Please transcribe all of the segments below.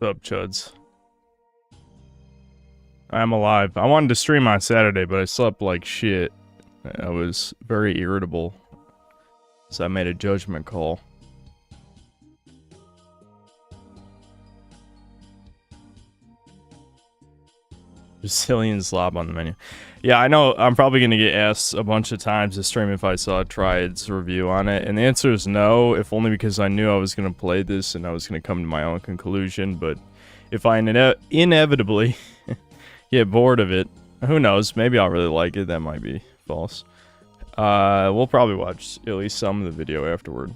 What's up, chuds? I'm alive. I wanted to stream on Saturday, but I slept like shit. I was very irritable, so I made a judgment call. Brazilian slob on the menu. Yeah, I know I'm probably going to get asked a bunch of times to stream if I saw Triad's review on it, and the answer is no, if only because I knew I was going to play this and I was going to come to my own conclusion, but if I inevitably get bored of it, who knows, maybe I'll really like it, that might be false. We'll probably watch at least some of the video afterward.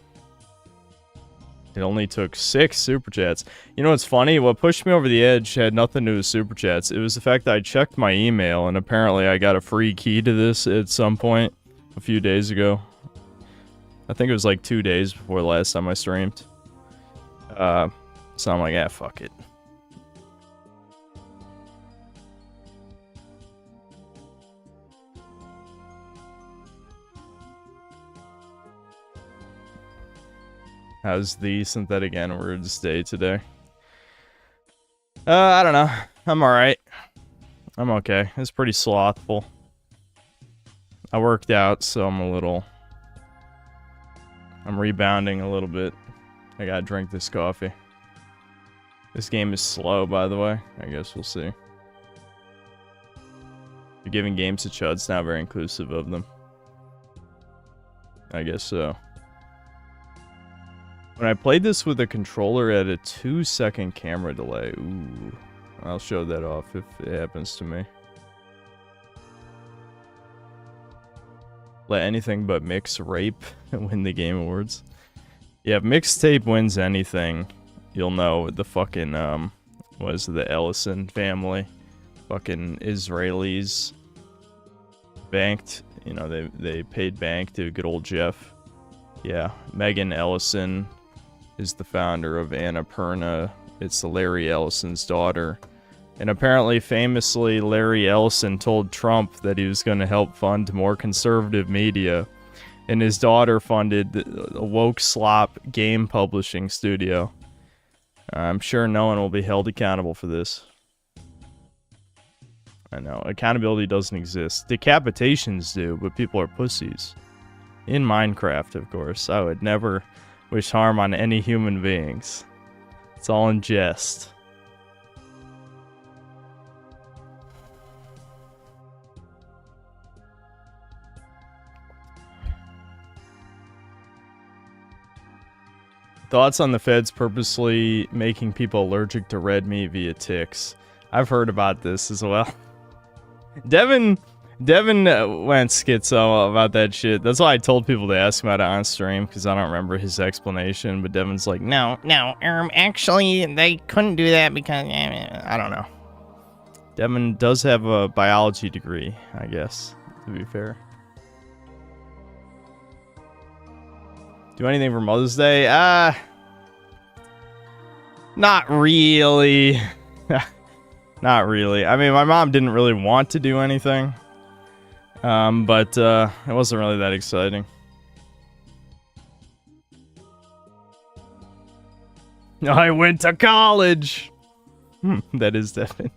It only took 6 super chats. You know what's funny? What pushed me over the edge had nothing to do with super chats. It was the fact that I checked my email and apparently I got a free key to this at some point a few days ago. I think it was like 2 days before the last time I streamed. So I'm like, ah, fuck it. How's the synthetic N-words day today? I don't know. I'm alright. I'm okay. It's pretty slothful. I worked out, so I'm rebounding a little bit. I gotta drink this coffee. This game is slow, by the way. I guess we'll see. You're giving games to chuds, not very inclusive of them. I guess so. When I played this with a controller at a 2-second camera delay, ooh, I'll show that off if it happens to me. Let anything but mix rape win the Game Awards. Yeah, if mixtape wins anything, you'll know the fucking, what is it, the Ellison family, fucking Israelis banked, you know, they paid bank to good old Jeff. Yeah, Megan Ellison is the founder of Annapurna. It's Larry Ellison's daughter. And apparently, famously, Larry Ellison told Trump that he was going to help fund more conservative media. And his daughter funded a woke slop game publishing studio. I'm sure no one will be held accountable for this. I know, accountability doesn't exist. Decapitations do, but people are pussies. In Minecraft, of course. I would never wish harm on any human beings. It's all in jest. Thoughts on the feds purposely making people allergic to red meat via ticks? I've heard about this as well. Devin went schizo about that shit. That's why I told people to ask him about it on stream, because I don't remember his explanation, but Devin's like, no, actually, they couldn't do that because, I don't know. Devin does have a biology degree, I guess, to be fair. Do anything for Mother's Day? Not really. Not really. I mean, my mom didn't really want to do anything. But it wasn't really that exciting. I went to college! That is Devin.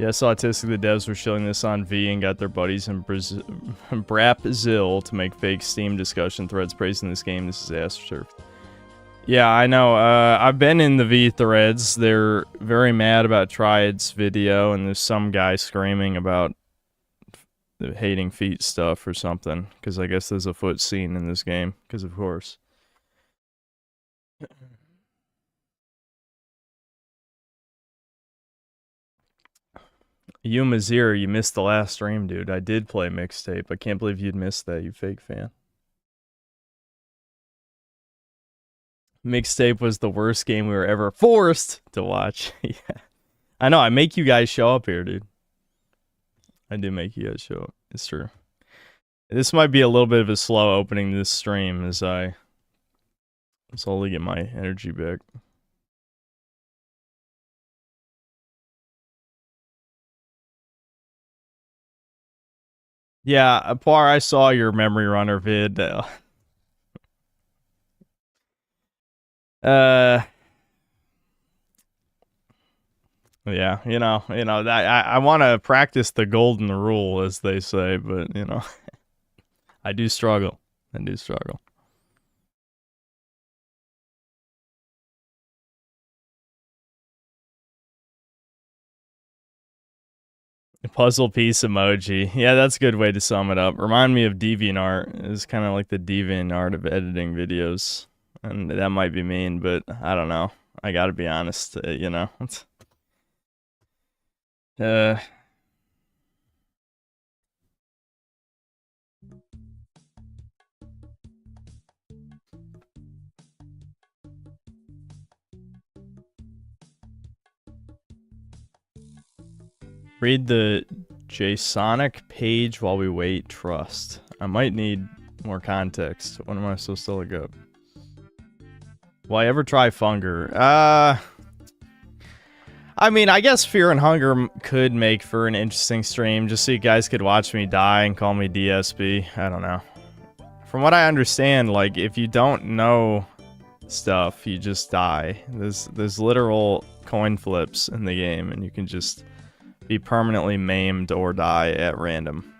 Yeah, I saw autistic the devs were showing this on V and got their buddies in Brazil to make fake Steam discussion threads praising this game. This is AstroTurf. Yeah, I know. I've been in the V threads. They're very mad about Triad's video, and there's some guy screaming about the hating feet stuff or something, because I guess there's a foot scene in this game, because of course. You Mazir, you missed the last stream, dude. I did play mixtape. I can't believe you'd missed that, you fake fan. Mixtape was the worst game we were ever forced to watch. Yeah. I know, I make you guys show up here, dude. I do make you guys show up. It's true. This might be a little bit of a slow opening to this stream as I slowly get my energy back. Yeah, Par, I saw your memory runner vid. Uh, yeah, that I want to practice the golden rule, as they say, but I do struggle. I do struggle. Puzzle piece emoji. Yeah, that's a good way to sum it up. Remind me of DeviantArt. It's kind of like the DeviantArt of editing videos. And that might be mean, but I don't know. I gotta be honest, uh, read the JSonic page while we wait. Trust. I might need more context. When am I supposed to look up? Will I ever try Funger? I mean, I guess Fear and Hunger could make for an interesting stream, just so you guys could watch me die and call me DSB. I don't know. From what I understand, like, if you don't know stuff, you just die. There's literal coin flips in the game, and you can just be permanently maimed or die at random.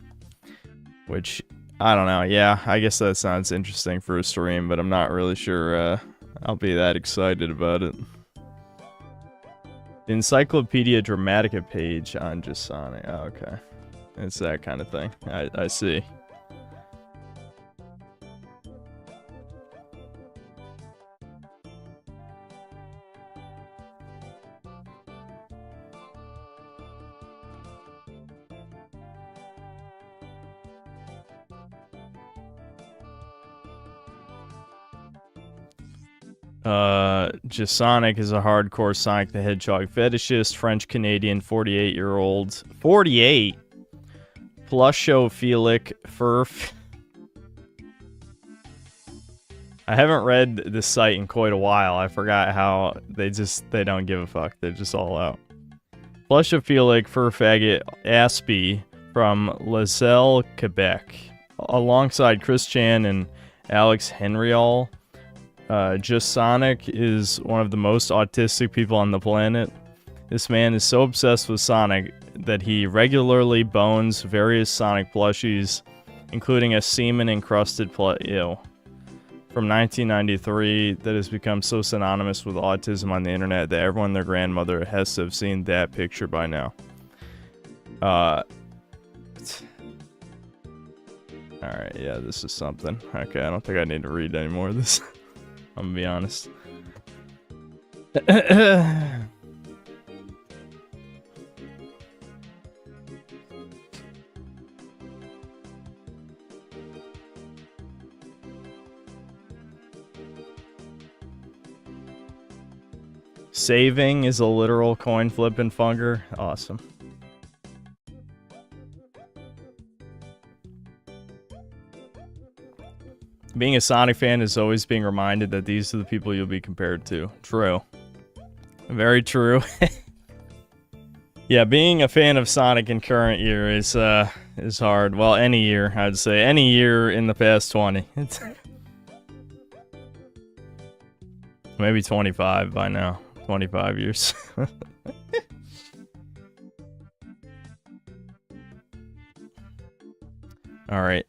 Which, I don't know. Yeah, I guess that sounds interesting for a stream, but I'm not really sure I'll be that excited about it. Encyclopedia Dramatica page on JSonic. Oh, okay. It's that kind of thing. I see. JSonic is a hardcore Sonic the Hedgehog fetishist, French-Canadian, 48-year-old. 48? Plushophilic furf. I haven't read this site in quite a while. I forgot how they don't give a fuck. They're just all out. Plushophilic fur faggot Aspie from Lazelle, Quebec. Alongside Chris Chan and Alex Henriol. JSonic is one of the most autistic people on the planet. This man is so obsessed with Sonic that he regularly bones various Sonic plushies, including a semen-encrusted from 1993 that has become so synonymous with autism on the internet that everyone and their grandmother has to have seen that picture by now. Alright, yeah, this is something. Okay, I don't think I need to read any more of this. I'm gonna be honest. Saving is a literal coin flip and Funger. Awesome. Being a Sonic fan is always being reminded that these are the people you'll be compared to. True. Very true. Yeah, being a fan of Sonic in current year is hard. Well, any year, I'd say. Any year in the past 20. It's maybe 25 by now. 25 years. Alright.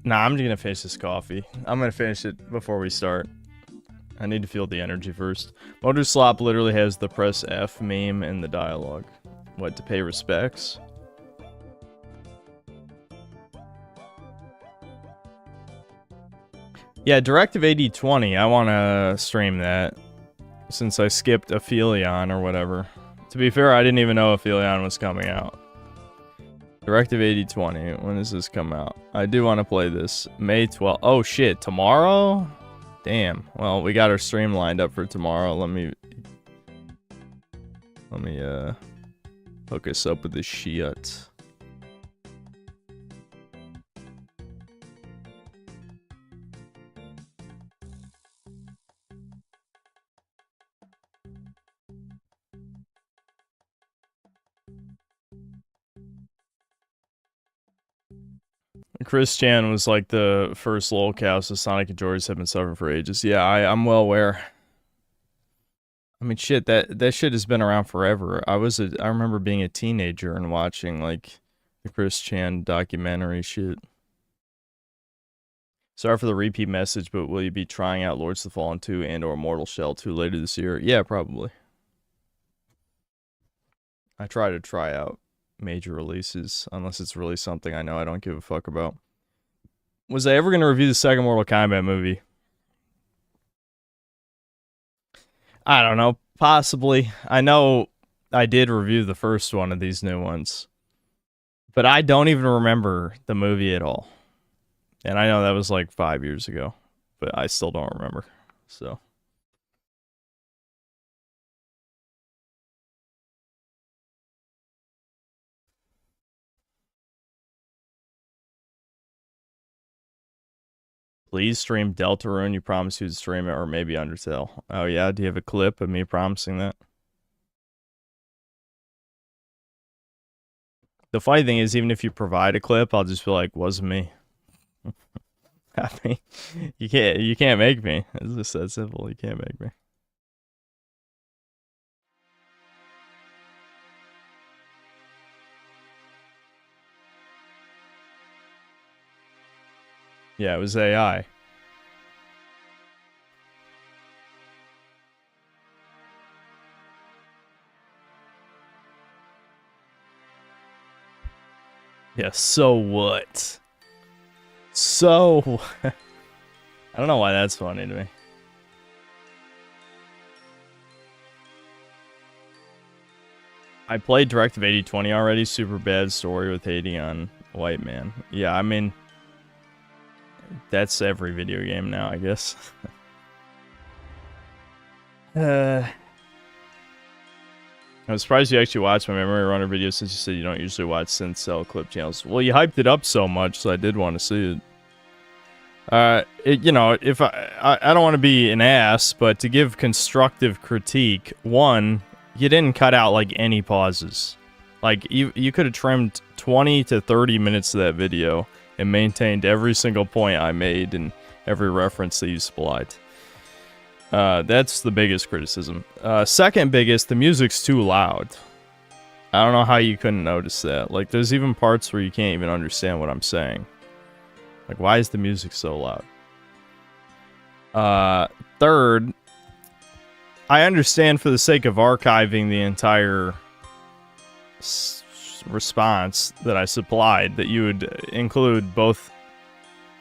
Nah, I'm gonna finish this coffee. I'm gonna finish it before we start. I need to feel the energy first. Motorslop literally has the press F meme in the dialogue. What, to pay respects? Yeah, Directive 8020, I wanna stream that. Since I skipped Aphelion or whatever. To be fair, I didn't even know Aphelion was coming out. Directive 8020, when does this come out? I do want to play this. May 12th. Oh shit, tomorrow? Damn. Well, we got our stream lined up for tomorrow. Let me hook us up with this shit. Chris Chan was like the first lolcast the Sonic and George have been suffering for ages. Yeah, I'm well aware. I mean, shit, that shit has been around forever. I remember being a teenager and watching like the Chris Chan documentary shit. Sorry for the repeat message, but will you be trying out Lords of the Fallen 2 and or Mortal Shell 2 later this year? Yeah, probably. I try to try out major releases, unless it's really something I know I don't give a fuck about. Was I ever going to review the second Mortal Kombat movie? I don't know. Possibly. I know I did review the first one of these new ones. But I don't even remember the movie at all. And I know that was like 5 years ago, but I still don't remember. So. Please stream Deltarune. You promised you'd stream it, or maybe Undertale. Oh yeah, do you have a clip of me promising that? The funny thing is, even if you provide a clip, I'll just be like, wasn't me. I mean, you can't make me. It's just that simple. You can't make me. Yeah, it was AI. Yeah, so what? So, I don't know why that's funny to me. I played Directive 8020 already. Super bad story with hating on white man. Yeah, I mean, that's every video game now, I guess. I'm surprised you actually watched my Memory Runner video since you said you don't usually watch Synth Cell clip channels. Well, you hyped it up so much, so I did want to see it. You know, if I don't want to be an ass, but to give constructive critique, one, you didn't cut out like any pauses. Like you could have trimmed 20 to 30 minutes of that video and maintained every single point I made and every reference that you supplied. That's the biggest criticism. Second biggest, the music's too loud. I don't know how you couldn't notice that. Like, there's even parts where you can't even understand what I'm saying. Like, why is the music so loud? Third, I understand for the sake of archiving the entire response that I supplied that you would include both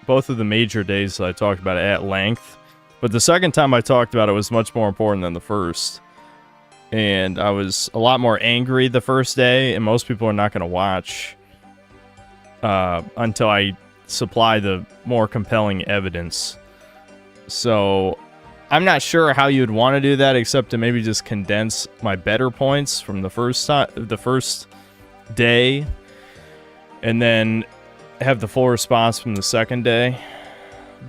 of the major days that I talked about it at length. But the second time I talked about it was much more important than the first. And I was a lot more angry the first day, and most people are not going to watch until I supply the more compelling evidence. So I'm not sure how you'd want to do that, except to maybe just condense my better points from the first day, and then have the full response from the second day.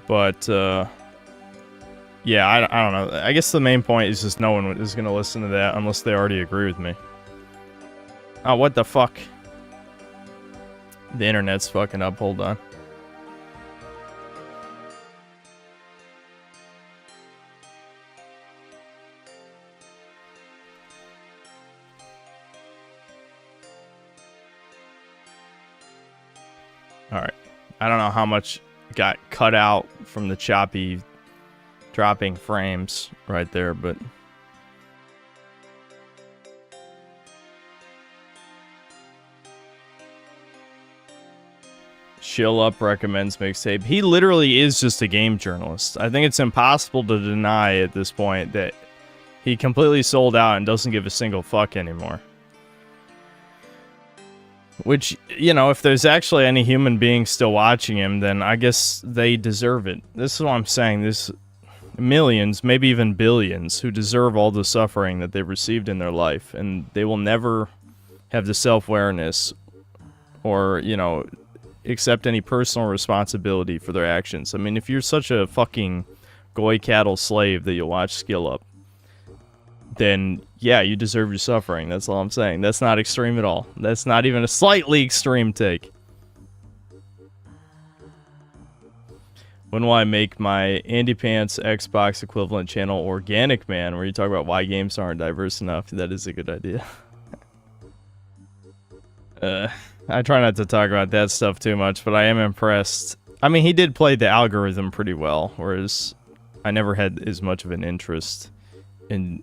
But yeah, I don't know. I guess the main point is just no one is going to listen to that unless they already agree with me. Oh, what the fuck? The internet's fucking up. Hold on. Alright. I don't know how much got cut out from the choppy dropping frames right there, but Chill Up recommends mixtape. He literally is just a game journalist. I think it's impossible to deny at this point that he completely sold out and doesn't give a single fuck anymore. Which, you know, if there's actually any human being still watching him, then I guess they deserve it. This is what I'm saying. There's millions, maybe even billions, who deserve all the suffering that they've received in their life, and they will never have the self-awareness or, you know, accept any personal responsibility for their actions. I mean, if you're such a fucking goy cattle slave that you'll watch Skill Up, then yeah, you deserve your suffering. That's all I'm saying. That's not extreme at all. That's not even a slightly extreme take. When will I make my Andy Pants Xbox equivalent channel Organic Man, where you talk about why games aren't diverse enough? That is a good idea. I try not to talk about that stuff too much, but I am impressed. I mean, he did play the algorithm pretty well, whereas I never had as much of an interest in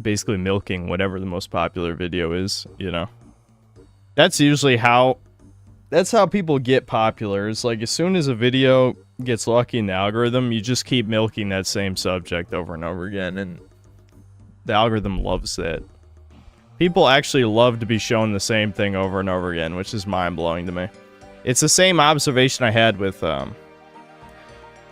basically milking whatever the most popular video is, you know? That's usually how... That's how people get popular. It's like, as soon as a video gets lucky in the algorithm, you just keep milking that same subject over and over again, and the algorithm loves that. People actually love to be shown the same thing over and over again, which is mind-blowing to me. It's the same observation I had with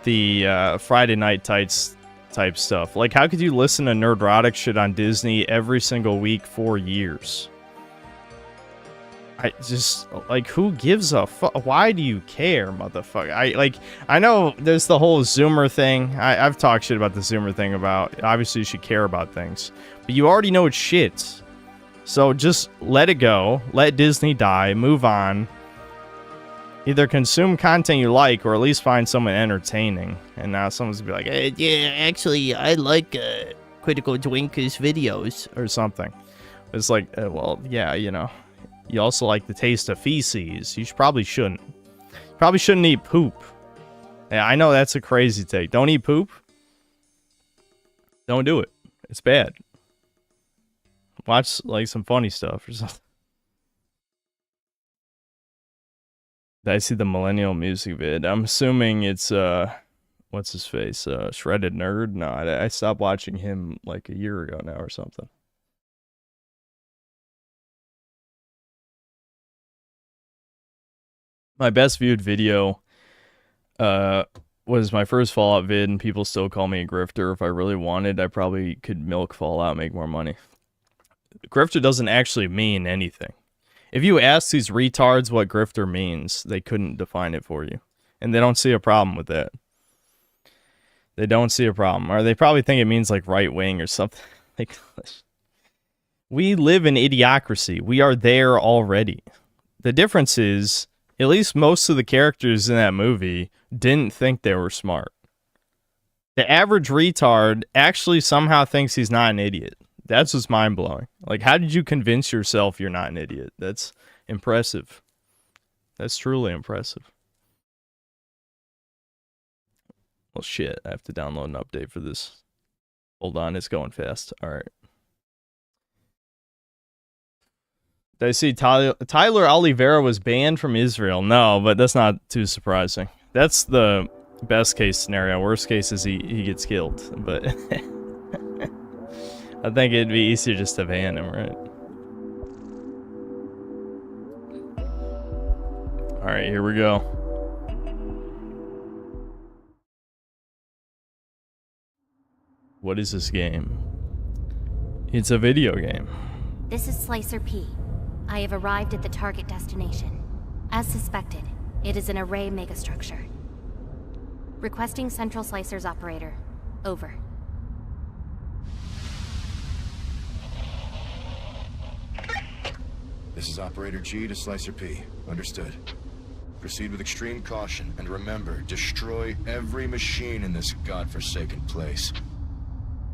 the Friday Night Tights type stuff. Like, how could you listen to nerdrotic shit on Disney every single week for years? I just, like, who gives a fuck? Why do you care, motherfucker? I know there's the whole Zoomer thing. I've talked shit about the Zoomer thing about, obviously you should care about things. But you already know it's shit. So just let it go. Let Disney die. Move on. Either consume content you like, or at least find someone entertaining. And now someone's gonna be like, hey, yeah, actually, I like Critical Drinker's videos, or something. It's like, well, yeah, you know. You also like the taste of feces. You probably shouldn't. You probably shouldn't eat poop. Yeah, I know that's a crazy take. Don't eat poop. Don't do it. It's bad. Watch, like, some funny stuff or something. Did I see the Millennial music vid? I'm assuming it's, what's his face? Shredded Nerd? No, I stopped watching him, like, a year ago now or something. My best viewed video was my first Fallout vid, and people still call me a grifter. If I really wanted, I probably could milk Fallout and make more money. Grifter doesn't actually mean anything. If you ask these retards what grifter means, they couldn't define it for you. And they don't see a problem with that. They don't see a problem. Or they probably think it means like right wing or something. Like, we live in idiocracy. We are there already. The difference is, at least most of the characters in that movie didn't think they were smart. The average retard actually somehow thinks he's not an idiot. That's what's mind-blowing. Like, how did you convince yourself you're not an idiot? That's impressive. That's truly impressive. Well, shit. I have to download an update for this. Hold on, it's going fast. All right. Did I see Tyler Oliveira was banned from Israel? No, but that's not too surprising. That's the best case scenario. Worst case is he gets killed. But I think it'd be easier just to ban him, right? Alright, here we go. What is this game? It's a video game. This is Slicer P. I have arrived at the target destination. As suspected, it is an array megastructure. Requesting Central Slicer's operator. Over. This is Operator G to Slicer P. Understood. Proceed with extreme caution, and remember, destroy every machine in this godforsaken place.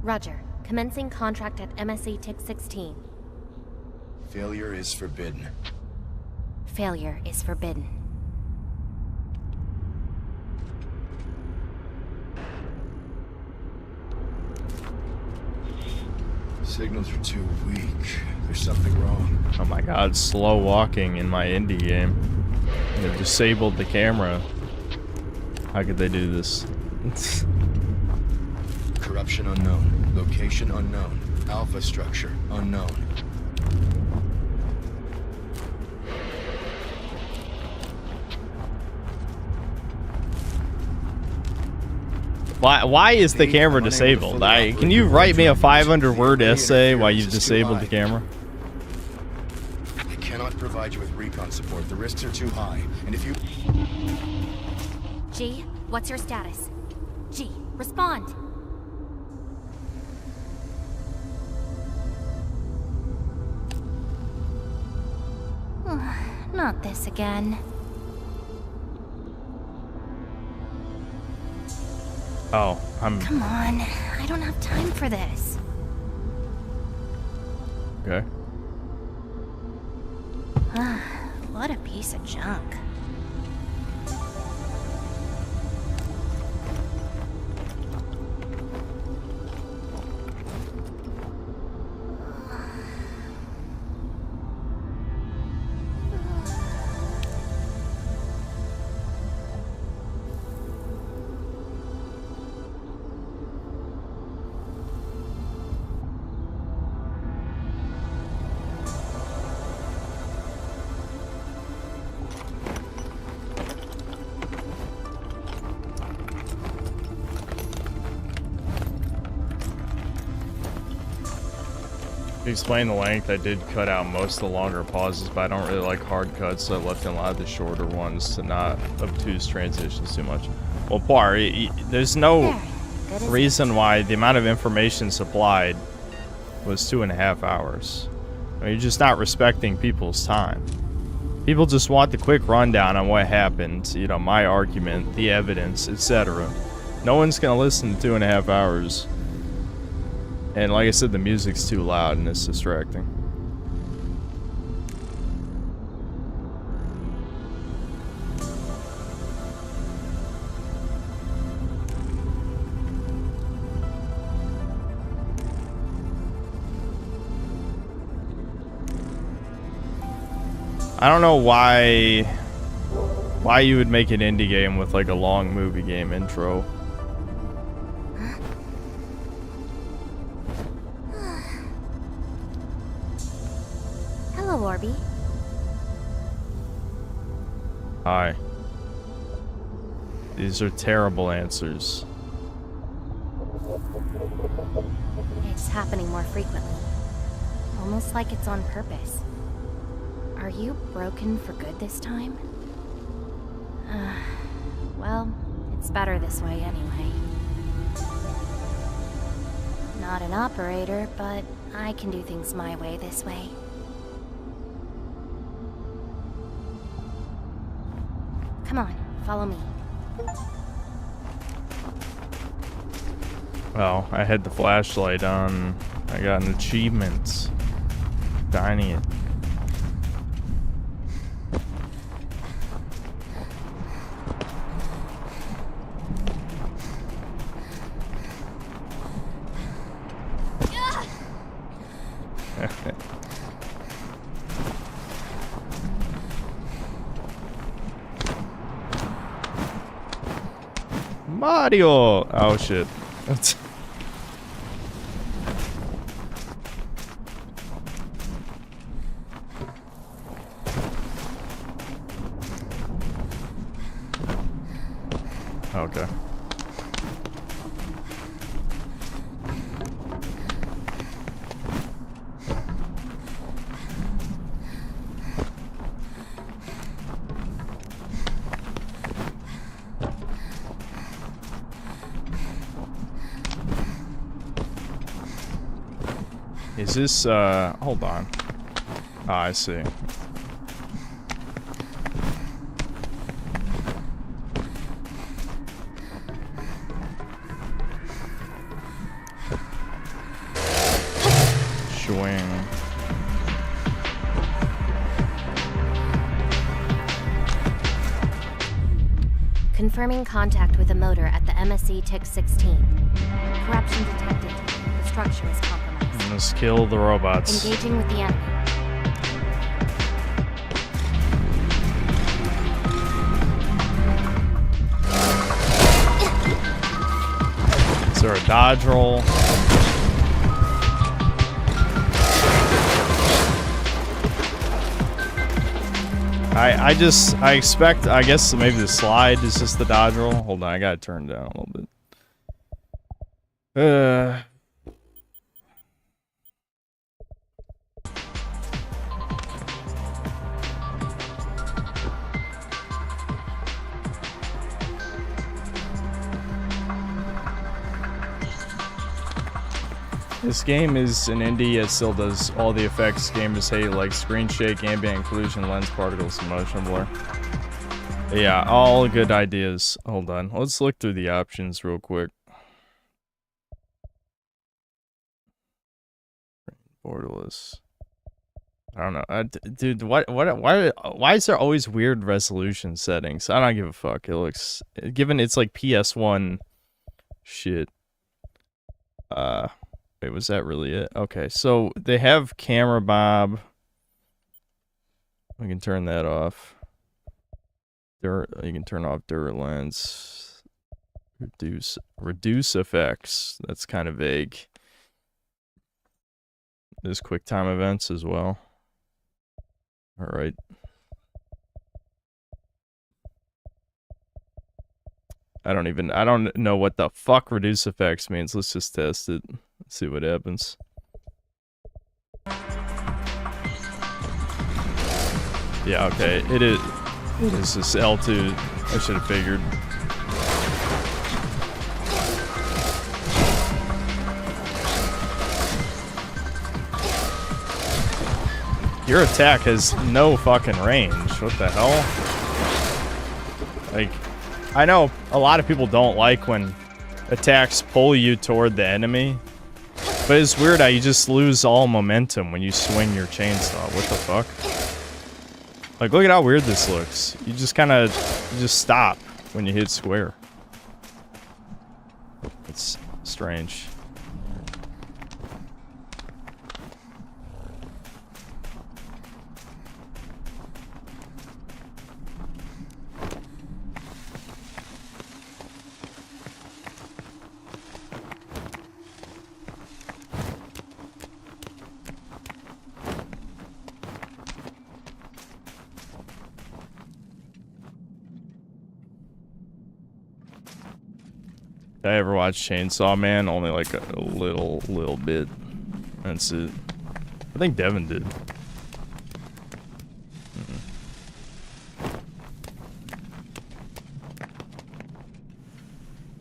Roger. Commencing contract at MSA TIC 16. Failure is forbidden. Failure is forbidden. Signals are too weak. There's something wrong. Oh my god, slow walking in my indie game. They've disabled the camera. How could they do this? Corruption unknown. Location unknown. Alpha structure unknown. Why is the camera disabled? Can you write me a 500-word essay why you've disabled the camera? I cannot provide you with recon support. The risks are too high. And if you... G, what's your status? G, respond! Not this again. Oh, Come on, I don't have time for this. Okay. What a piece of junk. To explain the length, I did cut out most of the longer pauses, but I don't really like hard cuts, so I left in a lot of the shorter ones to not obtuse transitions too much. Well, Par, there's no reason why the amount of information supplied was 2.5 hours. I mean, you're just not respecting people's time. People just want the quick rundown on what happened, you know, my argument, the evidence, etc. No one's gonna listen to 2.5 hours. And like I said, the music's too loud and it's distracting. I don't know why you would make an indie game with like a long movie game intro. Hello, Orby. Hi. These are terrible answers. It's happening more frequently. Almost like it's on purpose. Are you broken for good this time? Well, it's better this way anyway. Not an operator, but I can do things my way this way. Come on, follow me. Well, I had the flashlight on. I got an achievement. Dining it. Mario! Oh shit. Okay. Is this, hold on. Ah, I see. Swing. Confirming contact with a motor at the MSC Tick 16. Corruption detected. The structure is compromised. Let's kill the robots. Engaging with the enemy. Is there a dodge roll? I expect, I guess maybe the slide is just the dodge roll. Hold on, I gotta turn it down a little bit. This game is an indie, it still does all the effects gamers hate, like screen shake, ambient occlusion, lens particles, and motion blur. Yeah, all good ideas. Hold on, let's look through the options real quick. borderless. I don't know, dude. Why is there always weird resolution settings? I don't give a fuck. It looks, given it's like PS1 shit. Wait, was that really it? Okay, so they have camera bob. We can turn that off. You can turn off dirt lens. Reduce effects. That's kind of vague. There's QuickTime events as well. All right. I don't know what the fuck reduce effects means. Let's just test it. Let's see what happens. Yeah, okay. It is this L2. I should have figured. Your attack has no fucking range. What the hell? Like, I know a lot of people don't like when attacks pull you toward the enemy, but it's weird how you just lose all momentum when you swing your chainsaw. What the fuck? Like, look at how weird this looks. You just just stop when you hit square. It's strange. Did I ever watch Chainsaw Man? Only like a little bit. That's it. I think Devin did.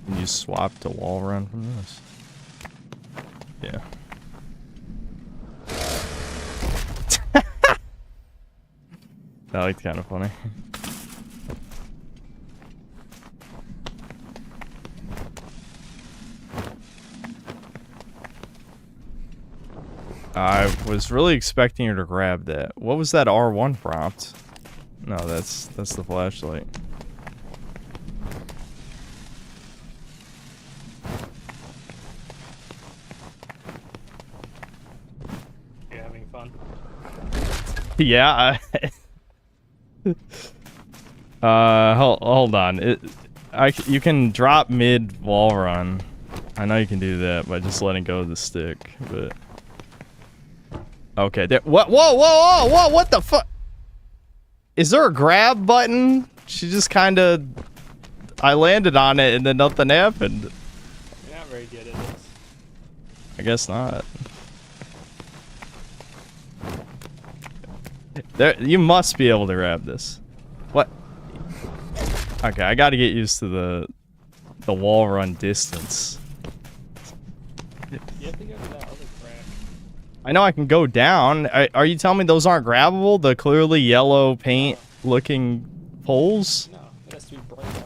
Can you swap to wall run from this? Yeah. That looked kind of funny. I was really expecting her to grab that. What was that R1 prompt? No, that's the flashlight. You having fun? Yeah. Hold on. You can drop mid wall run. I know you can do that by just letting go of the stick, but. Okay, there. What? Whoa! What the fuck? Is there a grab button? She just kind of. I landed on it and then nothing happened. You're not very good at this. I guess not. There, you must be able to grab this. What? Okay, I got to get used to the wall run distance. You have to go to that other crack. I know I can go down. Are you telling me those aren't grabbable? The clearly yellow paint looking poles? No, it has to be bright orange.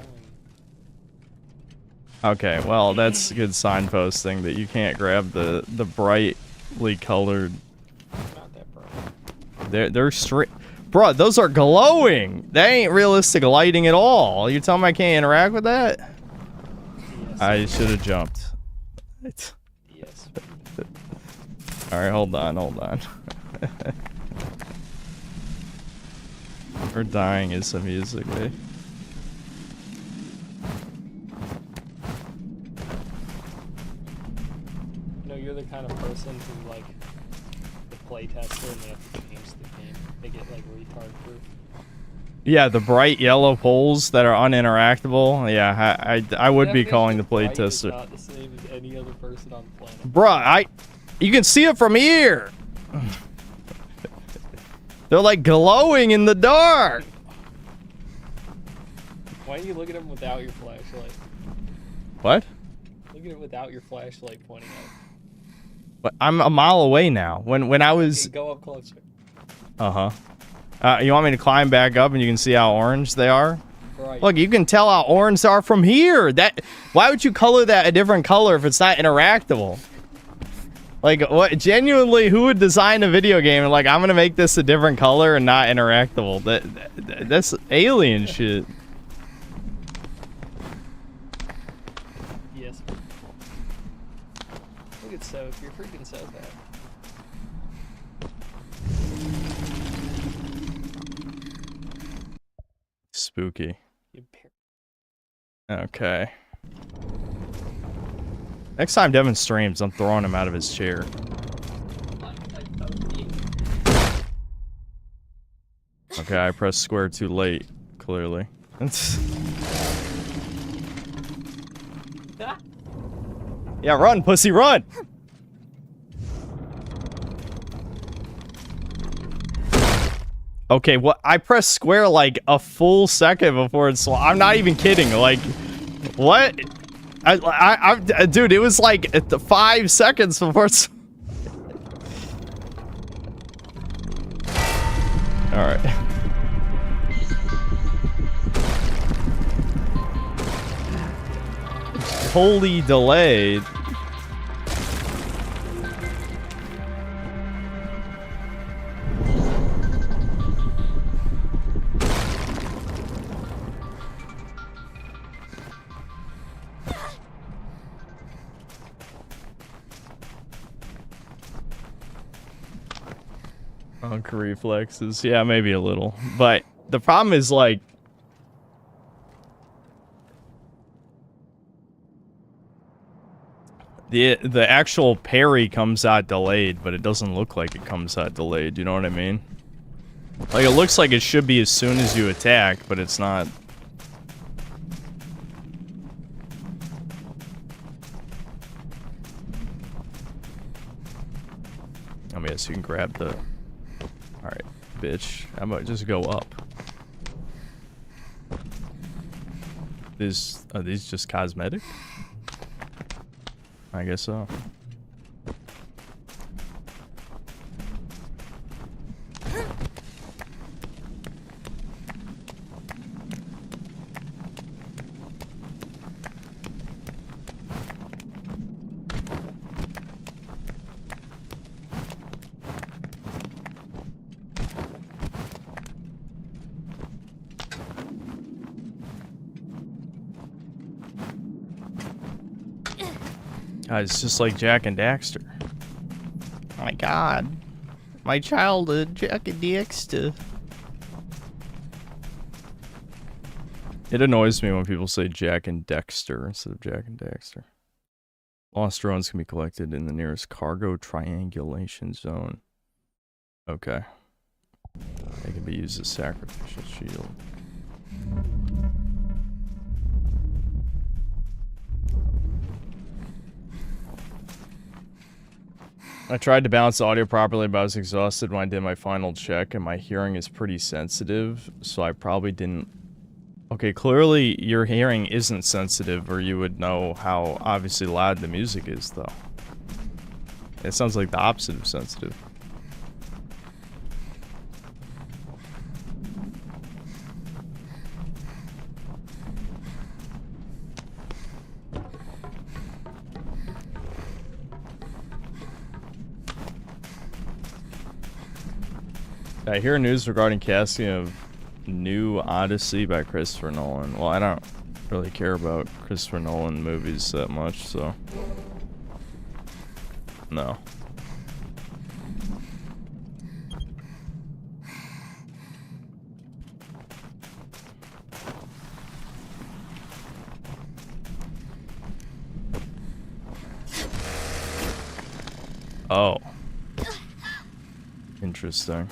Okay, well, that's a good signposting that you can't grab the brightly colored. Not that bright. They're straight. Bro, those are glowing. They ain't realistic lighting at all. You tell me I can't interact with that? Yes. I should have jumped. Yes. Alright, hold on. We're dying is some music, eh? No, you're the kind of person who, like, the playtester and they have to change the game. They get, like, retard proof. Yeah, the bright yellow poles that are uninteractable. Yeah, I would be calling the playtester. Not the same as any other person on the planet. Bruh, you can see it from here. They're like glowing in the dark. Why don't you look at them without your flashlight? What? Look at it without your flashlight pointing at it. But I'm a mile away now. When I was. Okay, go up closer. You want me to climb back up and you can see how orange they are? Right. Look, you can tell how orange they are from here. Why would you color that a different color if it's not interactable? Like, what? Genuinely, who would design a video game and like, I'm gonna make this a different color and not interactable? That's alien shit. Yes. Look at Soph. You're freaking Soph out. Spooky. You Okay. Next time Devin streams, I'm throwing him out of his chair. Okay, I pressed square too late, clearly. Yeah, run, pussy, run! Okay, what? I pressed square like a full second before it's. I'm not even kidding. Like, what? Dude, it was like 5 seconds before it's. All right. Wholly delayed. Monk reflexes. Yeah, maybe a little. But the problem is, like, the actual parry comes out delayed, but it doesn't look like it comes out delayed. You know what I mean? Like, it looks like it should be as soon as you attack, but it's not. I mean, yes, you can grab the... Alright, bitch. How about just go up? Are these just cosmetic? I guess so. It's just like Jack and Daxter. Oh my god. My childhood, Jack and Daxter. It annoys me when people say Jack and Dexter instead of Jack and Daxter. Lost drones can be collected in the nearest cargo triangulation zone. Okay. They can be used as sacrificial shield. I tried to balance the audio properly, but I was exhausted when I did my final check, and my hearing is pretty sensitive, so I probably didn't... Okay, clearly your hearing isn't sensitive, or you would know how obviously loud the music is, though. It sounds like the opposite of sensitive. I hear news regarding casting of New Odyssey by Christopher Nolan. Well, I don't really care about Christopher Nolan movies that much, so... No. Oh. Interesting.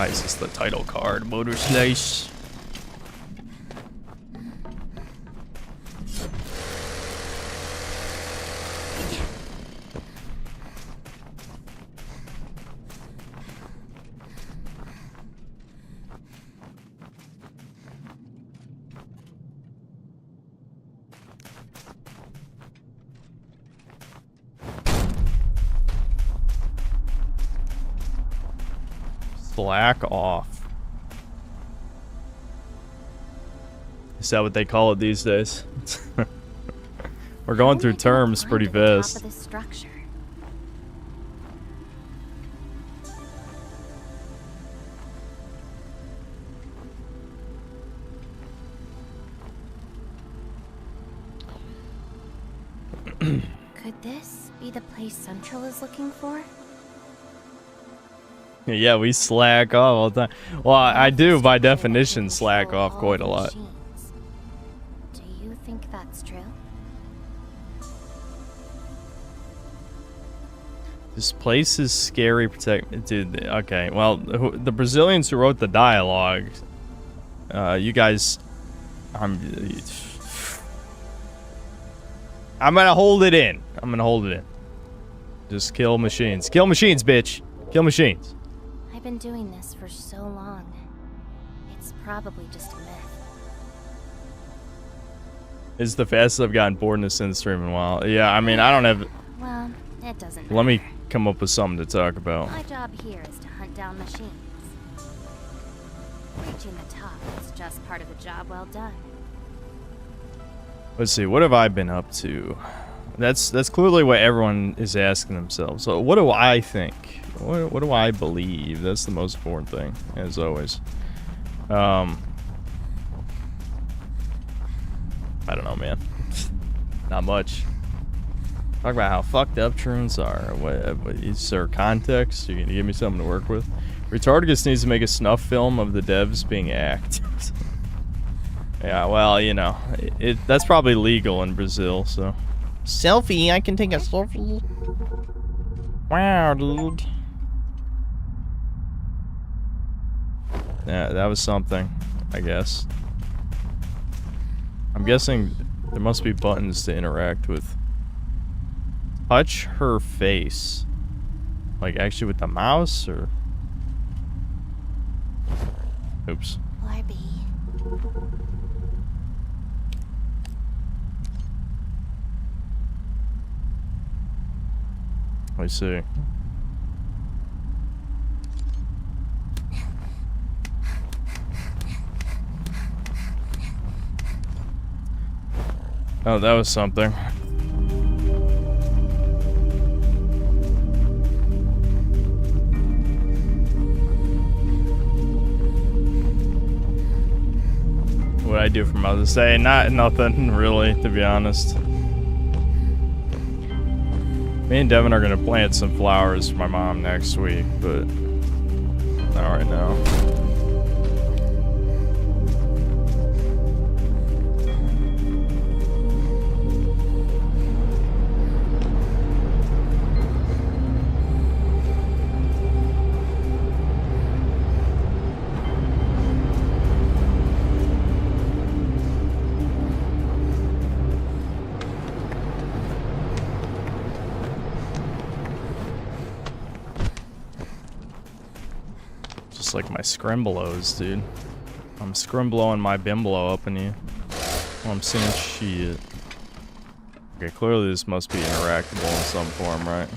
Is this the title card? Moterslice. Slack off. Is that what they call it these days? We're going through terms pretty fast. Top of this structure. Could this be the place Central is looking for? Yeah, we slack off all the time. Well, I do, by definition, slack off quite a lot. Do you think that's true? This place is scary. Dude, okay. Well, the Brazilians who wrote the dialogue, you guys, I'm gonna hold it in. I'm gonna hold it in. Just kill machines. Kill machines, bitch. Kill machines. I've been doing this for so long. It's probably just a myth. It's the fastest I've gotten bored in this stream in a while. Yeah, I mean, I don't have... Well, it doesn't matter. Let me come up with something to talk about. My job here is to hunt down machines. Reaching the top is just part of the job well done. Let's see, what have I been up to? That's clearly what everyone is asking themselves. So what do I think? What do I believe? That's the most important thing, as always. I don't know, man. Not much. Talk about how fucked up Trunes are. What is there context? You're gonna give me something to work with? Retardigus needs to make a snuff film of the devs being hacked. Yeah, well, you know, that's probably legal in Brazil, so. Selfie, I can take a selfie. Wow, dude. Yeah, that was something, I guess. I'm guessing there must be buttons to interact with. Touch her face. Like, actually with the mouse, or? Oops. Barbie. I see. Oh, that was something. What I do for Mother's Day? Nothing really, to be honest. Me and Devin are gonna plant some flowers for my mom next week, but not right now. Like my Scrimblows, dude. I'm Scrimbloing my Bimblo up in you. I'm seeing shit. Okay, clearly this must be interactable in some form, right?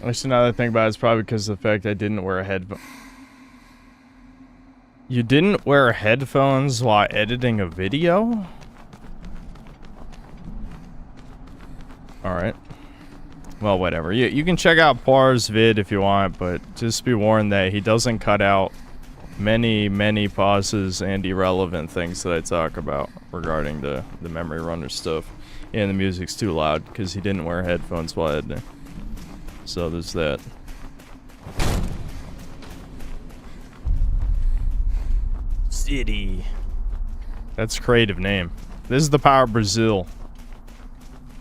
Actually, now that I think about it, it's probably because of the fact I didn't wear a headphone. You didn't wear headphones while editing a video? Alright. Well, whatever. You can check out Par's vid if you want, but just be warned that he doesn't cut out many pauses and irrelevant things that I talk about regarding the memory runner stuff. And the music's too loud because he didn't wear headphones while editing. So there's that. City. That's a creative name. This is the Power of Brazil.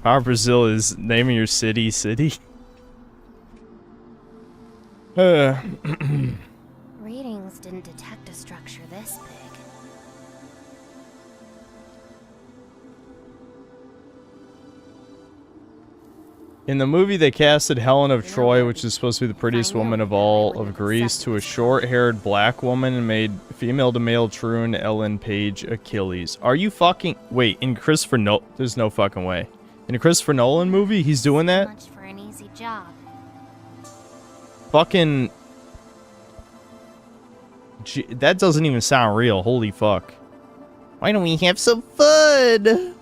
Power of Brazil is naming your city. Readings didn't detect a structure this big. In the movie, they casted Helen of Troy, which is supposed to be the prettiest woman of all of Greece, to a short-haired black woman and made female-to-male Troon Ellen Page Achilles. Are you fucking... Wait, in Christopher Nolan... There's no fucking way. In a Christopher Nolan movie, he's doing that? Much for an easy job. Fucking... That doesn't even sound real. Holy fuck. Why don't we have some fun?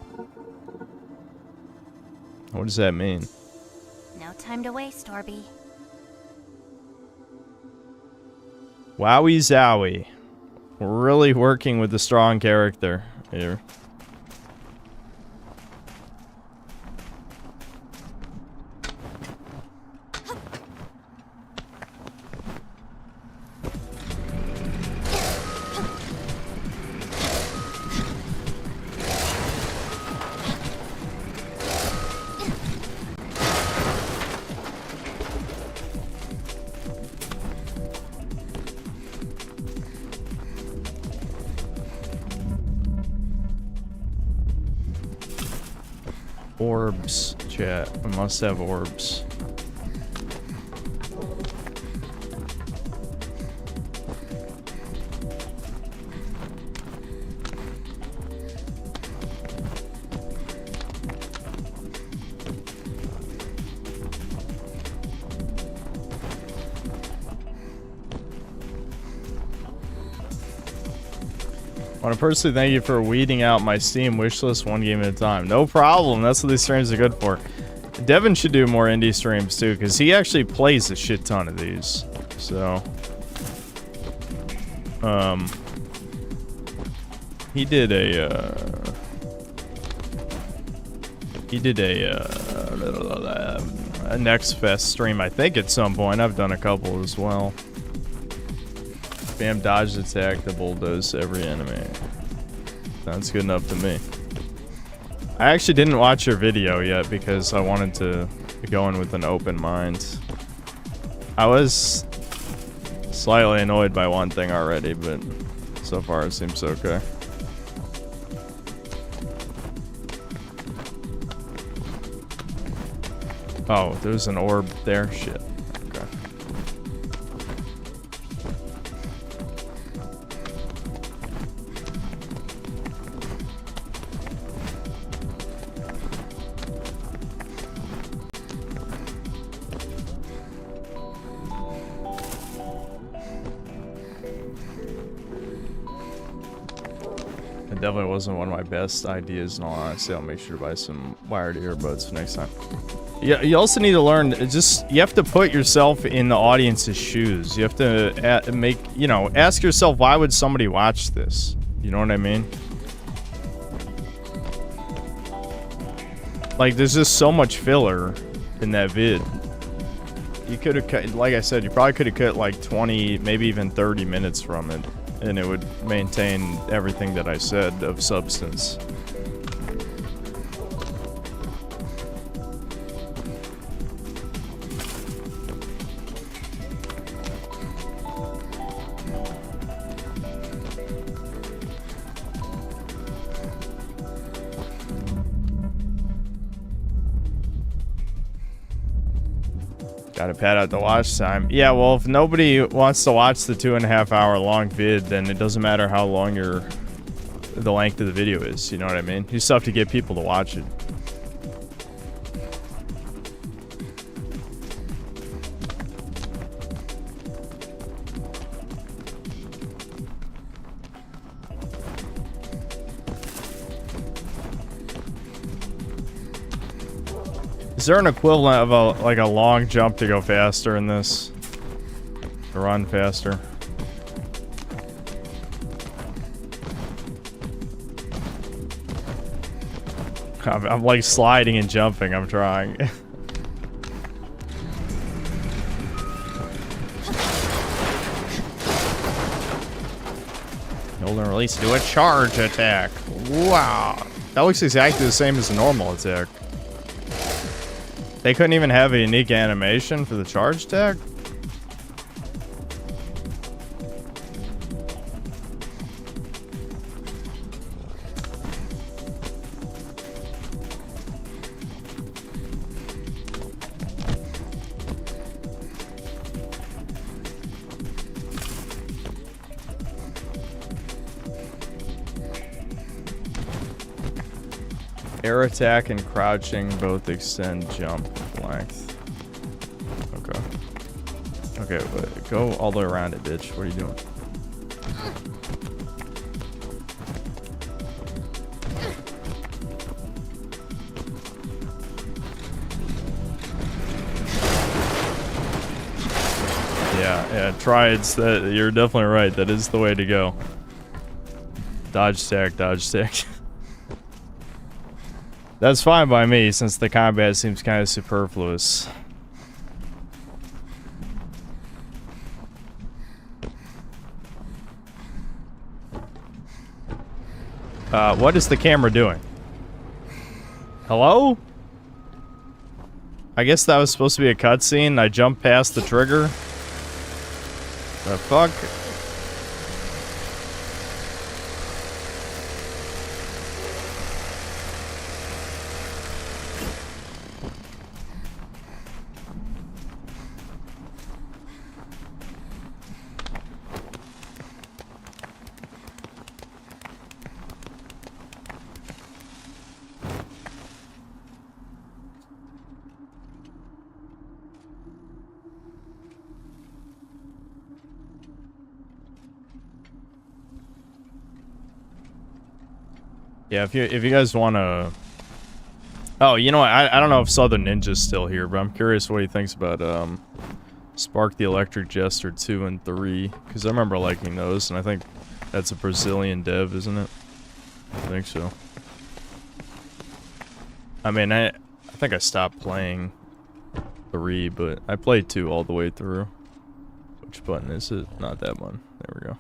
What does that mean? No time to waste, Orby. Wowie zowie. We're really working with a strong character here. Orbs, chat. I must have orbs. I want to personally thank you for weeding out my Steam wishlist one game at a time. No problem. That's what these streams are good for. Devin should do more indie streams too, because he actually plays a shit ton of these. So, he did a Next Fest stream, I think, at some point. I've done a couple as well. Spam dodge attack to bulldoze every enemy. Sounds good enough to me. I actually didn't watch your video yet because I wanted to go in with an open mind. I was slightly annoyed by one thing already, but so far it seems okay. Oh, there's an orb there? Shit. Okay. It definitely wasn't one of my best ideas, in all honesty. I'll make sure to buy some wired earbuds for next time. Yeah, you also need to learn, you have to put yourself in the audience's shoes. You have to ask yourself, why would somebody watch this? You know what I mean? Like, there's just so much filler in that vid. You could have cut, like I said, you probably could have cut like 20, maybe even 30 minutes from it, and it would maintain everything that I said of substance. Gotta pad out the watch time. Yeah, well, if nobody wants to watch the 2.5 hour long vid, then it doesn't matter how long the length of the video is. You know what I mean? You still have to get people to watch it. Is there an equivalent of a long jump to go faster in this? To run faster? I'm like sliding and jumping, I'm trying. Hold and release to do a charge attack. Wow. That looks exactly the same as a normal attack. They couldn't even have a unique animation for the charge attack? Air attack and crouching both extend jump length. Okay. Okay, but go all the way around it, bitch. What are you doing? Yeah, triads, that you're definitely right. That is the way to go. Dodge stack, dodge stack. That's fine by me, since the combat seems kind of superfluous. What is the camera doing? Hello? I guess that was supposed to be a cutscene. I jumped past the trigger. The fuck? Yeah, if you guys want to... Oh, you know what? I don't know if Southern Ninja's still here, but I'm curious what he thinks about Spark the Electric Jester 2 and 3. Because I remember liking those, and I think that's a Brazilian dev, isn't it? I think so. I mean, I think I stopped playing 3, but I played 2 all the way through. Which button is it? Not that one. There we go.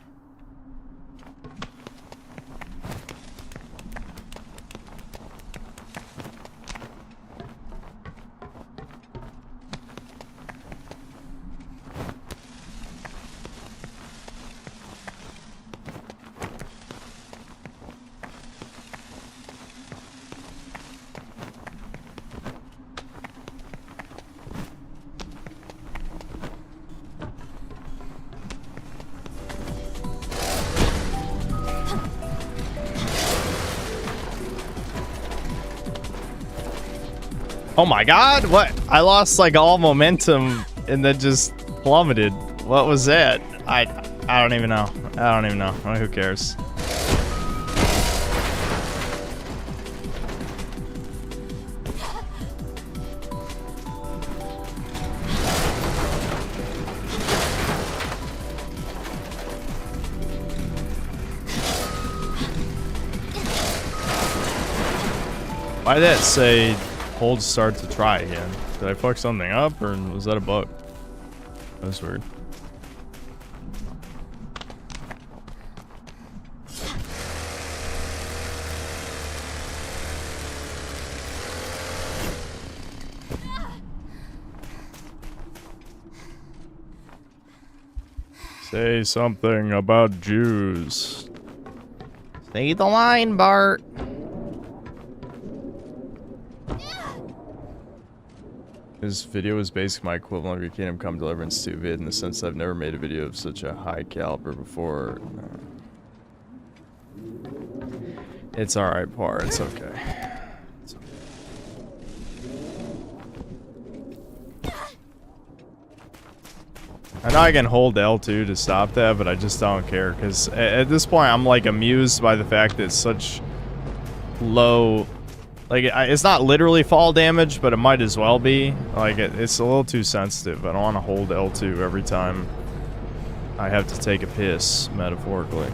Oh my god, what? I lost like all momentum and then just plummeted. What was that? I don't even know. I don't even know. Well, who cares? Why did that say hold start to try again? Did I fuck something up, or was that a bug? That was weird. Say something about Jews. Say the line, Bart. This video is basically my equivalent of your Kingdom Come Deliverance 2 vid in the sense that I've never made a video of such a high caliber before. It's alright, Par. It's okay. It's okay. I know I can hold L2 to stop that, but I just don't care, because at this point I'm like amused by the fact that it's such low... Like, it's not literally fall damage, but it might as well be. Like, it's a little too sensitive. I don't want to hold L2 every time I have to take a piss, metaphorically.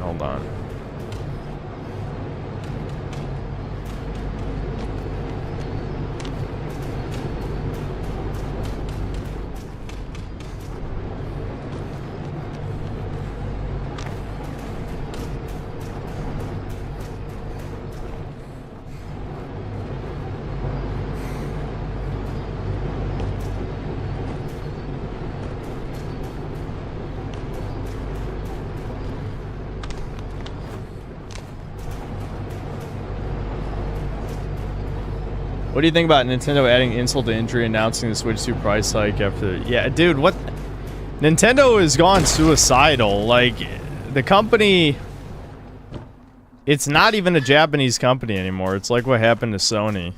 Hold on. What do you think about Nintendo adding insult to injury, announcing the Switch 2 price hike after... Yeah, dude, what... Nintendo has gone suicidal. Like, the company... It's not even a Japanese company anymore. It's like what happened to Sony.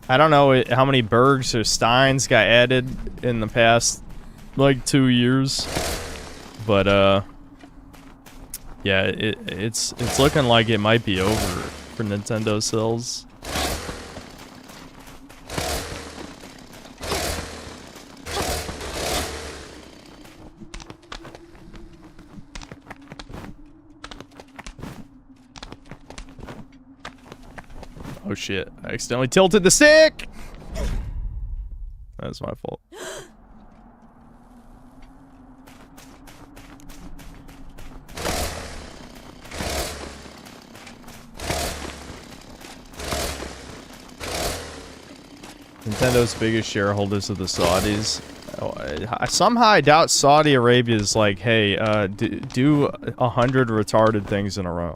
I don't know how many Bergs or Steins got added in the past, like, 2 years. But, yeah, it's looking like it might be over for Nintendo sales. Oh shit, I accidentally tilted the stick! That's my fault. Nintendo's biggest shareholders are the Saudis. Somehow I doubt Saudi Arabia is like, hey, do 100 retarded things in a row.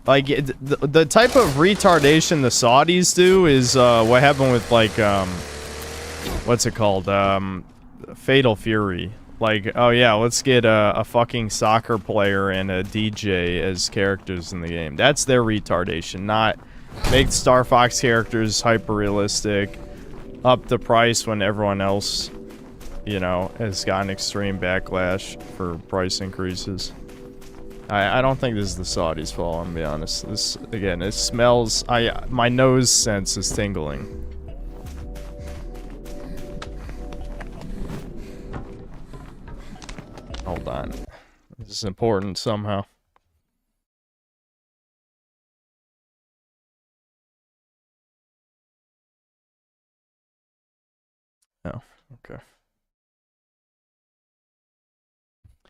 Like, the type of retardation the Saudis do is, what happened with, like, what's it called? Fatal Fury. Like, oh yeah, let's get a fucking soccer player and a DJ as characters in the game. That's their retardation, not make Star Fox characters hyper-realistic, up the price when everyone else, you know, has gotten extreme backlash for price increases. I don't think this is the Saudis' fault, I'm gonna be honest. This, again, it smells... my nose sense is tingling. Hold on. This is important somehow. Oh, okay.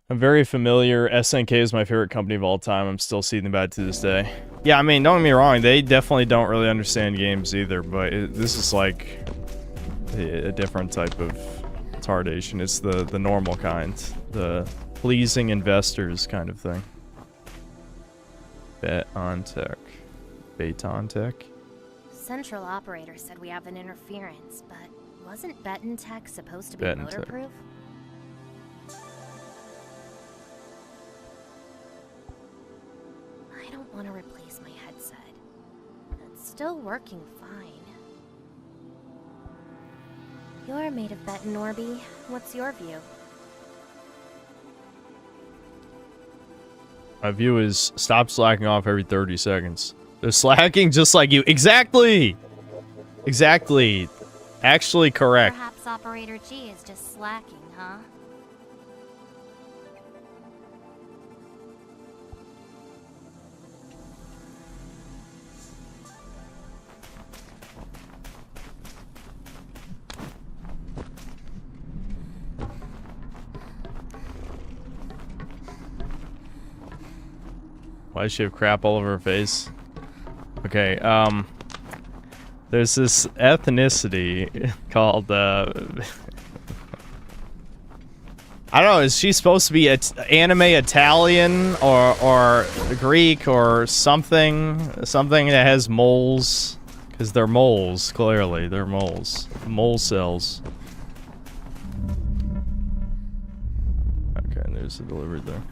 I'm very familiar. SNK is my favorite company of all time. I'm still seething about it to this day. Yeah, I mean, don't get me wrong. They definitely don't really understand games either, but this is like a different type of retardation. It's the normal kind. The pleasing investors kind of thing. Bet on tech. Bet on tech. Central operator said we have an interference, but wasn't Beton Tech supposed to be motorproof? I don't want to replace my headset. It's still working fine. You're made of Beton, Orby. What's your view? My view is stop slacking off every 30 seconds. They're slacking just like you. Exactly! Exactly. Actually correct. Perhaps Operator G is just slacking, huh? Why does she have crap all over her face? Okay, there's this ethnicity called, I don't know, is she supposed to be anime Italian or Greek or something? Something that has moles? Because they're moles, clearly. They're moles. Mole cells. Okay, there's the delivery there.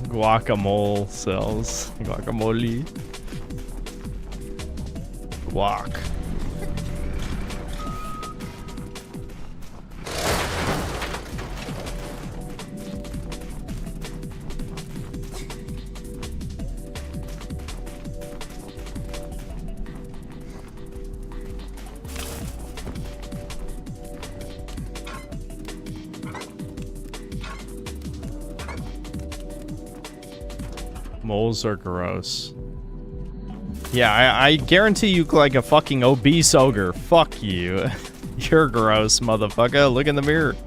Guacamole cells. Guacamole. Guac. Moles are gross. Yeah, I guarantee you look like a fucking obese ogre. Fuck you. You're gross, motherfucker. Look in the mirror.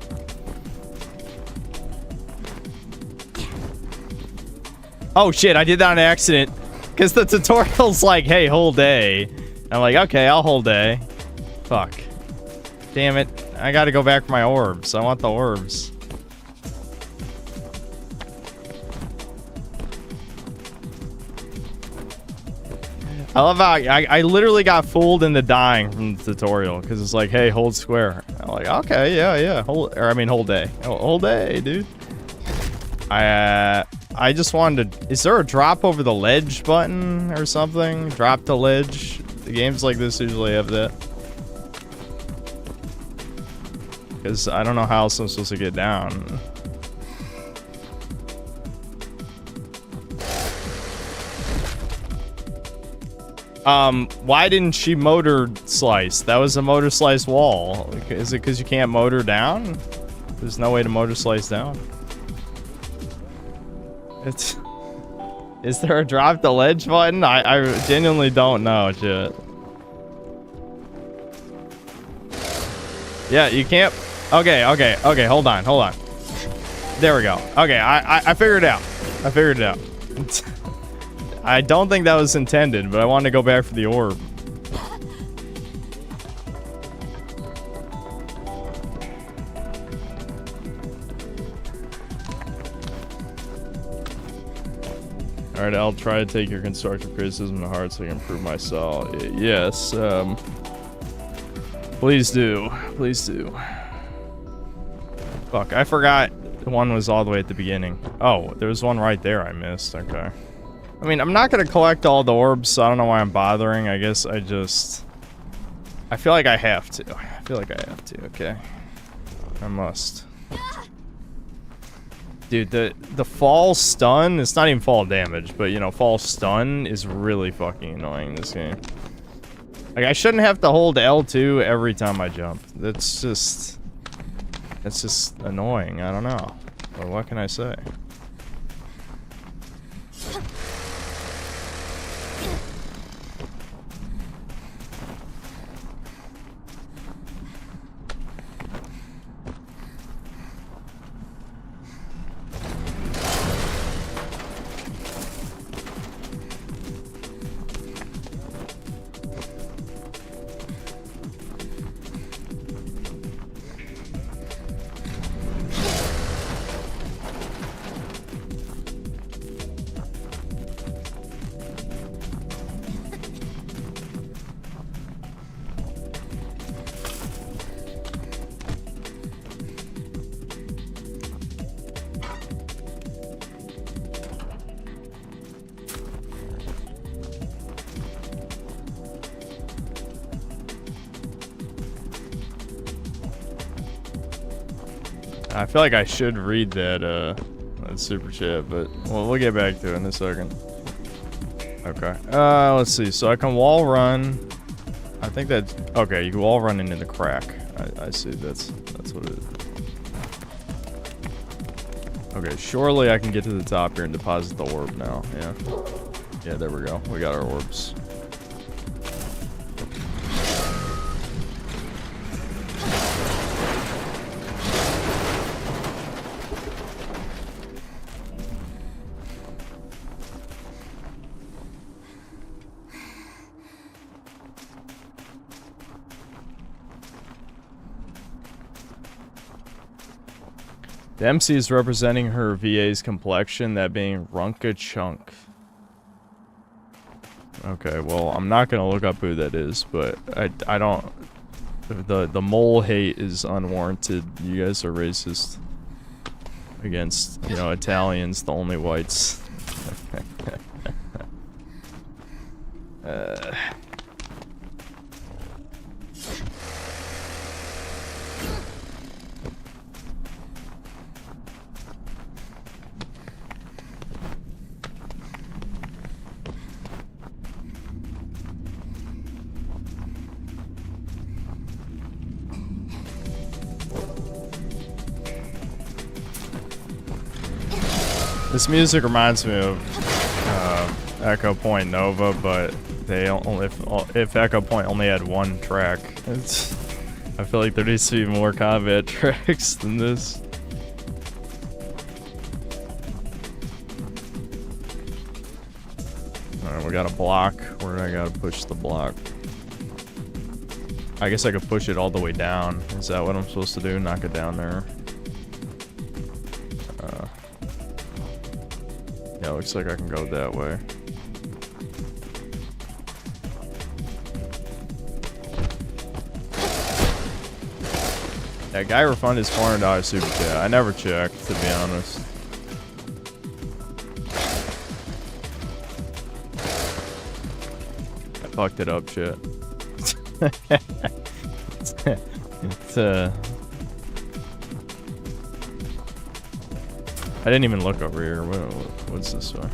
Oh shit, I did that on accident. Because the tutorial's like, hey, whole day. I'm like, okay, I'll hold A. Fuck. Damn it. I gotta go back for my orbs. I want the orbs. I love how I literally got fooled into dying from the tutorial because it's like, hey, hold square. I'm like, okay, yeah, hold A. Hold A, dude. I just wanted to. Is there a drop over the ledge button or something? Drop the ledge. The games like this usually have that. Because I don't know how else I'm supposed to get down. Why didn't she motor slice? That was a motor slice wall. Is it because you can't motor down? There's no way to motor slice down. Is there a drop the ledge button? I genuinely don't know, shit. Yeah, you can't. Okay, hold on. There we go. Okay, I figured it out. I don't think that was intended, but I wanted to go back for the orb. Alright, I'll try to take your constructive criticism to heart so I can improve myself. Yes, please do. Fuck, I forgot the one was all the way at the beginning. Oh, there was one right there I missed. Okay. I mean, I'm not gonna collect all the orbs, so I don't know why I'm bothering. I guess I feel like I have to. Okay. I must. Dude, the fall stun, it's not even fall damage, but you know, fall stun is really fucking annoying in this game. Like, I shouldn't have to hold L2 every time I jump. That's just annoying. I don't know. But what can I say? I feel like I should read that super chat, but we'll get back to it in a second. Okay. Let's see. So I can wall run. I think that's okay. You can wall run into the crack. I see. That's what it is. Okay. Surely I can get to the top here and deposit the orb now. Yeah. There we go. We got our orbs. The MC is representing her VA's complexion, that being Runka Chunk. Okay, well, I'm not gonna look up who that is, but I don't... The mole hate is unwarranted. You guys are racist. Against, you know, Italians, the only whites. This music reminds me of Echo Point Nova, but they only if Echo Point only had one track. I feel like there needs to be more combat tracks than this. Alright, we got a block. Where do I gotta push the block? I guess I could push it all the way down. Is that what I'm supposed to do? Knock it down there. Yeah, looks like I can go that way. That guy refunded his $400 super chat. I never checked, to be honest. I fucked it up, shit. it's I didn't even look over here. What's this for?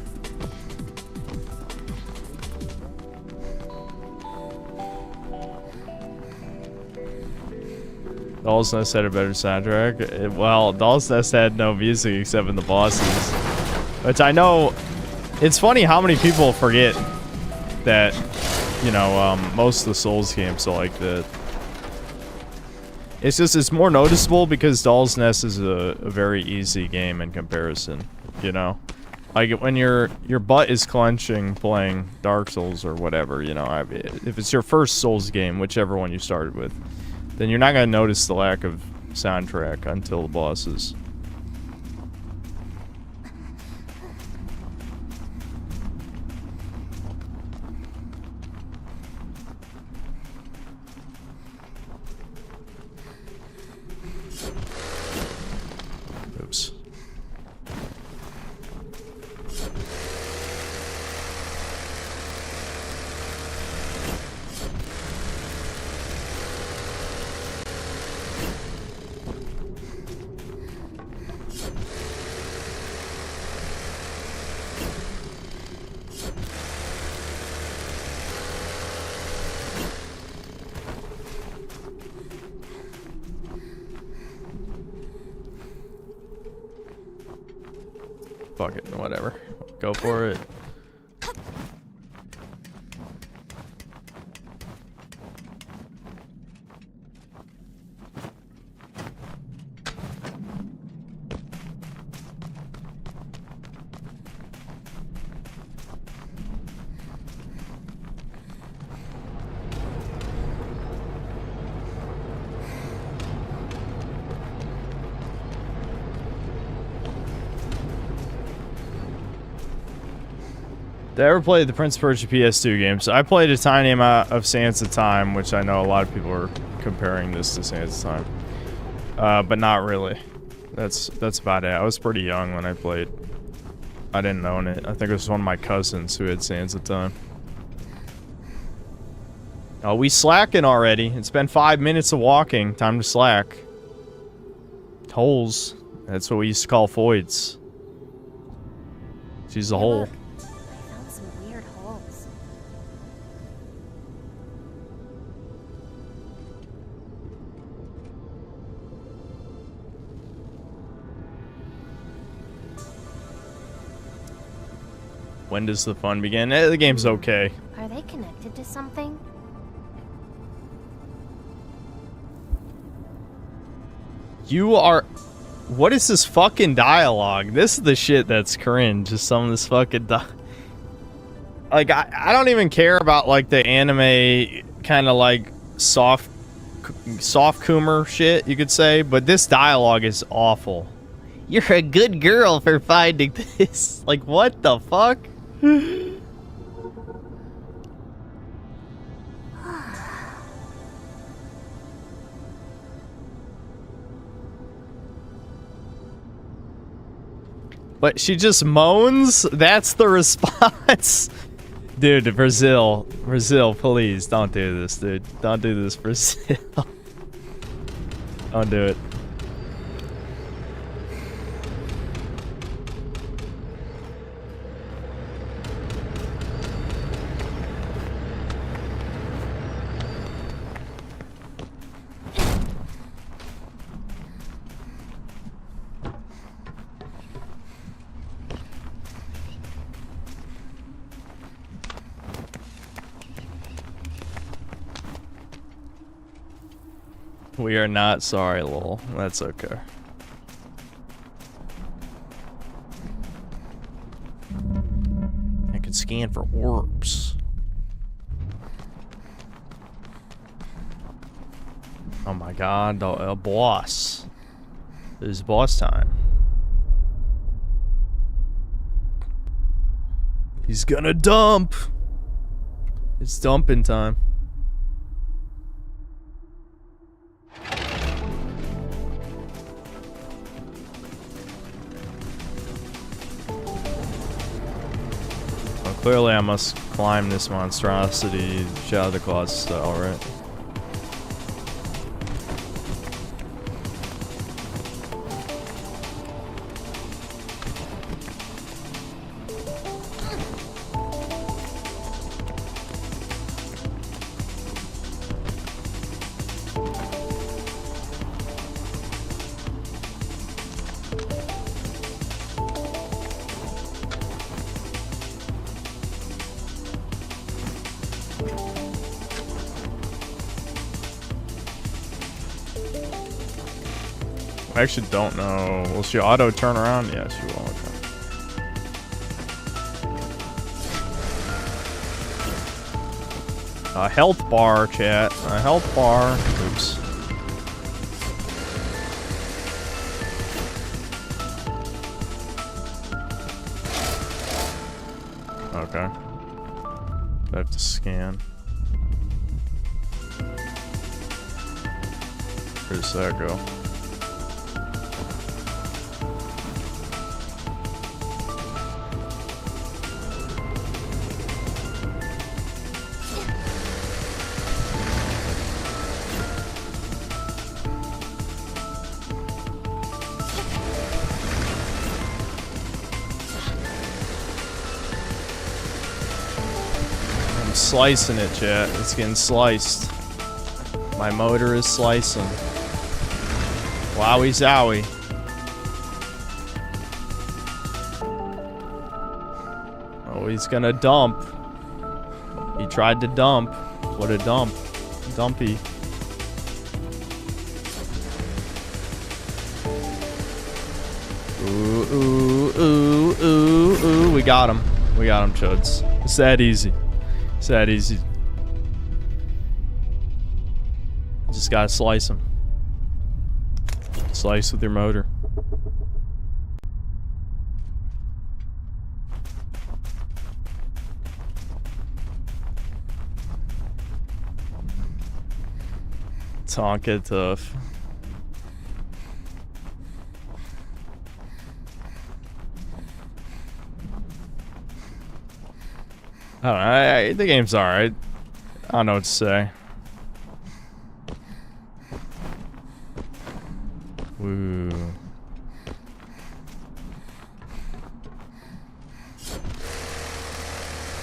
Doll's Nest had a better soundtrack. Well, Doll's Nest had no music except in the bosses. Which I know... It's funny how many people forget that, you know, most of the Souls games are like that. It's just, it's more noticeable because Doll's Nest is a very easy game in comparison, you know? Like, when your butt is clenching playing Dark Souls or whatever, you know, if it's your first Souls game, whichever one you started with, then you're not gonna notice the lack of soundtrack until the bosses. Oops. Fuck it, whatever. Go for it. Did I ever play the Prince of Persia PS2 games? I played a tiny amount of Sands of Time, which I know a lot of people are comparing this to Sands of Time. But not really. That's about it. I was pretty young when I played. I didn't own it. I think it was one of my cousins who had Sands of Time. Oh, we slacking already. It's been 5 minutes of walking. Time to slack. Holes. That's what we used to call voids. She's a hole. When does the fun begin? The game's okay. Are they connected to something? You are... What is this fucking dialogue? This is the shit that's cringe. Just some of this fucking like, I don't even care about, like, the anime kind of, like, soft coomer shit, you could say. But this dialogue is awful. You're a good girl for finding this. Like, what the fuck? But she just moans? That's the response? Dude, Brazil, please, don't do this, dude. Don't do this, Brazil. Don't do it. We are not sorry, lol. That's okay. I can scan for orbs. god, a boss. It's boss time. He's gonna dump. It's dumping time. Well, clearly I must climb this monstrosity Shadow of the Claws style, right? I actually don't know. Will she auto turn around? Yeah, she will. Okay. A health bar, chat. A health bar. Oops. Okay. I have to scan. Where does that go? Slicing it, chat. It's getting sliced. My motor is slicing. Wowie zowie. Oh, he's gonna dump. He tried to dump. What a dump. Dumpy. Ooh, ooh, ooh, ooh, ooh. We got him. We got him, chuds. It's that easy. It's that easy. Just gotta slice them. Slice with your motor. Tonka tough. I don't know. The game's alright. I don't know what to say. Woo.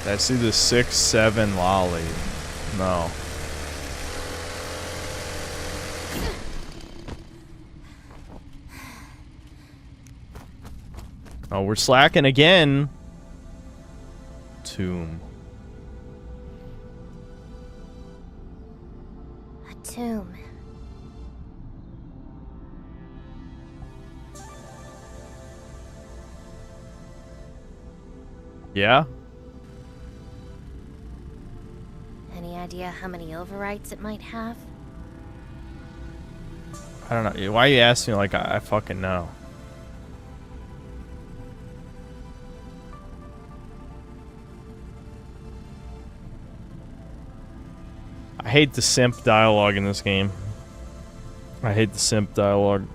Did I see the 6-7 lolly? No. Oh, we're slacking again. Tomb. A tomb. Yeah? Any idea how many overwrites it might have? I don't know. Why are you asking me like I fucking know? I hate the simp dialogue in this game. I hate the simp dialogue.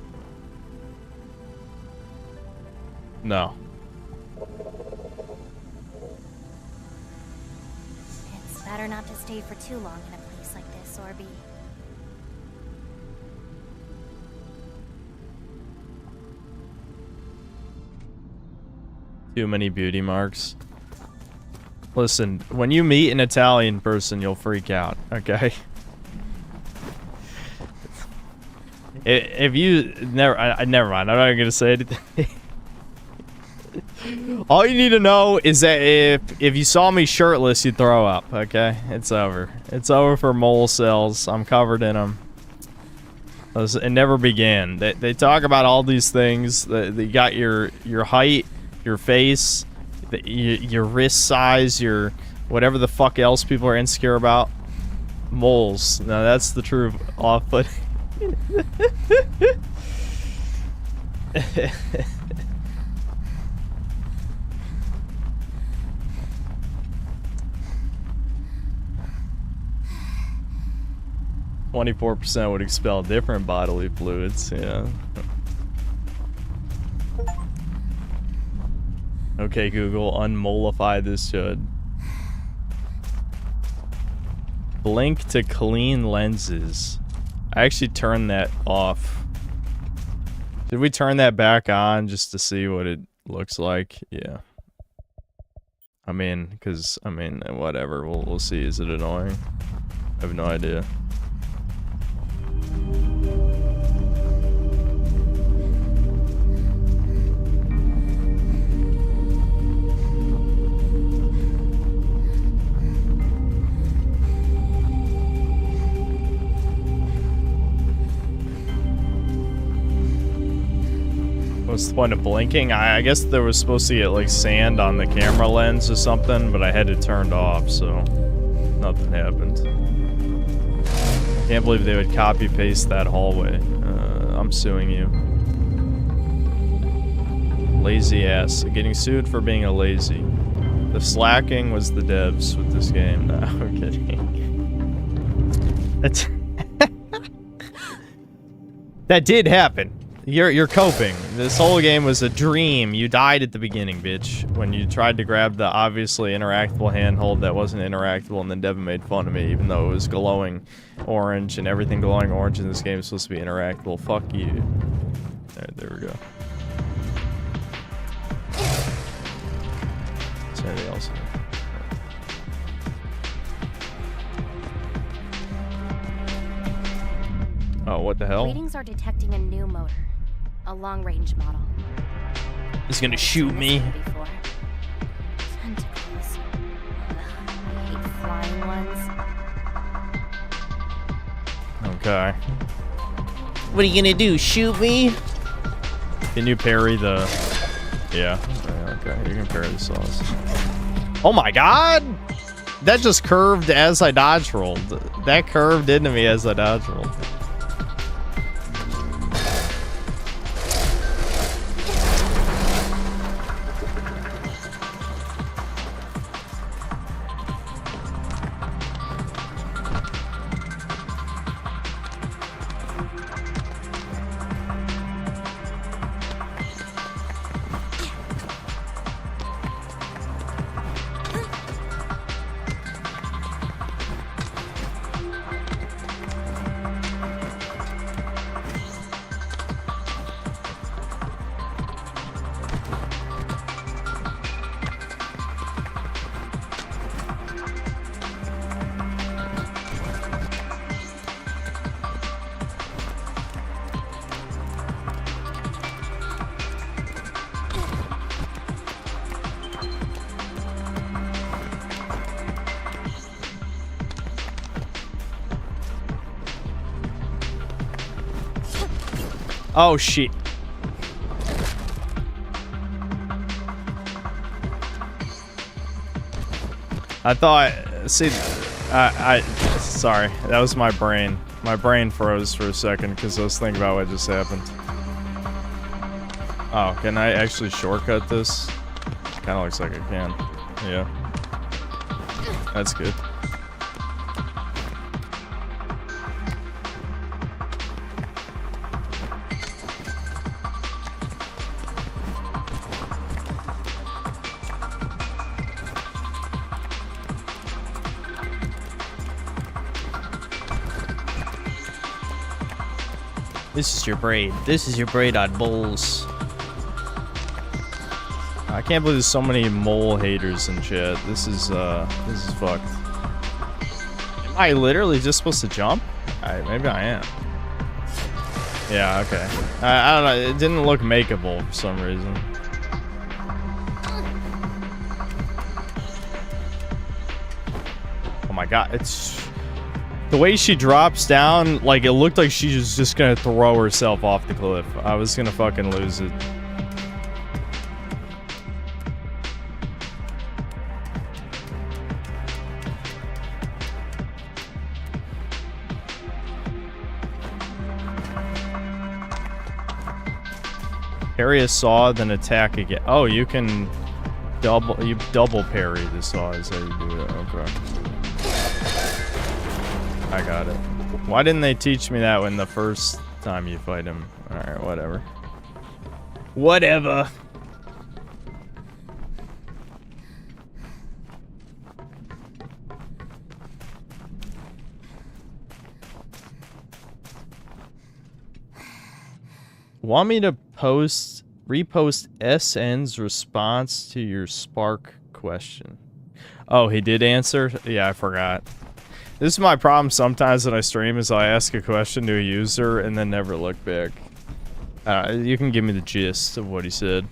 No. It's better not to stay for too long in a place like this, Orby. Too many beauty marks. Listen, when you meet an Italian person, you'll freak out, okay? If you never mind. I'm not gonna say anything. All you need to know is that if you saw me shirtless, you'd throw up, okay? It's over. It's over for mole cells. I'm covered in them. It never began. They talk about all these things. They got your height, your face, your wrist size, your whatever the fuck else people are insecure about. Moles. Now that's the true off-putting. %would expel different bodily fluids, yeah. Okay, Google, unmollify this should. Blink to clean lenses. I actually turned that off. Did we turn that back on just to see what it looks like? Yeah. I mean, because, I mean, whatever. We'll see. Is it annoying? I have no idea. What's the point of blinking? I guess there was supposed to get like sand on the camera lens or something, but I had it turned off, so nothing happened. Can't believe they would copy paste that hallway. I'm suing you. Lazy ass. Getting sued for being a lazy. The slacking was the devs with this game. No, I'm kidding. That's that did happen. You're coping. This whole game was a dream. You died at the beginning, bitch. When you tried to grab the obviously interactable handhold that wasn't interactable, and then Devin made fun of me, even though it was glowing orange, and everything glowing orange in this game is supposed to be interactable. Fuck you. There we go. Is there anything else? Oh, what the hell? Readings are detecting a new motor. A long-range model. He's gonna shoot me. Before. Tentacles. Ugh, I hate flying ones. Okay. What are you gonna do? Shoot me? Can you parry the... Yeah. Okay, you can parry the sauce. Oh my god! That just curved as I dodge rolled. That curved into me as I dodge rolled. Oh shit. I thought, see, sorry, that was my brain. My brain froze for a second because I was thinking about what just happened. Oh, can I actually shortcut this? Kind of looks like I can. Yeah. That's good. This is your braid. This is your braid on moles. I can't believe there's so many mole haters in chat. This is fucked. Am I literally just supposed to jump? Maybe I am. Yeah, okay. I don't know. It didn't look makeable for some reason. Oh my god, it's... The way she drops down, like, it looked like she was just gonna throw herself off the cliff. I was gonna fucking lose it. Parry a saw, then attack again. Oh, you can double parry the saw is how you do it. Okay. I got it. Why didn't they teach me that when the first time you fight him? Alright, whatever. Whatever. Want me to repost SN's response to your Spark question? Oh, he did answer? Yeah, I forgot. This is my problem sometimes that I stream is I ask a question to a user and then never look back. You can give me the gist of what he said.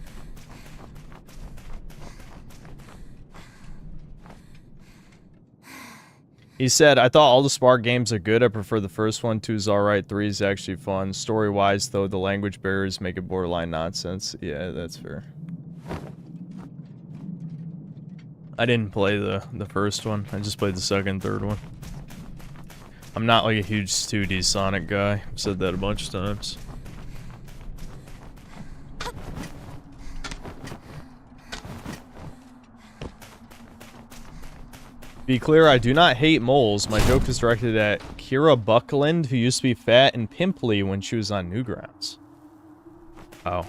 He said, I thought all the Spark games are good. I prefer the first one. 2's alright. 3 is actually fun. Story-wise, though, the language barriers make it borderline nonsense. Yeah, that's fair. I didn't play the first one. I just played the second and third one. I'm not like a huge 2D Sonic guy. I've said that a bunch of times. Be clear, I do not hate moles. My joke is directed at Kira Buckland, who used to be fat and pimply when she was on Newgrounds. Oh,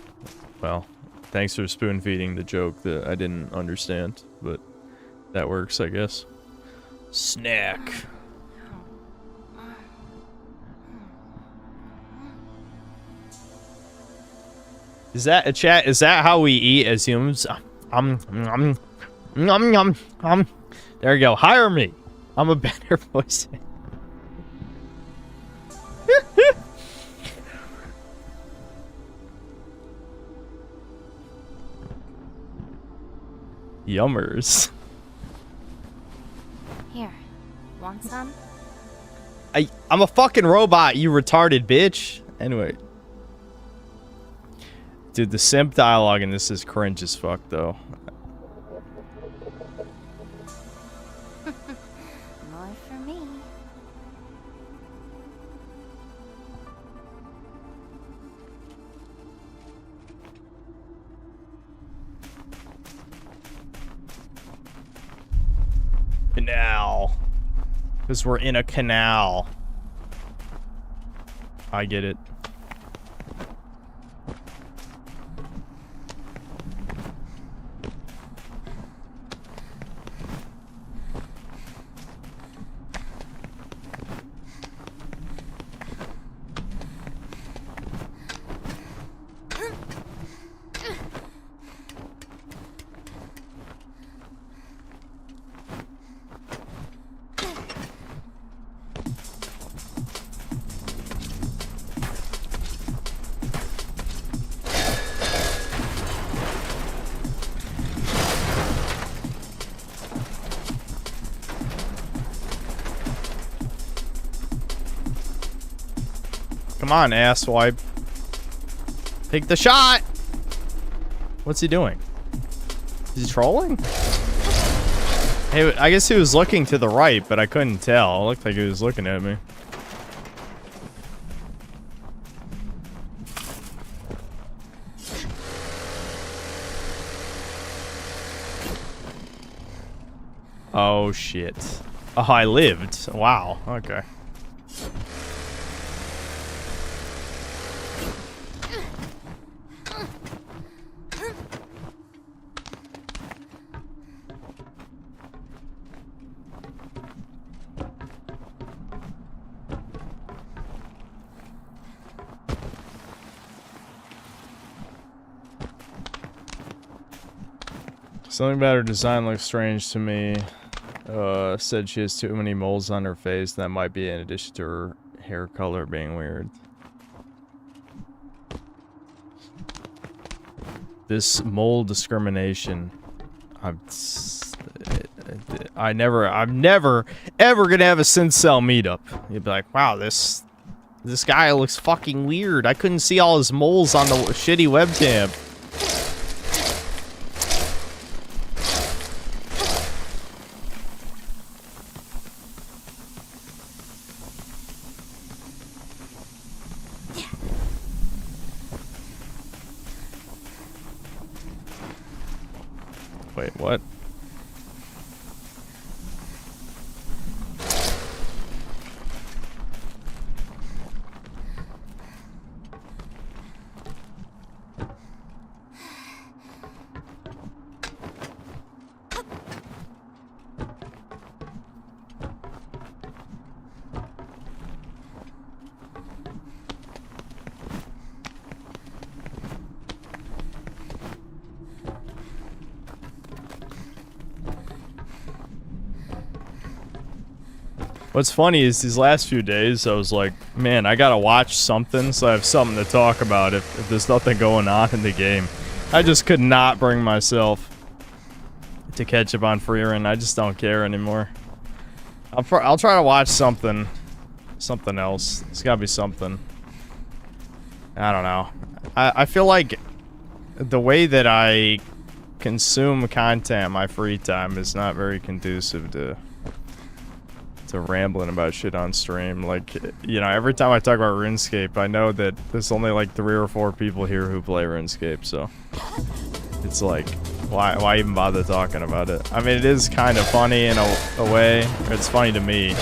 well, thanks for spoon feeding the joke that I didn't understand, but that works, I guess. Snack. Is that a chat? Is that how we eat as humans? There you go. Hire me. I'm a better voice. Yummers. Here, want some? I'm a fucking robot, you retarded bitch. Anyway. Dude, the simp dialogue in this is cringe as fuck, though. More for me. Canal. Because we're in a canal. I get it. Come on, asswipe. Take the shot! What's he doing? Is he trolling? Hey, I guess he was looking to the right, but I couldn't tell. It looked like he was looking at me. Oh, shit. Oh, I lived. Wow, okay. Something about her design looks strange to me. Said she has too many moles on her face. That might be in addition to her hair color being weird. This mole discrimination. I'm never ever gonna have a Syncell meetup. You'd be like, wow, this guy looks fucking weird. I couldn't see all his moles on the shitty webcam. Wait, what? What's funny is these last few days, I was like, man, I gotta watch something so I have something to talk about if there's nothing going on in the game. I just could not bring myself to catch up on Freerun. I just don't care anymore. I'll try to watch something else. It's gotta be something. I don't know. I feel like the way that I consume content in my free time is not very conducive to rambling about shit on stream. Like, you know, every time I talk about RuneScape, I know that there's only like 3 or 4 people here who play RuneScape, so it's like, why even bother talking about it? I mean, it is kind of funny in a way. It's funny to me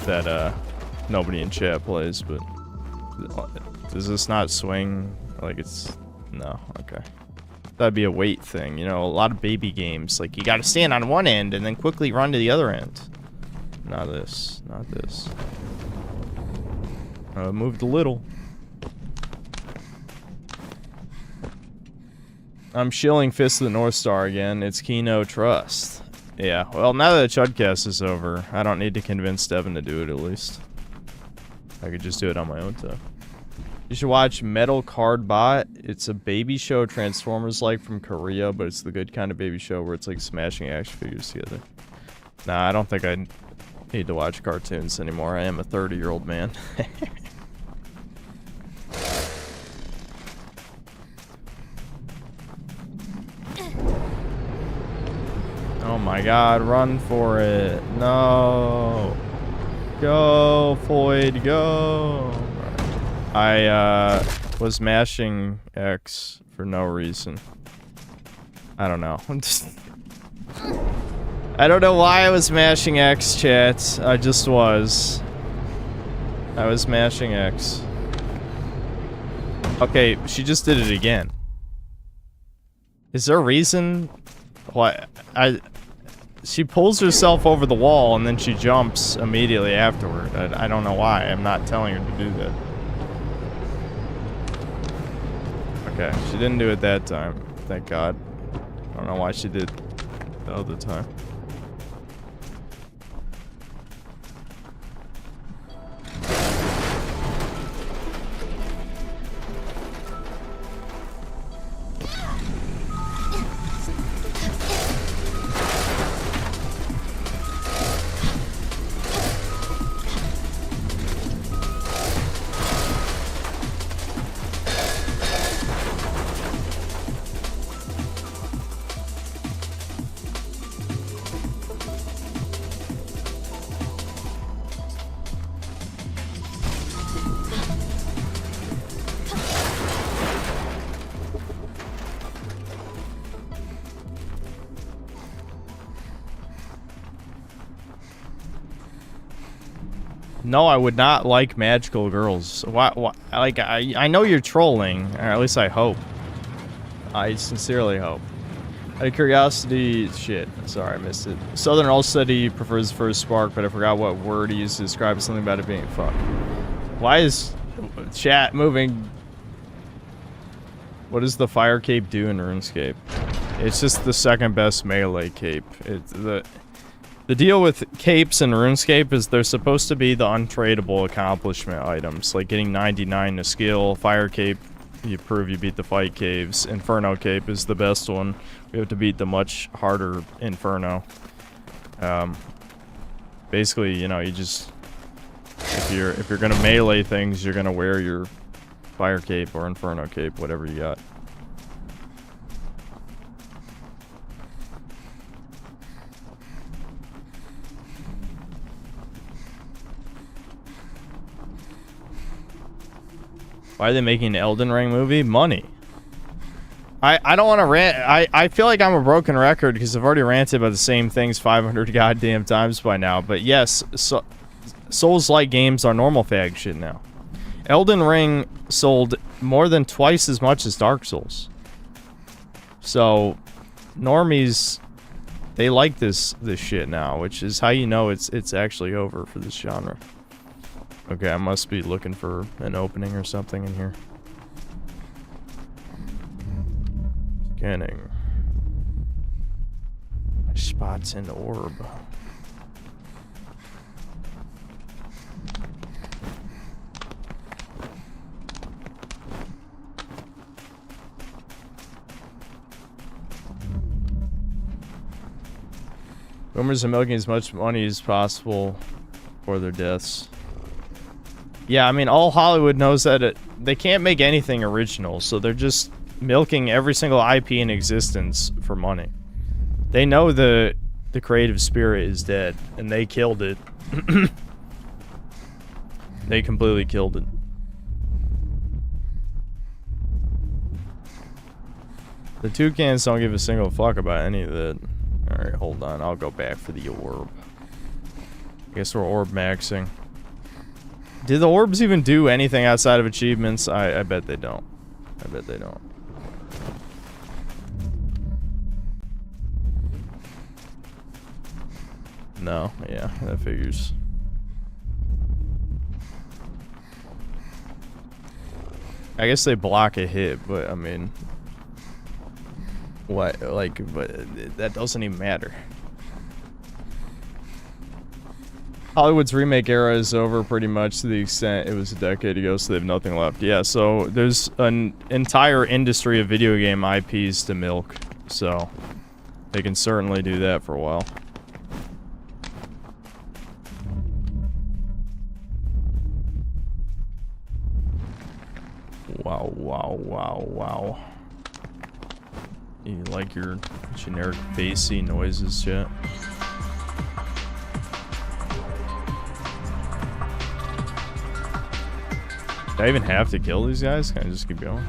that nobody in chat plays, but does this not swing? Like, it's... No, okay. That'd be a weight thing, you know, a lot of baby games. Like, you gotta stand on one end and then quickly run to the other end. Not this. Not this. Moved a little. I'm shilling Fist of the North Star again. It's Kino Trust. Yeah, well, now that the Chudcast is over, I don't need to convince Devin to do it, at least. I could just do it on my own time. You should watch Metal Card Bot. It's a baby show Transformers-like from Korea, but it's the good kind of baby show where it's like smashing action figures together. Nah, I don't think I need to watch cartoons anymore. I am a 30-year-old man. Oh my god, run for it. No. Go, Floyd, go. I was mashing X for no reason. I don't know. I don't know why I was mashing X, chat. I just was. I was mashing X. Okay, she just did it again. Is there a reason why she pulls herself over the wall and then she jumps immediately afterward? I don't know why. I'm not telling her to do that. Okay, she didn't do it that time. Thank God. I don't know why she did the other time. No, I would not like magical girls. Why, like, I know you're trolling, or at least I hope. I sincerely hope. Out of curiosity, shit, sorry, I missed it. Southern also said he prefers the first spark, but I forgot what word he used to describe something about it being fuck. Why is chat moving? What does the fire cape do in RuneScape? It's just the second best melee cape. It's the deal with capes in RuneScape is they're supposed to be the untradeable accomplishment items, like getting 99 to skill. Fire cape, you prove you beat the fight caves. Inferno cape is the best one. We have to beat the much harder Inferno. Basically, you know, you just if you're gonna melee things, you're gonna wear your fire cape or Inferno cape, whatever you got. Why are they making an Elden Ring movie? Money. I don't want to rant. I feel like I'm a broken record because I've already ranted about the same things 500 goddamn times by now. But yes, Souls-like games are normal fag shit now. Elden Ring sold more than twice as much as Dark Souls. So, normies, they like this shit now, which is how you know it's actually over for this genre. Okay, I must be looking for an opening or something in here. Scanning. Spots an orb. Boomers are milking as much money as possible for their deaths. Yeah, I mean, all Hollywood knows that they can't make anything original, so they're just milking every single IP in existence for money. They know the creative spirit is dead, and they killed it. They completely killed it. The toucans don't give a single fuck about any of that. Alright, hold on. I'll go back for the orb. I guess we're orb maxing. Did the orbs even do anything outside of achievements? I bet they don't. I bet they don't. No, yeah, that figures. I guess they block a hit, but I mean... What, like, but that doesn't even matter. Hollywood's remake era is over pretty much to the extent it was a decade ago, so they have nothing left. Yeah, so there's an entire industry of video game IPs to milk, so they can certainly do that for a while. Wow, wow, wow, wow. You like your generic bassy noises, chat? Do I even have to kill these guys? Can I just keep going?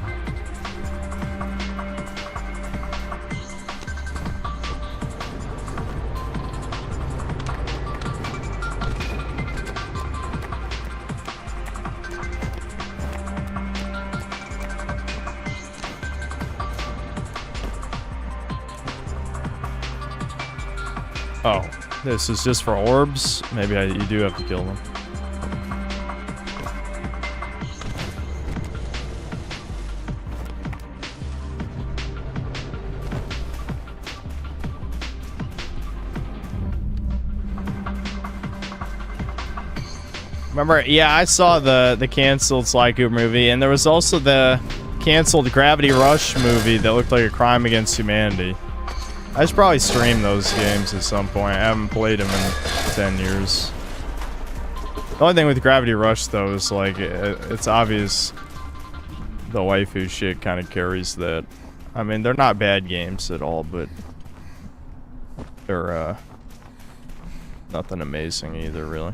Oh, this is just for orbs? Maybe you do have to kill them. Remember, yeah, I saw the canceled Sly Cooper movie, and there was also the canceled Gravity Rush movie that looked like a crime against humanity. I should probably stream those games at some point. I haven't played them in 10 years. The only thing with Gravity Rush, though, is like, it's obvious the waifu shit kind of carries that. I mean, they're not bad games at all, but they're, nothing amazing either, really.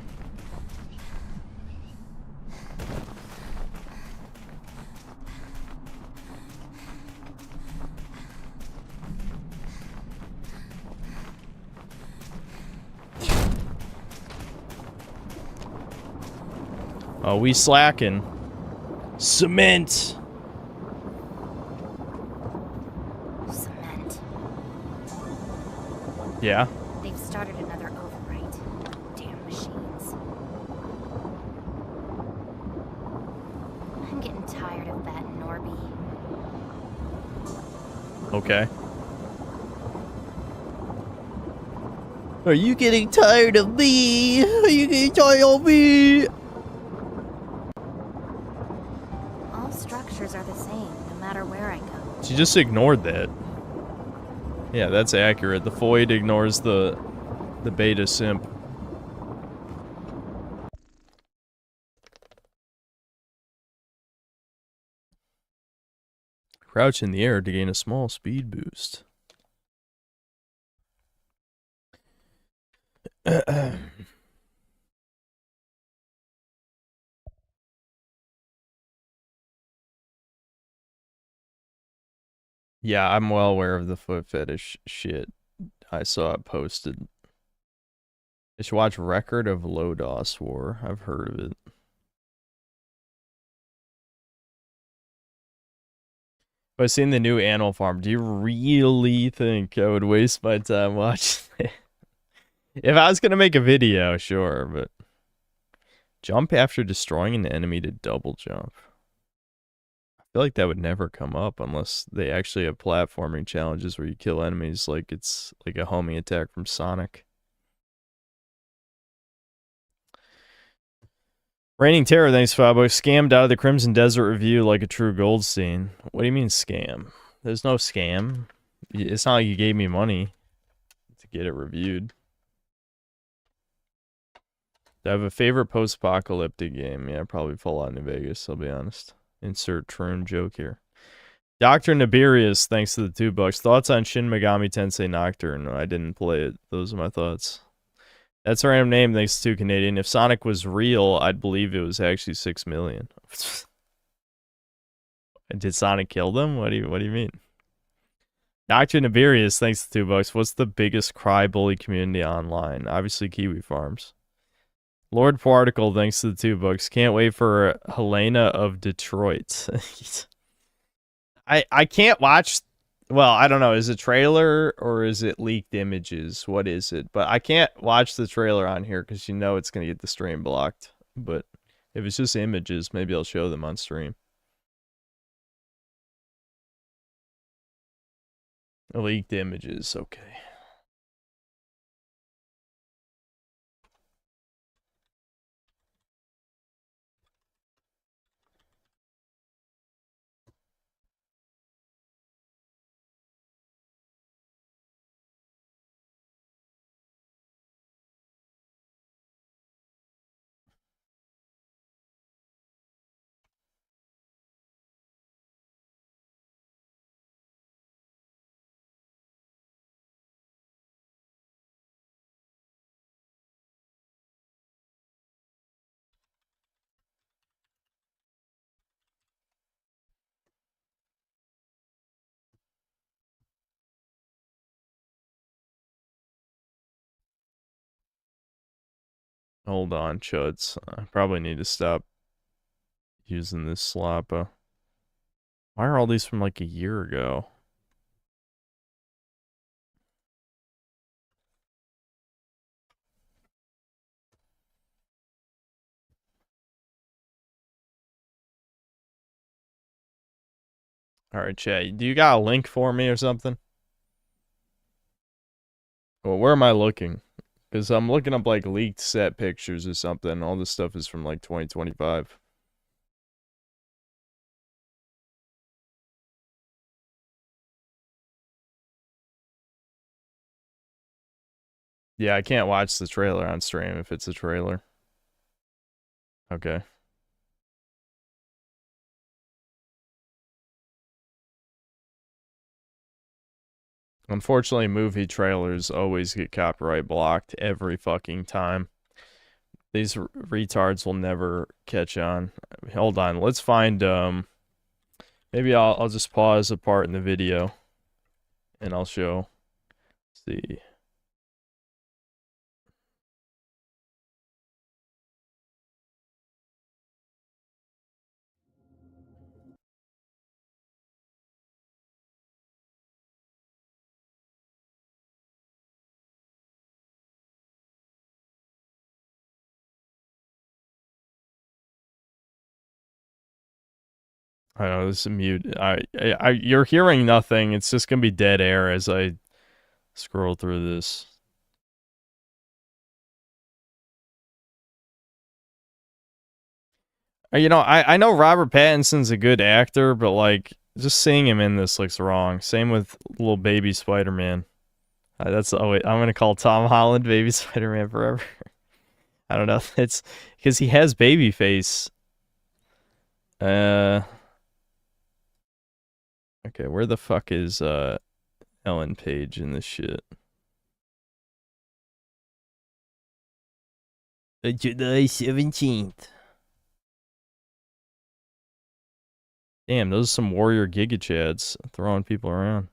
Oh, we slacking. Cement. Cement. Yeah. They've started another overwrite. Damn machines. I'm getting tired of that, Norby. Okay. Are you getting tired of me? Are you getting tired of me? All structures are the same, no matter where I go. She just ignored that. Yeah, that's accurate. The Void ignores the beta simp. Crouch in the air to gain a small speed boost. Yeah, I'm well aware of the foot fetish shit. I saw it posted. I should watch Record of Lodos War. I've heard of it. If I seen the new Animal Farm, do you really think I would waste my time watching it? If I was gonna make a video, sure, but jump after destroying an enemy to double jump. I feel like that would never come up unless they actually have platforming challenges where you kill enemies like it's like a homing attack from Sonic. Reigning Terror, thanks, Fabo. Scammed out of the Crimson Desert review like a true Goldstein. What do you mean scam? There's no scam. It's not like you gave me money to get it reviewed. Do I have a favorite post-apocalyptic game? Yeah, probably Fallout New Vegas, I'll be honest. Insert Troon joke here. Dr. Nibirius, thanks to the $2. Thoughts on Shin Megami Tensei Nocturne? I didn't play it. Those are my thoughts. That's a random name, thanks to Canadian. If Sonic was real, I'd believe it was actually 6 million. Did Sonic kill them? What do you mean? Dr. Nibirius, thanks to $2. What's the biggest cry bully community online? Obviously Kiwi Farms. Lord Particle, thanks to the $2. Can't wait for Helena of Detroit. I can't watch. Well, I don't know. Is it trailer or is it leaked images? What is it? But I can't watch the trailer on here because you know it's going to get the stream blocked. But if it's just images, maybe I'll show them on stream. Leaked images, okay. Hold on, chuds. I probably need to stop using this slop. Why are all these from like a year ago? Alright, chat. Do you got a link for me or something? Well, where am I looking? Because I'm looking up like leaked set pictures or something. All this stuff is from like 2025. Yeah, I can't watch the trailer on stream if it's a trailer. Okay. Unfortunately, movie trailers always get copyright blocked every fucking time. These retards will never catch on. Hold on, let's find maybe I'll just pause a part in the video and I'll show. Let's see. I know this is mute. You're hearing nothing. It's just gonna be dead air as I scroll through this. You know, I know Robert Pattinson's a good actor, but like just seeing him in this looks wrong. Same with little baby Spider-Man. That's wait, I'm gonna call Tom Holland baby Spider-Man forever. I don't know. It's because he has baby face. Okay, where the fuck is Ellen Page in this shit? July 17th. Damn, those are some warrior Giga Chads throwing people around.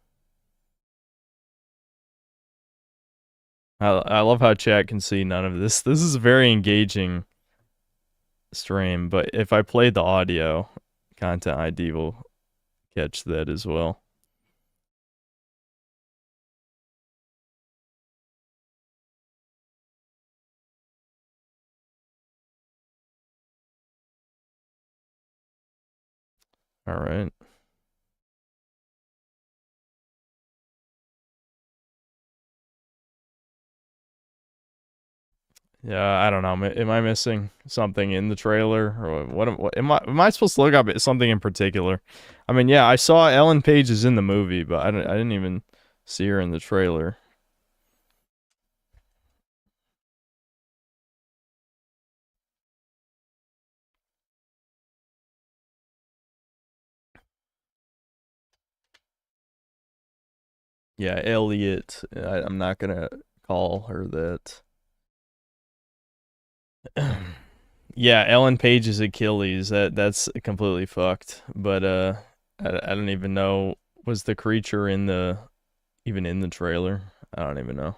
I love how chat can see none of this. This is a very engaging stream, but if I play the audio, Content ID will catch that as well. All right. Yeah, I don't know. Am I missing something in the trailer, or what am I supposed to look up something in particular? I mean, yeah, I saw Ellen Page is in the movie, but I didn't even see her in the trailer. Yeah, Elliot. I'm not gonna call her that. Yeah, Ellen Page's Achilles. That's completely fucked. But I don't even know, was the creature even in the trailer? I don't even know.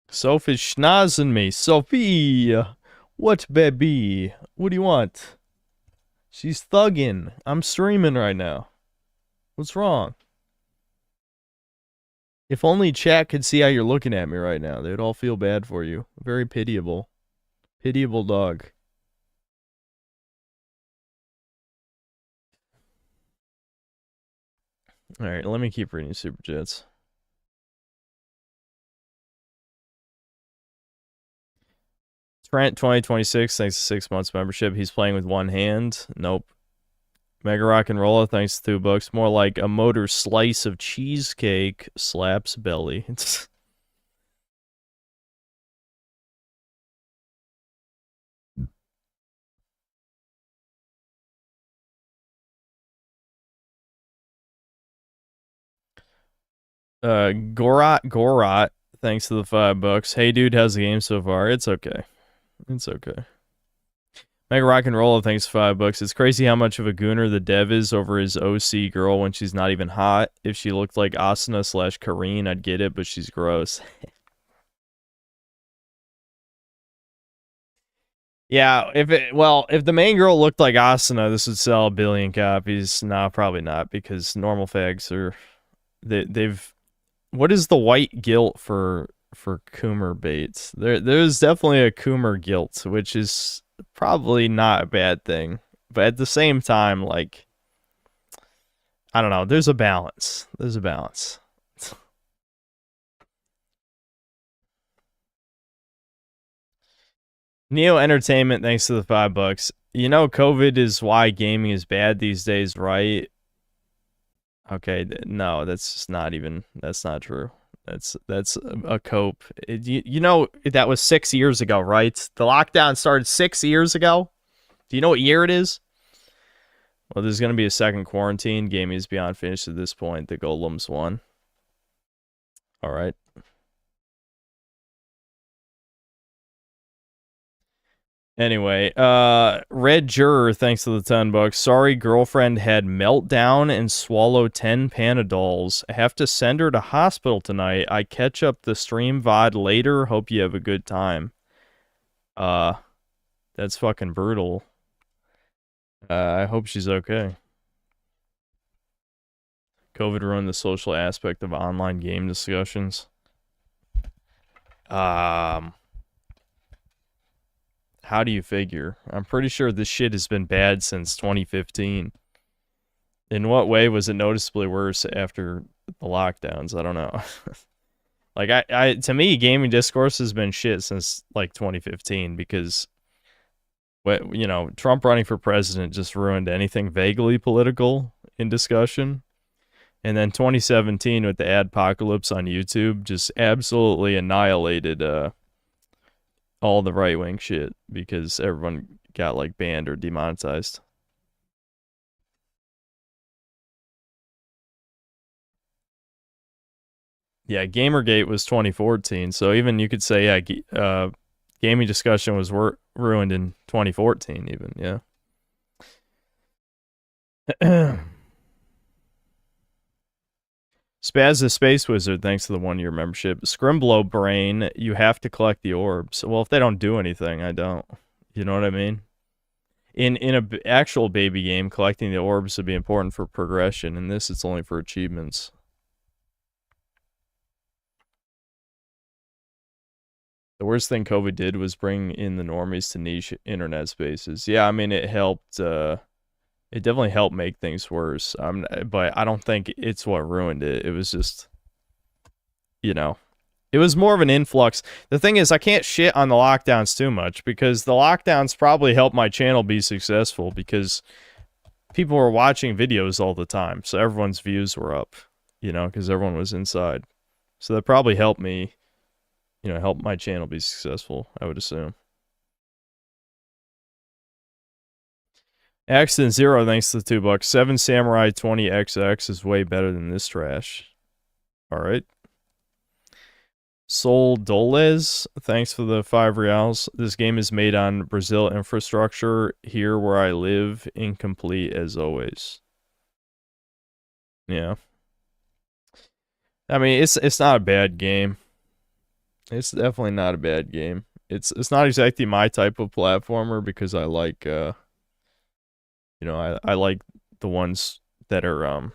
Sophie's schnozzing me. Sophie, what baby? What do you want? She's thugging. I'm streaming right now. What's wrong? If only chat could see how you're looking at me right now, they'd all feel bad for you. Very pitiable. Pitiable dog. Alright, let me keep reading Super Chats. Trent 2026, thanks to 6 months membership. He's playing with one hand. Nope. Mega Rock and Rolla, thanks to $2. More like a motor slice of cheesecake slaps belly. Gorat, thanks to the $5. Hey dude, how's the game so far? It's okay. It's okay. Mega Rock and Roll, thanks to $5. It's crazy how much of a gooner the dev is over his OC girl when she's not even hot. If she looked like Asuna / Kareen, I'd get it, but she's gross. Yeah, if the main girl looked like Asuna, this would sell 1 billion copies. Nah, probably not, because normal fags are they've what is the white guilt for Coomer baits? There's definitely a Coomer guilt, which is probably not a bad thing. But at the same time, like, I don't know, there's a balance. There's a balance. Neo Entertainment, thanks to the $5. You know, COVID is why gaming is bad these days, right? Okay, no, that's just not even. That's not true. That's a cope. You know that was 6 years ago, right? The lockdown started 6 years ago. Do you know what year it is? Well, there's gonna be a second quarantine. Gaming is beyond finished at this point. The golems won. All right. Anyway, Red Juror, thanks to the $10. Sorry, girlfriend had meltdown and swallowed 10 Panadols. I have to send her to hospital tonight. I catch up the stream VOD later. Hope you have a good time. That's fucking brutal. I hope she's okay. COVID ruined the social aspect of online game discussions. How do you figure? I'm pretty sure this shit has been bad since 2015. In what way was it noticeably worse after the lockdowns? I don't know. Like, I to me, gaming discourse has been shit since like 2015, because Trump running for president just ruined anything vaguely political in discussion. And then 2017 with the adpocalypse on YouTube just absolutely annihilated all the right-wing shit, because everyone got like banned or demonetized. Yeah, Gamergate was 2014, so even you could say, yeah, gaming discussion was ruined in 2014 even, yeah. Spaz the Space Wizard, thanks to the 1-year membership. Scrimblow Brain, you have to collect the orbs. Well, if they don't do anything, I don't. You know what I mean? In a actual baby game, collecting the orbs would be important for progression. In this, it's only for achievements. The worst thing COVID did was bring in the normies to niche internet spaces. Yeah, I mean, it helped, it definitely helped make things worse. But I don't think it's what ruined it. It was just, you know, it was more of an influx. The thing is, I can't shit on the lockdowns too much because the lockdowns probably helped my channel be successful because people were watching videos all the time. So everyone's views were up, you know, because everyone was inside. So that probably helped me, you know, help my channel be successful, I would assume. Accident Zero, thanks to the $2. 7 Samurai 20XX is way better than this trash. Alright. Sol Doles, thanks for the 5 reals. This game is made on Brazil infrastructure. Here where I live, incomplete as always. Yeah. I mean, it's not a bad game. It's definitely not a bad game. It's not exactly my type of platformer because I like you know, I like the ones that are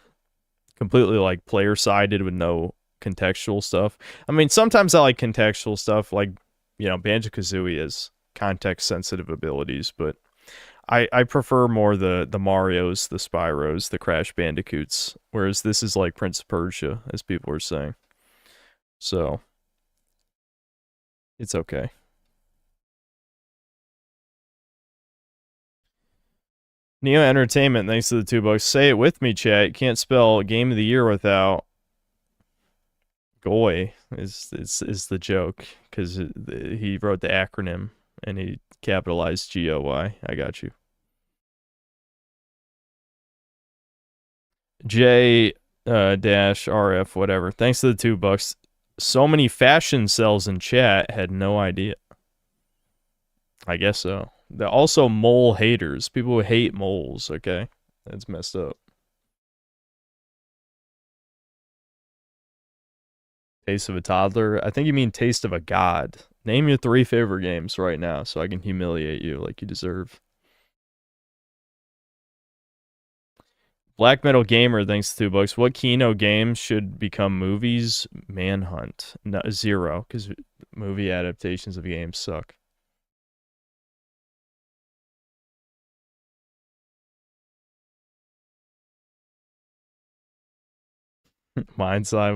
completely like player sided with no contextual stuff. I mean, sometimes I like contextual stuff, like, you know, Banjo-Kazooie has context sensitive abilities, but I prefer more the Marios, the Spyros, the Crash Bandicoots, whereas this is like Prince of Persia, as people are saying. So it's okay. Neo Entertainment, thanks to the $2. Say it with me, chat. You can't spell Game of the Year without Goy is the joke, because he wrote the acronym and he capitalized GOY. I got you. J dash RF, whatever. Thanks to the $2. So many fashion cells in chat, had no idea. I guess so. They're also mole haters. People who hate moles, okay? That's messed up. Taste of a toddler? I think you mean taste of a god. Name your 3 favorite games right now so I can humiliate you like you deserve. Black Metal Gamer, thanks to $2. What Kino games should become movies? Manhunt. No, 0, because movie adaptations of games suck. Mine's eye.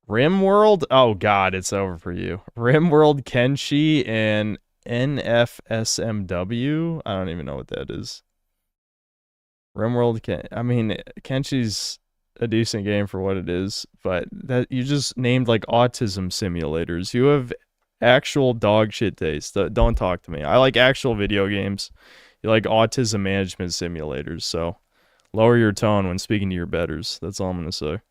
RimWorld? Oh god, it's over for you. RimWorld, Kenshi, and NFSMW? I don't even know what that is. RimWorld, I mean, Kenshi's a decent game for what it is, but that you just named like autism simulators. You have actual dog shit taste. Don't talk to me. I like actual video games. You like autism management simulators, so lower your tone when speaking to your betters. That's all I'm gonna say.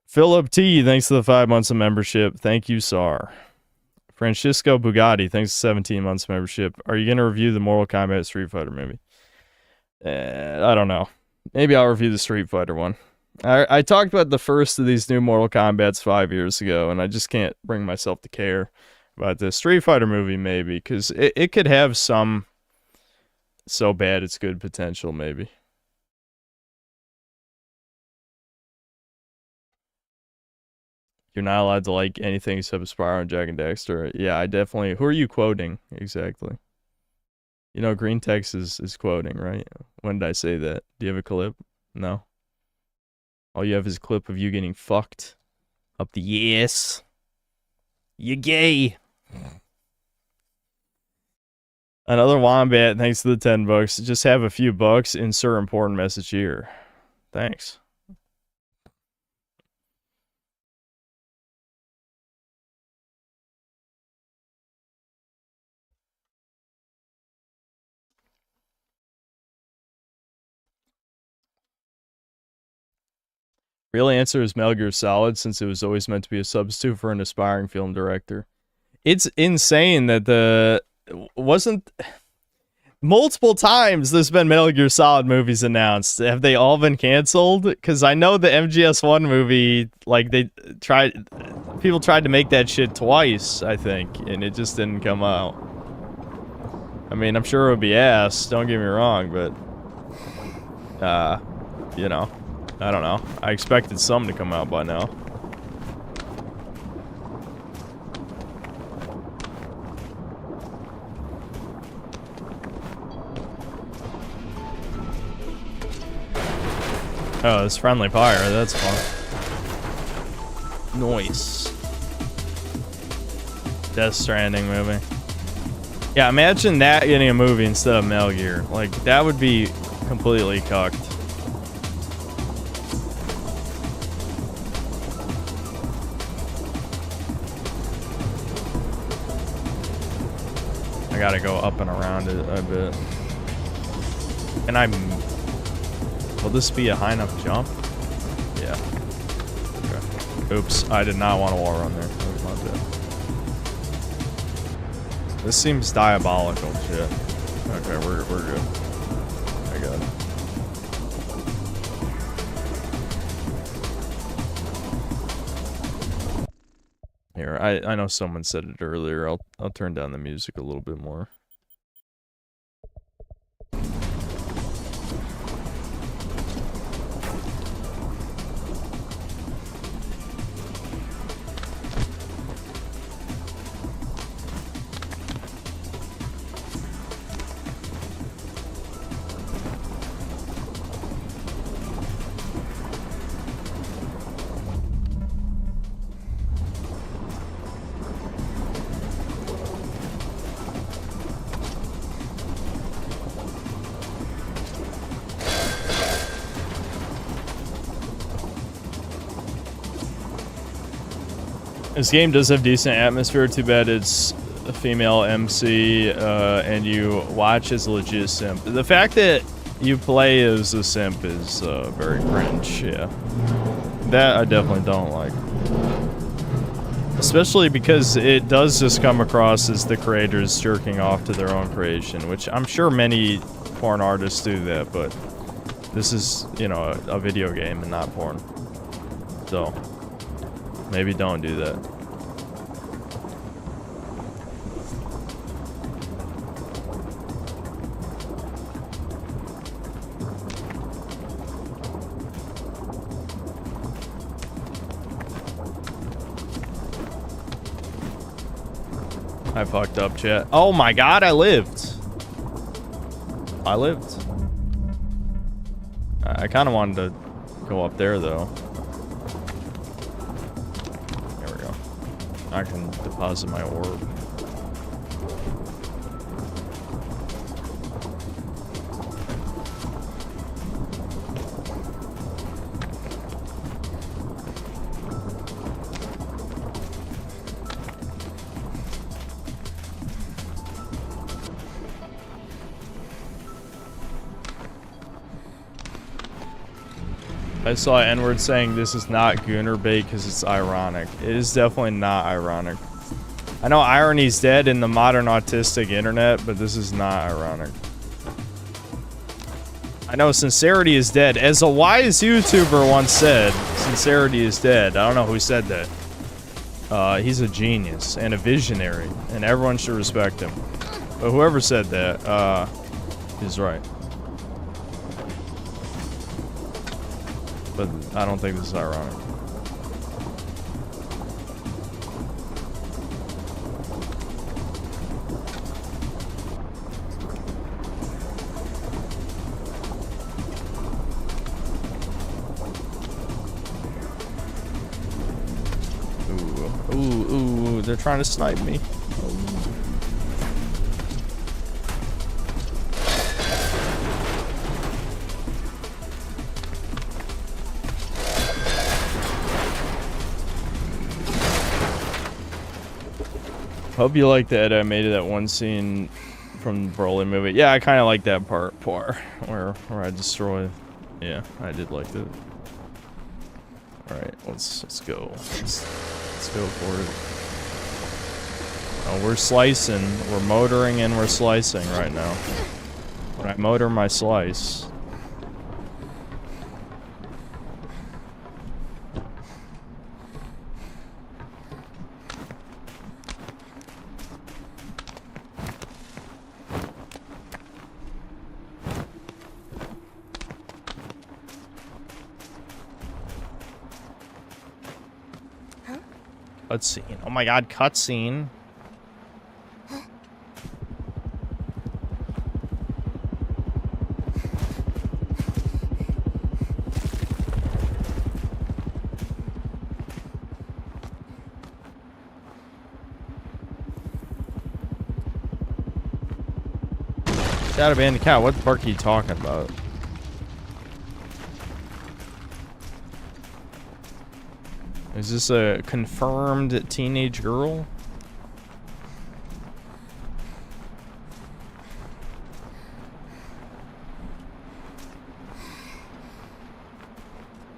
Philip T, thanks to the 5 months of membership. Thank you, Sar. Francisco Bugatti, thanks to 17 months of membership. Are you going to review the Mortal Kombat Street Fighter movie? I don't know. Maybe I'll review the Street Fighter one. I talked about the first of these new Mortal Kombats 5 years ago, and I just can't bring myself to care about the Street Fighter movie, maybe, because it could have some so bad it's good potential, maybe. You're not allowed to like anything except Spyro and Jak and Daxter. Yeah, I definitely... Who are you quoting, exactly? You know, Green Text is quoting, right? When did I say that? Do you have a clip? No? All you have is a clip of you getting fucked up the ass. You gay. Another Wombat, thanks to the $10. Just have a few bucks, insert important message here. Thanks. Real answer is Metal Gear Solid, since it was always meant to be a substitute for an aspiring film director. It's insane that wasn't multiple times there's been Metal Gear Solid movies announced. Have they all been canceled? Because I know the MGS1 movie, like people tried to make that shit twice, I think, and it just didn't come out. I mean, I'm sure it would be ass, don't get me wrong, but you know, I don't know. I expected something to come out by now. Oh, it's friendly fire. That's fun. Nice. Death Stranding movie. Yeah, imagine that getting a movie instead of Metal Gear. Like, that would be completely cucked. I gotta go up and around it a bit. And will this be a high enough jump? Yeah. Okay. Oops, I did not want to wall run there. That was my bad. This seems diabolical shit. Okay, we're good. I got it. Here, I know someone said it earlier. I'll turn down the music a little bit more. This game does have decent atmosphere. Too bad it's a female MC and you watch as a legit simp. The fact that you play as a simp is very cringe, yeah. That I definitely don't like. Especially because it does just come across as the creators jerking off to their own creation, which I'm sure many porn artists do that, but this is, you know, a video game and not porn. So, maybe don't do that. I fucked up, chat. Oh my god, I lived. I lived. I kind of wanted to go up there, though. There we go. I can deposit my orb. I saw N-word saying this is not Gooner bait because it's ironic. It is definitely not ironic. I know irony's dead in the modern autistic internet, but this is not ironic. I know sincerity is dead. As a wise YouTuber once said, sincerity is dead. I don't know who said that. He's a genius and a visionary, and everyone should respect him. But whoever said that, is right. But I don't think this is ironic. Ooh, they're trying to snipe me. Hope you like that I made that one scene from the Broly movie. Yeah, I kind of like that part where I destroy. Yeah, I did like that. Alright, let's go. Let's go for it. Oh, we're slicing. We're motoring and we're slicing right now. When I motor my slice. Cutscene. Oh my god, cutscene. Gotta be in the cat. What the fuck are you talking about? Is this a confirmed teenage girl?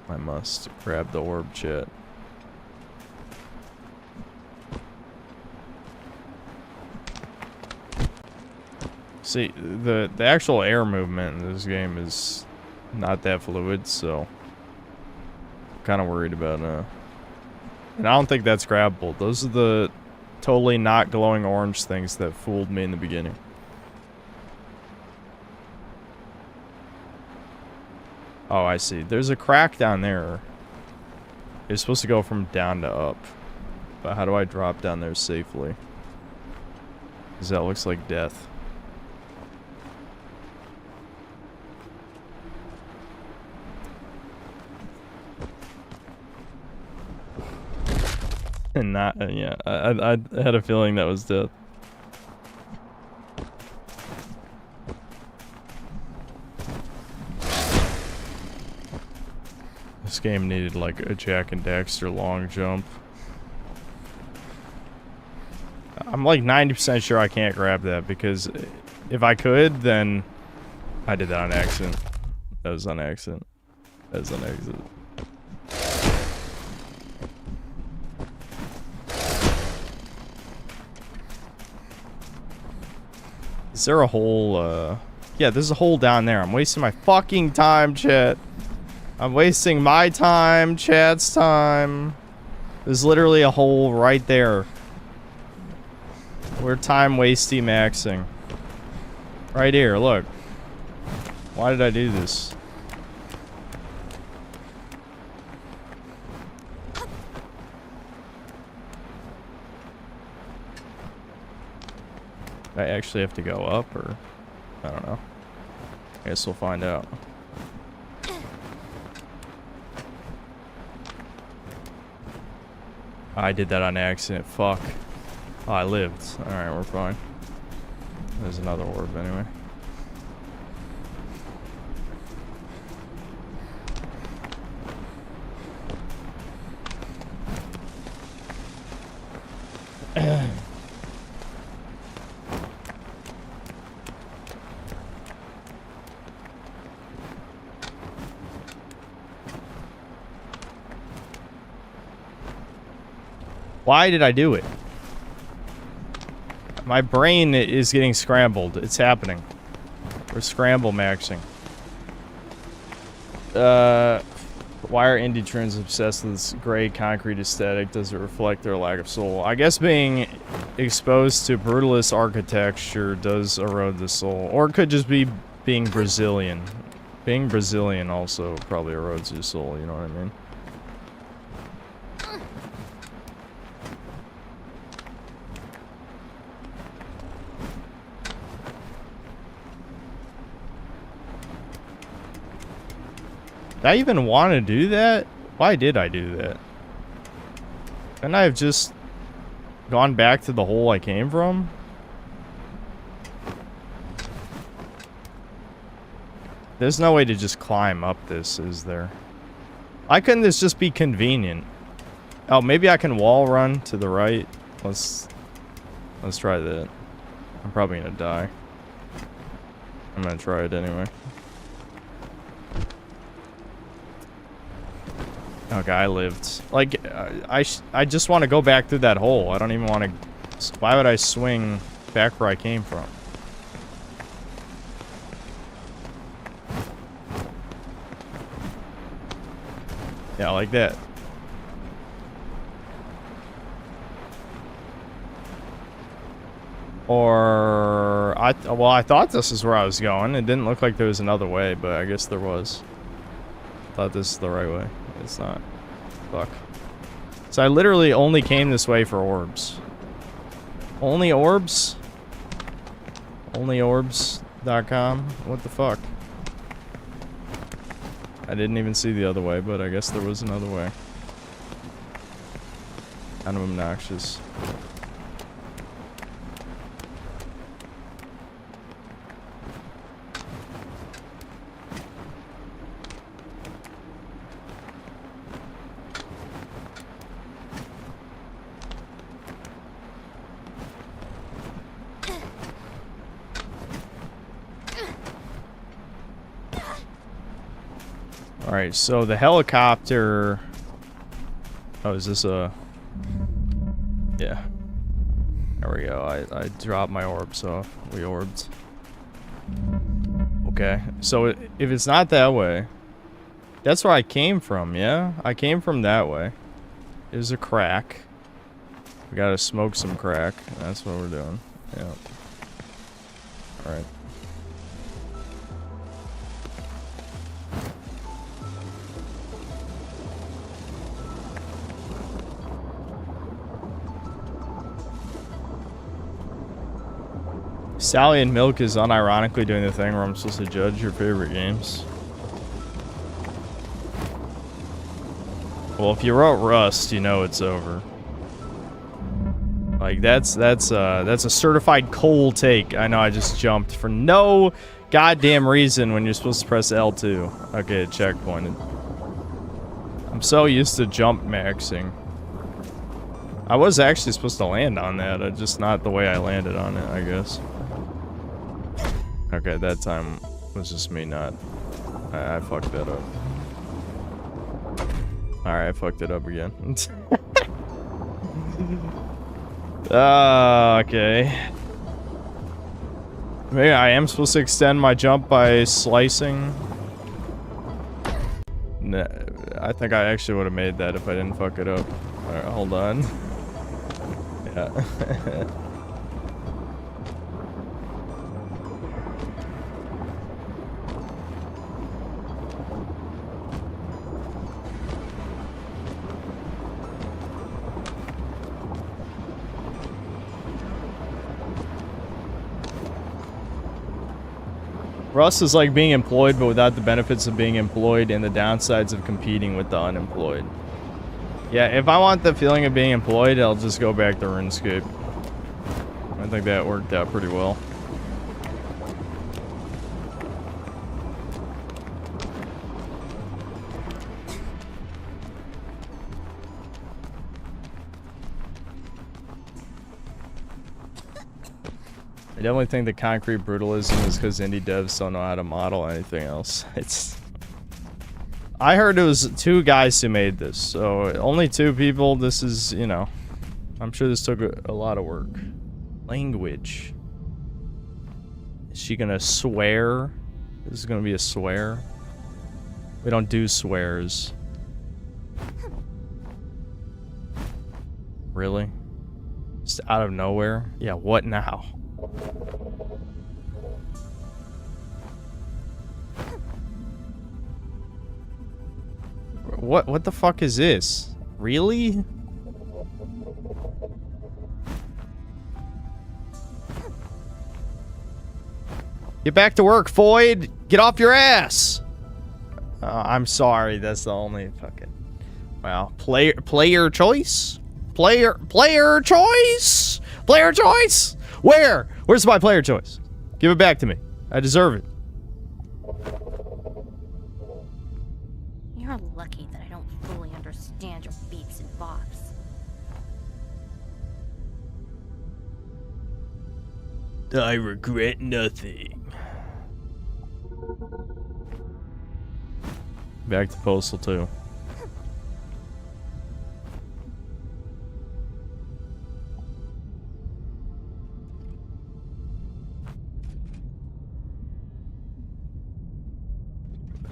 I must grab the orb, chat. See, the actual air movement in this game is not that fluid, so I'm kind of worried about and I don't think that's grabbable. Those are the totally not glowing orange things that fooled me in the beginning. Oh, I see. There's a crack down there. It's supposed to go from down to up. But how do I drop down there safely? Because that looks like death. And not, yeah, I had a feeling that was death. This game needed like a Jack and Daxter long jump. I'm like 90% sure I can't grab that because if I could, then I did that on accident. That was on accident. That was on accident. Is there a hole, yeah, there's a hole down there. I'm wasting my fucking time, chat. I'm wasting my time, chat's time. There's literally a hole right there. We're time wasty maxing. Right here, look. Why did I do this? I actually have to go up, or I don't know. I guess we'll find out. I did that on accident. Fuck. Oh, I lived. Alright, we're fine. There's another orb anyway. Why did I do it? My brain is getting scrambled. It's happening. We're scramble maxing. Why are indie trends obsessed with this gray concrete aesthetic? Does it reflect their lack of soul? I guess being exposed to brutalist architecture does erode the soul. Or it could just be being Brazilian. Being Brazilian also probably erodes your soul, you know what I mean? Did I even want to do that? Why did I do that? Couldn't I have just gone back to the hole I came from? There's no way to just climb up this, is there? Why couldn't this just be convenient? Oh, maybe I can wall run to the right. Let's try that. I'm probably gonna die. I'm gonna try it anyway. Okay, I lived. Like, I just want to go back through that hole. I don't even want to... Why would I swing back where I came from? Yeah, like that. Or... Well, I thought this is where I was going. It didn't look like there was another way, but I guess there was. I thought this is the right way. It's not. Fuck. So I literally only came this way for orbs. Only orbs? Onlyorbs.com? What the fuck? I didn't even see the other way, but I guess there was another way. Kind of obnoxious. Alright, so the helicopter... Oh, is this a... Yeah. There we go. I dropped my orb, so we orbed. Okay, so if it's not that way... That's where I came from, yeah? I came from that way. There's a crack. We gotta smoke some crack. That's what we're doing. Yeah. Alright. Sally and Milk is unironically doing the thing where I'm supposed to judge your favorite games. Well, if you wrote Rust, you know it's over. Like that's a certified cold take. I know I just jumped for no goddamn reason when you're supposed to press L2. Okay, checkpointed. I'm so used to jump maxing. I was actually supposed to land on that, just not the way I landed on it, I guess. Okay, that time was just me not... I fucked that up. Alright, I fucked it up again. Okay. Maybe I am supposed to extend my jump by slicing. Nah, I think I actually would have made that if I didn't fuck it up. Alright, hold on. Yeah. Rust is like being employed, but without the benefits of being employed and the downsides of competing with the unemployed. Yeah, if I want the feeling of being employed, I'll just go back to RuneScape. I think that worked out pretty well. I definitely think the concrete brutalism is because indie devs don't know how to model anything else. I heard it was 2 guys who made this, so only 2 people. This is, you know, I'm sure this took a lot of work. Language. Is she gonna swear? This is gonna be a swear? We don't do swears. Really? Just out of nowhere? Yeah, what now? What the fuck is this? Really? Get back to work, Foyd! Get off your ass! I'm sorry, that's the only fucking... Well, player choice? Player choice? Player choice? Where? Where's my player choice? Give it back to me. I deserve it. You're lucky that I don't fully understand your beeps and bops. I regret nothing. Back to Postal 2.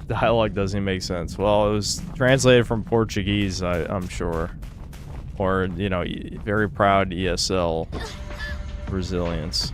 dialogue doesn't even make sense. Well, it was translated from Portuguese, I'm sure. Or, you know, very proud ESL Brazilians.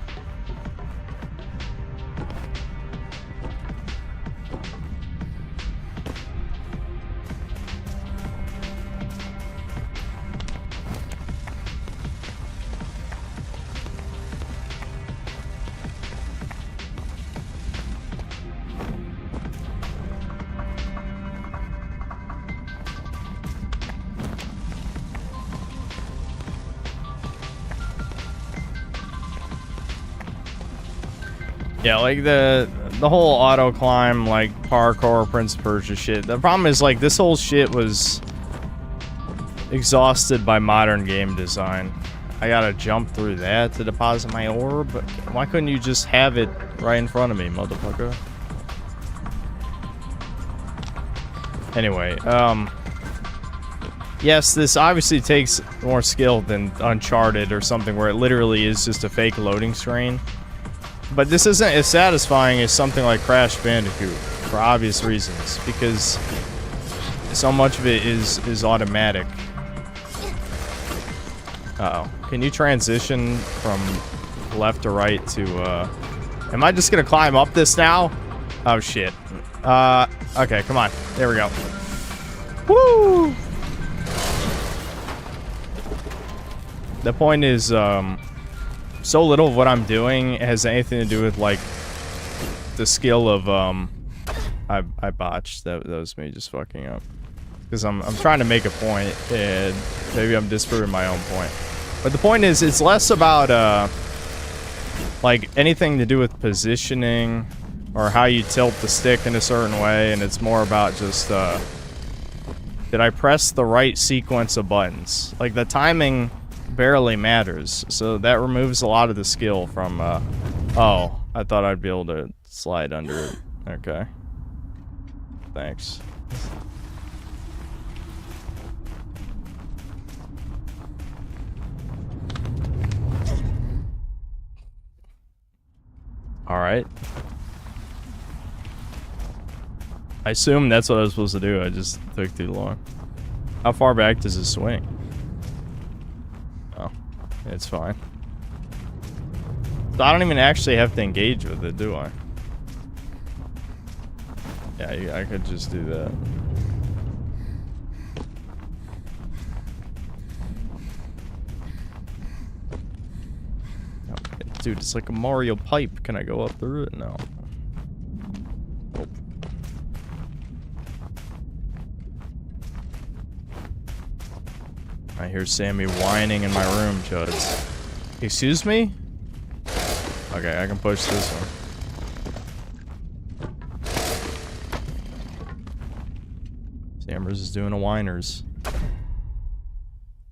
Yeah, like the whole auto climb, like parkour, Prince of Persia shit. The problem is like this whole shit was exhausted by modern game design. I gotta jump through that to deposit my orb. But why couldn't you just have it right in front of me, motherfucker? Anyway, yes, this obviously takes more skill than Uncharted or something where it literally is just a fake loading screen. But this isn't as satisfying as something like Crash Bandicoot, for obvious reasons, because so much of it is automatic. Uh-oh. Can you transition from left to right to, Am I just gonna climb up this now? Oh, shit. Okay, come on. There we go. Woo! The point is, so little of what I'm doing has anything to do with, like, the skill of, I botched. That was me just fucking up. Because I'm trying to make a point, and maybe I'm disproving my own point. But the point is, it's less about, like, anything to do with positioning, or how you tilt the stick in a certain way, and it's more about just, did I press the right sequence of buttons? Like, the timing barely matters, so that removes a lot of the skill from, oh, I thought I'd be able to slide under it. Okay. Thanks. Alright. I assume that's what I was supposed to do, I just took too long. How far back does it swing? Oh, it's fine. So I don't even actually have to engage with it, do I? Yeah, I could just do that. Okay, dude, it's like a Mario pipe. Can I go up through it? No. Nope. I hear Sammy whining in my room, Chuds. Excuse me? Okay, I can push this one. Sammers is doing a whiners.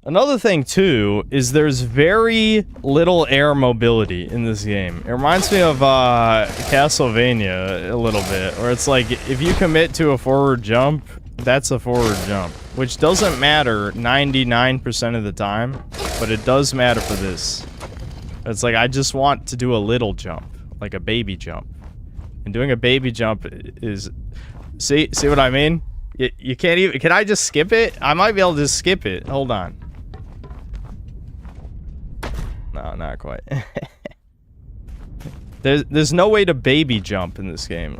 Another thing, too, is there's very little air mobility in this game. It reminds me of Castlevania a little bit, where it's like, if you commit to a forward jump, that's a forward jump. Which doesn't matter 99% of the time, but it does matter for this. It's like, I just want to do a little jump, like a baby jump. And doing a baby jump is... See what I mean? You can't even... Can I just skip it? I might be able to just skip it. Hold on. No, not quite. There's no way to baby jump in this game.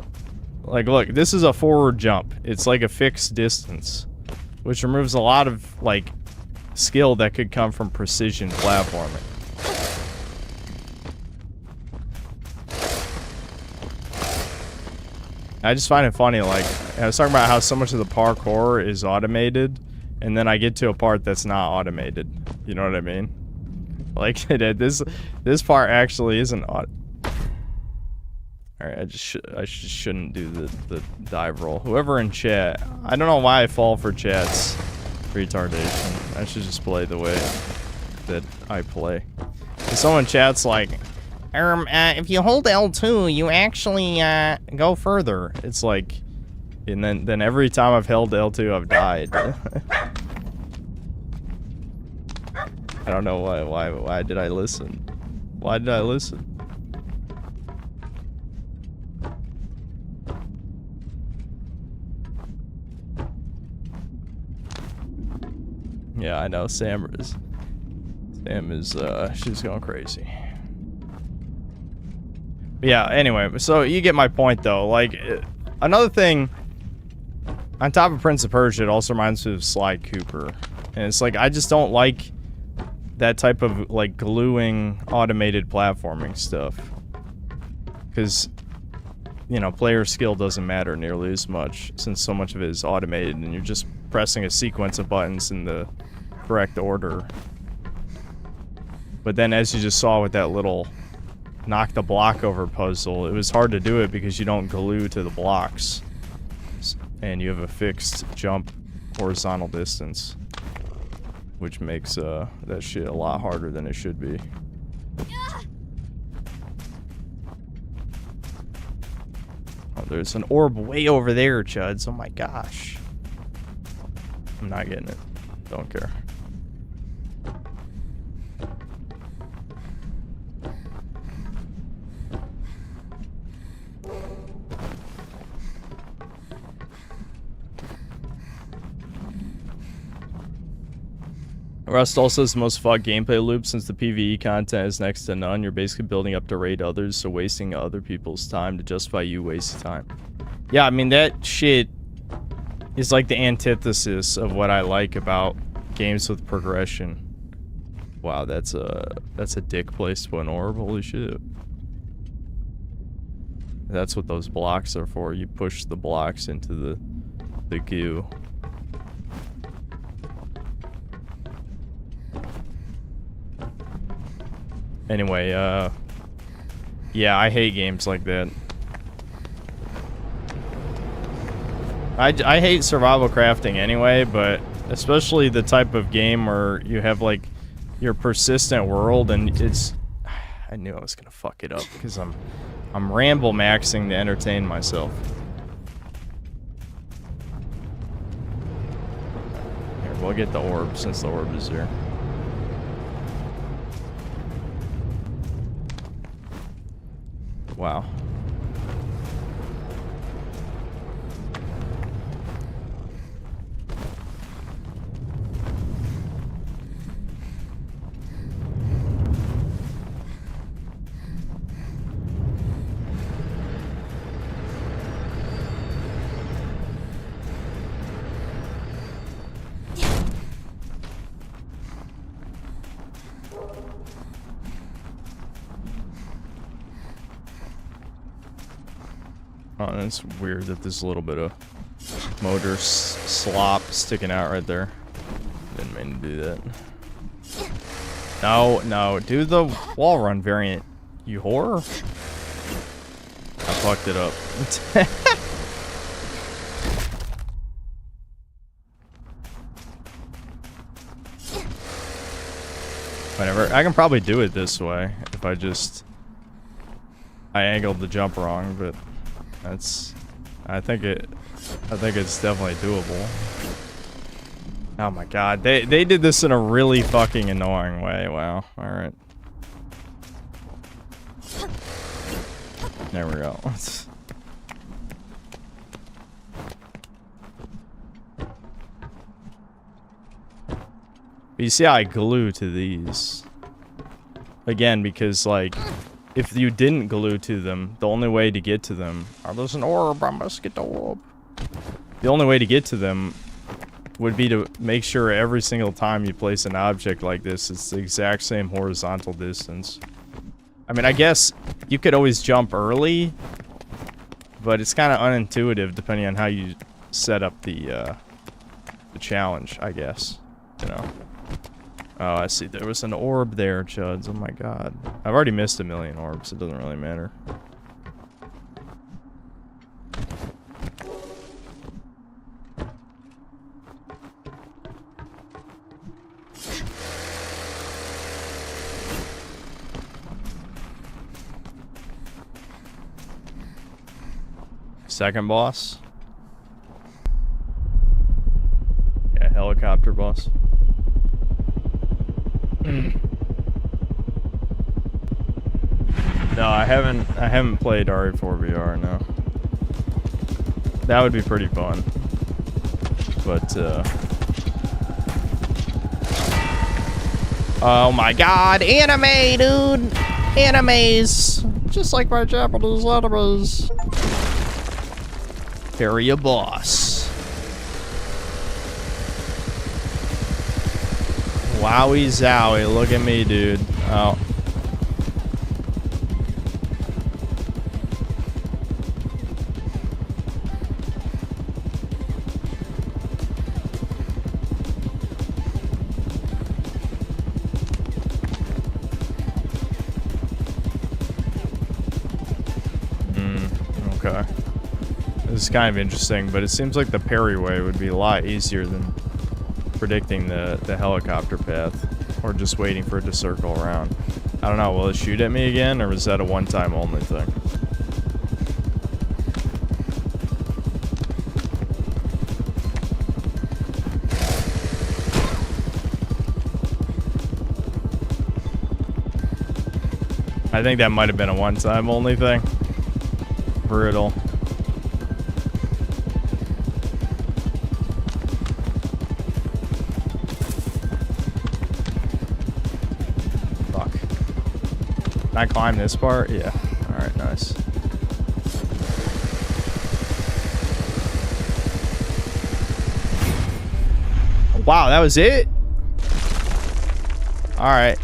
Like, look, this is a forward jump. It's like a fixed distance, which removes a lot of, like, skill that could come from precision platforming. I just find it funny, like, I was talking about how so much of the parkour is automated, and then I get to a part that's not automated. You know what I mean? Like, this part actually isn't Alright, I just shouldn't do the dive roll. Whoever in chat, I don't know why I fall for chat's retardation. I should just play the way that I play. If someone chats like, if you hold L2, you actually, go further. It's like, and then every time I've held L2, I've died. I don't know why did I listen? Why did I listen? Yeah, I know. Sam is, she's going crazy. Yeah, anyway, so you get my point, though. Like, another thing, on top of Prince of Persia, it also reminds me of Sly Cooper. And it's like, I just don't like that type of, like, gluing automated platforming stuff. Because, you know, player skill doesn't matter nearly as much, since so much of it is automated, and you're just pressing a sequence of buttons in the correct order. But then, as you just saw with that little knock the block over puzzle, it was hard to do it because you don't glue to the blocks. And you have a fixed jump horizontal distance. Which makes that shit a lot harder than it should be. Oh, there's an orb way over there, Chuds. Oh my gosh. I'm not getting it. Don't care. Rust also has the most fucked gameplay loop since the PvE content is next to none. You're basically building up to raid others, so wasting other people's time to justify you wasting time. Yeah, I mean, that shit is like the antithesis of what I like about games with progression. Wow, that's a dick place to put an orb. Holy shit. That's what those blocks are for. You push the blocks into the goo. Anyway, yeah, I hate games like that. I hate survival crafting anyway, but especially the type of game where you have, like, your persistent world, and it's... I knew I was gonna fuck it up, because I'm ramble maxing to entertain myself. Here, we'll get the orb, since the orb is here. Wow. Oh, it's weird that there's a little bit of motor slop sticking out right there. Didn't mean to do that. No, no, do the wall run variant, you whore. I fucked it up. Whatever, I can probably do it this way if I angled the jump wrong, but I think it's definitely doable. Oh my god, they did this in a really fucking annoying way. Wow. All right. There we go. But you see how I glue to these again, because like, if you didn't glue to them, the only way to get to them... Oh, there's an orb, I must get the orb. The only way to get to them would be to make sure every single time you place an object like this, it's the exact same horizontal distance. I mean, I guess you could always jump early, but it's kind of unintuitive depending on how you set up the challenge, I guess. You know? Oh, I see. There was an orb there, Chuds. Oh my god. I've already missed a million orbs. It doesn't really matter. Second boss? Yeah, helicopter boss. No, I haven't played RE4 VR, no. That would be pretty fun. But Oh my god, anime, dude! Animes! Just like my Japanese animes. Carry a boss. Wowie zowie, look at me, dude. Oh. Okay. This is kind of interesting, but it seems like the parry way would be a lot easier than predicting the helicopter path, or just waiting for it to circle around. I don't know, will it shoot at me again, or was that a one-time only thing? I think that might have been a one-time only thing. Brutal. Fuck. Can I climb this part? Yeah. Alright, nice. Wow, that was it? Alright.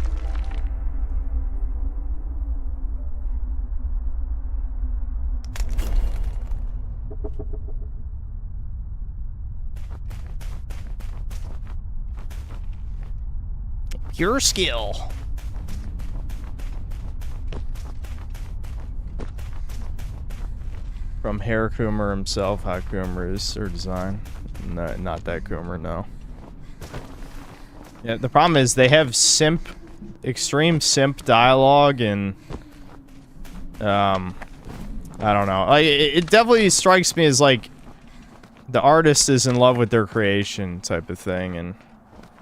Pure skill. From Hair Coomer himself, how Coomer is, or design. No, not that Coomer, no. Yeah, the problem is they have extreme simp dialogue, and I don't know. Like, it definitely strikes me as like the artist is in love with their creation type of thing, and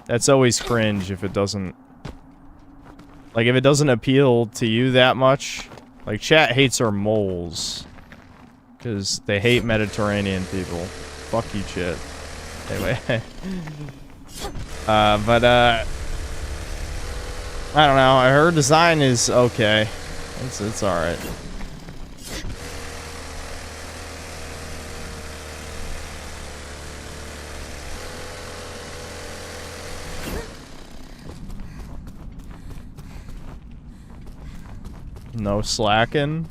that's always cringe if it doesn't, like, if it doesn't appeal to you that much. Like, chat hates our moles because they hate Mediterranean people. Fuck you, chat. Anyway. I don't know. Her design is okay. It's alright. No slacking.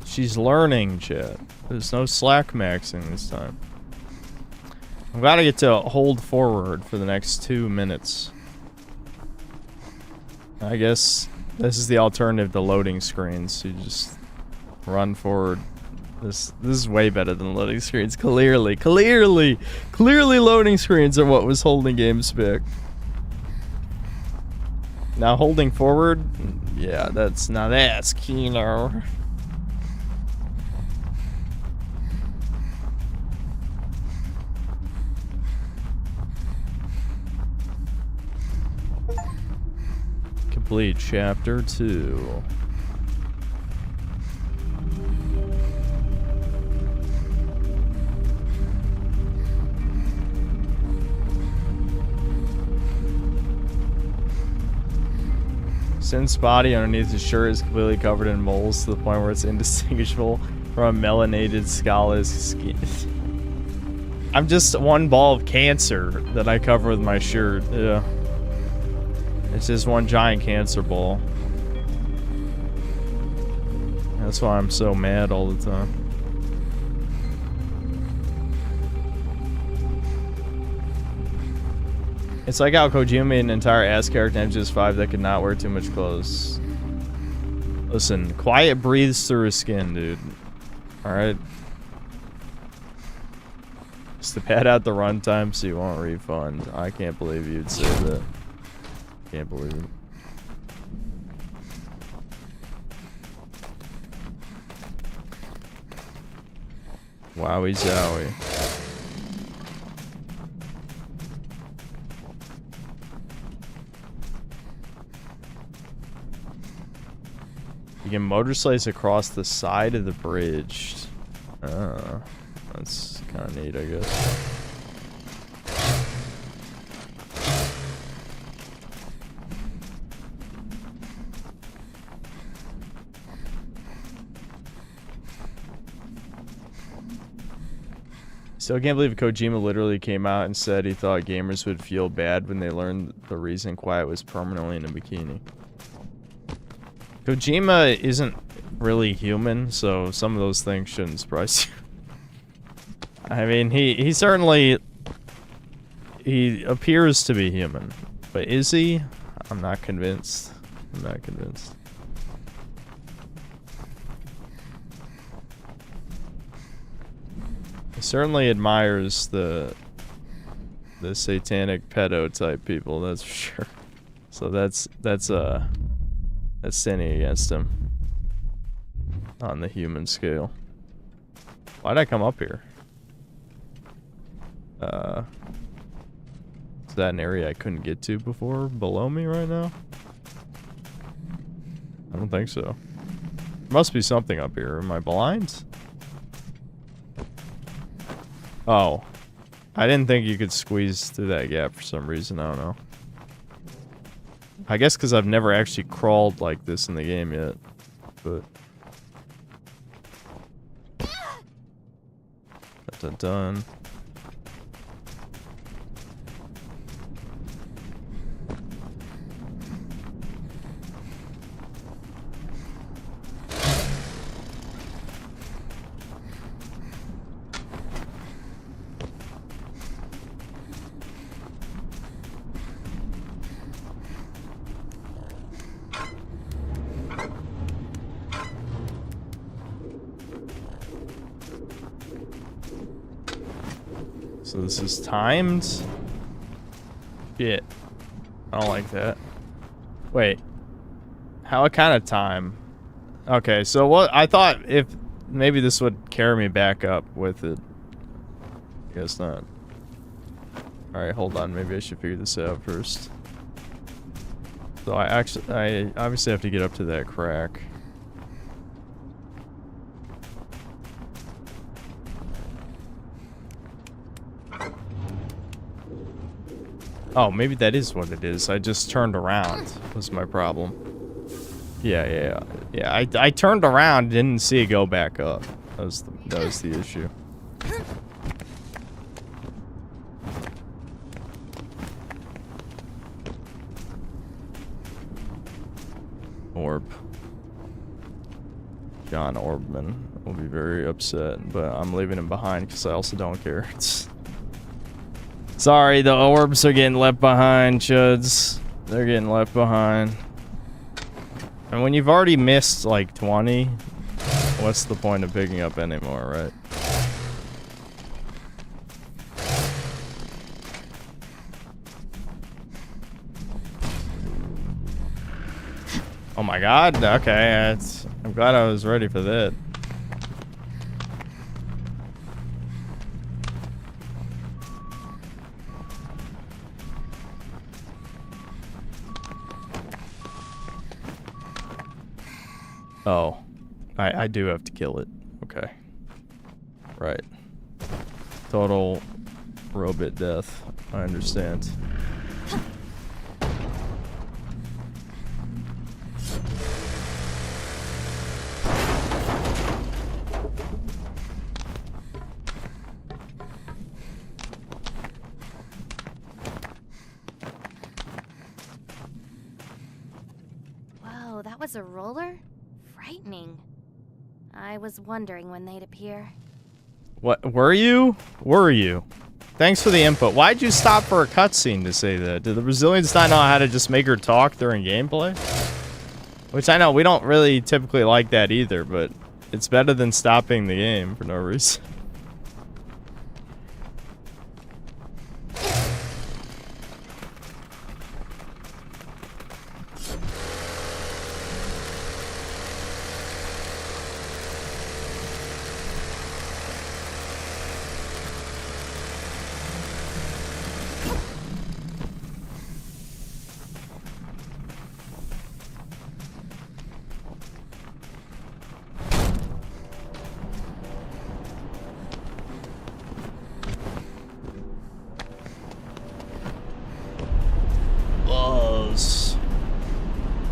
She's learning, chat. There's no slack maxing this time. I've got to get to hold forward for the next 2 minutes. I guess this is the alternative to loading screens. You just run forward. This is way better than loading screens. Clearly loading screens are what was holding games back. Now holding forward, yeah, that's keener. Complete chapter 2. Sin's body underneath his shirt is completely covered in moles to the point where it's indistinguishable from a melanated Scala's skin. I'm just one ball of cancer that I cover with my shirt. Yeah. It's just one giant cancer ball. That's why I'm so mad all the time. It's like how Kojima made an entire ass character in MGS5 that could not wear too much clothes. Listen, quiet breathes through his skin, dude. Alright? Just to pad out the runtime so you won't refund. I can't believe you'd say that. Can't believe it. Wowie zowie. You can motor slice across the side of the bridge. That's kind of neat, I guess. Still can't believe Kojima literally came out and said he thought gamers would feel bad when they learned the reason Quiet was permanently in a bikini. Kojima isn't really human, so some of those things shouldn't surprise you. I mean, he certainly... He appears to be human. But is he? I'm not convinced. I'm not convinced. He certainly admires the satanic pedo type people, that's for sure. So that's sinning against him on the human scale. Why'd I come up here? Is that an area I couldn't get to before below me right now? I don't think so. There must be something up here. Am I blind? Oh. I didn't think you could squeeze through that gap for some reason. I don't know. I guess because I've never actually crawled like this in the game yet. But... Dun. So this is timed? Shit. I don't like that. Wait. How kind of time? Okay, so what I thought if maybe this would carry me back up with it. Guess not. Alright, hold on. Maybe I should figure this out first. So I obviously have to get up to that crack. Oh, maybe that is what it is. I just turned around. Was my problem. Yeah. I turned around, didn't see it go back up. That was the issue. Orb. John Orbman will be very upset, but I'm leaving him behind because I also don't care. Sorry, the orbs are getting left behind, chuds. They're getting left behind. And when you've already missed like 20, what's the point of picking up anymore, right? Oh my god, okay, I'm glad I was ready for that. Oh, I do have to kill it. Okay. Right. Total robot death. I understand. Whoa, that was a roller? Frightening. I was wondering when they'd appear. What? Were you? Were you? Thanks for the input. Why'd you stop for a cutscene to say that? Did the Brazilians not know how to just make her talk during gameplay? Which I know we don't really typically like that either, but it's better than stopping the game for no reason.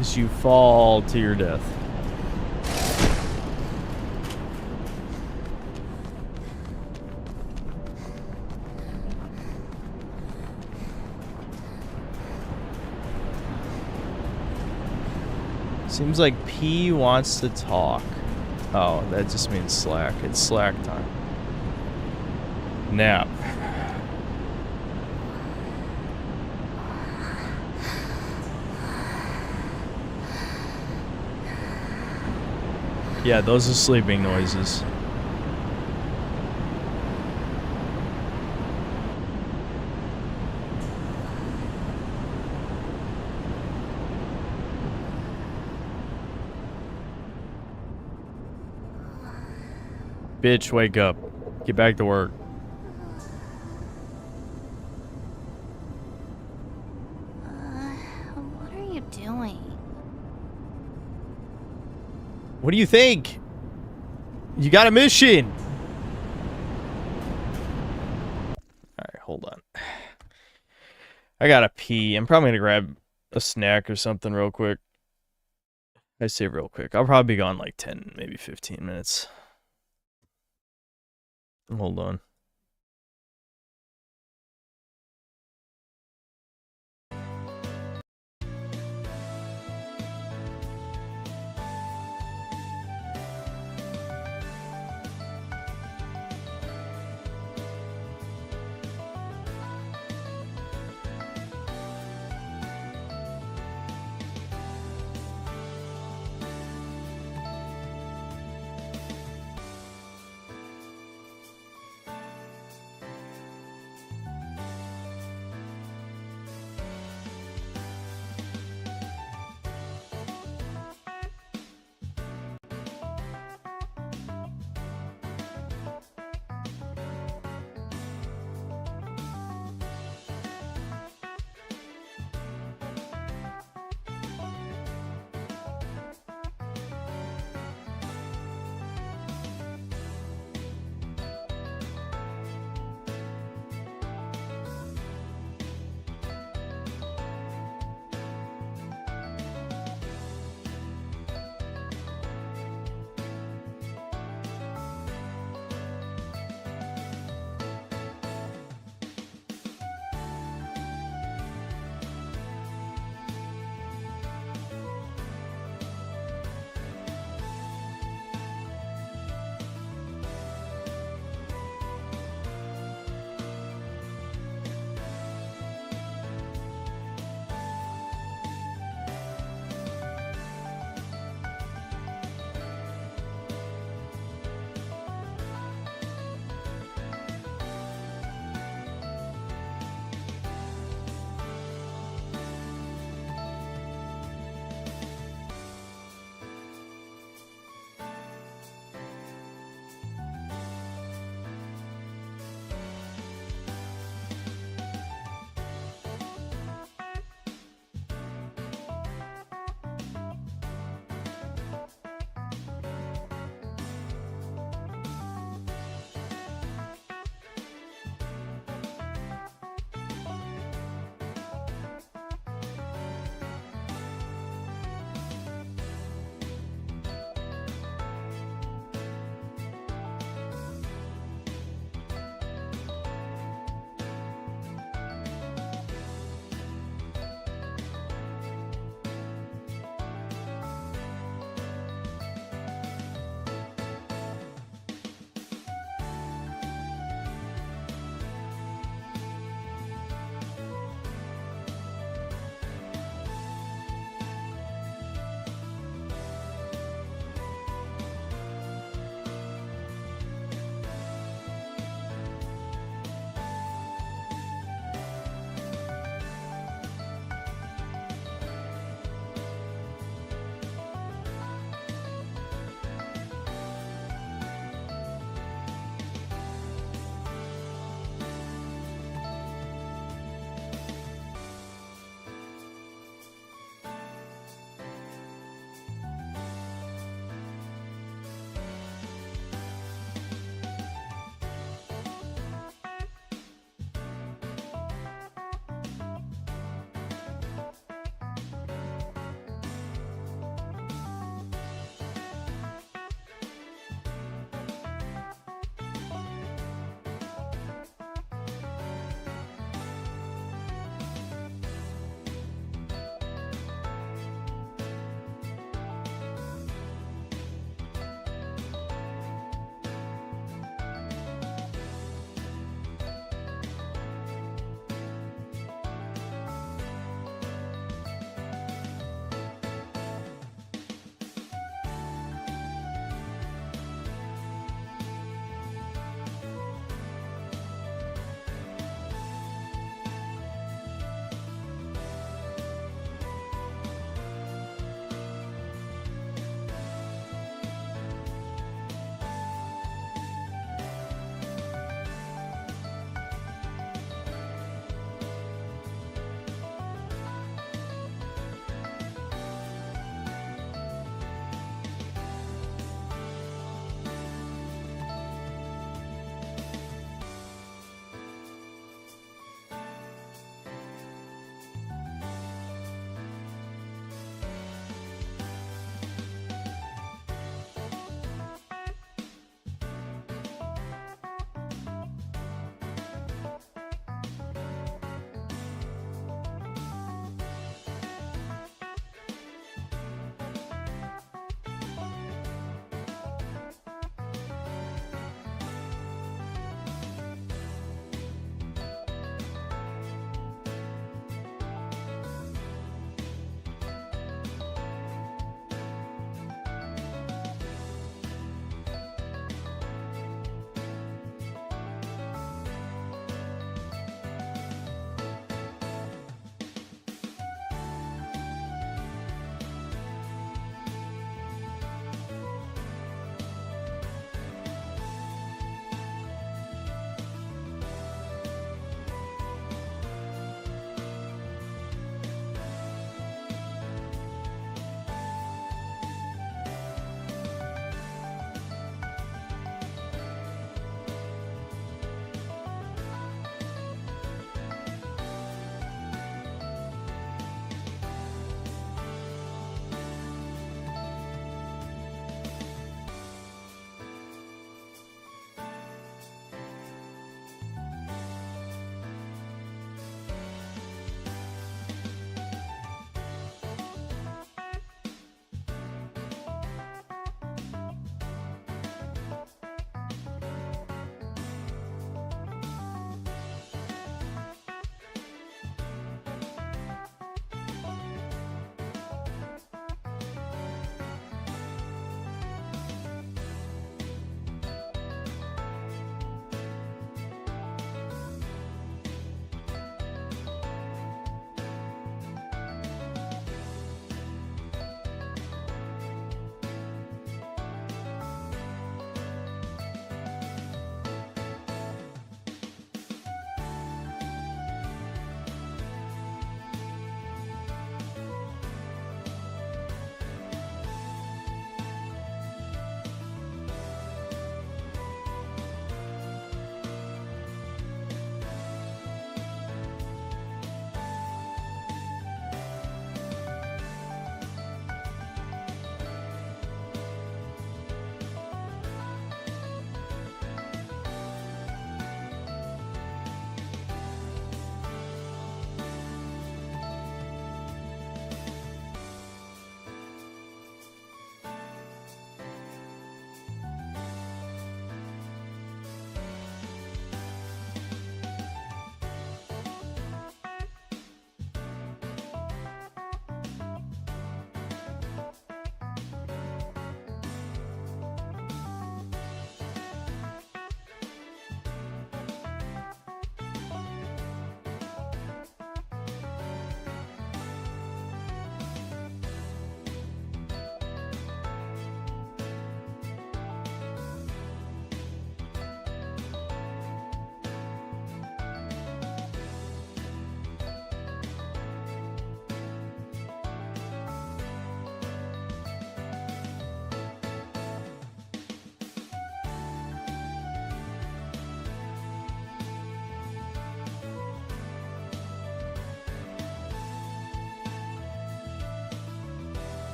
As you fall to your death. Seems like P wants to talk. Oh, that just means slack. It's slack time. Nap. Yeah, those are sleeping noises. Bitch, wake up. Get back to work. What are you doing? What do you think? You got a mission. Alright, hold on. I gotta pee. I'm probably gonna grab a snack or something real quick. I say real quick. I'll probably be gone like 10, maybe 15 minutes. Hold on.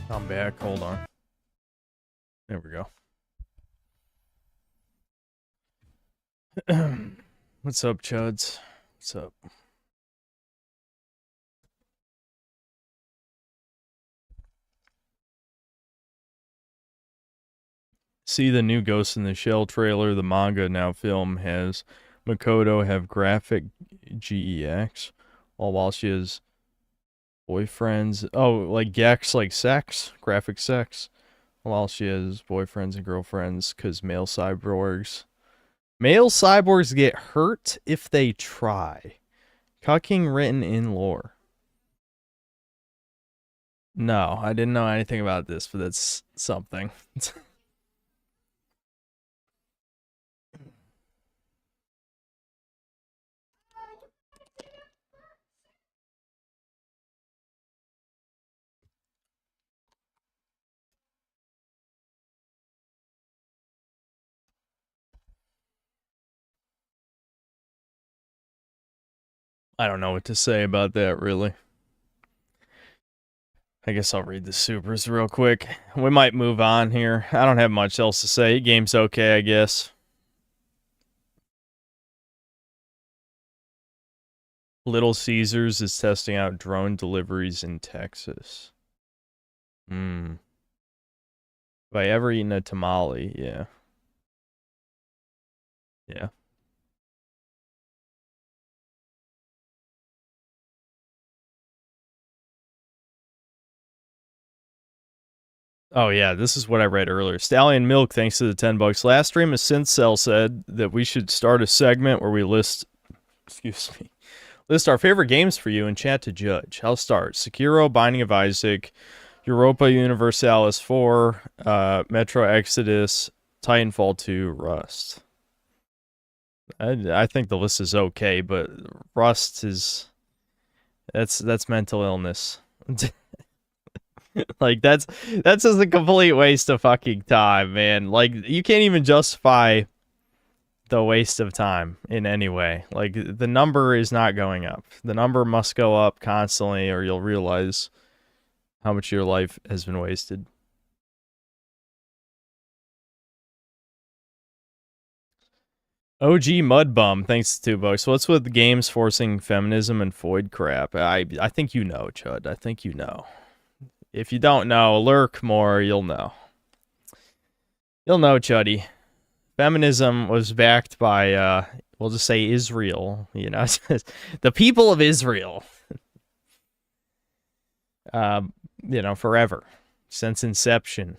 I'm back. Hold on. There we go. What's up, Chuds? What's up? See the new Ghost in the Shell trailer. The manga now film has Makoto have graphic GEX, while she has boyfriends. Oh, like Gex, like sex, graphic sex. While she has boyfriends and girlfriends, because male cyborgs get hurt if they try. Cucking written in lore. No, I didn't know anything about this, but that's something. I don't know what to say about that, really. I guess I'll read the supers real quick. We might move on here. I don't have much else to say. Game's okay, I guess. Little Caesars is testing out drone deliveries in Texas. Have I ever eaten a tamale? Yeah. Yeah. Oh yeah, this is what I read earlier. Stallion Milk, thanks to the $10. Last stream, a synth cell said that we should start a segment where we list our favorite games for you and chat to judge. I'll start. Sekiro, Binding of Isaac, Europa Universalis 4, Metro Exodus, Titanfall 2, Rust. I think the list is okay, but Rust is that's mental illness. Like that's just a complete waste of fucking time, man. Like you can't even justify the waste of time in any way. Like the number is not going up. The number must go up constantly or you'll realize how much of your life has been wasted. OG Mudbum, thanks to $2. What's with games forcing feminism and Foyd crap? I think you know, Chud. I think you know. If you don't know, lurk more, you'll know. You'll know, Chuddy. Feminism was backed by, we'll just say Israel, you know, the people of Israel. You know, forever, since inception.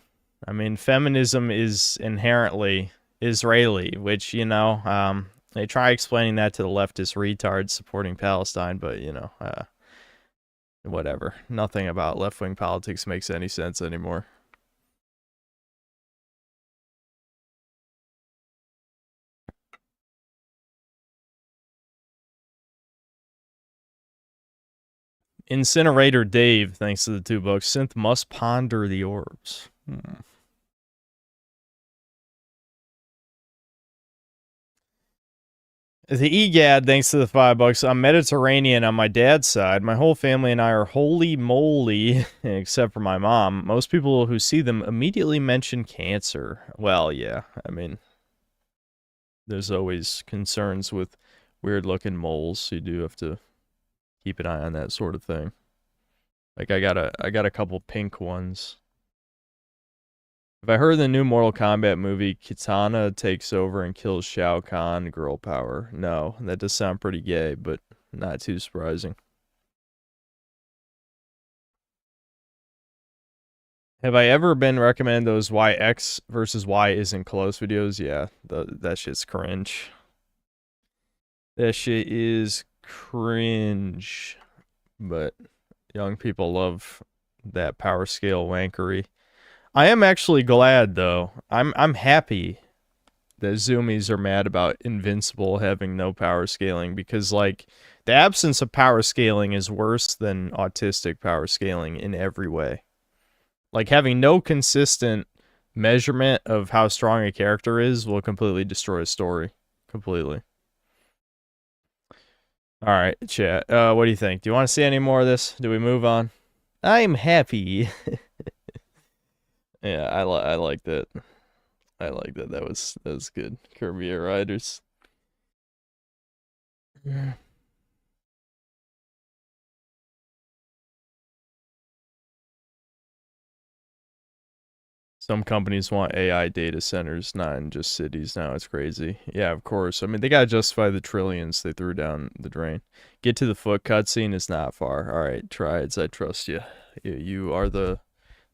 I mean, feminism is inherently Israeli, which, you know, they try explaining that to the leftist retards supporting Palestine, but, you know, whatever. Nothing about left-wing politics makes any sense anymore. Incinerator Dave, thanks to the $2. Synth must ponder the orbs. The EGAD, thanks to the $5. I'm Mediterranean on my dad's side. My whole family and I are holy moly, except for my mom. Most people who see them immediately mention cancer. Well, yeah, I mean, there's always concerns with weird-looking moles, so you do have to keep an eye on that sort of thing. Like I got a couple pink ones. Have I heard the new Mortal Kombat movie Kitana takes over and kills Shao Kahn? Girl power. No, that does sound pretty gay, but not too surprising. Have I ever been recommended those why X versus Y isn't close videos? Yeah, that shit's cringe. That shit is cringe. But young people love that power scale wankery. I am actually glad though. I'm happy that Zoomies are mad about Invincible having no power scaling because like the absence of power scaling is worse than autistic power scaling in every way. Like having no consistent measurement of how strong a character is will completely destroy a story. Completely. Alright, chat. What do you think? Do you want to see any more of this? Do we move on? I'm happy. Yeah, I like that. I like that. That was good. Kirby Air Riders. Some companies want AI data centers, not in just cities now. It's crazy. Yeah, of course. I mean, they gotta justify the trillions they threw down the drain. Get to the foot cutscene is not far. All right, Triads, I trust you. You are the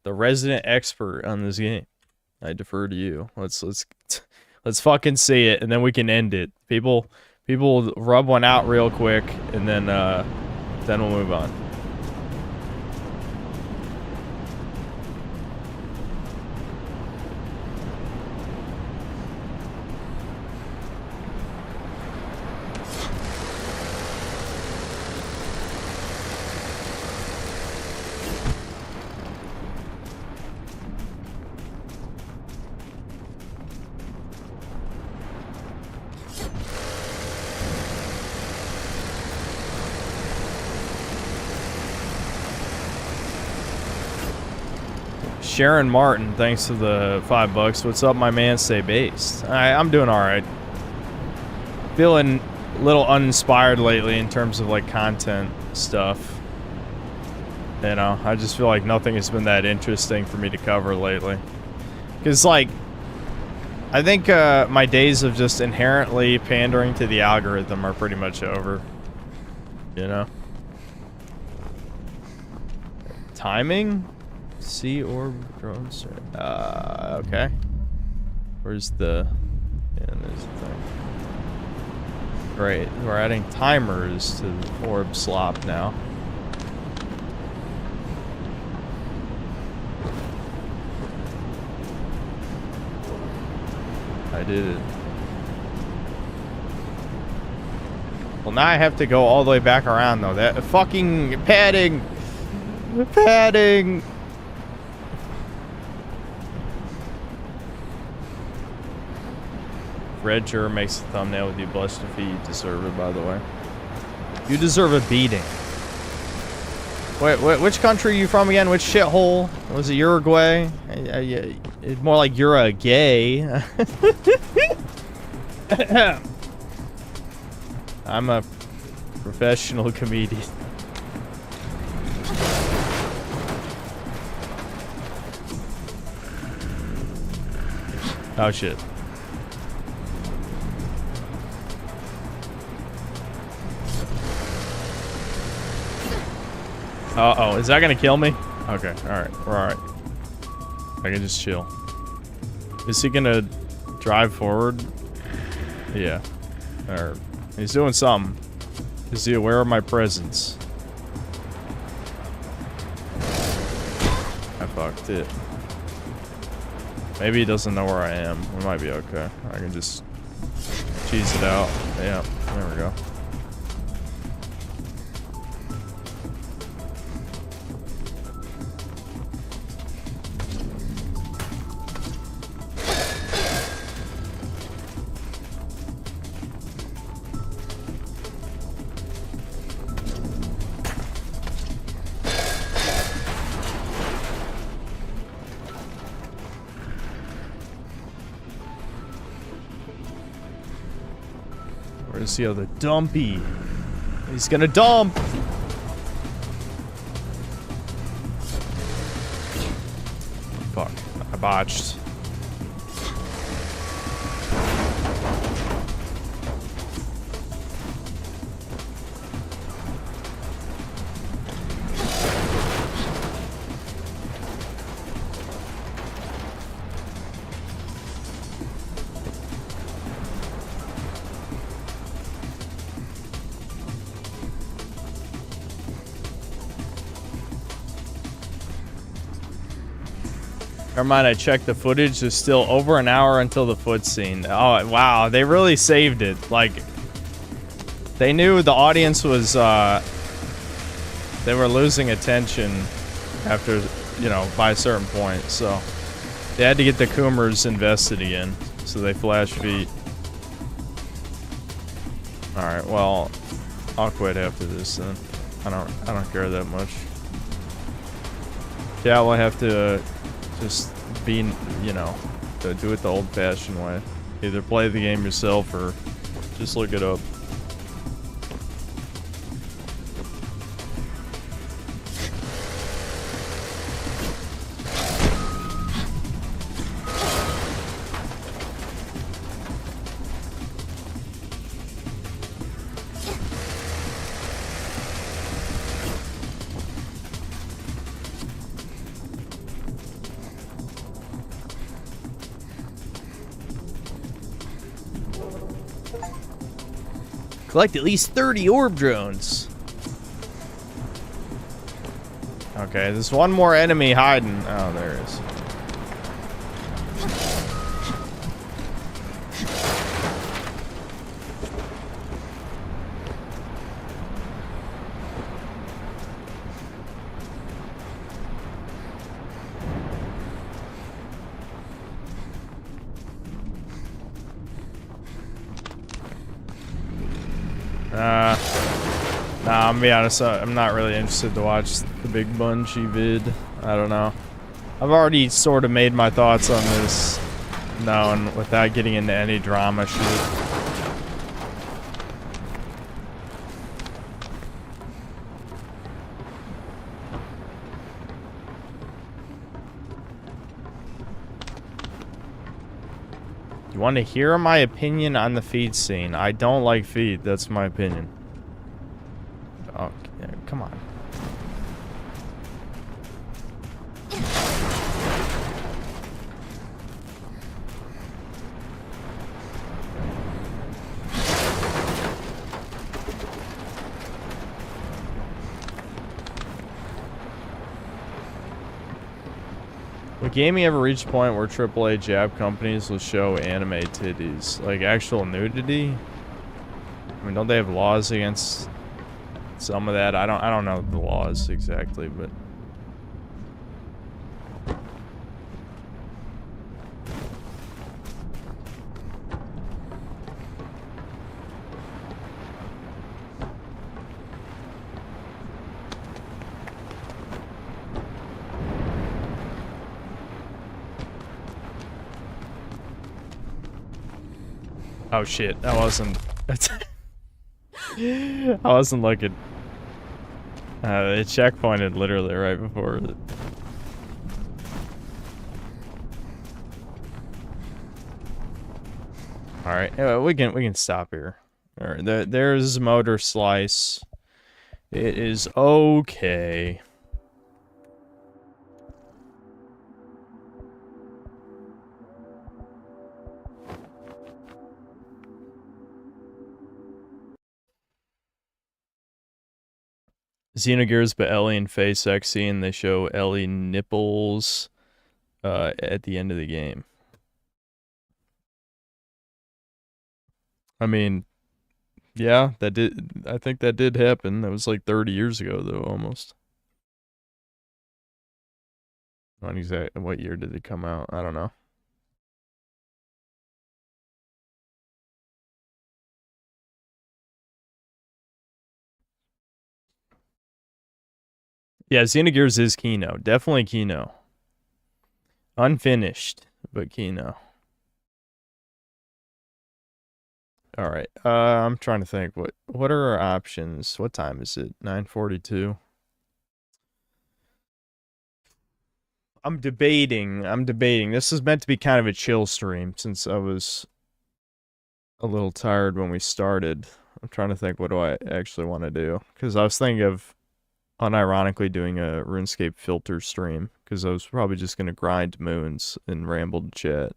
resident expert on this game. I defer to you. Let's fucking see it, and then we can end it. People rub one out real quick, and then we'll move on. Sharon Martin, thanks to the $5. What's up, my man? Stay based. I'm doing all right. Feeling a little uninspired lately in terms of like content stuff. You know, I just feel like nothing has been that interesting for me to cover lately. Because like, I think my days of just inherently pandering to the algorithm are pretty much over. You know? Timing? Sea orb drones. Okay. Where's the... Yeah, there's the thing. Great. We're adding timers to the orb slop now. I did it. Well, now I have to go all the way back around, though. That fucking padding! Padding! Red Jur makes a thumbnail with you blush defeat. You deserve it, by the way. You deserve a beating. Wait, which country are you from again? Which shithole? Was it Uruguay? It's more like you're a gay. I'm a professional comedian. Oh shit. Uh-oh, is that gonna kill me? Okay, alright, we're alright. I can just chill. Is he gonna drive forward? Yeah. Or, he's doing something. Is he aware of my presence? I fucked it. Maybe he doesn't know where I am. We might be okay. I can just cheese it out. Yeah, there we go. Where's the other dumpy? He's gonna dump! Fuck. I botched. Never mind, I checked the footage. There's still over an hour until the foot scene. Oh, wow. They really saved it. Like, they knew the audience was, they were losing attention after, you know, by a certain point. So, they had to get the Coomers invested again. So they flash feet. Alright, well, I'll quit after this then. I don't care that much. Yeah, we'll have to just being, you know, to do it the old-fashioned way. Either play the game yourself or just look it up. Collect at least 30 orb drones. Okay, there's one more enemy hiding. Oh, there is. Nah, I'm gonna be honest, I'm not really interested to watch the big Bungie vid. I don't know. I've already sort of made my thoughts on this known without getting into any drama shit. You want to hear my opinion on the feed scene? I don't like feed, that's my opinion. Oh, yeah, come on. Would gaming ever reach a point where AAA Jap companies will show anime titties? Like actual nudity? I mean, don't they have laws against some of that? I don't know the laws exactly, but oh shit, that wasn't I wasn't looking. It checkpointed literally right before it. All right, we can stop here. All right, there's moterslice. It is okay. Xenogears, but Ellie and Faye sexy, and they show Ellie nipples at the end of the game. I mean, yeah, that did. I think that did happen. That was like 30 years ago, though, almost. Not exactly. What year did it come out? I don't know. Yeah, Xenogears is Kino. Definitely Kino. Unfinished, but Kino. All right. I'm trying to think. What are our options? What time is it? 9:42. I'm debating. This is meant to be kind of a chill stream since I was a little tired when we started. I'm trying to think what do I actually want to do, because I was thinking of unironically doing a RuneScape filter stream, because I was probably just going to grind moons and ramble to chat.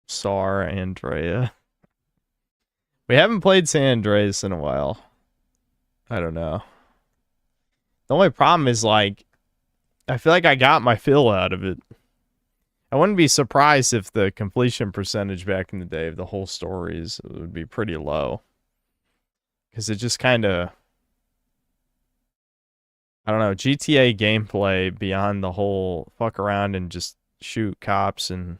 SAR Andrea. We haven't played San Andreas in a while. I don't know. The only problem is, like, I feel like I got my fill out of it. I wouldn't be surprised if the completion percentage back in the day of the whole stories would be pretty low. Because it just kind of... I don't know, GTA gameplay beyond the whole fuck around and just shoot cops and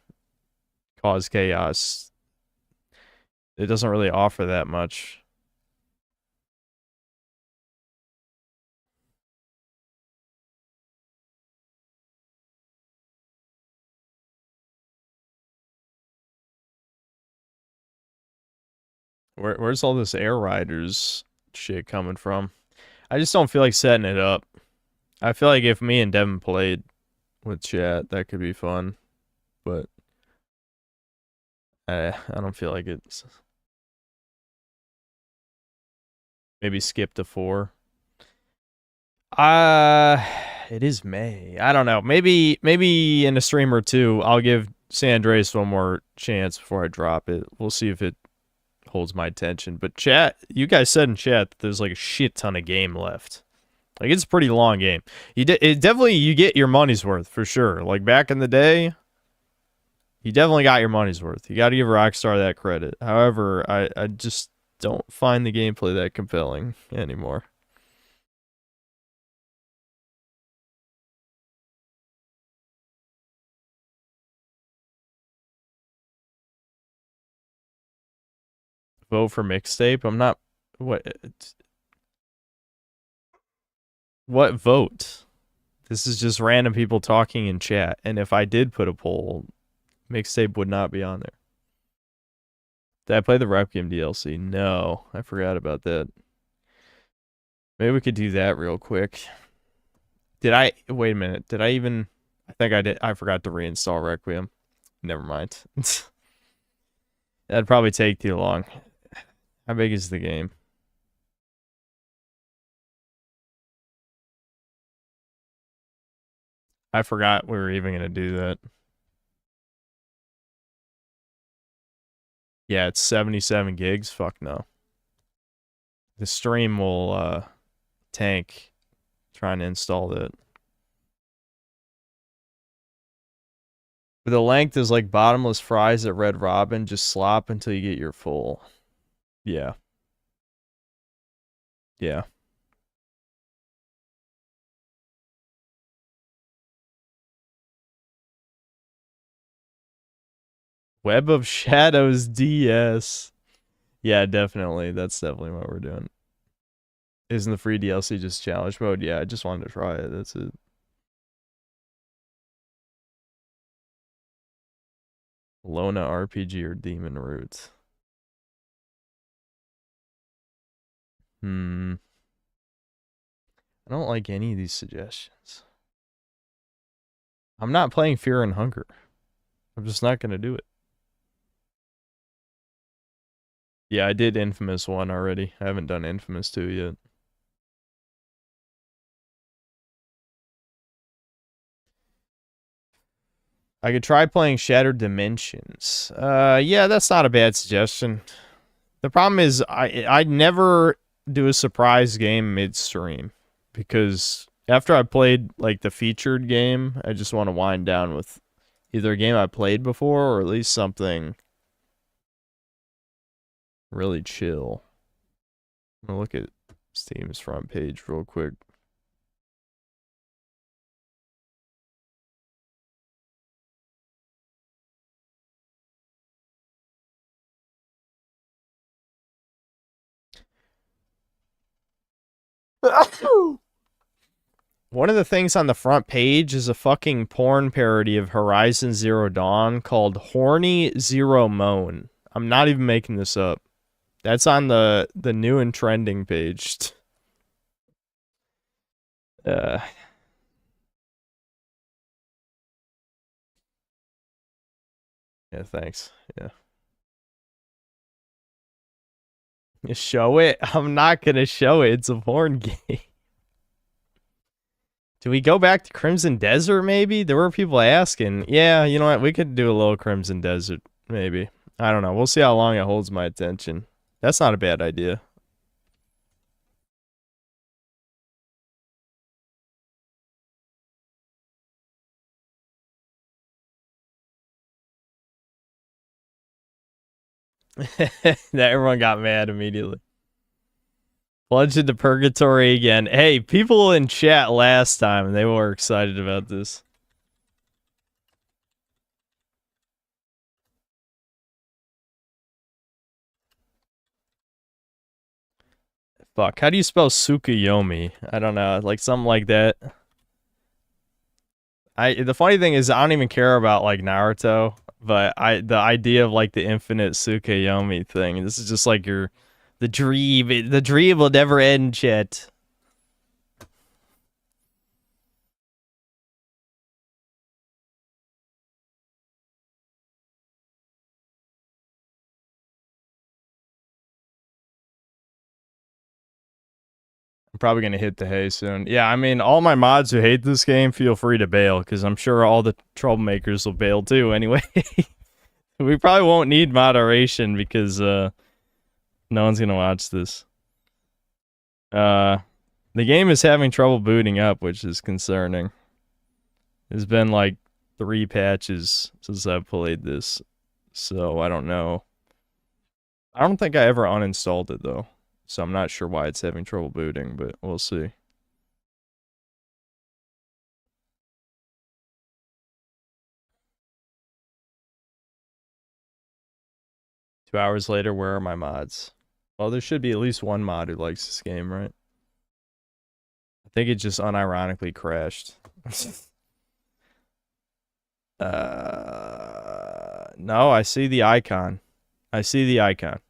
cause chaos. It doesn't really offer that much. Where's all this Air Riders shit coming from? I just don't feel like setting it up. I feel like if me and Devin played with chat, that could be fun. But I don't feel like it's... Maybe skip to 4. It is May. I don't know. Maybe in a stream or two, I'll give San Andreas one more chance before I drop it. We'll see if it holds my attention. But chat, you guys said in chat that there's like a shit ton of game left. Like, it's a pretty long game. It definitely, you get your money's worth for sure. Like back in the day, you definitely got your money's worth. You got to give Rockstar that credit. However, I just don't find the gameplay that compelling anymore. Vote for mixtape? I'm not... What vote? This is just random people talking in chat. And if I did put a poll, mixtape would not be on there. Did I play the Requiem DLC? No, I forgot about that. Maybe we could do that real quick. Did I... Wait a minute. Did I even... I think I did. I forgot to reinstall Requiem. Never mind. That'd probably take too long. How big is the game? I forgot we were even going to do that. Yeah, it's 77 gigs. Fuck no. The stream will tank trying to install it. The length is like bottomless fries at Red Robin. Just slop until you get your full. Yeah. Yeah. Web of Shadows DS. Yeah, definitely. That's definitely what we're doing. Isn't the free DLC just challenge mode? Yeah, I just wanted to try it. That's it. Lona RPG or Demon Roots? I don't like any of these suggestions. I'm not playing Fear and Hunger. I'm just not going to do it. Yeah, I did Infamous 1 already. I haven't done Infamous 2 yet. I could try playing Shattered Dimensions. Yeah, that's not a bad suggestion. The problem is I'd never do a surprise game midstream because after I played like the featured game, I just want to wind down with either a game I played before or at least something really chill. I'm gonna look at Steam's front page real quick. One of the things on the front page is a fucking porn parody of Horizon Zero Dawn called Horny Zero Moan. I'm not even making this up. That's on the new and trending page. Yeah, thanks. Yeah. You show it? I'm not gonna show it. It's a porn game. Do we go back to Crimson Desert, maybe? There were people asking. Yeah, you know what? We could do a little Crimson Desert, maybe. I don't know. We'll see how long it holds my attention. That's not a bad idea. That everyone got mad immediately. Plunged into purgatory again. Hey, people in chat last time, they were excited about this. Fuck, how do you spell Tsukuyomi? I don't know, like something like that. The funny thing is I don't even care about like Naruto, but the idea of like the infinite Tsukuyomi thing, this is just like the dream will never end, chat. I'm probably going to hit the hay soon. Yeah, I mean, all my mods who hate this game, feel free to bail, because I'm sure all the troublemakers will bail too anyway. We probably won't need moderation, because no one's going to watch this. The game is having trouble booting up, which is concerning. There's been like 3 patches since I've played this, so I don't know. I don't think I ever uninstalled it, though. So I'm not sure why it's having trouble booting, but we'll see. Two hours later, where are my mods? Well, there should be at least one mod who likes this game, right? I think it just unironically crashed. No, I see the icon. I see the icon.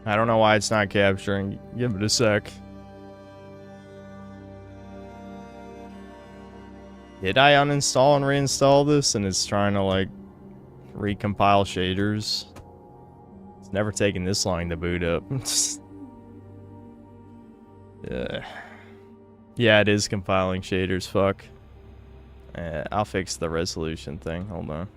I don't know why it's not capturing. Give it a sec. Did I uninstall and reinstall this and it's trying to like recompile shaders? It's never taken this long to boot up. Yeah, it is compiling shaders, fuck. I'll fix the resolution thing, hold on.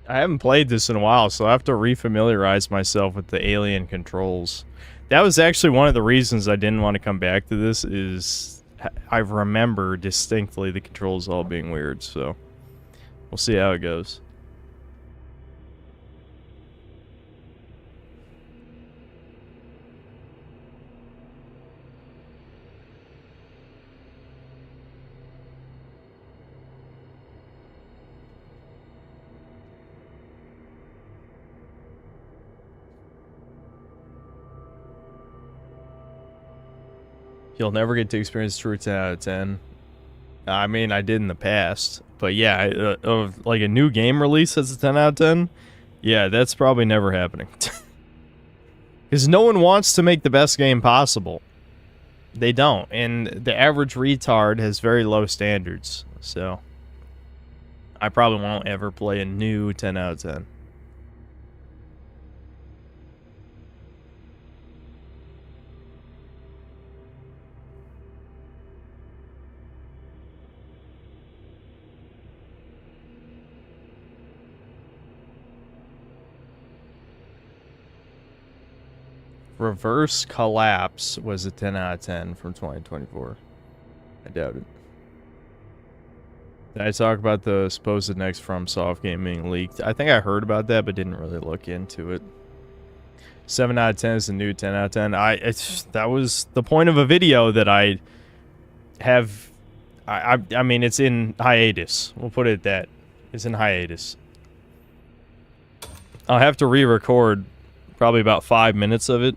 I haven't played this in a while, so I have to refamiliarize myself with the alien controls. That was actually one of the reasons I didn't want to come back to this, is I remember distinctly the controls all being weird, so we'll see how it goes. You'll never get to experience true 10 out of 10. I mean, I did in the past. But yeah, of like a new game release that's a 10 out of 10, yeah, that's probably never happening. Because no one wants to make the best game possible. They don't. And the average retard has very low standards. So I probably won't ever play a new 10 out of 10. Reverse Collapse was a 10 out of 10 from 2024. I doubt it. Did I talk about the supposed next FromSoft game being leaked? I think I heard about that, but didn't really look into it. 7 out of 10 is the new 10 out of 10. That was the point of a video that I have. I mean, it's in hiatus. We'll put it at that. It's in hiatus. I'll have to re-record probably about 5 minutes of it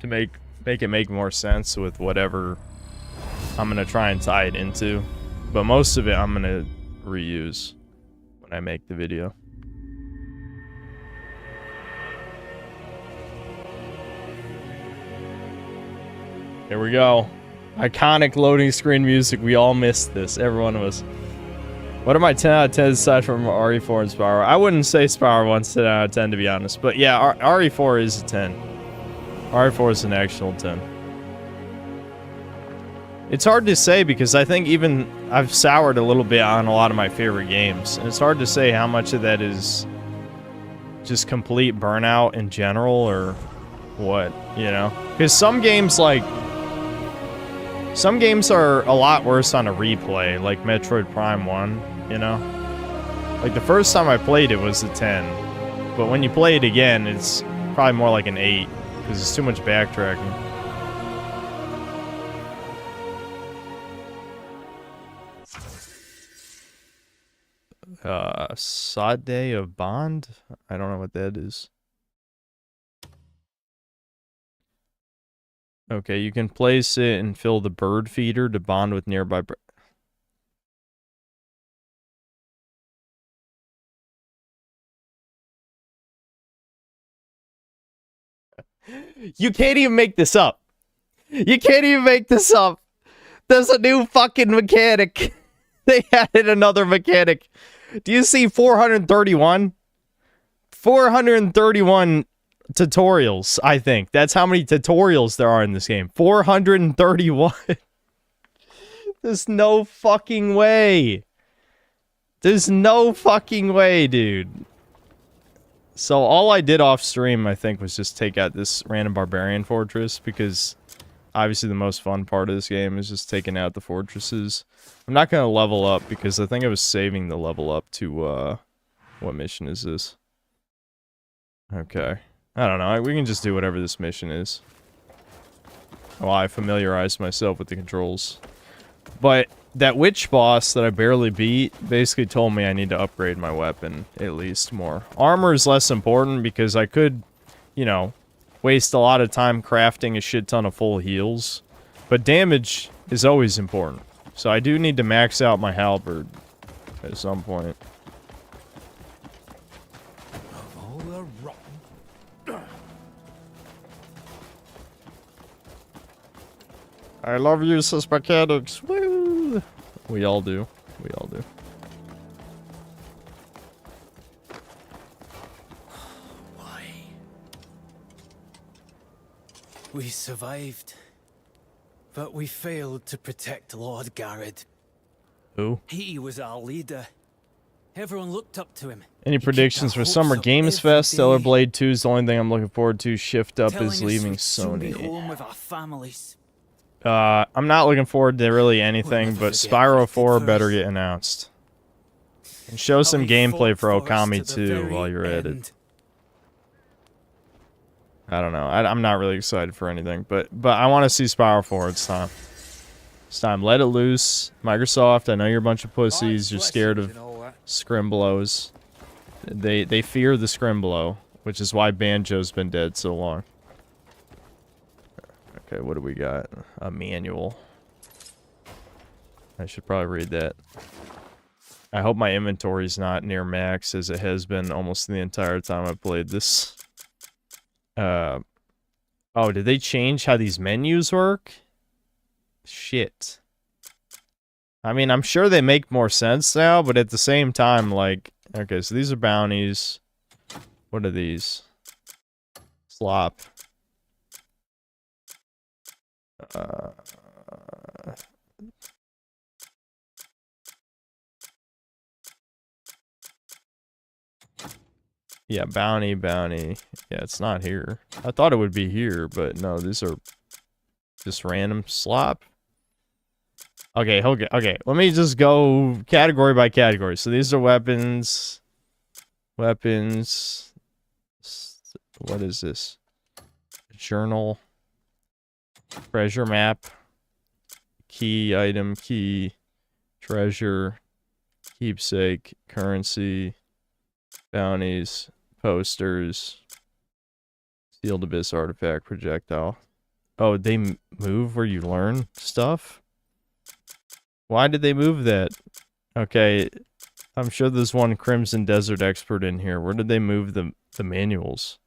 to make it make more sense with whatever I'm gonna try and tie it into. But most of it I'm gonna reuse when I make the video. Here we go. Iconic loading screen music. We all missed this. Every one of us. What are my 10 out of 10 aside from RE4 and Spyro? I wouldn't say Spyro 1's 10 out of 10 to be honest. But yeah, RE4 is a 10. RE4 is an actual 10. It's hard to say because I think even I've soured a little bit on a lot of my favorite games. And it's hard to say how much of that is just complete burnout in general or what, you know? Because some games, like... Some games are a lot worse on a replay, like Metroid Prime 1, you know? Like, the first time I played it was a 10. But when you play it again, it's probably more like an 8. Because it's too much backtracking. Sade of Bond? I don't know what that is. Okay, you can place it and fill the bird feeder to bond with nearby You can't even make this up. You can't even make this up. There's a new fucking mechanic. They added another mechanic. Do you see 431? 431 tutorials, I think. That's how many tutorials there are in this game. 431. There's no fucking way. There's no fucking way, dude. So all I did off stream, I think, was just take out this random barbarian fortress, because obviously the most fun part of this game is just taking out the fortresses. I'm not gonna level up, because I think I was saving the level up to, what mission is this? Okay. I don't know, we can just do whatever this mission is. Well, I familiarized myself with the controls. But that witch boss that I barely beat basically told me I need to upgrade my weapon at least more. Armor is less important because I could, you know, waste a lot of time crafting a shit ton of full heals. But damage is always important. So I do need to max out my halberd at some point. I love useless mechanics. Woo! We all do. We all do. Why? We survived. But we failed to protect Lord Garrett. Who? He was our leader. Everyone looked up to him. Any predictions for Summer Games Fest? Stellar Blade 2 is the only thing I'm looking forward to. Shift Up is leaving Sony. Home with our families. I'm not looking forward to really anything, but Spyro 4 better get announced. And show some gameplay for Okami 2 while you're at it. I don't know. I'm not really excited for anything, but I want to see Spyro 4. It's time. It's time. Let it loose. Microsoft, I know you're a bunch of pussies. You're scared of Scrimblows. They fear the Scrimblow, which is why Banjo's been dead so long. Okay, what do we got? A manual. I should probably read that. I hope my inventory's not near max, as it has been almost the entire time I played this. Oh, did they change how these menus work? Shit. I mean, I'm sure they make more sense now, but at the same time, like... Okay, so these are bounties. What are these? Slop. Yeah, bounty. Yeah, it's not here. I thought it would be here, but no, these are just random slop. Okay, okay. Let me just go category by category. So these are weapons. Weapons. What is this? Journal. Treasure map. Key item, key. Treasure. Keepsake. Currency. Bounties. Posters. Sealed abyss artifact. Projectile. Oh, they move where you learn stuff? Why did they move that? Okay, I'm sure there's one Crimson Desert expert in here. Where did they move the manuals?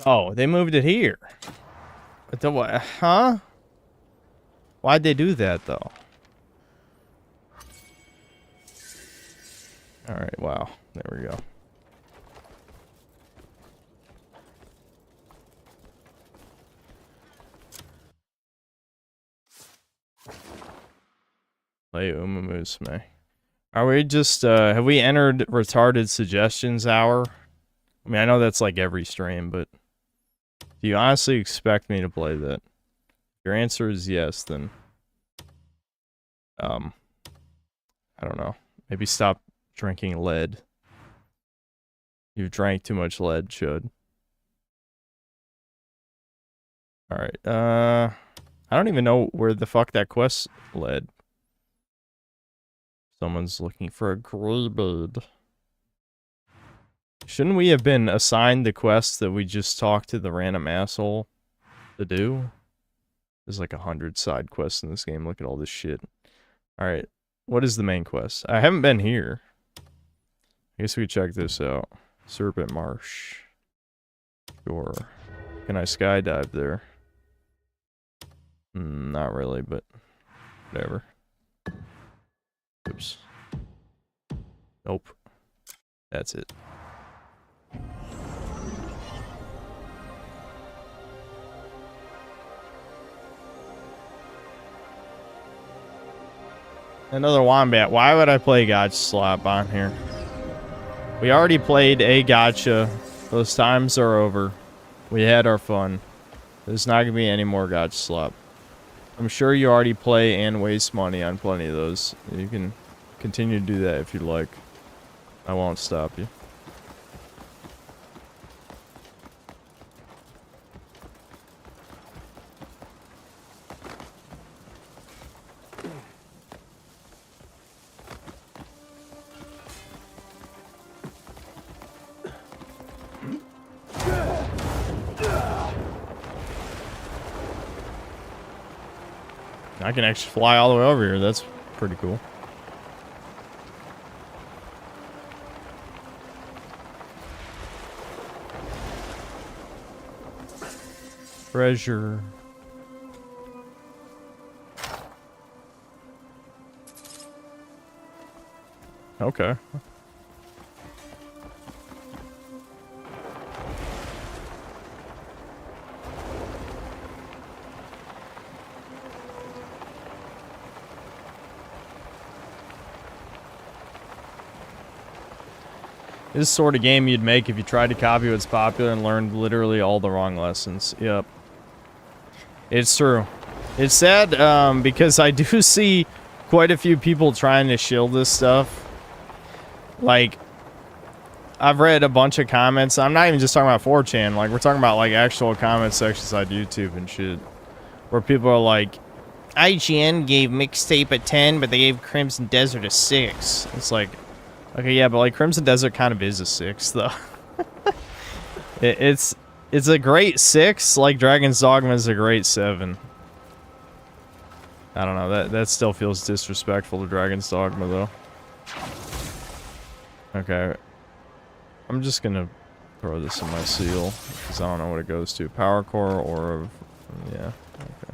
Oh, they moved it here. What? Huh? Why'd they do that, though? Alright, wow. There we go. Play Umamusume. Are we just, have we entered retarded suggestions hour? I mean, I know that's like every stream, but do you honestly expect me to play that? If your answer is yes, then, I don't know. Maybe stop drinking lead. You've drank too much lead, should. Alright, I don't even know where the fuck that quest led. Someone's looking for a gray bird. Shouldn't we have been assigned the quest that we just talked to the random asshole to do? There's like 100 side quests in this game. Look at all this shit. Alright, what is the main quest? I haven't been here. I guess we check this out. Serpent Marsh. Sure. Can I skydive there? Not really, but whatever. Oops. Nope. That's it. Another wombat. Why would I play Gotcha Slap on here? We already played a Gotcha. Those times are over. We had our fun. There's not gonna be any more Gotcha Slap. I'm sure you already play and waste money on plenty of those. You can continue to do that if you'd like. I won't stop you. I can actually fly all the way over here. That's pretty cool. Treasure. Okay. This is the sort of game you'd make if you tried to copy what's popular and learned literally all the wrong lessons. Yep. It's true. It's sad, because I do see quite a few people trying to shield this stuff. Like, I've read a bunch of comments. I'm not even just talking about 4chan. Like, we're talking about, like, actual comment sections on YouTube and shit. Where people are like, IGN gave Mixtape a 10, but they gave Crimson Desert a 6. It's like... Okay, yeah, but like Crimson Desert kind of is a 6, though. it's a great 6, like Dragon's Dogma is a great 7. I don't know, that still feels disrespectful to Dragon's Dogma, though. Okay. I'm just gonna throw this in my seal, because I don't know what it goes to. Power Core or... yeah, okay.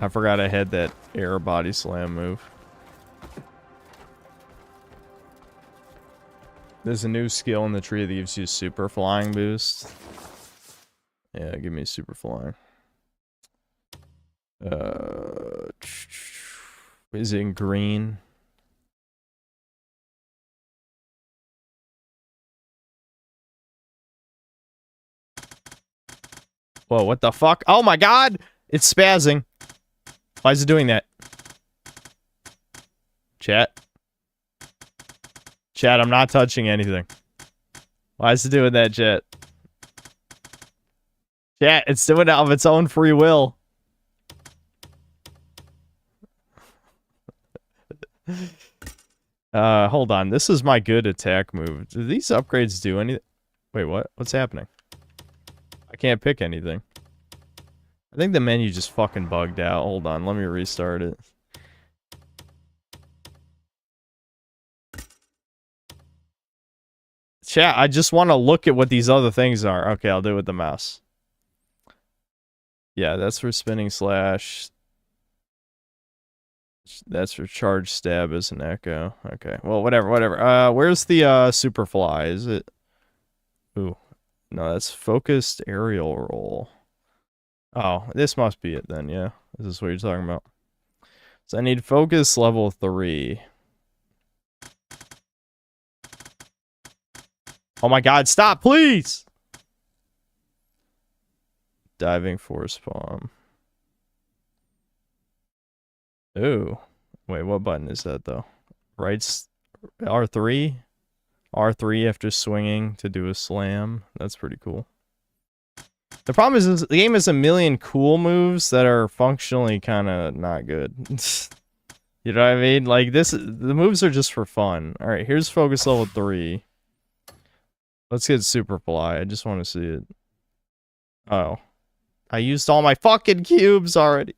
I forgot I had that air body slam move. There's a new skill in the tree that gives you super flying boost. Yeah, give me super flying. Is it in green? Whoa, what the fuck? Oh my god! It's spazzing. Why is it doing that? Chat. Chat, I'm not touching anything. Why is it doing that, chat? Chat, it's doing it of its own free will. Hold on. This is my good attack move. Do these upgrades do anything? Wait, what? What's happening? I can't pick anything. I think the menu just fucking bugged out. Hold on, let me restart it. Chat, I just want to look at what these other things are. Okay, I'll do it with the mouse. Yeah, that's for spinning slash. That's for charge stab as an echo. Okay, well, whatever. Where's the super fly? Is it... Ooh. No, that's focused aerial roll. Oh, this must be it then, yeah. This is what you're talking about. So I need focus level 3. Oh my god, stop, please! Diving force palm. Ooh. Wait, what button is that though? Right's R3? R3 after swinging to do a slam. That's pretty cool. The problem is the game has a million cool moves that are functionally kind of not good. You know what I mean? Like the moves are just for fun. All right, here's focus level 3. Let's get super fly. I just want to see it. Oh, I used all my fucking cubes already.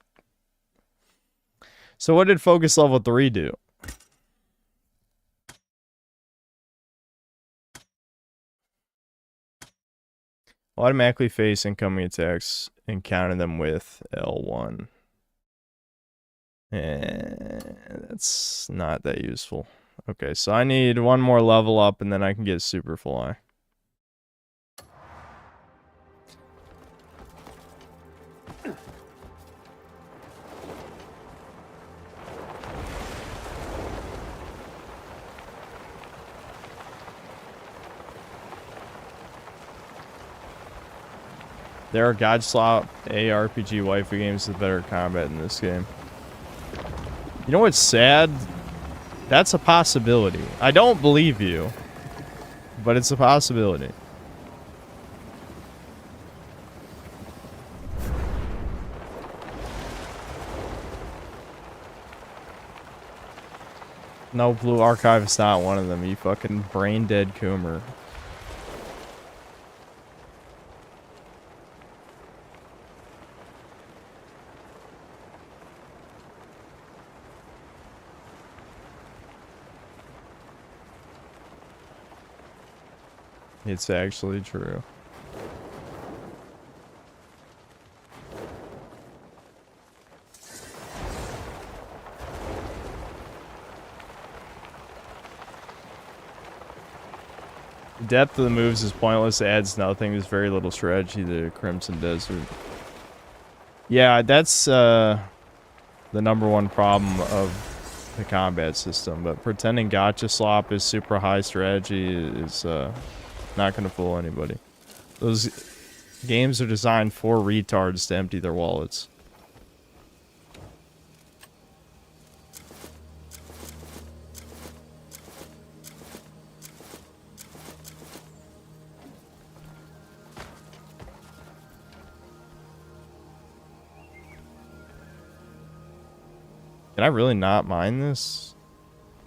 So what did focus level 3 do? Automatically face incoming attacks and counter them with L1. That's not that useful. Okay, so I need one more level up and then I can get super fly. There are Godslop ARPG waifu games with better combat in this game. You know what's sad? That's a possibility. I don't believe you, but it's a possibility. No, Blue Archive is not one of them, you fucking brain-dead Coomer. It's actually true. The depth of the moves is pointless, it adds nothing, there's very little strategy to Crimson Desert. Yeah, that's the #1 problem of the combat system, but pretending Gotcha Slop is super high strategy is not gonna fool anybody. Those games are designed for retards to empty their wallets. Can I really not mine this?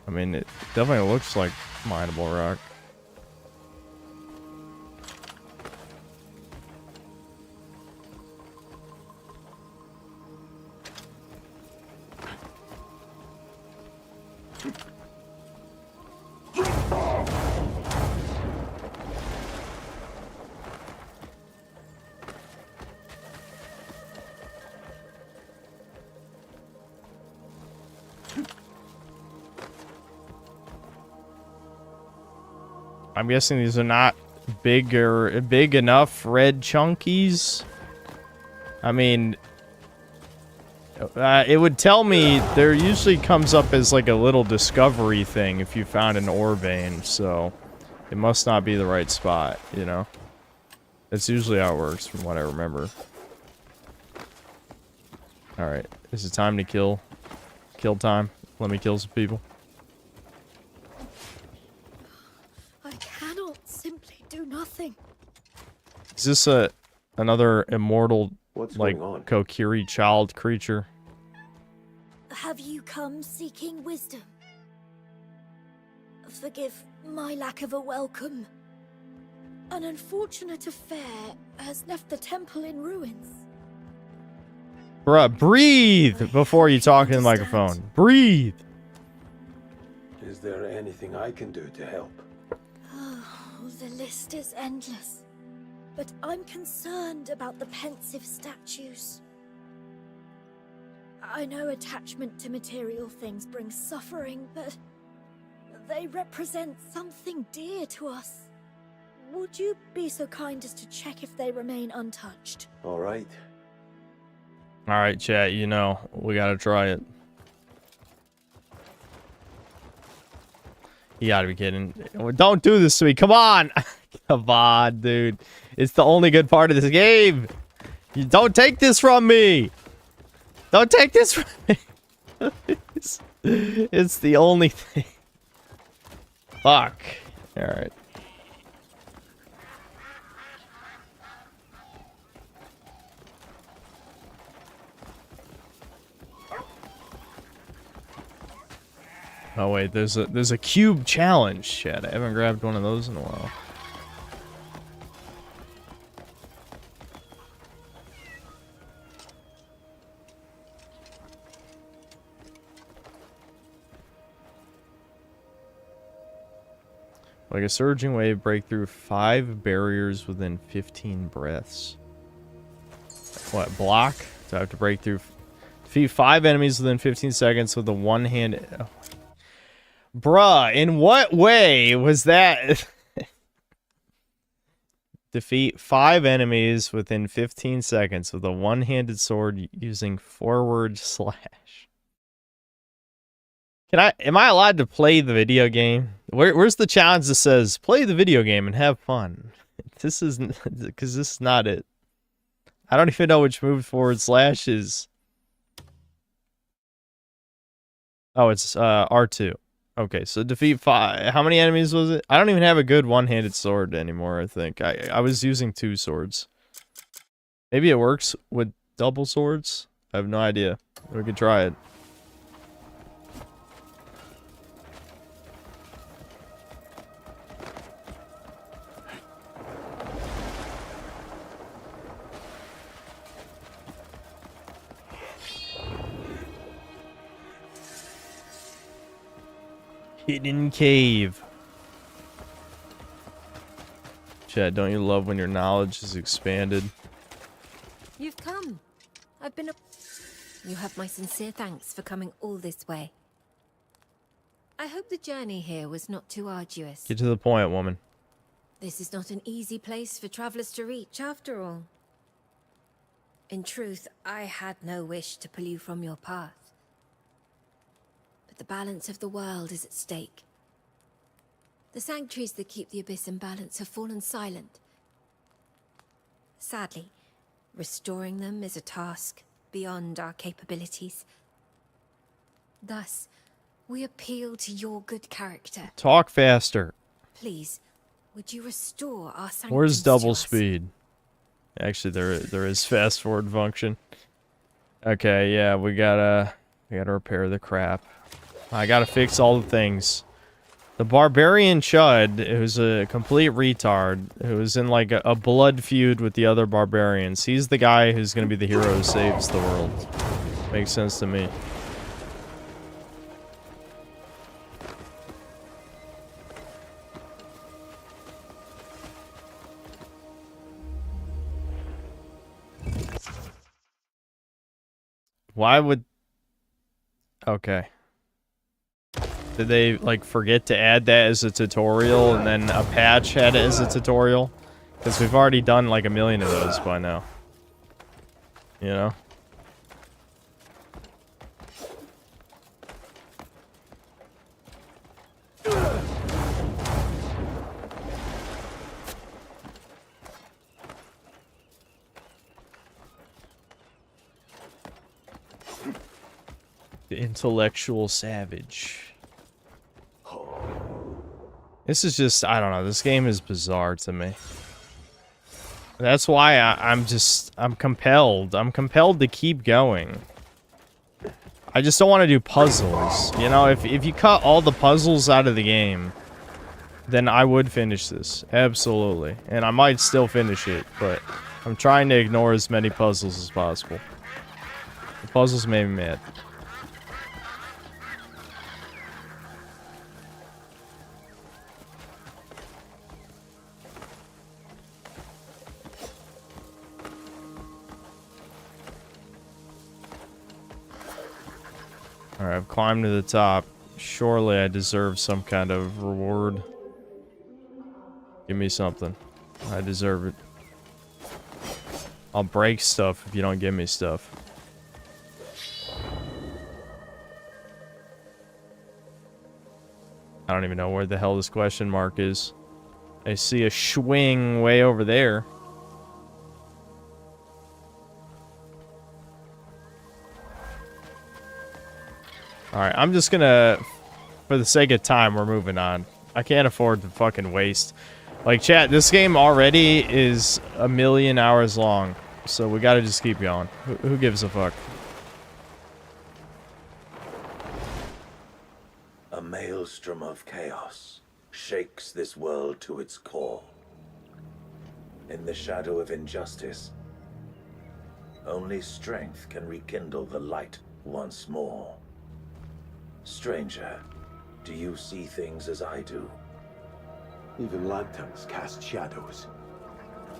I mean, it definitely looks like mineable rock. I'm guessing these are not big enough red chunkies. I mean, it would tell me there usually comes up as like a little discovery thing if you found an ore vein, so it must not be the right spot, you know? That's usually how it works from what I remember. Alright, is it time to kill? Kill time. Let me kill some people. Nothing. Is this another immortal, What's like, going on? Kokiri child creature? Have you come seeking wisdom? Forgive my lack of a welcome. An unfortunate affair has left the temple in ruins. Bruh, breathe before you talk in the microphone. Breathe! Is there anything I can do to help? The list is endless, but I'm concerned about the pensive statues. I know attachment to material things brings suffering, but they represent something dear to us. would you be so kind as to check if they remain untouched? All right. Alright, chat, you know, we gotta try it. You gotta be kidding. Don't do this to me. Come on. Come on, dude. It's the only good part of this game. You don't take this from me. Don't take this from me. It's the only thing. Fuck. Alright. Oh wait, there's a cube challenge, chat. I haven't grabbed one of those in a while. Like a surging wave, break through 5 barriers within 15 breaths. What, block? Do I have to break through? Defeat 5 enemies within 15 seconds with a one-handed... Oh. Bruh, in what way was that? Defeat 5 enemies within 15 seconds with a one-handed sword using forward slash. Am I allowed to play the video game? Where's the challenge that says play the video game and have fun? This isn't, because this is not it. I don't even know which move forward slash is. Oh, it's R2. Okay, so defeat 5. How many enemies was it? I don't even have a good one-handed sword anymore, I think. I was using 2 swords. Maybe it works with double swords? I have no idea. We could try it. Hidden cave. Chad, don't you love when your knowledge is expanded? You've come. I've been You have my sincere thanks for coming all this way. I hope the journey here was not too arduous. Get to the point, woman. This is not an easy place for travelers to reach, after all. In truth, I had no wish to pull you from your path. The balance of the world is at stake. The sanctuaries that keep the Abyss in balance have fallen silent. Sadly, restoring them is a task beyond our capabilities. Thus, we appeal to your good character. Talk faster. Please, would you restore our sanctuaries? Where's double speed? Actually, there is fast forward function. Okay, yeah, we gotta repair the crap. I gotta fix all the things. The barbarian Chud, who's a complete retard, who's in like a blood feud with the other barbarians. He's the guy who's gonna be the hero who saves the world. Makes sense to me. Why would... Okay. Did they, like, forget to add that as a tutorial, and then a patch had it as a tutorial? Because we've already done, like, a million of those by now. You know? The intellectual savage. This is just, I don't know, this game is bizarre to me. That's why I'm compelled. I'm compelled to keep going. I just don't want to do puzzles. You know, if you cut all the puzzles out of the game, then I would finish this. Absolutely. And I might still finish it, but I'm trying to ignore as many puzzles as possible. The puzzles made me mad. Alright, I've climbed to the top. Surely I deserve some kind of reward. Give me something. I deserve it. I'll break stuff if you don't give me stuff. I don't even know where the hell this question mark is. I see a swing way over there. Alright, I'm just gonna... For the sake of time, we're moving on. I can't afford to fucking waste. Like, chat, this game already is 1,000,000 hours long. So we gotta just keep going. Who gives a fuck? A maelstrom of chaos shakes this world to its core. In the shadow of injustice, only strength can rekindle the light once more. Stranger, do you see things as I do? Even lanterns cast shadows.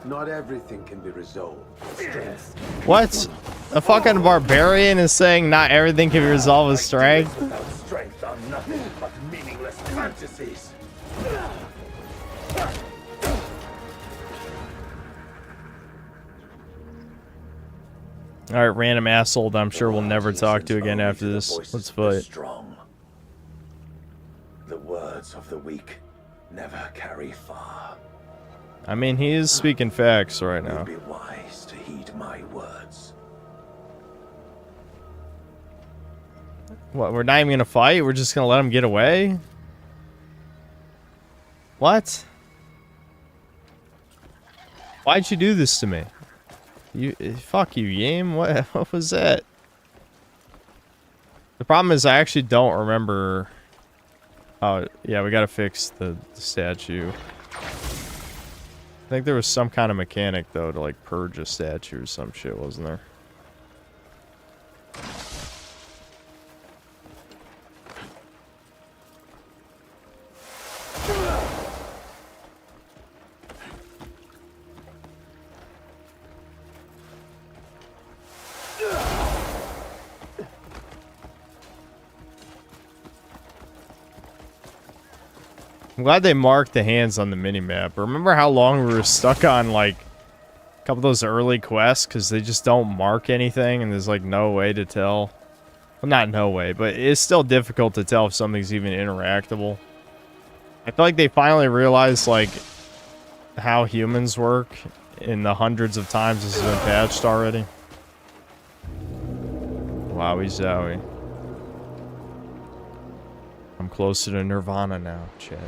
Not everything can be resolved with strength. What? A fucking barbarian is saying not everything can be resolved with strength? Without strength are nothing but meaningless fantasies. Alright, random asshole that I'm sure we'll never talk to again after this. Let's fight. Strong. The words of the weak never carry far. I mean, he is speaking facts right now. You'd be wise to heed my words. What, we're not even gonna fight? We're just gonna let him get away? What? Why'd you do this to me? You, fuck you, game. What was that? The problem is I actually don't remember. Oh, yeah, we gotta fix the statue. I think there was some kind of mechanic, though, to, like, purge a statue or some shit, wasn't there? I'm glad they marked the hands on the minimap. Remember how long we were stuck on, like, a couple of those early quests? Because they just don't mark anything, and there's, like, no way to tell. Well, not no way, but it's still difficult to tell if something's even interactable. I feel like they finally realized, like, how humans work in the hundreds of times this has been patched already. Wowie zowie. I'm closer to Nirvana now, chat.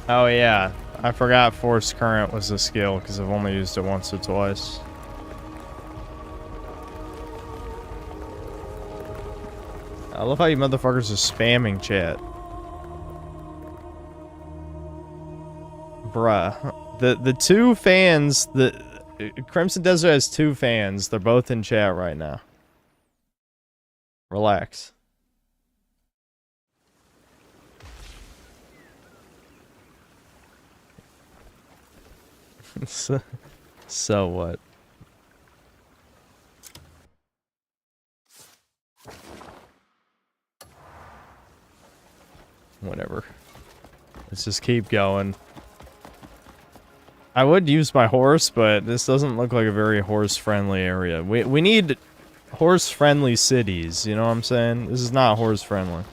Oh yeah, I forgot Force Current was a skill because I've only used it once or twice. I love how you motherfuckers are spamming chat. Bruh. The two fans, Crimson Desert has two fans. They're both in chat right now. Relax. So what? Whatever. Let's just keep going. I would use my horse, but this doesn't look like a very horse-friendly area. We need horse-friendly cities, you know what I'm saying? This is not horse-friendly.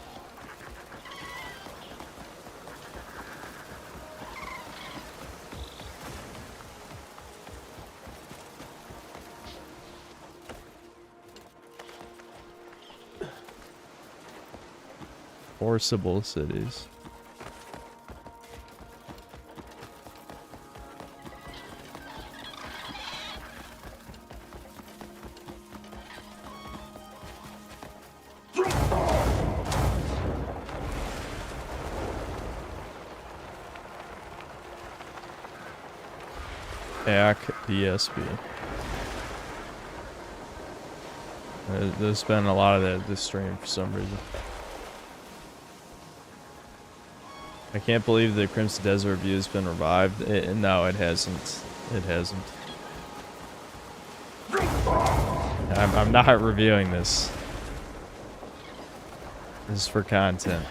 Forcible cities. DSB. There's been a lot of that this stream for some reason. I can't believe the Crimson Desert review has been revived. No, it hasn't. It hasn't. I'm not reviewing this. This is for content.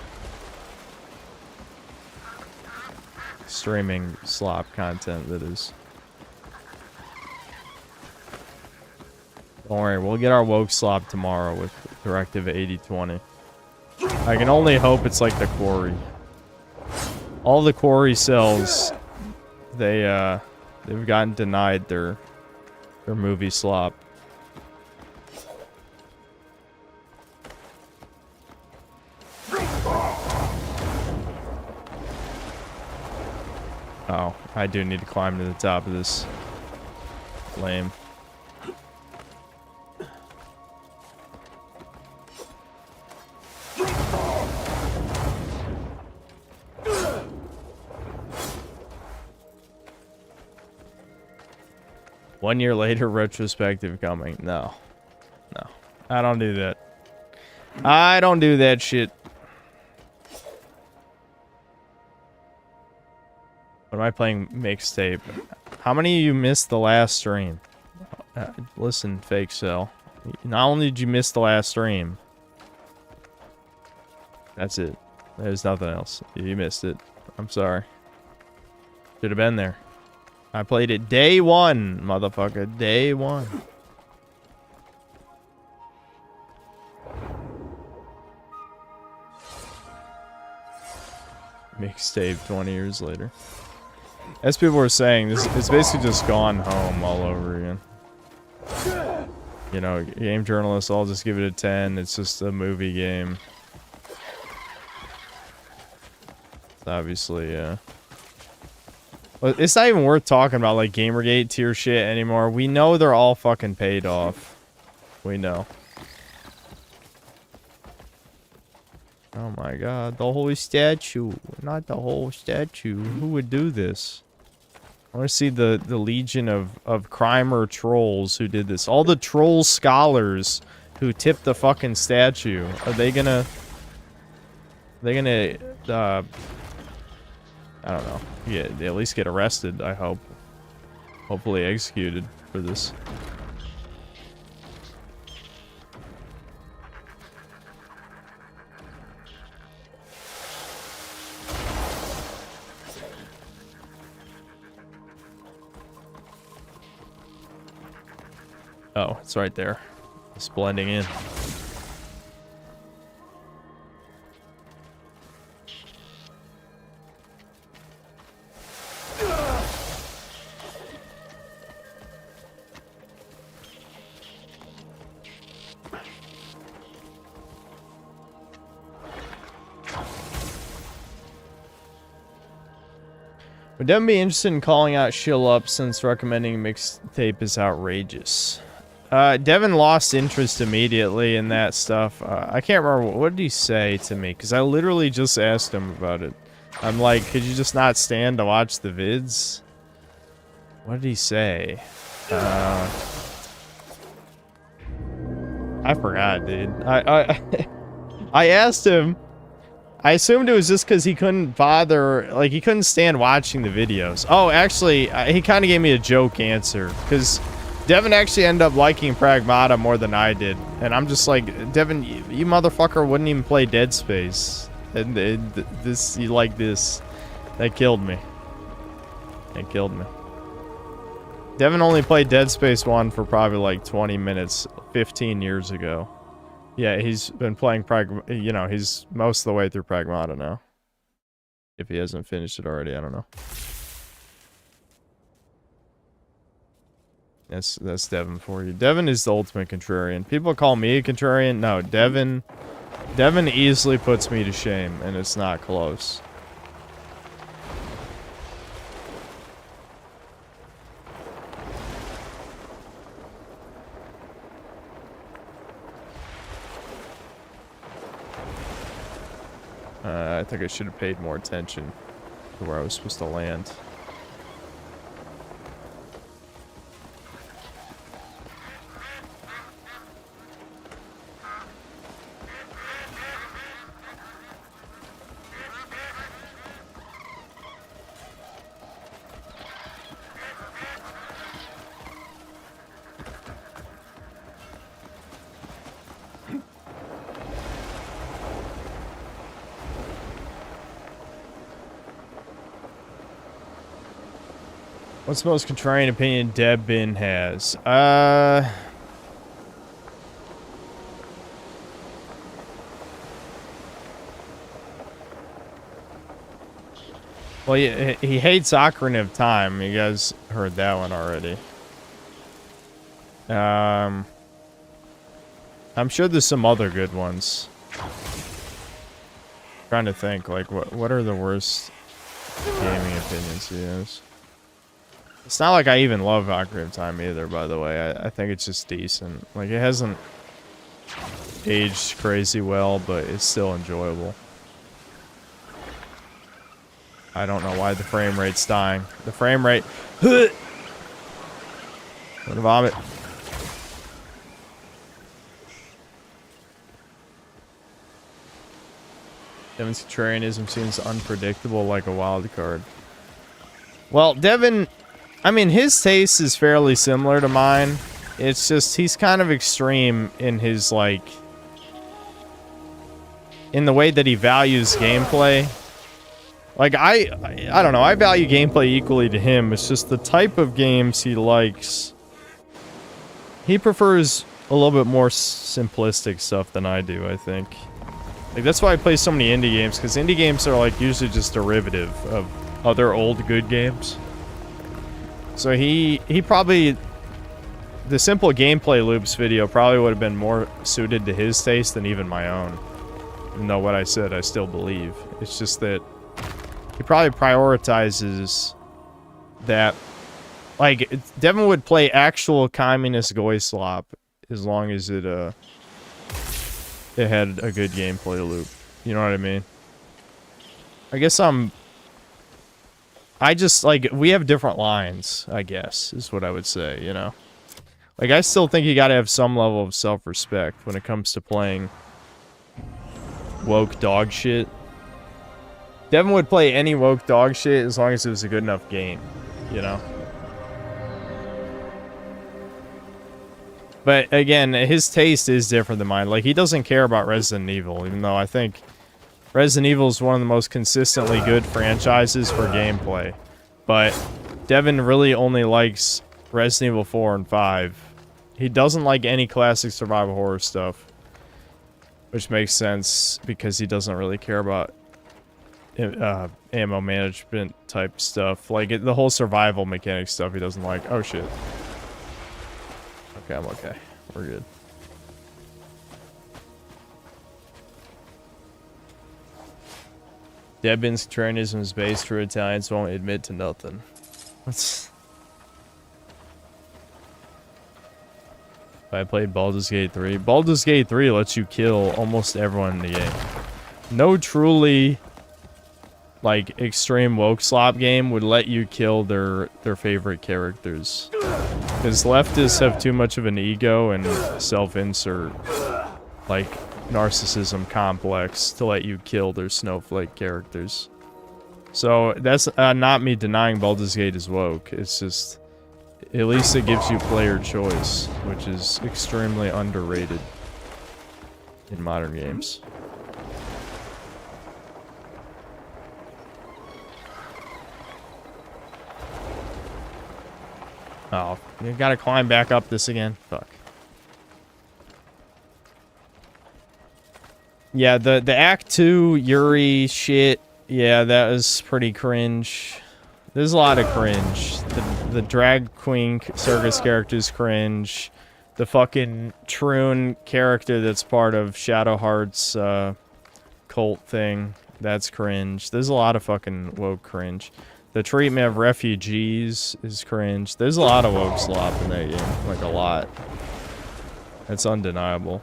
Streaming slop content, that is. Don't worry, we'll get our woke slop tomorrow with Directive 8020. I can only hope it's like the quarry. All the quarry cells, they've gotten denied their movie slop. Oh, I do need to climb to the top of this. Lame. One year later, retrospective coming. No. No. I don't do that. I don't do that shit. What am I playing? Mixtape. How many of you missed the last stream? Listen, fake cell. Not only did you miss the last stream. That's it. There's nothing else. You missed it. I'm sorry. Should have been there. I played it day one, motherfucker. Day one. Mixtape 20 years later. As people were saying, this it's basically just Gone Home all over again. You know, game journalists all just give it a 10. It's just a movie game. It's obviously, well, it's not even worth talking about, like, Gamergate tier shit anymore. We know they're all fucking paid off. We know. Oh my god, the whole statue. Not the whole statue. Who would do this? I want to see the legion of crimer trolls who did this. All the troll scholars who tipped the fucking statue. Are they gonna... I don't know. Yeah, they at least get arrested, I hope. Hopefully executed for this. Oh, it's right there. It's blending in. Would Devin be interested in calling out Shill Up since recommending mixtape is outrageous? Devin lost interest immediately in that stuff. I can't remember. What did he say to me? Because I literally just asked him about it. I'm like, could you just not stand to watch the vids? What did he say? I forgot, dude. I asked him. I assumed it was just because he couldn't bother, like, he couldn't stand watching the videos. Oh, actually, he kind of gave me a joke answer, because Devin actually ended up liking Pragmata more than I did. And I'm just like, Devin, you motherfucker wouldn't even play Dead Space. And this, you like this. That killed me. That killed me. Devin only played Dead Space 1 for probably like 20 minutes 15 years ago. Yeah, he's been playing you know, he's most of the way through Pragmata now. If he hasn't finished it already, I don't know. That's Devin for you. Devin is the ultimate contrarian. People call me a contrarian. No, Devin easily puts me to shame, and it's not close. I think I should have paid more attention to where I was supposed to land. What's the most contrarian opinion Debin has? Well, he hates Ocarina of Time. You guys heard that one already. I'm sure there's some other good ones. Trying to think, like, what are the worst gaming opinions he has? It's not like I even love Ocarina of Time either, by the way. I think it's just decent. Like, it hasn't aged crazy well, but it's still enjoyable. I don't know why the frame rate's dying. The frame rate... I'm gonna vomit. Devin's contrarianism seems unpredictable like a wild card. Well, Devin... I mean, his taste is fairly similar to mine. It's just, he's kind of extreme in his, like... in the way that he values gameplay. Like, I don't know, I value gameplay equally to him. It's just the type of games he likes. He prefers a little bit more simplistic stuff than I do, I think. Like, that's why I play so many indie games, because indie games are, like, usually just derivative of other old good games. So he probably... the simple gameplay loops video probably would have been more suited to his taste than even my own. Even though what I said, I still believe. It's just that he probably prioritizes that... like, Devin would play actual communist Goyslop as long as it had a good gameplay loop. You know what I mean? I guess I just, like, we have different lines, I guess, is what I would say, you know? Like, I still think you gotta have some level of self-respect when it comes to playing woke dog shit. Devin would play any woke dog shit as long as it was a good enough game, you know? But, again, his taste is different than mine. Like, he doesn't care about Resident Evil, even though I think Resident Evil is one of the most consistently good franchises for gameplay. But Devin really only likes Resident Evil 4 and 5. He doesn't like any classic survival horror stuff. Which makes sense, because he doesn't really care about ammo management type stuff. Like, the whole survival mechanic stuff he doesn't like. Oh, shit. Okay, I'm okay. We're good. Debin's contrarianism is based for Italians who won't admit to nothing. I played Baldur's Gate 3. Baldur's Gate 3 lets you kill almost everyone in the game. No truly, like, extreme woke slop game would let you kill their favorite characters. Because leftists have too much of an ego and self-insert, like, narcissism complex to let you kill their snowflake characters. So, that's not me denying Baldur's Gate is woke. It's just, at least it gives you player choice, which is extremely underrated in modern games. Oh, you gotta climb back up this again? Fuck. Yeah, the Act 2 Yuri shit, yeah, that was pretty cringe. There's a lot of cringe. The drag queen circus character's cringe. The fucking Troon character that's part of Shadowheart's cult thing, that's cringe. There's a lot of fucking woke cringe. The treatment of refugees is cringe. There's a lot of woke slop in that game. Like, a lot. That's undeniable.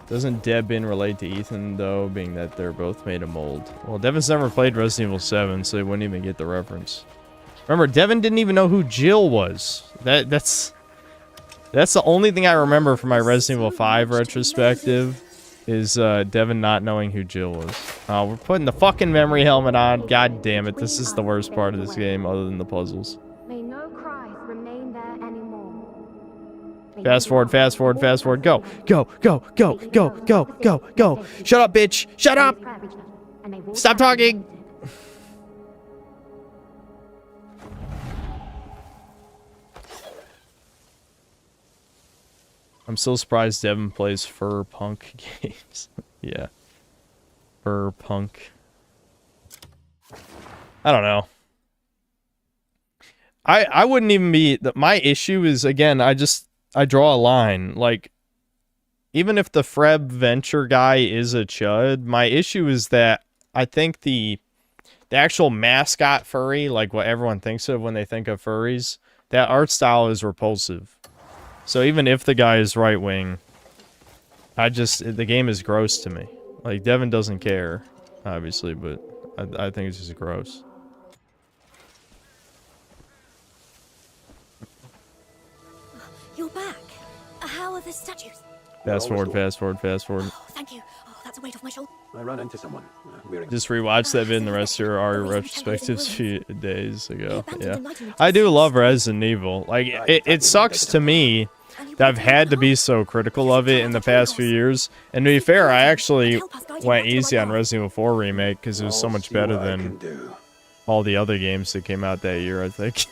Doesn't Devin relate to Ethan, though, being that they're both made of mold? Well, Devin's never played Resident Evil 7, so he wouldn't even get the reference. Remember, Devin didn't even know who Jill was. That's the only thing I remember from my Resident Evil 5 retrospective. Is Devin not knowing who Jill was. Oh, we're putting the fucking memory helmet on. God damn it, this is the worst part of this game other than the puzzles. May no cries remain there anymore. Fast forward, fast forward, fast forward. Go, go, go, go, go, go, go, go. Shut up, bitch. Shut up. Stop talking. I'm still surprised Devin plays fur punk games. Yeah. Fur punk. I don't know. I wouldn't even be... My issue is, again, I draw a line. Like, even if the Freb Venture guy is a chud, my issue is that I think the actual mascot furry, like what everyone thinks of when they think of furries, that art style is repulsive. So even if the guy is right-wing, the game is gross to me. Like, Devin doesn't care, obviously, but I think it's just gross. You're back. How are the statues? Fast forward, fast forward, fast forward. Oh, thank you. Oh, that's a weight off my shoulder. I ran into someone. Just rewatched that vid and the rest of your Ari retrospectives a few days ago. Yeah. I do love Resident Evil. Like, it sucks to me that I've had to be so critical of it in the past few years. And to be fair, I actually went easy on Resident Evil 4 Remake because it was so much better than all the other games that came out that year, I think.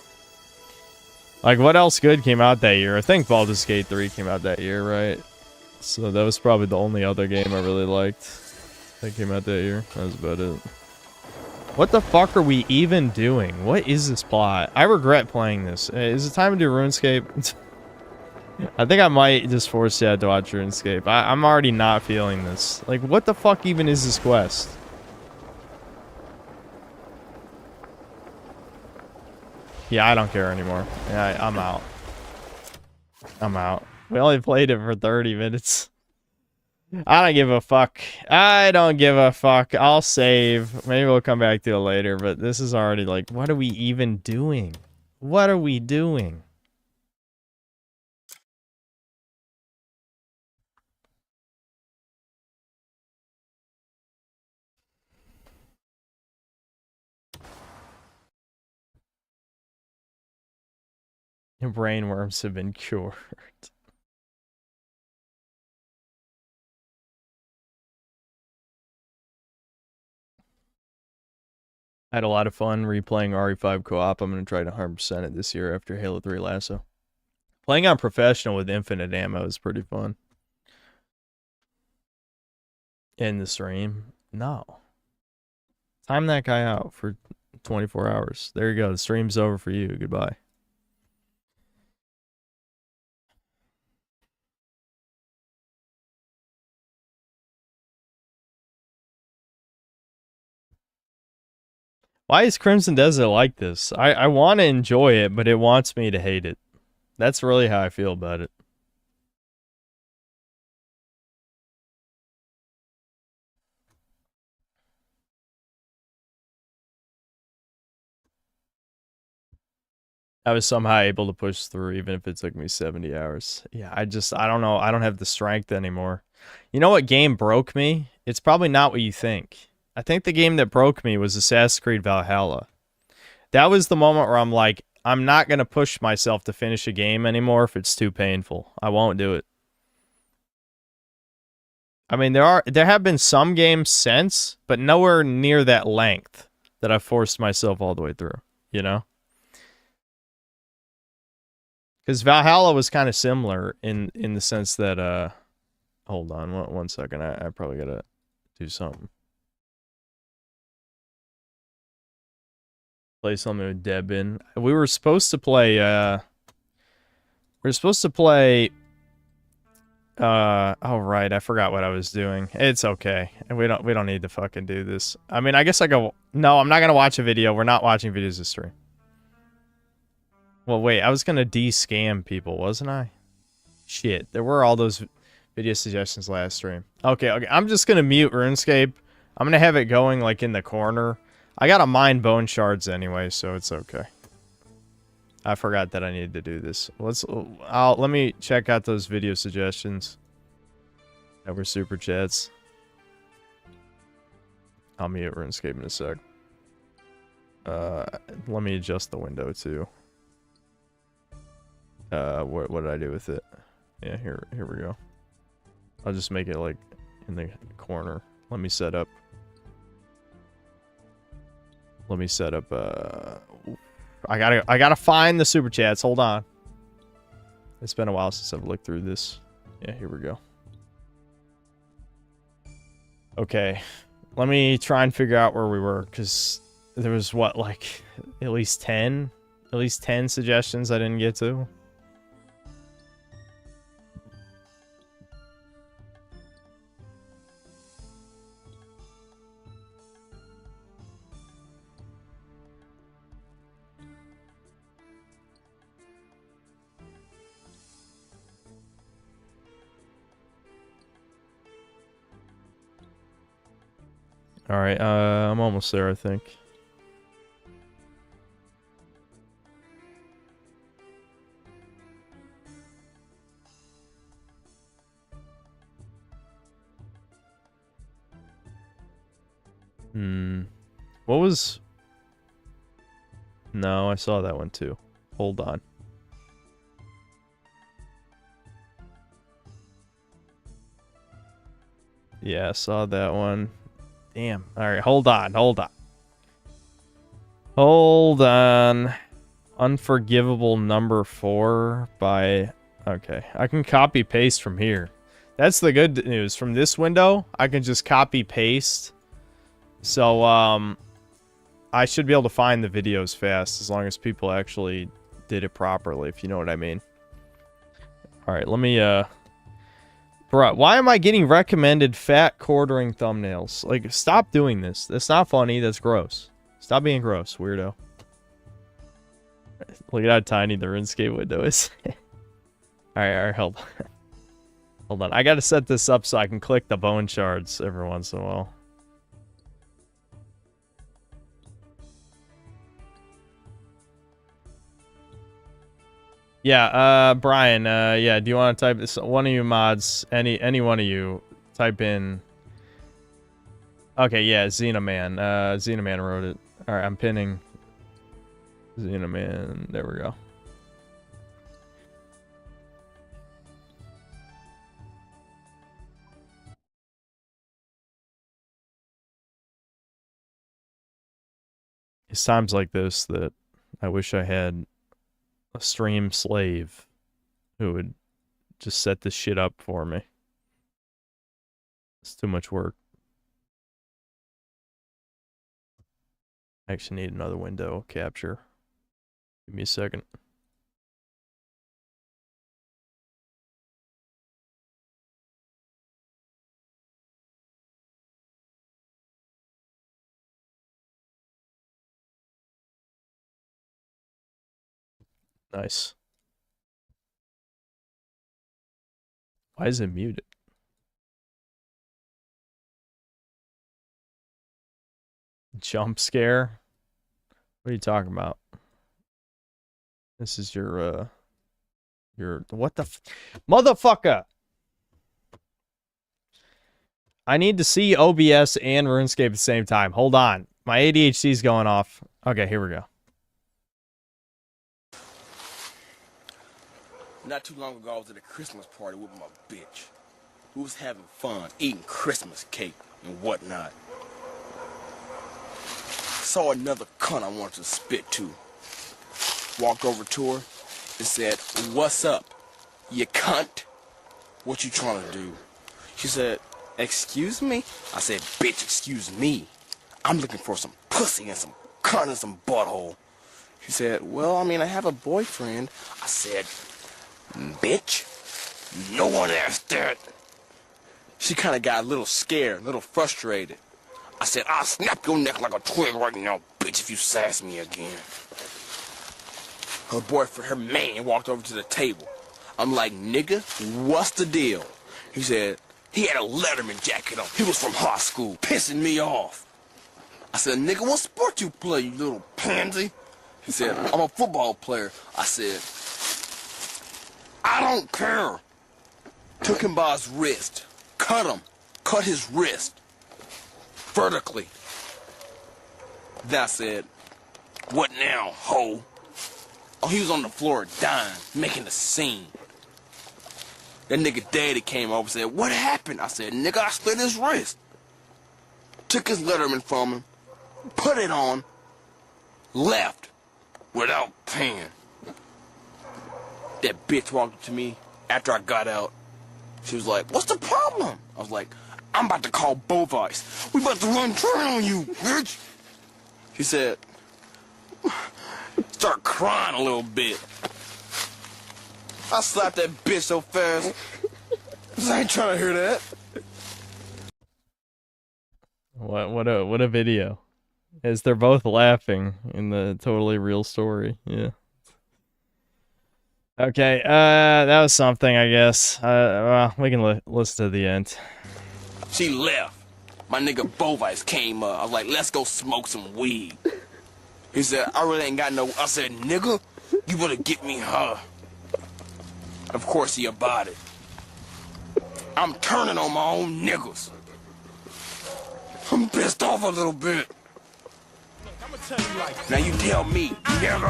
Like, what else good came out that year? I think Baldur's Gate 3 came out that year, right? So that was probably the only other game I really liked that came out that year. That was about it. What the fuck are we even doing? What is this plot? I regret playing this. Is it time to do RuneScape? I think I might just force Dad to watch RuneScape. I'm already not feeling this. Like, what the fuck even is this quest? Yeah, I don't care anymore. Yeah, I'm out. I'm out. We only played it for 30 minutes. I don't give a fuck. I don't give a fuck. I'll save. Maybe we'll come back to it later, but this is already like, what are we even doing? What are we doing? Your brain worms have been cured. I had a lot of fun replaying RE5 co-op. I'm going to try to 100% it this year after Halo 3 Lasso. Playing on professional with infinite ammo is pretty fun. In the stream? No. Time that guy out for 24 hours. There you go. The stream's over for you. Goodbye. Why is Crimson Desert like this? I want to enjoy it, but it wants me to hate it. That's really how I feel about it. I was somehow able to push through, even if it took me 70 hours. Yeah, I don't know. I don't have the strength anymore. You know what game broke me? It's probably not what you think. I think the game that broke me was Assassin's Creed Valhalla. That was the moment where I'm like, I'm not going to push myself to finish a game anymore if it's too painful. I won't do it. I mean, there have been some games since, but nowhere near that length that I've forced myself all the way through, you know? Because Valhalla was kind of similar in the sense that, hold on one second, I probably gotta do something. Play something with Debin. We were supposed to play, oh right, I forgot what I was doing. It's okay. We don't need to fucking do this. I mean, I guess no, I'm not gonna watch a video. We're not watching videos this stream. Well, wait, I was gonna de-scam people, wasn't I? Shit, there were all those video suggestions last stream. Okay, I'm just gonna mute RuneScape. I'm gonna have it going, like, in the corner. I gotta mine bone shards anyway, so it's okay. I forgot that I needed to do this. Let me check out those video suggestions that were super chats. I'll mute RuneScape in a sec. Let me adjust the window too. What did I do with it? Yeah, here we go. I'll just make it like in the corner. Let me set up. I gotta find the super chats. Hold on. It's been a while since I've looked through this. Yeah, here we go. Okay, let me try and figure out where we were, because there was, what, like, at least 10 suggestions I didn't get to. Alright, I'm almost there, I think. What was... No, I saw that one too. Hold on. Yeah, I saw that one. Damn. Alright, hold on. Hold on. Unforgivable number 4 by... Okay, I can copy paste from here. That's the good news. From this window, I can just copy paste. So, I should be able to find the videos fast as long as people actually did it properly, if you know what I mean. Alright, let me, Bro, why am I getting recommended fat quartering thumbnails? Like, stop doing this. That's not funny. That's gross. Stop being gross, weirdo. Look at how tiny the Runescape window is. Alright, hold on. Hold on. I gotta set this up so I can click the bone shards every once in a while. Yeah, Brian, yeah, do you want to type this? One of you mods, any one of you, type in... Okay, yeah, Xenoman. Xenoman wrote it. Alright, I'm pinning Xenoman. There we go. It's times like this that I wish I had a stream slave who would just set this shit up for me. It's too much work. I actually need another window capture. Give me a second. Nice. Why is it muted? Jump scare? What are you talking about? This is your what the motherfucker! I need to see OBS and RuneScape at the same time. Hold on. My ADHD's going off. Okay, here we go. Not too long ago, I was at a Christmas party with my bitch. We was having fun, eating Christmas cake and whatnot. Saw another cunt I wanted to spit to. Walked over to her and said, "What's up, you cunt? What you trying to do?" She said, "Excuse me?" I said, "Bitch, excuse me. I'm looking for some pussy and some cunt and some butthole." She said, "Well, I mean, I have a boyfriend." I said, "Bitch, no one asked that." She kind of got a little scared, a little frustrated. I said, "I'll snap your neck like a twig right now, bitch, if you sass me again." Her boyfriend, her man, walked over to the table. I'm like, "Nigga, what's the deal?" He said, he had a Letterman jacket on. He was from high school, pissing me off. I said, "Nigga, what sport you play, you little pansy?" He said, "I'm a football player." I said, "I don't care." Took him by his wrist, cut his wrist, vertically. Then I said, "What now, hoe?" Oh, he was on the floor dying, making a scene. That nigga daddy came over and said, "What happened?" I said, "Nigga, I slit his wrist." Took his Letterman from him, put it on, left, without paying. That bitch walked up to me after I got out. She was like, what's the problem? I was like, I'm about to call Bovice. We about to run train on you, bitch. She said, start crying a little bit. I slapped that bitch so fast. I ain't trying to hear that. What a video. As they're both laughing in the totally real story. Yeah. Okay, that was something, I guess. Well, we can listen to the end. She left. My nigga Bovice came up. I was like, let's go smoke some weed. He said, I really ain't got no... I said, nigga, you better get me her. Of course he about it. I'm turning on my own niggas. I'm pissed off a little bit. Now you tell me, nigga.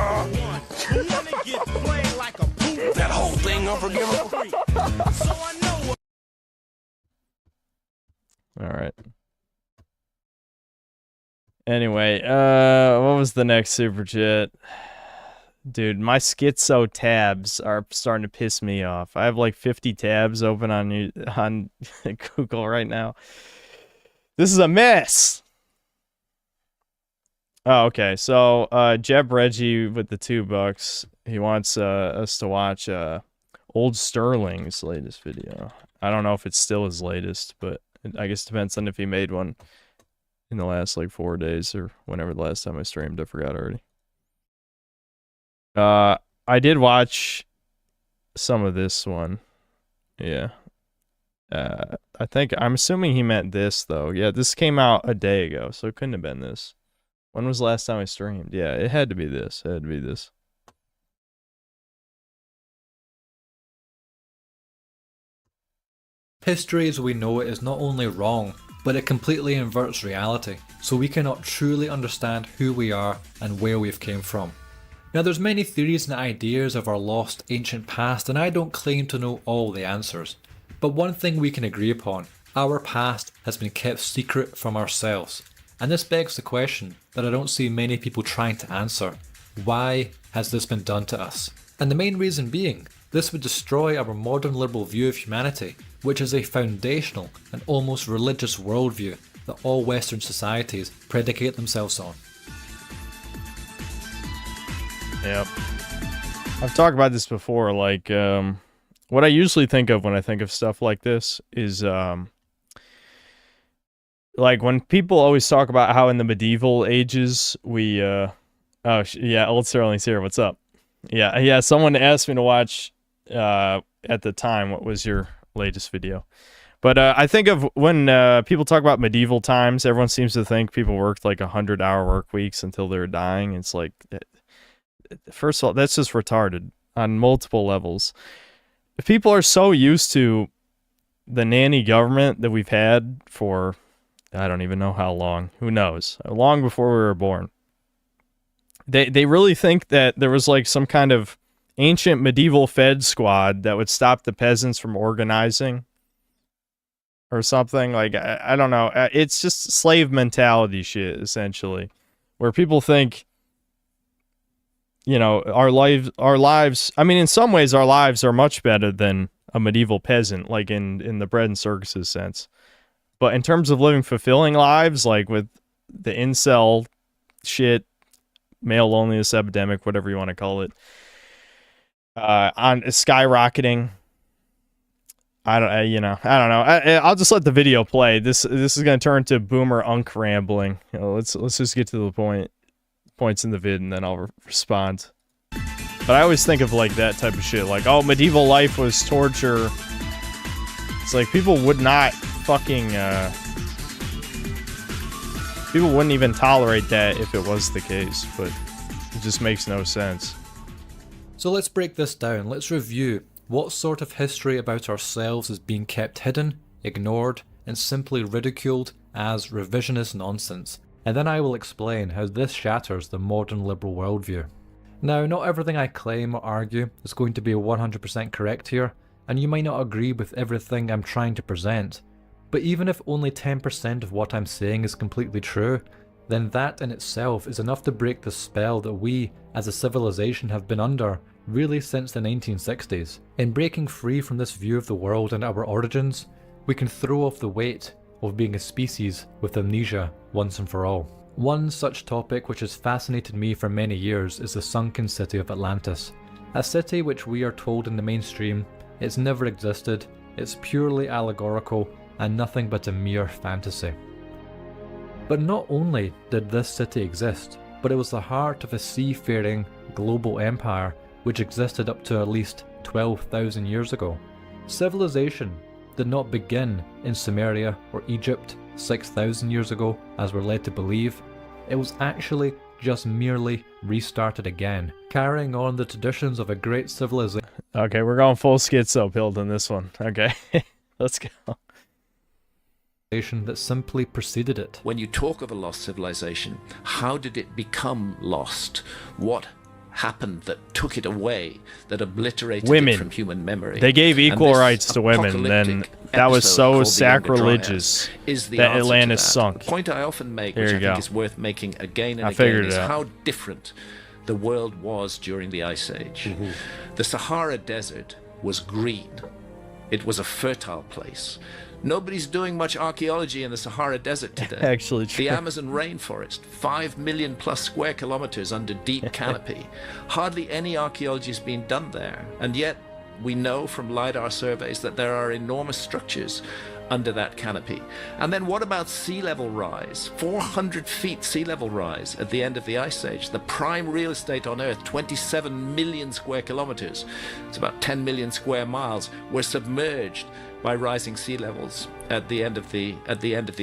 That whole thing unforgivable? Alright. Anyway, what was the next super chat? Dude, my schizo tabs are starting to piss me off. I have like 50 tabs open on Google right now. This is a mess. Oh, okay. So, Jeb Reggie with the $2. He wants us to watch Old Sterling's latest video. I don't know if it's still his latest, but I guess it depends on if he made one in the last like 4 days or whenever the last time I streamed. I forgot already. I did watch some of this one. Yeah. I'm assuming he meant this though. Yeah, this came out a day ago, so it couldn't have been this. When was the last time I streamed? Yeah, it had to be this. It had to be this. History as we know it is not only wrong, but it completely inverts reality, so we cannot truly understand who we are and where we've came from. Now there's many theories and ideas of our lost ancient past, and I don't claim to know all the answers. But one thing we can agree upon, our past has been kept secret from ourselves. And this begs the question that I don't see many people trying to answer. Why has this been done to us? And the main reason being, this would destroy our modern liberal view of humanity, which is a foundational and almost religious worldview that all Western societies predicate themselves on. Yep. I've talked about this before, like, what I usually think of when I think of stuff like this is, like, when people always talk about how in the medieval ages we, yeah, Old Sterling's here, what's up? Yeah, someone asked me to watch, at the time, what was your latest video? But I think of when people talk about medieval times, everyone seems to think people worked like 100-hour work weeks until they were dying. It's like, first of all, that's just retarded on multiple levels. If people are so used to the nanny government that we've had for, I don't even know how long, who knows, long before we were born. They really think that there was like some kind of ancient medieval Fed squad that would stop the peasants from organizing or something. Like, I don't know. It's just slave mentality shit, essentially, where people think, you know, our lives, I mean, in some ways our lives are much better than a medieval peasant, like in the bread and circuses sense. But in terms of living fulfilling lives, like with the incel shit, male loneliness epidemic, whatever you want to call it, on skyrocketing. I don't know. I'll just let the video play. This is gonna turn to boomer unk rambling. You know, let's just get to the points in the vid, and then I'll respond. But I always think of like that type of shit, like, oh, medieval life was torture. It's like people would not fucking people wouldn't even tolerate that if it was the case, but it just makes no sense. So let's break this down. Let's review what sort of history about ourselves is being kept hidden, ignored, and simply ridiculed as revisionist nonsense. And then I will explain how this shatters the modern liberal worldview. Now, not everything I claim or argue is going to be 100% correct here, and you might not agree with everything I'm trying to present. But even if only 10% of what I'm saying is completely true, then that in itself is enough to break the spell that we, as a civilization, have been under really since the 1960s. In breaking free from this view of the world and our origins, we can throw off the weight of being a species with amnesia once and for all. One such topic which has fascinated me for many years is the sunken city of Atlantis. A city which we are told in the mainstream it's never existed, it's purely allegorical and nothing but a mere fantasy. But not only did this city exist, but it was the heart of a seafaring global empire which existed up to at least 12,000 years ago. Civilization did not begin in Sumeria or Egypt 6,000 years ago as we're led to believe. It was actually just merely restarted again, carrying on the traditions of a great civilization. Okay, we're going full schizo build in this one. Okay, let's go. That simply preceded it. When you talk of a lost civilization, how did it become lost? What happened that took it away, that obliterated it from human memory? They gave equal rights to women, then that was so sacrilegious that Atlantis sunk. The point I often make, which I think is worth making again and again, is how different the world was during the Ice Age. The Sahara Desert was green. It was a fertile place. Nobody's doing much archaeology in the Sahara Desert today. Actually true. The Amazon rainforest, 5 million plus square kilometers under deep canopy. Hardly any archaeology is being done there. And yet, we know from LiDAR surveys that there are enormous structures under that canopy. And then what about sea level rise? 400 feet sea level rise at the end of the Ice Age. The prime real estate on Earth, 27 million square kilometers. It's about 10 million square miles. Were submerged by rising sea levels at the end of the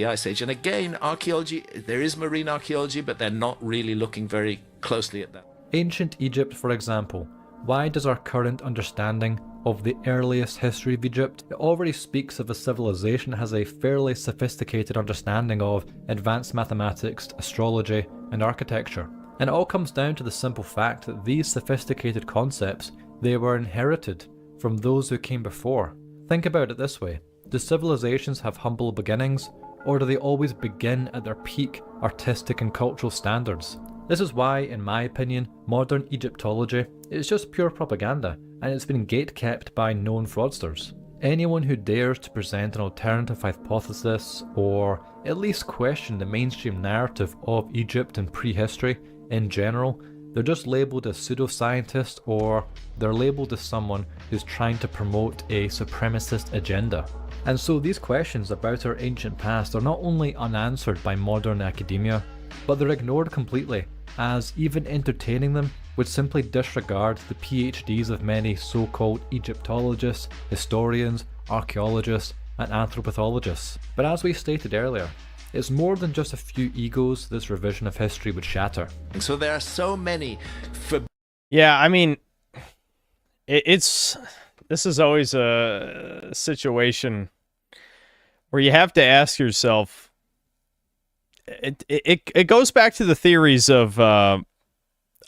Ice Age. And again, archaeology, there is marine archaeology, but they're not really looking very closely at that. Ancient Egypt, for example. Why does our current understanding of the earliest history of Egypt, it already speaks of a civilization that has a fairly sophisticated understanding of advanced mathematics, astrology, and architecture. And it all comes down to the simple fact that these sophisticated concepts, they were inherited from those who came before. Think about it this way. Do civilizations have humble beginnings, or do they always begin at their peak artistic and cultural standards? This is why, in my opinion, modern Egyptology is just pure propaganda, and it's been gatekept by known fraudsters. Anyone who dares to present an alternative hypothesis, or at least question the mainstream narrative of Egypt and prehistory in general, they're just labelled as pseudoscientists, or they're labelled as someone who's trying to promote a supremacist agenda. And so these questions about our ancient past are not only unanswered by modern academia, but they're ignored completely, as even entertaining them would simply disregard the PhDs of many so-called Egyptologists, historians, archaeologists, and anthropologists. But as we stated earlier, it's more than just a few egos this revision of history would shatter. So there are so many... Yeah, I mean, this is always a situation where you have to ask yourself, it goes back to the theories of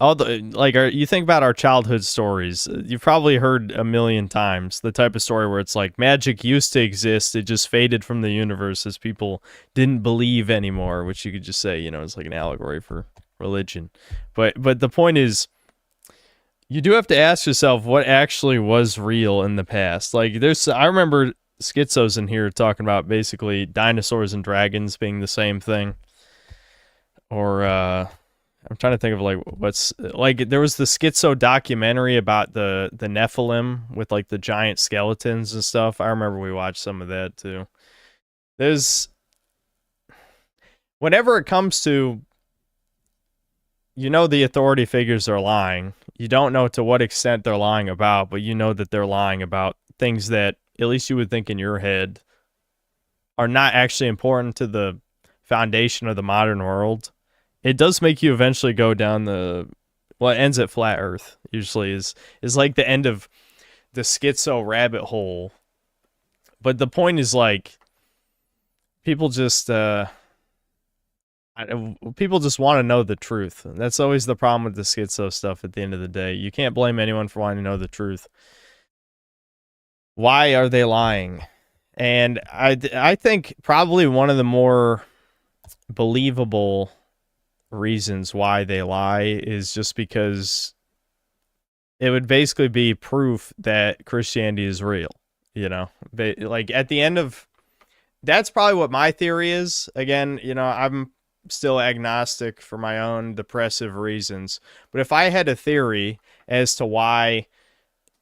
all the, like, you think about our childhood stories. You've probably heard a million times the type of story where it's like magic used to exist, it just faded from the universe as people didn't believe anymore, which you could just say, you know, it's like an allegory for religion. But the point is, you do have to ask yourself what actually was real in the past. Like, I remember schizos in here talking about basically dinosaurs and dragons being the same thing. Or I'm trying to think of like what's like, there was the schizo documentary about the Nephilim with like the giant skeletons and stuff. I remember we watched some of that too. Whenever it comes to, you know, the authority figures are lying. You don't know to what extent they're lying about, but you know that they're lying about things that at least you would think in your head are not actually important to the foundation of the modern world. It does make you eventually go down it ends at flat earth, usually is like the end of the schizo rabbit hole. But the point is, like, people just want to know the truth. That's always the problem with the schizo stuff at the end of the day. You can't blame anyone for wanting to know the truth. Why are they lying? And I think probably one of the more believable reasons why they lie is just because it would basically be proof that Christianity is real, you know? Like, at the end of... That's probably what my theory is. Again, you know, I'm still agnostic for my own depressive reasons. But if I had a theory as to why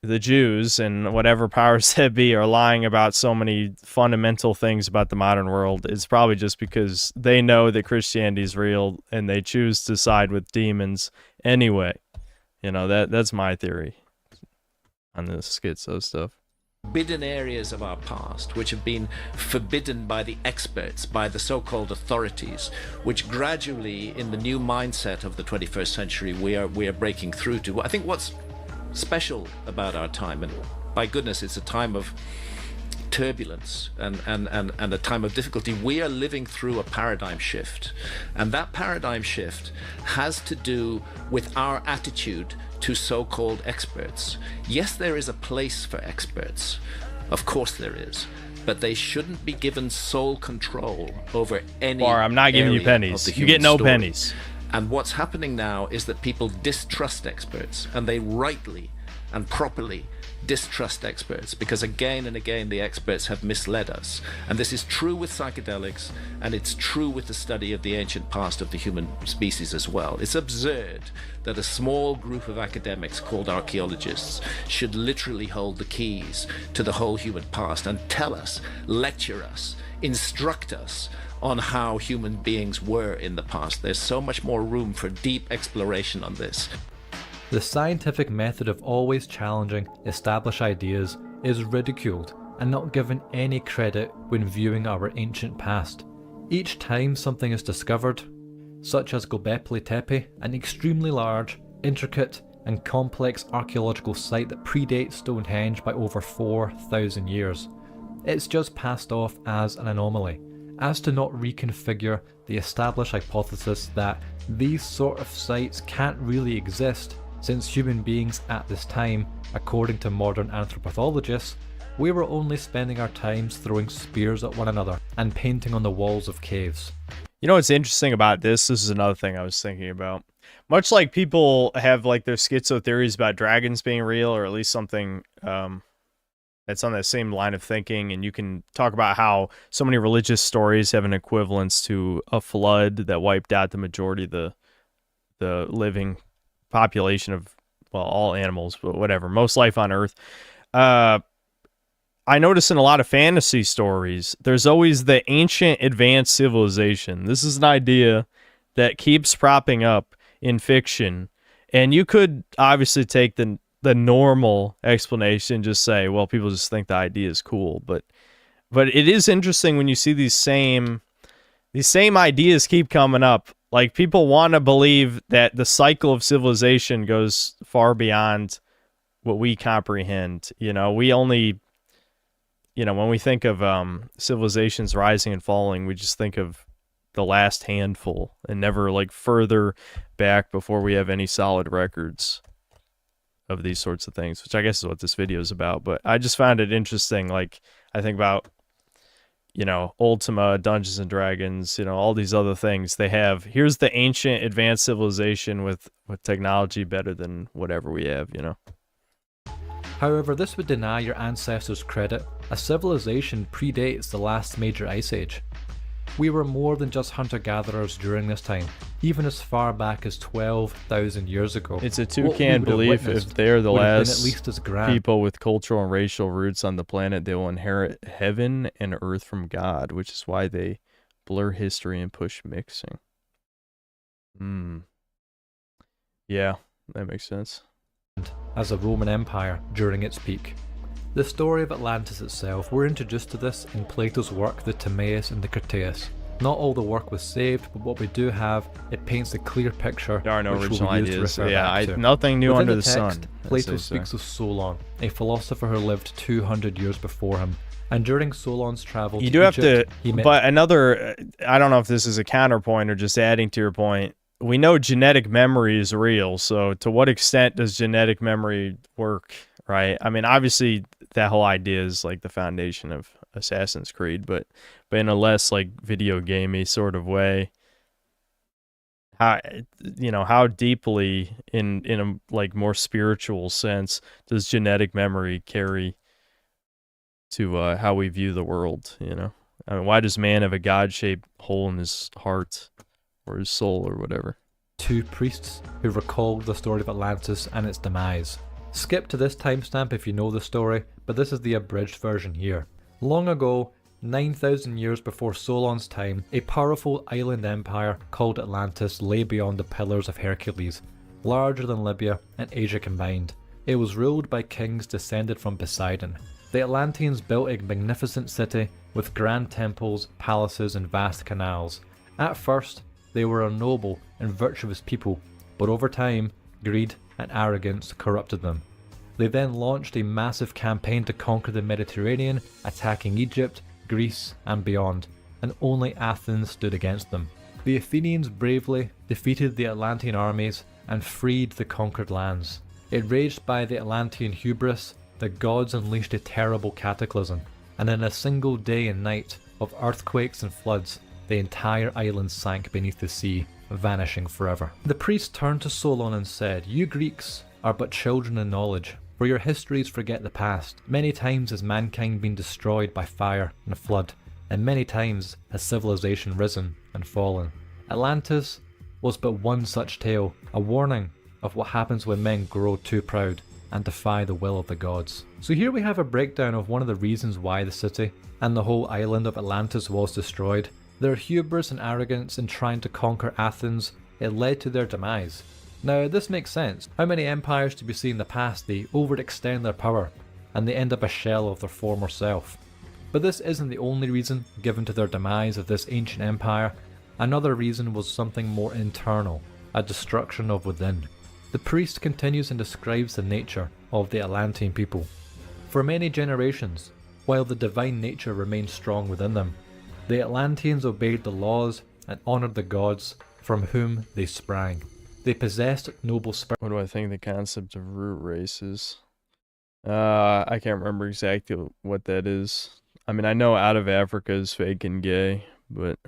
the Jews and whatever powers that be are lying about so many fundamental things about the modern world, it's probably just because they know that Christianity is real and they choose to side with demons anyway. You know, that's my theory on this schizo stuff. Forbidden areas of our past, which have been forbidden by the experts, by the so-called authorities, which gradually, in the new mindset of the 21st century, we are breaking through to. I think what's special about our time, and by goodness, it's a time of turbulence and a time of difficulty. We are living through a paradigm shift, and that paradigm shift has to do with our attitude to so-called experts. Yes, there is a place for experts, of course there is, but they shouldn't be given sole control over any Or I'm not giving you pennies. You get no pennies. And what's happening now is that people distrust experts, and they rightly and properly distrust experts, because again and again the experts have misled us. And this is true with psychedelics, and it's true with the study of the ancient past of the human species as well. It's absurd that a small group of academics called archaeologists should literally hold the keys to the whole human past and tell us, lecture us, instruct us on how human beings were in the past. There's so much more room for deep exploration on this. The scientific method of always challenging established ideas is ridiculed and not given any credit when viewing our ancient past. Each time something is discovered, such as Göbekli Tepe, an extremely large, intricate and complex archaeological site that predates Stonehenge by over 4,000 years, it's just passed off as an anomaly, as to not reconfigure the established hypothesis that these sort of sites can't really exist, since human beings at this time, according to modern anthropologists, we were only spending our times throwing spears at one another and painting on the walls of caves. You know what's interesting about this? This is another thing I was thinking about. Much like people have like their schizo theories about dragons being real, or at least something that's on that same line of thinking, and you can talk about how so many religious stories have an equivalence to a flood that wiped out the majority of the living population of, well, all animals, but whatever, most life on Earth. I notice in a lot of fantasy stories, there's always the ancient advanced civilization. This is an idea that keeps propping up in fiction, and you could obviously take the normal explanation, just say, well, people just think the idea is cool, but it is interesting when you see these same ideas keep coming up. Like, people want to believe that the cycle of civilization goes far beyond what we comprehend. You know, we only, you know, when we think of civilizations rising and falling, we just think of the last handful and never like further back before we have any solid records of these sorts of things, which I guess is what this video is about. But I just found it interesting. Like, I think about, you know, Ultima, Dungeons and Dragons, you know, all these other things they have. Here's the ancient advanced civilization with technology better than whatever we have, you know. However, this would deny your ancestors credit. A civilization predates the last major ice age. We were more than just hunter-gatherers during this time, even as far back as 12,000 years ago. It's a toucan belief if they're the last people with cultural and racial roots on the planet, they will inherit heaven and earth from God, which is why they blur history and push mixing. Yeah, that makes sense. As a Roman Empire during its peak. The story of Atlantis itself, we're introduced to this in Plato's work, the Timaeus and the Critias. Not all the work was saved, but what we do have, it paints a clear picture. There are no original ideas. Yeah, nothing new Within under the text, sun. Plato speaks of Solon, a philosopher who lived 200 years before him. And during Solon's travel to Egypt, but another, I don't know if this is a counterpoint or just adding to your point. We know genetic memory is real, so to what extent does genetic memory work, right? I mean, obviously that whole idea is like the foundation of Assassin's Creed, but in a less like video gamey sort of way, how, you know, how deeply in a like more spiritual sense does genetic memory carry to how we view the world, you know? I mean, why does man have a God-shaped hole in his heart or his soul or whatever? 2 priests who recalled the story of Atlantis and its demise. Skip to this timestamp if you know the story, but this is the abridged version here. Long ago, 9,000 years before Solon's time, a powerful island empire called Atlantis lay beyond the Pillars of Hercules, larger than Libya and Asia combined. It was ruled by kings descended from Poseidon. The Atlanteans built a magnificent city with grand temples, palaces, and vast canals. At first, they were a noble and virtuous people, but over time, greed and arrogance corrupted them. They then launched a massive campaign to conquer the Mediterranean, attacking Egypt, Greece, and beyond, and only Athens stood against them. The Athenians bravely defeated the Atlantean armies and freed the conquered lands. Enraged by the Atlantean hubris, the gods unleashed a terrible cataclysm, and in a single day and night of earthquakes and floods, the entire island sank beneath the sea, vanishing forever. The priest turned to Solon and said, "You Greeks are but children in knowledge, for your histories forget the past. Many times has mankind been destroyed by fire and flood, and many times has civilization risen and fallen. Atlantis was but one such tale, a warning of what happens when men grow too proud and defy the will of the gods." So here we have a breakdown of one of the reasons why the city and the whole island of Atlantis was destroyed. Their hubris and arrogance in trying to conquer Athens, it led to their demise. Now this makes sense. How many empires do we see in the past, they overextend their power and they end up a shell of their former self. But this isn't the only reason given to their demise of this ancient empire. Another reason was something more internal, a destruction of within. The priest continues and describes the nature of the Atlantean people. For many generations, while the divine nature remained strong within them, the Atlanteans obeyed the laws and honoured the gods from whom they sprang. They possessed noble spirit. What do I think the concept of root race is? I can't remember exactly what that is. I mean, I know out of Africa is fake and gay, but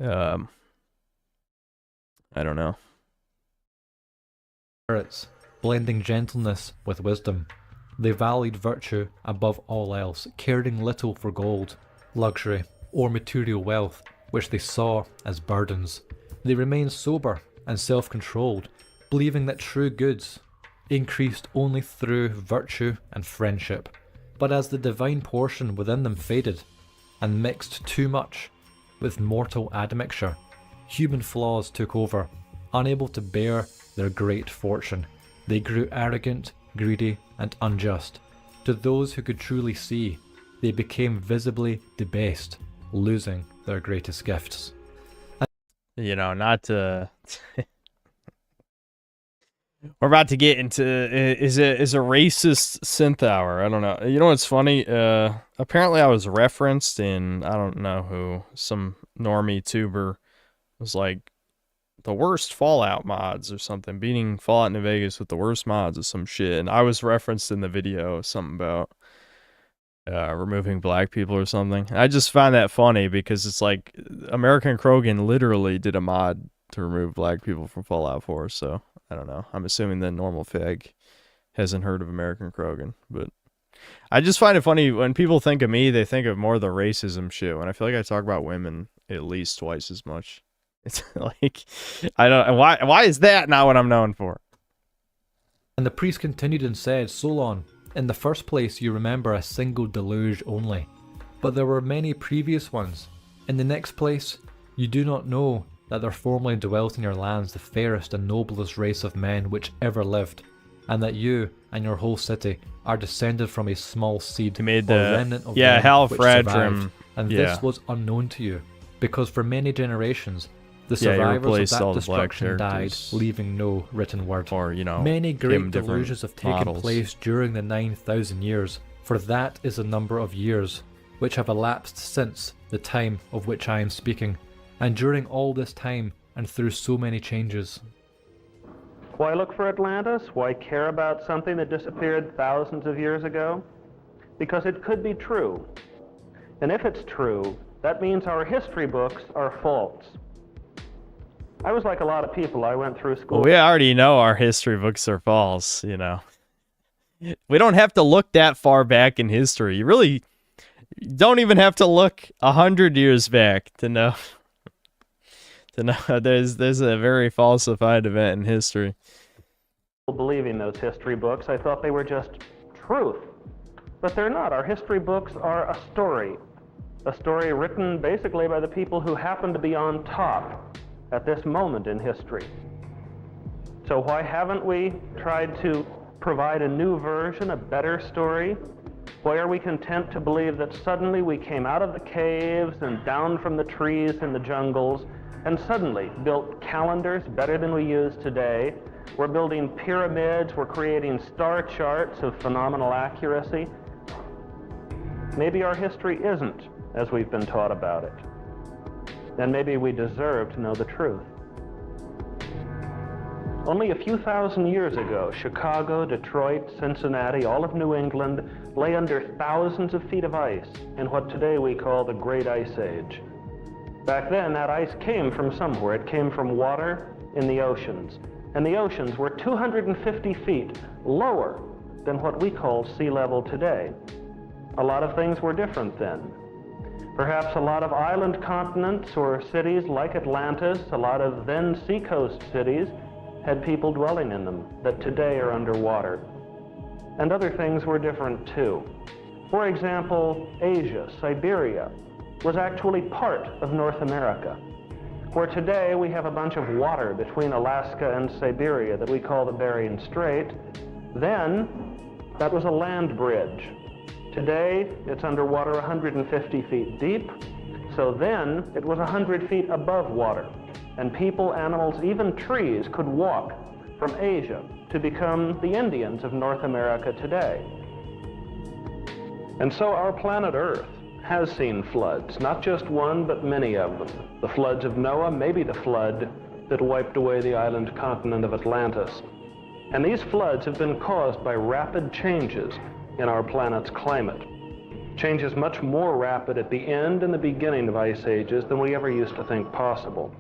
I don't know. Spirits, blending gentleness with wisdom. They valued virtue above all else, caring little for gold, luxury, or material wealth, which they saw as burdens. They remained sober and self-controlled, believing that true goods increased only through virtue and friendship. But as the divine portion within them faded and mixed too much with mortal admixture, human flaws took over. Unable to bear their great fortune, they grew arrogant, greedy, and unjust. To those who could truly see, they became visibly debased, losing their greatest gifts. You know, not to... We're about to get into... Is a racist synth hour. I don't know. You know what's funny? Apparently I was referenced in... I don't know who. Some normie tuber was like, the worst Fallout mods or something. Beating Fallout New Vegas with the worst mods or some shit. And I was referenced in the video. Something about... removing black people or something. I just find that funny because it's like American Krogan literally did a mod to remove black people from Fallout 4, so I don't know. I'm assuming the normal fag hasn't heard of American Krogan, but I just find it funny when people think of me, they think of more of the racism shit, when I feel like I talk about women at least twice as much. It's like, I don't, why is that not what I'm known for? And the priest continued and said, "Solon, in the first place, you remember a single deluge only, but there were many previous ones. In the next place, you do not know that there formerly dwelt in your lands the fairest and noblest race of men which ever lived, and that you and your whole city are descended from a small seed or remnant of them which survived, and this was unknown to you, because for many generations the survivors of that destruction died, leaving no written word. Or, you know, many great delusions have taken place during the 9,000 years, for that is the number of years which have elapsed since the time of which I am speaking, and during all this time and through so many changes." Why look for Atlantis? Why care about something that disappeared thousands of years ago? Because it could be true. And if it's true, that means our history books are false. I was like a lot of people. I went through school. Well, we already know our history books are false, you know. We don't have to look that far back in history. You really don't even have to look 100 years back to know. There's a very falsified event in history. Believing those history books, I thought they were just truth. But they're not. Our history books are a story written basically by the people who happen to be on top at this moment in history. So why haven't we tried to provide a new version, a better story? Why are we content to believe that suddenly we came out of the caves and down from the trees in the jungles and suddenly built calendars better than we use today? We're building pyramids, we're creating star charts of phenomenal accuracy. Maybe our history isn't as we've been taught about it. Then maybe we deserve to know the truth. Only a few thousand years ago, Chicago, Detroit, Cincinnati, all of New England lay under thousands of feet of ice in what today we call the Great Ice Age. Back then, that ice came from somewhere. It came from water in the oceans. And the oceans were 250 feet lower than what we call sea level today. A lot of things were different then. Perhaps a lot of island continents or cities like Atlantis, a lot of then seacoast cities, had people dwelling in them that today are underwater. And other things were different too. For example, Asia, Siberia, was actually part of North America, where today we have a bunch of water between Alaska and Siberia that we call the Bering Strait. Then, that was a land bridge. Today, it's underwater 150 feet deep, so then it was 100 feet above water. And people, animals, even trees could walk from Asia to become the Indians of North America today. And so our planet Earth has seen floods, not just one, but many of them. The floods of Noah, maybe the flood that wiped away the island continent of Atlantis. And these floods have been caused by rapid changes in our planet's climate. Changes much more rapid at the end and the beginning of ice ages than we ever used to think possible.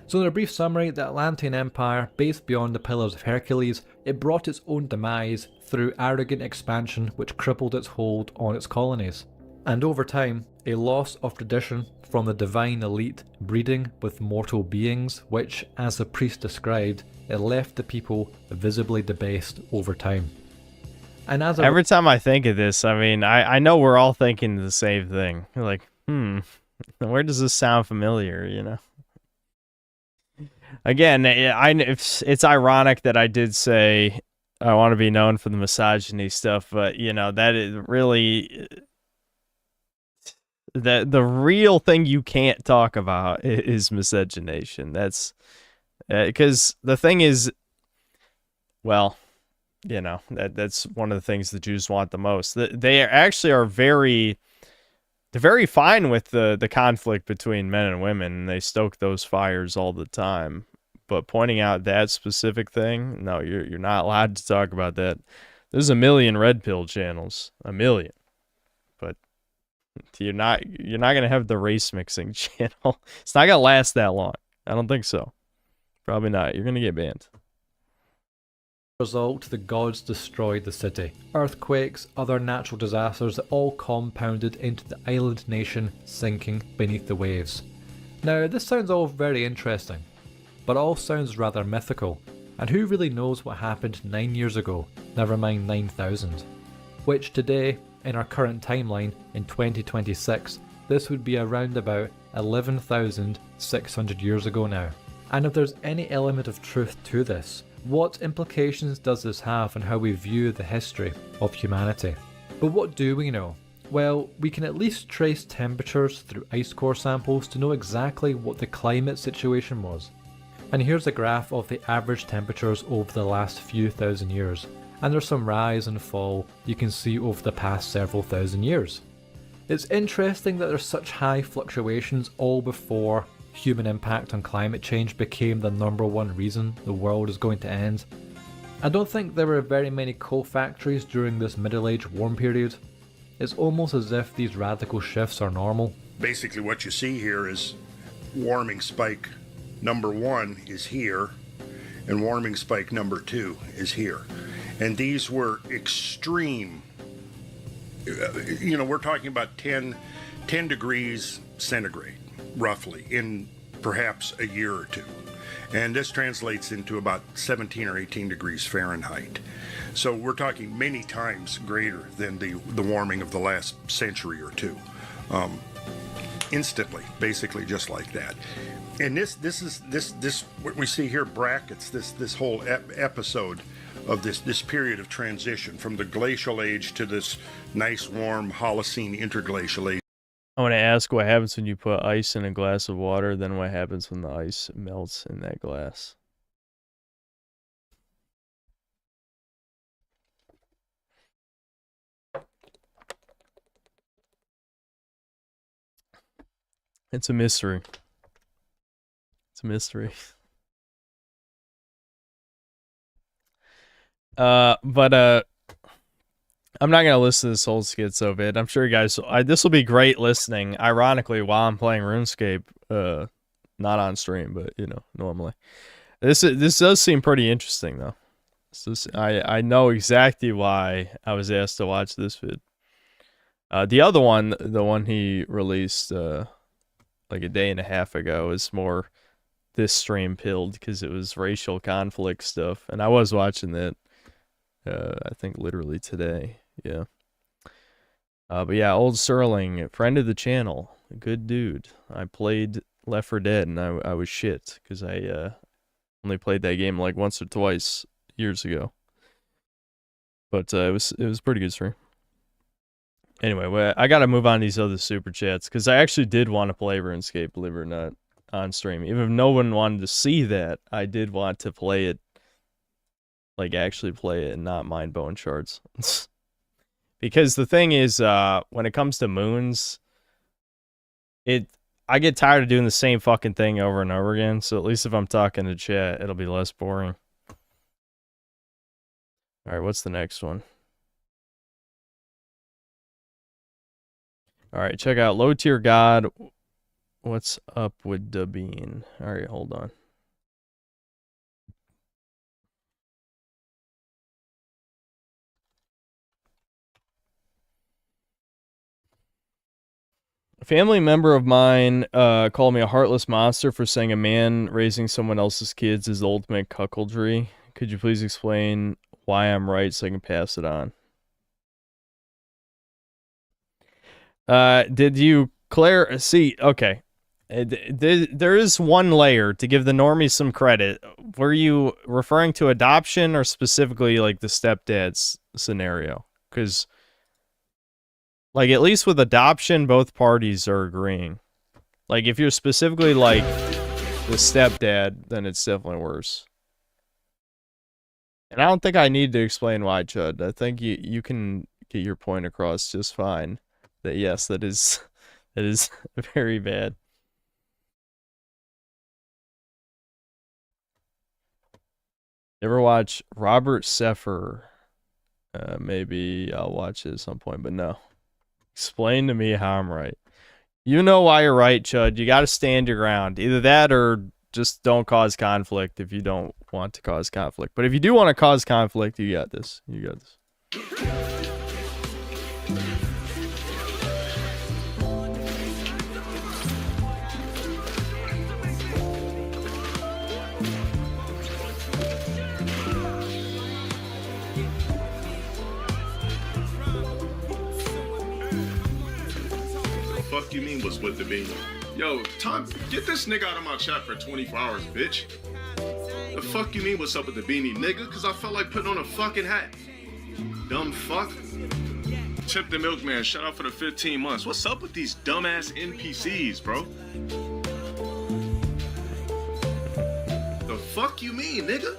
So in a brief summary, the Atlantean Empire, based beyond the Pillars of Hercules, it brought its own demise through arrogant expansion which crippled its hold on its colonies. And over time, a loss of tradition from the divine elite breeding with mortal beings, which, as the priest described, it left the people visibly debased over time. And as every time I think of this, I mean, I know we're all thinking the same thing. Like, where does this sound familiar, you know? Again, it's ironic that I did say I want to be known for the misogyny stuff, but, you know, that is really... The real thing you can't talk about is miscegenation. That's... because the thing is... Well... You know, that's one of the things the Jews want the most. They actually are they're very fine with the conflict between men and women, and they stoke those fires all the time. But pointing out that specific thing, no, you're not allowed to talk about that. There's a million red pill channels, a million, but you're not gonna have the race mixing channel. It's not gonna last that long. I don't think so. Probably not. You're gonna get banned. Result, the gods destroyed the city. Earthquakes, other natural disasters that all compounded into the island nation sinking beneath the waves. Now, this sounds all very interesting, but all sounds rather mythical, and who really knows what happened 9 years ago, never mind 9,000? Which today, in our current timeline, in 2026, this would be around about 11,600 years ago now. And if there's any element of truth to this, what implications does this have on how we view the history of humanity? But what do we know? Well, we can at least trace temperatures through ice core samples to know exactly what the climate situation was. And here's a graph of the average temperatures over the last few thousand years, and there's some rise and fall you can see over the past several thousand years. It's interesting that there's such high fluctuations all before human impact on climate change became the #1 reason the world is going to end. I don't think there were very many coal factories during this Middle Age warm period. It's almost as if these radical shifts are normal. Basically what you see here is warming spike number 1 is here, and warming spike number 2 is here. And these were extreme, you know, we're talking about 10 degrees centigrade, roughly, in perhaps a year or two. And this translates into about 17 or 18 degrees Fahrenheit. So we're talking many times greater than the warming of the last century or two. Instantly, basically just like that. And this what we see here brackets this whole episode of this period of transition from the glacial age to this nice warm Holocene interglacial age. I want to ask what happens when you put ice in a glass of water, then what happens when the ice melts in that glass. It's a mystery. It's a mystery. But I'm not gonna listen to this whole schizo vid. I'm sure you guys. This will be great listening. Ironically, while I'm playing RuneScape, not on stream, but you know, normally. This does seem pretty interesting though. I know exactly why I was asked to watch this vid. The other one, the one he released like a day and a half ago, is more this stream pilled because it was racial conflict stuff, and I was watching that. I think literally today. Yeah. But yeah, old Sterling, friend of the channel, good dude. I played Left 4 Dead and I was shit because I only played that game like once or twice years ago. But it was pretty good stream. Anyway, well, I gotta move on to these other super chats because I actually did want to play RuneScape, believe it or not, on stream. Even if no one wanted to see that, I did want to play it. Like actually play it and not mind bone shards. Because the thing is, when it comes to moons, I get tired of doing the same fucking thing over and over again. So at least if I'm talking to chat, it'll be less boring. All right, what's the next one? All right, check out Low Tier God. What's up with Dabine? All right, hold on. A family member of mine called me a heartless monster for saying a man raising someone else's kids is the ultimate cuckoldry. Could you please explain why I'm right so I can pass it on? Did you see, okay. There is one layer to give the normies some credit. Were you referring to adoption or specifically like the stepdad's scenario? Because like, at least with adoption, both parties are agreeing. Like, if you're specifically, like, the stepdad, then it's definitely worse. And I don't think I need to explain why, Chud. I think you can get your point across just fine. That, yes, that is very bad. Ever watch Robert Seffer? Maybe I'll watch it at some point, but no. Explain to me how I'm right. You know why you're right, Chud. You gotta stand your ground. Either that or just don't cause conflict if you don't want to cause conflict. But if you do want to cause conflict, you got this. You got this. Fuck you mean what's with the beanie? Yo, Tom, get this nigga out of my chat for 24 hours, bitch. The fuck you mean what's up with the beanie, nigga? Cause I felt like putting on a fucking hat. Dumb fuck. Chip the Milkman, shout out for the 15 months. What's up with these dumbass NPCs, bro? The fuck you mean, nigga?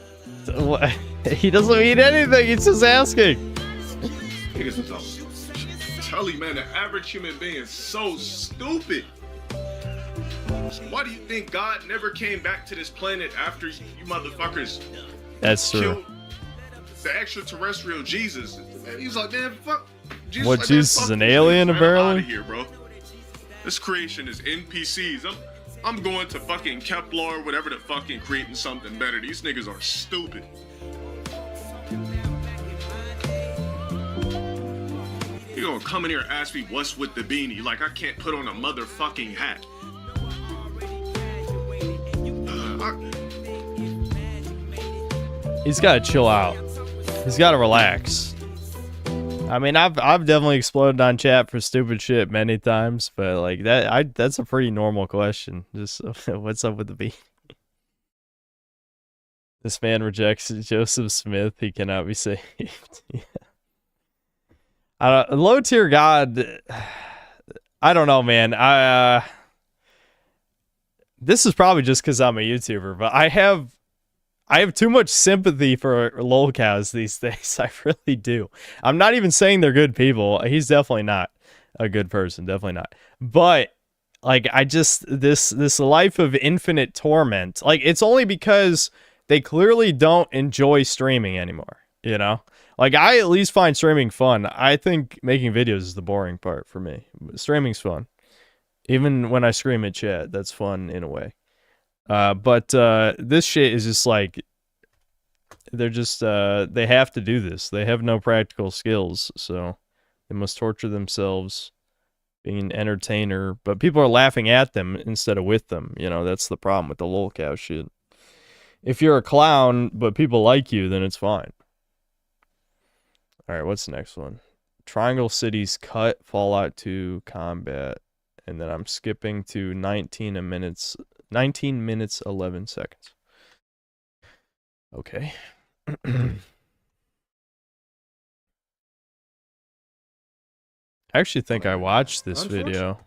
What? He doesn't mean anything, he's just asking. Niggas dumb. Tell you, man, the average human being is so stupid. Why do you think God never came back to this planet after you motherfuckers killed the extraterrestrial Jesus? And he's like, man, fuck. Jesus, what, like, Jesus man, is an alien, man, apparently? I'm out of here, bro. This creation is NPCs. I'm going to fucking Kepler, whatever the fucking, creating something better. These niggas are stupid. You gonna come in here and ask me what's with the beanie, like I can't put on a motherfucking hat. He's gotta chill out. He's gotta relax. I mean, I've definitely exploded on chat for stupid shit many times, but like that's a pretty normal question. Just what's up with the beanie? This man rejects Joseph Smith. He cannot be saved. Yeah. Low tier god. I don't know, man. This is probably just because I'm a YouTuber, but I have too much sympathy for lolcows these days. I really do. I'm not even saying they're good people. He's definitely not a good person. Definitely not. But like, I just this life of infinite torment. Like, it's only because they clearly don't enjoy streaming anymore. You know, like I at least find streaming fun. I think making videos is the boring part for me. Streaming's fun. Even when I scream at chat, that's fun in a way. But this shit is just like, they're just, they have to do this. They have no practical skills, so they must torture themselves being an entertainer. But people are laughing at them instead of with them. You know, that's the problem with the lolcow shit. If you're a clown, but people like you, then it's fine. Alright, what's the next one? Triangle Cities Cut, Fallout 2, Combat. And then I'm skipping to 19 minutes 11 seconds. Okay. I actually think I watched this video.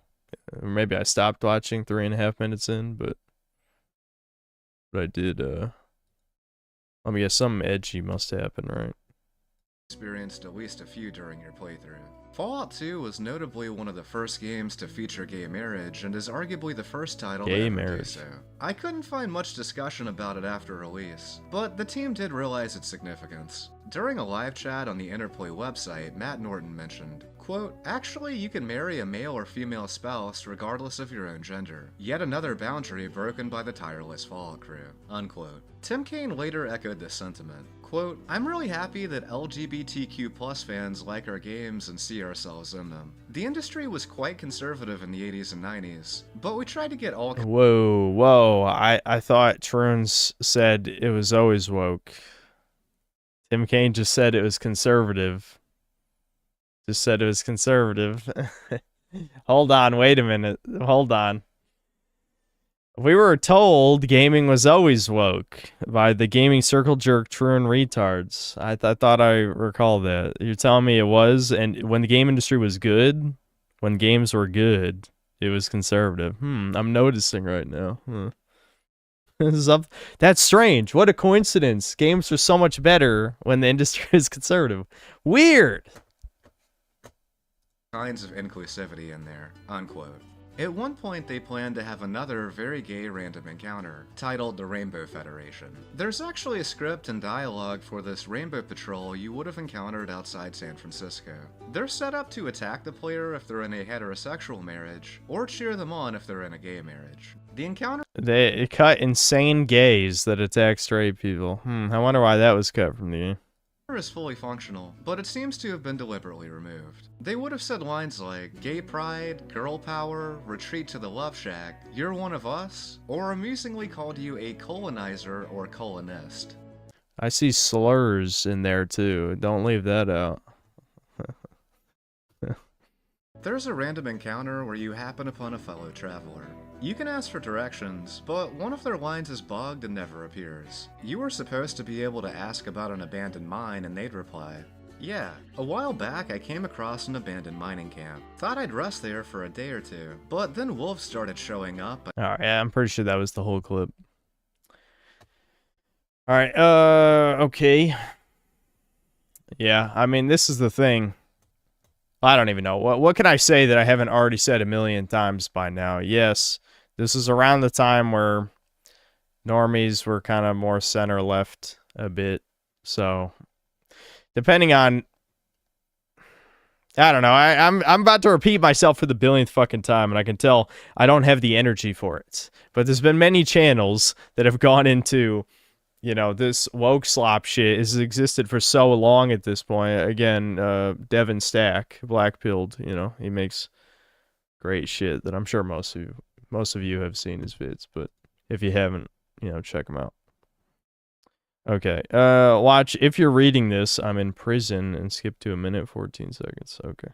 Maybe I stopped watching 3.5 minutes in, but I did. Let me guess, something edgy must happen, right? Experienced at least a few during your playthrough. Fallout 2 was notably one of the first games to feature gay marriage, and is arguably the first title to ever do so. I couldn't find much discussion about it after release, but the team did realize its significance. During a live chat on the Interplay website, Matt Norton mentioned, quote, "Actually, you can marry a male or female spouse regardless of your own gender. Yet another boundary broken by the tireless Fallout crew," unquote. Tim Kaine later echoed this sentiment. Quote, "I'm really happy that LGBTQ+ fans like our games and see ourselves in them. The industry was quite conservative in the 80s and 90s, but we tried to get all..." Whoa. I thought Trunes said it was always woke. Tim Kaine just said it was conservative. Hold on, wait a minute. Hold on. We were told gaming was always woke by the gaming circle jerk Trune retards. I thought I recall that. You're telling me it was, and when the game industry was good, when games were good, it was conservative. I'm noticing right now. That's strange. What a coincidence. Games are so much better when the industry is conservative. Weird. Kinds of inclusivity in there, unquote. At one point, they planned to have another very gay random encounter, titled the Rainbow Federation. There's actually a script and dialogue for this Rainbow Patrol you would have encountered outside San Francisco. They're set up to attack the player if they're in a heterosexual marriage, or cheer them on if they're in a gay marriage. The encounter... They cut insane gays that attack straight people. I wonder why that was cut from the game. Is fully functional, but it seems to have been deliberately removed. They would have said lines like gay pride, girl power, retreat to the love shack, you're one of us, or amusingly called you a colonizer or colonist. I see slurs in there too. Don't leave that out. There's a random encounter where you happen upon a fellow traveler. You can ask for directions, but one of their lines is bugged and never appears. You were supposed to be able to ask about an abandoned mine and they'd reply, "Yeah, a while back I came across an abandoned mining camp. Thought I'd rest there for a day or two, but then wolves started showing up." Alright, yeah, I'm pretty sure that was the whole clip. Alright, okay. Yeah, I mean, this is the thing. I don't even know. What can I say that I haven't already said a million times by now? Yes, this is around the time where normies were kind of more center-left a bit. So, depending on I don't know. I'm about to repeat myself for the billionth fucking time, and I can tell I don't have the energy for it. But there's been many channels that have gone into, you know, this woke slop shit has existed for so long at this point. Again, Devin Stack, black pilled, you know, he makes great shit that I'm sure most of you have seen his vids, but if you haven't, you know, check him out. Okay. Watch. If you're reading this, I'm in prison, and skip to 1:14. Okay.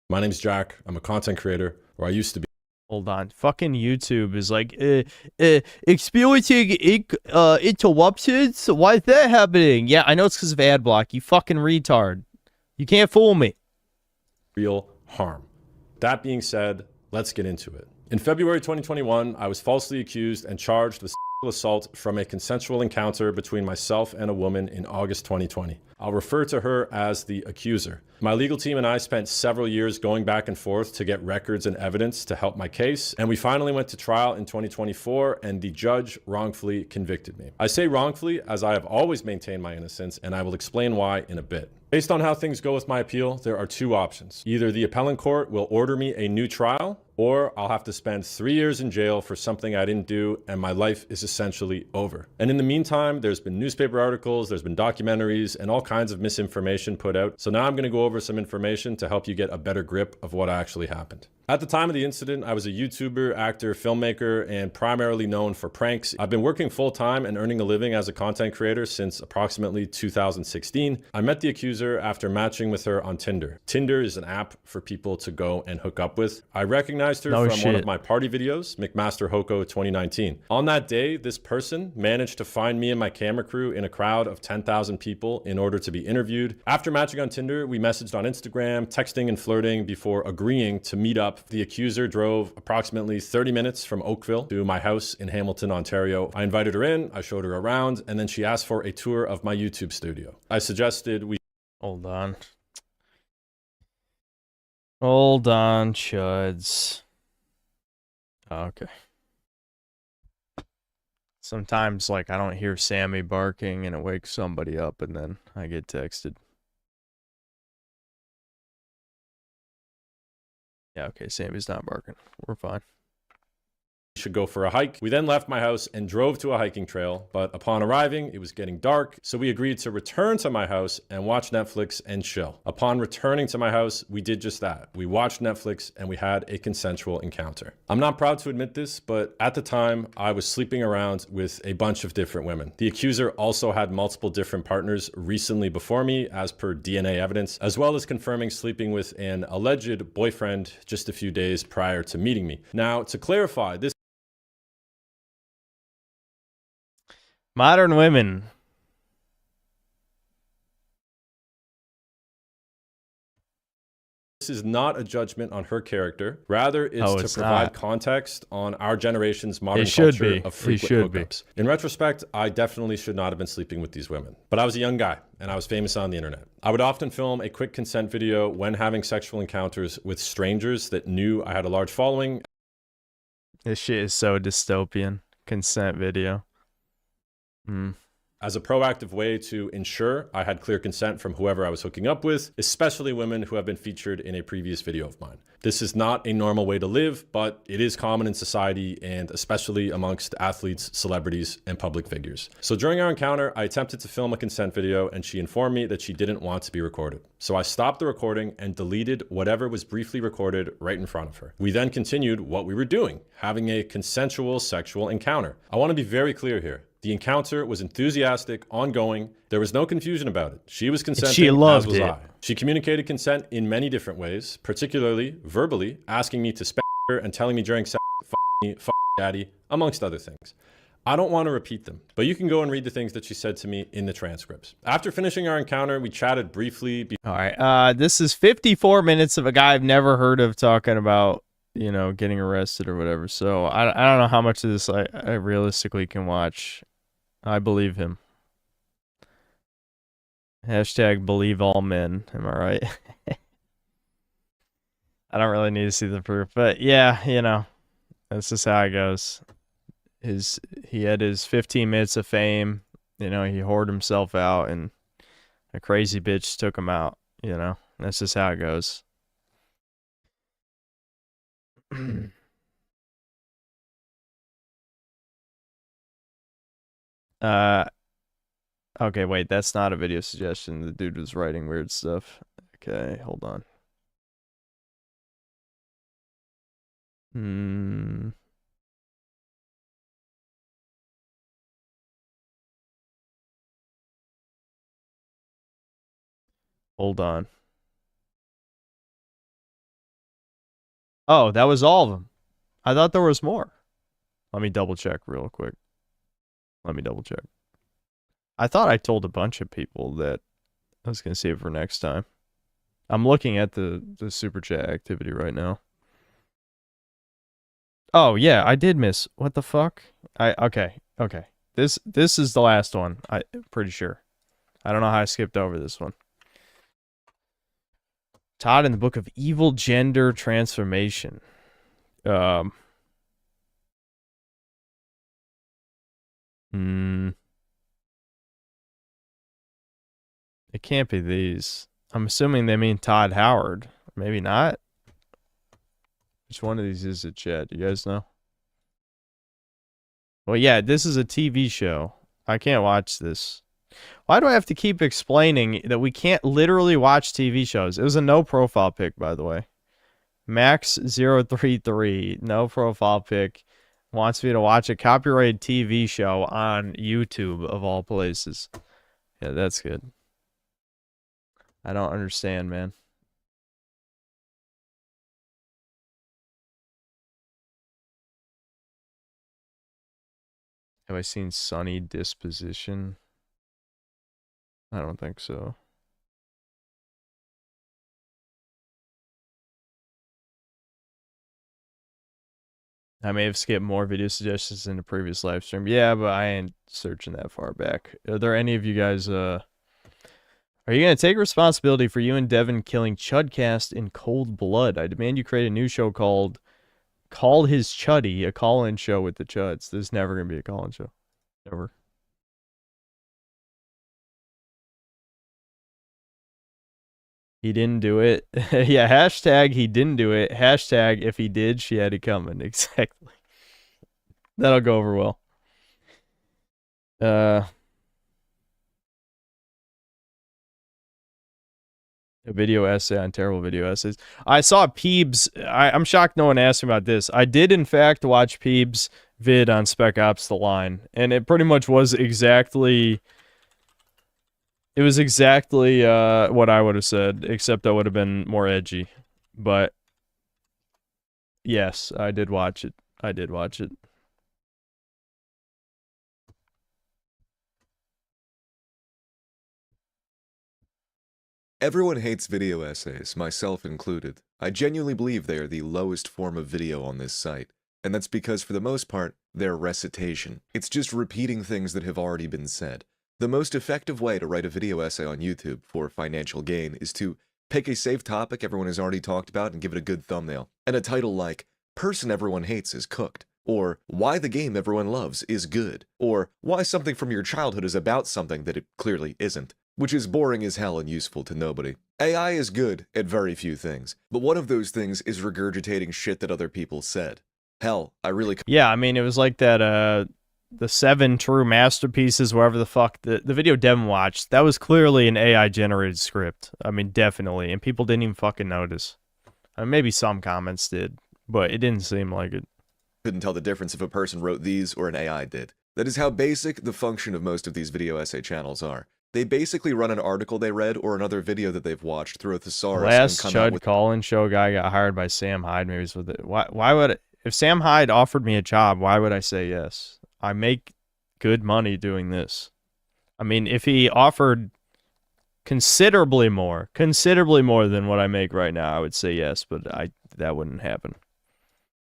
My name's Jack. I'm a content creator, or I used to be. Hold on. Fucking YouTube is like, experiencing interruptions? Why is that happening? Yeah, I know it's because of ad block. You fucking retard. You can't fool me. Real harm. That being said, let's get into it. In February 2021, I was falsely accused and charged with sexual assault from a consensual encounter between myself and a woman in August 2020. I'll refer to her as the accuser. My legal team and I spent several years going back and forth to get records and evidence to help my case, and we finally went to trial in 2024, and the judge wrongfully convicted me. I say wrongfully as I have always maintained my innocence, and I will explain why in a bit. Based on how things go with my appeal, there are two options. Either the appellant court will order me a new trial, or I'll have to spend 3 years in jail for something I didn't do, and my life is essentially over. And in the meantime, there's been newspaper articles, there's been documentaries, and all kinds of misinformation put out. So now I'm gonna go over some information to help you get a better grip of what actually happened. At the time of the incident, I was a YouTuber, actor, filmmaker, and primarily known for pranks. I've been working full-time and earning a living as a content creator since approximately 2016. I met the accuser after matching with her on Tinder. Tinder is an app for people to go and hook up with. I recognized her from one of my party videos, McMaster Hoko 2019. On that day, this person managed to find me and my camera crew in a crowd of 10,000 people in order to be interviewed. After matching on Tinder, we messaged on Instagram, texting and flirting before agreeing to meet up. The accuser drove approximately 30 minutes from Oakville to my house in Hamilton, Ontario. I invited her in, I showed her around, and then she asked for a tour of my YouTube studio. I suggested we... Hold on. Hold on, chuds. Okay. Sometimes, like, I don't hear Sammy barking and it wakes somebody up, and then I get texted. Yeah, okay, Sammy's not barking. We're fine. Should go for a hike. We then left my house and drove to a hiking trail, but upon arriving, it was getting dark, so we agreed to return to my house and watch Netflix and chill. Upon returning to my house, we did just that. We watched Netflix and we had a consensual encounter. I'm not proud to admit this, but at the time, I was sleeping around with a bunch of different women. The accuser also had multiple different partners recently before me, as per DNA evidence, as well as confirming sleeping with an alleged boyfriend just a few days prior to meeting me. Now, to clarify, this Modern women. This is not a judgment on her character. Rather, it's to provide context on our generation's modern culture of frequent hookups. In retrospect, I definitely should not have been sleeping with these women. But I was a young guy, and I was famous on the internet. I would often film a quick consent video when having sexual encounters with strangers that knew I had a large following. This shit is so dystopian. Consent video. As a proactive way to ensure I had clear consent from whoever I was hooking up with, especially women who have been featured in a previous video of mine. This is not a normal way to live, but it is common in society and especially amongst athletes, celebrities, and public figures. So during our encounter, I attempted to film a consent video and she informed me that she didn't want to be recorded. So I stopped the recording and deleted whatever was briefly recorded right in front of her. We then continued what we were doing, having a consensual sexual encounter. I want to be very clear here. The encounter was enthusiastic, ongoing. There was no confusion about it. She was consenting, as was I. She communicated consent in many different ways, particularly verbally, asking me to spank her and telling me during sex, "F me, f daddy," amongst other things. I don't want to repeat them, but you can go and read the things that she said to me in the transcripts. After finishing our encounter, we chatted briefly. All right, this is 54 minutes of a guy I've never heard of talking about, you know, getting arrested or whatever. So I don't know how much of this I realistically can watch. I believe him. Hashtag believe all men. Am I right? I don't really need to see the proof, but yeah, you know, that's just how it goes. He had his 15 minutes of fame, you know, he whored himself out and a crazy bitch took him out, you know. That's just how it goes. Okay, wait, that's not a video suggestion. The dude was writing weird stuff. Okay, hold on. Hold on. Oh, that was all of them. I thought there was more. Let me double check real quick. Let me double check. I thought I told a bunch of people that I was going to save it for next time. I'm looking at the super chat activity right now. Oh, yeah, I did miss. What the fuck? Okay. This is the last one. I'm pretty sure. I don't know how I skipped over this one. Todd in the Book of Evil Gender Transformation. It can't be these. I'm assuming they mean Todd Howard. Maybe not. Which one of these is it, Chad? Do you guys know? Well, yeah, this is a TV show. I can't watch this. Why do I have to keep explaining that we can't literally watch TV shows? It was a no profile pic, by the way. Max033, no profile pic, wants me to watch a copyrighted TV show on YouTube, of all places. Yeah, that's good. I don't understand, man. Have I seen Sunny Disposition? I don't think so. I may have skipped more video suggestions in the previous live stream. Yeah, but I ain't searching that far back. Are there any of you guys, are you going to take responsibility for you and Devin killing Chudcast in cold blood? I demand you create a new show called Call His Chuddy, a call-in show with the Chuds. There's never going to be a call-in show. Never. He didn't do it. Yeah, hashtag he didn't do it. Hashtag if he did, she had it coming. Exactly. That'll go over well. A video essay on terrible video essays. I saw Peebs. I'm shocked no one asked me about this. I did, in fact, watch Peebs' vid on Spec Ops The Line, and it pretty much was exactly... It was exactly what I would have said, except I would have been more edgy. But, yes, I did watch it. I did watch it. Everyone hates video essays, myself included. I genuinely believe they are the lowest form of video on this site, and that's because for the most part, they're recitation. It's just repeating things that have already been said. The most effective way to write a video essay on YouTube for financial gain is to pick a safe topic everyone has already talked about and give it a good thumbnail, and a title like, Person Everyone Hates is Cooked, or Why the Game Everyone Loves is Good, or Why Something from Your Childhood is About Something That It Clearly Isn't. Which is boring as hell and useful to nobody. AI is good at very few things, but one of those things is regurgitating shit that other people said. Hell, I really... Yeah, I mean, it was like that, the 7 true masterpieces, whatever the fuck, the video Devin watched, that was clearly an AI-generated script. I mean, definitely, and people didn't even fucking notice. I mean, maybe some comments did, but it didn't seem like it. Couldn't tell the difference if a person wrote these or an AI did. That is how basic the function of most of these video essay channels are. They basically run an article they read or another video that they've watched through a thesaurus Last and come out Chud with... call-in show guy got hired by Sam Hyde. Maybe it's with it. Why would... If Sam Hyde offered me a job, why would I say yes? I make good money doing this. I mean, if he offered considerably more than what I make right now, I would say yes, but that wouldn't happen.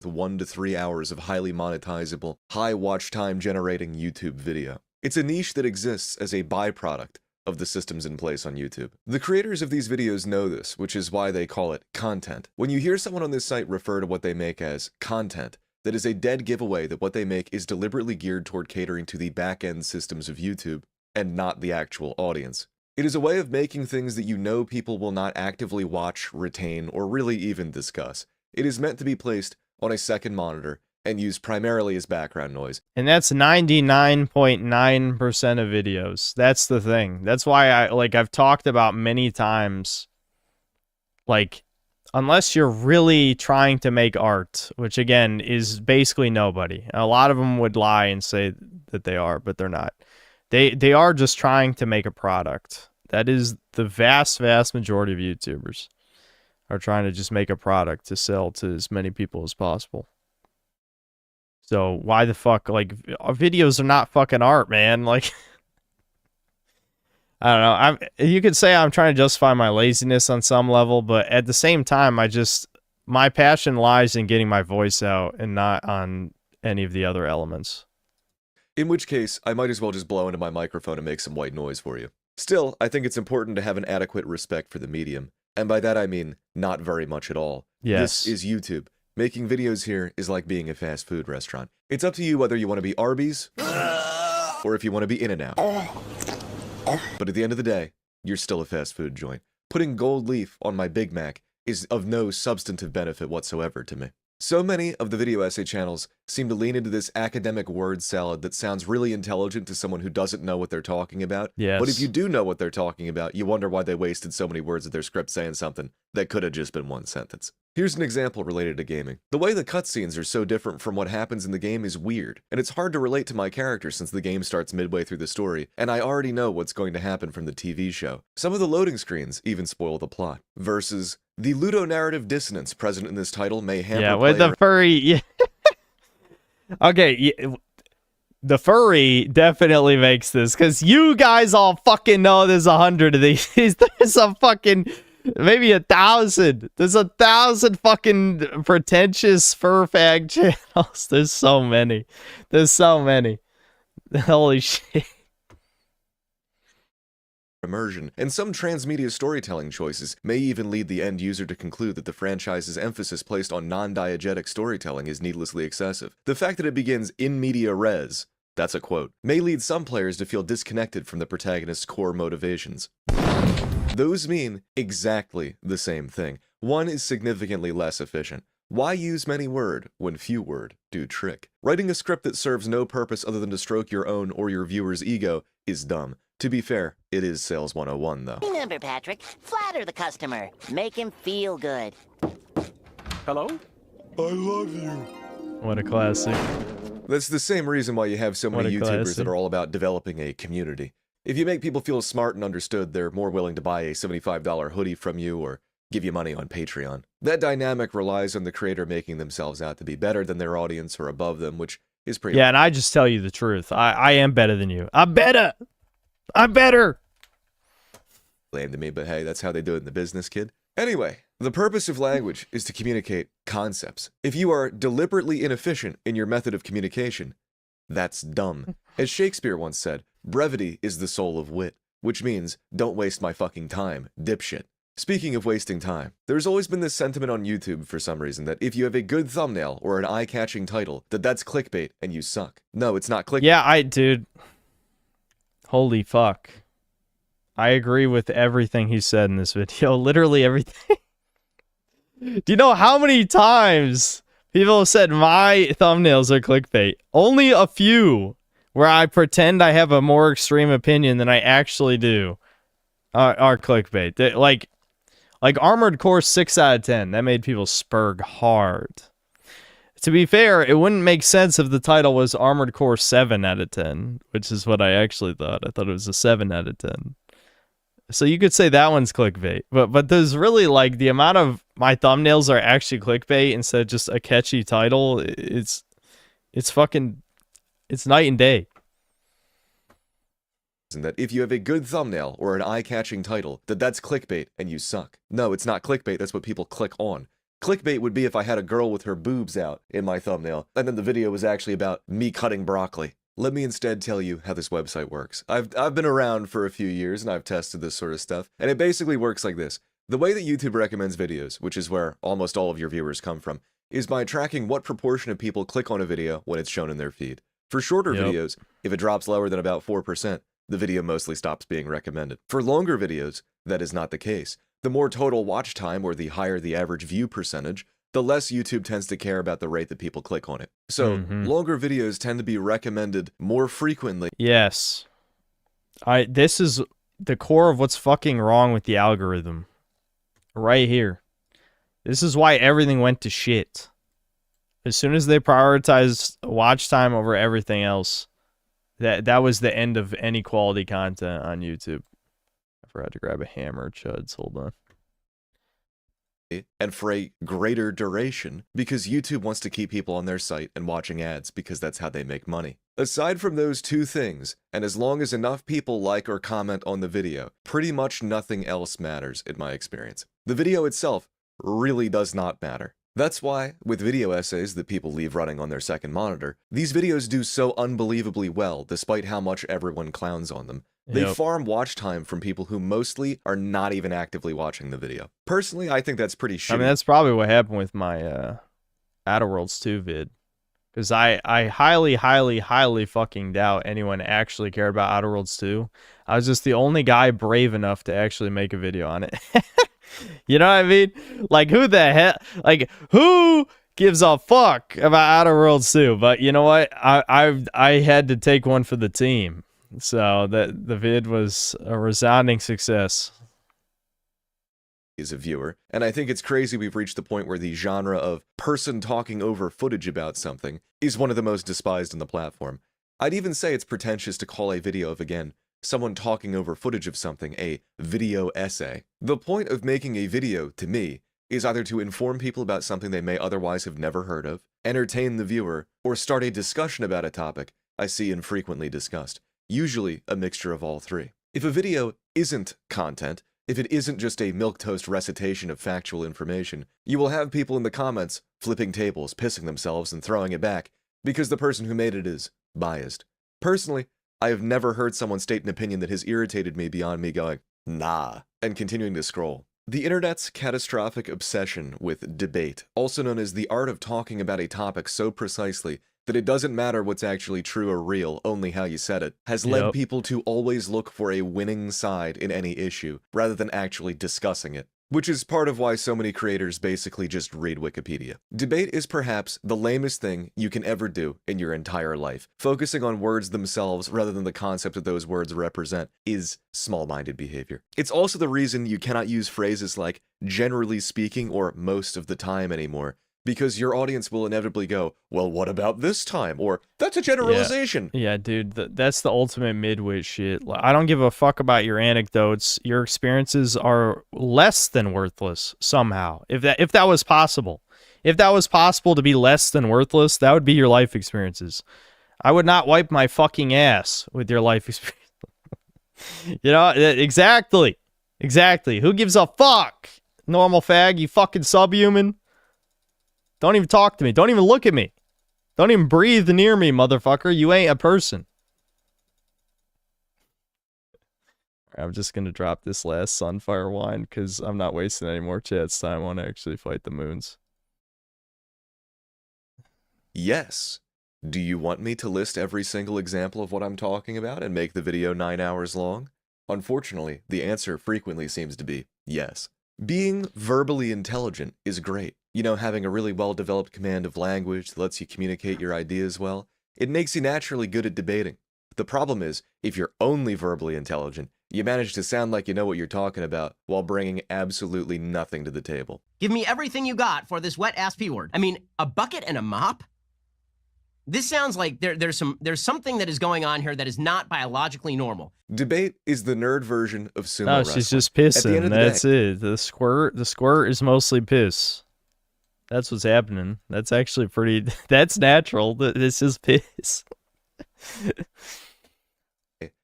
The 1 to 3 hours of highly monetizable, high watch time generating YouTube video. It's a niche that exists as a byproduct of the systems in place on YouTube. The creators of these videos know this, which is why they call it content. When you hear someone on this site refer to what they make as content, that is a dead giveaway that what they make is deliberately geared toward catering to the back-end systems of YouTube and not the actual audience. It is a way of making things that you know people will not actively watch, retain, or really even discuss. It is meant to be placed on a second monitor and used primarily as background noise. And that's 99.9% of videos. That's the thing. That's why I've talked about many times, like, unless you're really trying to make art, which again is basically nobody. A lot of them would lie and say that they are, but they're not. They are just trying to make a product. That is the vast majority of YouTubers are trying to just make a product to sell to as many people as possible. So why the fuck, like, our videos are not fucking art, man. Like, I don't know. You could say I'm trying to justify my laziness on some level, but at the same time, my passion lies in getting my voice out and not on any of the other elements. In which case, I might as well just blow into my microphone and make some white noise for you. Still, I think it's important to have an adequate respect for the medium. And by that I mean, not very much at all. Yes. This is YouTube. Making videos here is like being a fast food restaurant. It's up to you whether you want to be Arby's, or if you want to be In-N-Out. But at the end of the day, you're still a fast food joint. Putting gold leaf on my Big Mac is of no substantive benefit whatsoever to me. So many of the video essay channels seem to lean into this academic word salad that sounds really intelligent to someone who doesn't know what they're talking about. Yes. But if you do know what they're talking about, you wonder why they wasted so many words of their script saying something that could have just been one sentence. Here's an example related to gaming. The way the cutscenes are so different from what happens in the game is weird, and it's hard to relate to my character since the game starts midway through the story, and I already know what's going to happen from the TV show. Some of the loading screens even spoil the plot. Versus, the ludonarrative dissonance present in this title may hamper with the furry... Yeah. Okay, the furry definitely makes this, because you guys all fucking know there's 100 of these. There's a fucking... Maybe 1,000. There's 1,000 fucking pretentious fur fag channels. There's so many. There's so many. Holy shit. Immersion, and some transmedia storytelling choices may even lead the end user to conclude that the franchise's emphasis placed on non-diegetic storytelling is needlessly excessive. The fact that it begins in media res, that's a quote, may lead some players to feel disconnected from the protagonist's core motivations. Those mean exactly the same thing. One is significantly less efficient. Why use many word when few word do trick? Writing a script that serves no purpose other than to stroke your own or your viewer's ego is dumb. To be fair, it is Sales 101 though. Remember, Patrick, flatter the customer. Make him feel good. Hello? I love you. What a classic. That's the same reason why you have so many YouTubers classic. that are all about developing a community. If you make people feel smart and understood, they're more willing to buy a $75 hoodie from you or give you money on Patreon. That dynamic relies on the creator making themselves out to be better than their audience or above them, which is pretty... Yeah, and I just tell you the truth. I am better than you. I'm better! I'm better! Lame to me, but hey, that's how they do it in the business, kid. Anyway, the purpose of language is to communicate concepts. If you are deliberately inefficient in your method of communication, that's dumb. As Shakespeare once said, brevity is the soul of wit, which means don't waste my fucking time, dipshit. Speaking of wasting time, there's always been this sentiment on YouTube for some reason that if you have a good thumbnail or an eye-catching title, that's clickbait and you suck. No, it's not clickbait. Yeah, dude. Holy fuck. I agree with everything he said in this video. Literally everything. Do you know how many times people have said my thumbnails are clickbait? Only a few where I pretend I have a more extreme opinion than I actually do are clickbait. Like Armored Core 6 out of 10. That made people spurg hard. To be fair, it wouldn't make sense if the title was Armored Core 7 out of 10, which is what I actually thought. I thought it was a 7 out of 10. So you could say that one's clickbait. But there's really, like, the amount of my thumbnails are actually clickbait instead of just a catchy title. It's fucking... It's night and day. That if you have a good thumbnail or an eye-catching title, that's clickbait and you suck. No, it's not clickbait, that's what people click on. Clickbait would be if I had a girl with her boobs out in my thumbnail, and then the video was actually about me cutting broccoli. Let me instead tell you how this website works. I've been around for a few years and I've tested this sort of stuff, and it basically works like this. The way that YouTube recommends videos, which is where almost all of your viewers come from, is by tracking what proportion of people click on a video when it's shown in their feed. For shorter videos, if it drops lower than about 4%, the video mostly stops being recommended. For longer videos, that is not the case. The more total watch time, or the higher the average view percentage, the less YouTube tends to care about the rate that people click on it. So, longer videos tend to be recommended more frequently. Yes. This is the core of what's fucking wrong with the algorithm. Right here. This is why everything went to shit. As soon as they prioritized watch time over everything else, that was the end of any quality content on YouTube. I forgot to grab a hammer, chuds. Hold on. And for a greater duration, because YouTube wants to keep people on their site and watching ads because that's how they make money. Aside from those two things, and as long as enough people like or comment on the video, pretty much nothing else matters in my experience. The video itself really does not matter. That's why, with video essays that people leave running on their second monitor, these videos do so unbelievably well despite how much everyone clowns on them. They farm watch time from people who mostly are not even actively watching the video. Personally, I think that's pretty shitty. I mean, that's probably what happened with my Outer Worlds 2 vid. Because I highly, highly, highly fucking doubt anyone actually cared about Outer Worlds 2. I was just the only guy brave enough to actually make a video on it. You know what I mean? Like, who the hell? Like, who gives a fuck about Outer Worlds 2? But you know what? I had to take one for the team. So the vid was a resounding success. As a viewer, and I think it's crazy we've reached the point where the genre of person talking over footage about something is one of the most despised on the platform. I'd even say it's pretentious to call a video of, again, someone talking over footage of something a video essay. The point of making a video, to me, is either to inform people about something they may otherwise have never heard of, entertain the viewer, or start a discussion about a topic I see infrequently discussed. Usually a mixture of all three. If a video isn't content, if it isn't just a milquetoast recitation of factual information, you will have people in the comments flipping tables, pissing themselves, and throwing it back because the person who made it is biased. Personally, I have never heard someone state an opinion that has irritated me beyond me going, nah, and continuing to scroll. The internet's catastrophic obsession with debate, also known as the art of talking about a topic so precisely that it doesn't matter what's actually true or real, only how you said it, has led people to always look for a winning side in any issue, rather than actually discussing it. Which is part of why so many creators basically just read Wikipedia. Debate is perhaps the lamest thing you can ever do in your entire life. Focusing on words themselves rather than the concept that those words represent is small-minded behavior. It's also the reason you cannot use phrases like generally speaking or most of the time anymore, because your audience will inevitably go, well, what about this time? Or, that's a generalization. Yeah, dude, that's the ultimate midwit shit. I don't give a fuck about your anecdotes. Your experiences are less than worthless somehow. If that was possible. If that was possible to be less than worthless, that would be your life experiences. I would not wipe my fucking ass with your life experience. You know, exactly. Exactly. Who gives a fuck? Normal fag, you fucking subhuman. Don't even talk to me. Don't even look at me. Don't even breathe near me, motherfucker. You ain't a person. I'm just going to drop this last Sunfire wine because I'm not wasting any more chat's time. I want to actually fight the moons. Yes. Do you want me to list every single example of what I'm talking about and make the video 9 hours long? Unfortunately, the answer frequently seems to be yes. Being verbally intelligent is great. You know, having a really well-developed command of language that lets you communicate your ideas well, it makes you naturally good at debating. The problem is, if you're only verbally intelligent, you manage to sound like you know what you're talking about while bringing absolutely nothing to the table. Give me everything you got for this wet-ass P-word. I mean, a bucket and a mop? This sounds like there's something that is going on here that is not biologically normal. Debate is the nerd version of sumo No, wrestling. she's just pissing. That's it. The squirt is mostly piss. That's what's happening. That's actually pretty... That's natural. This is piss.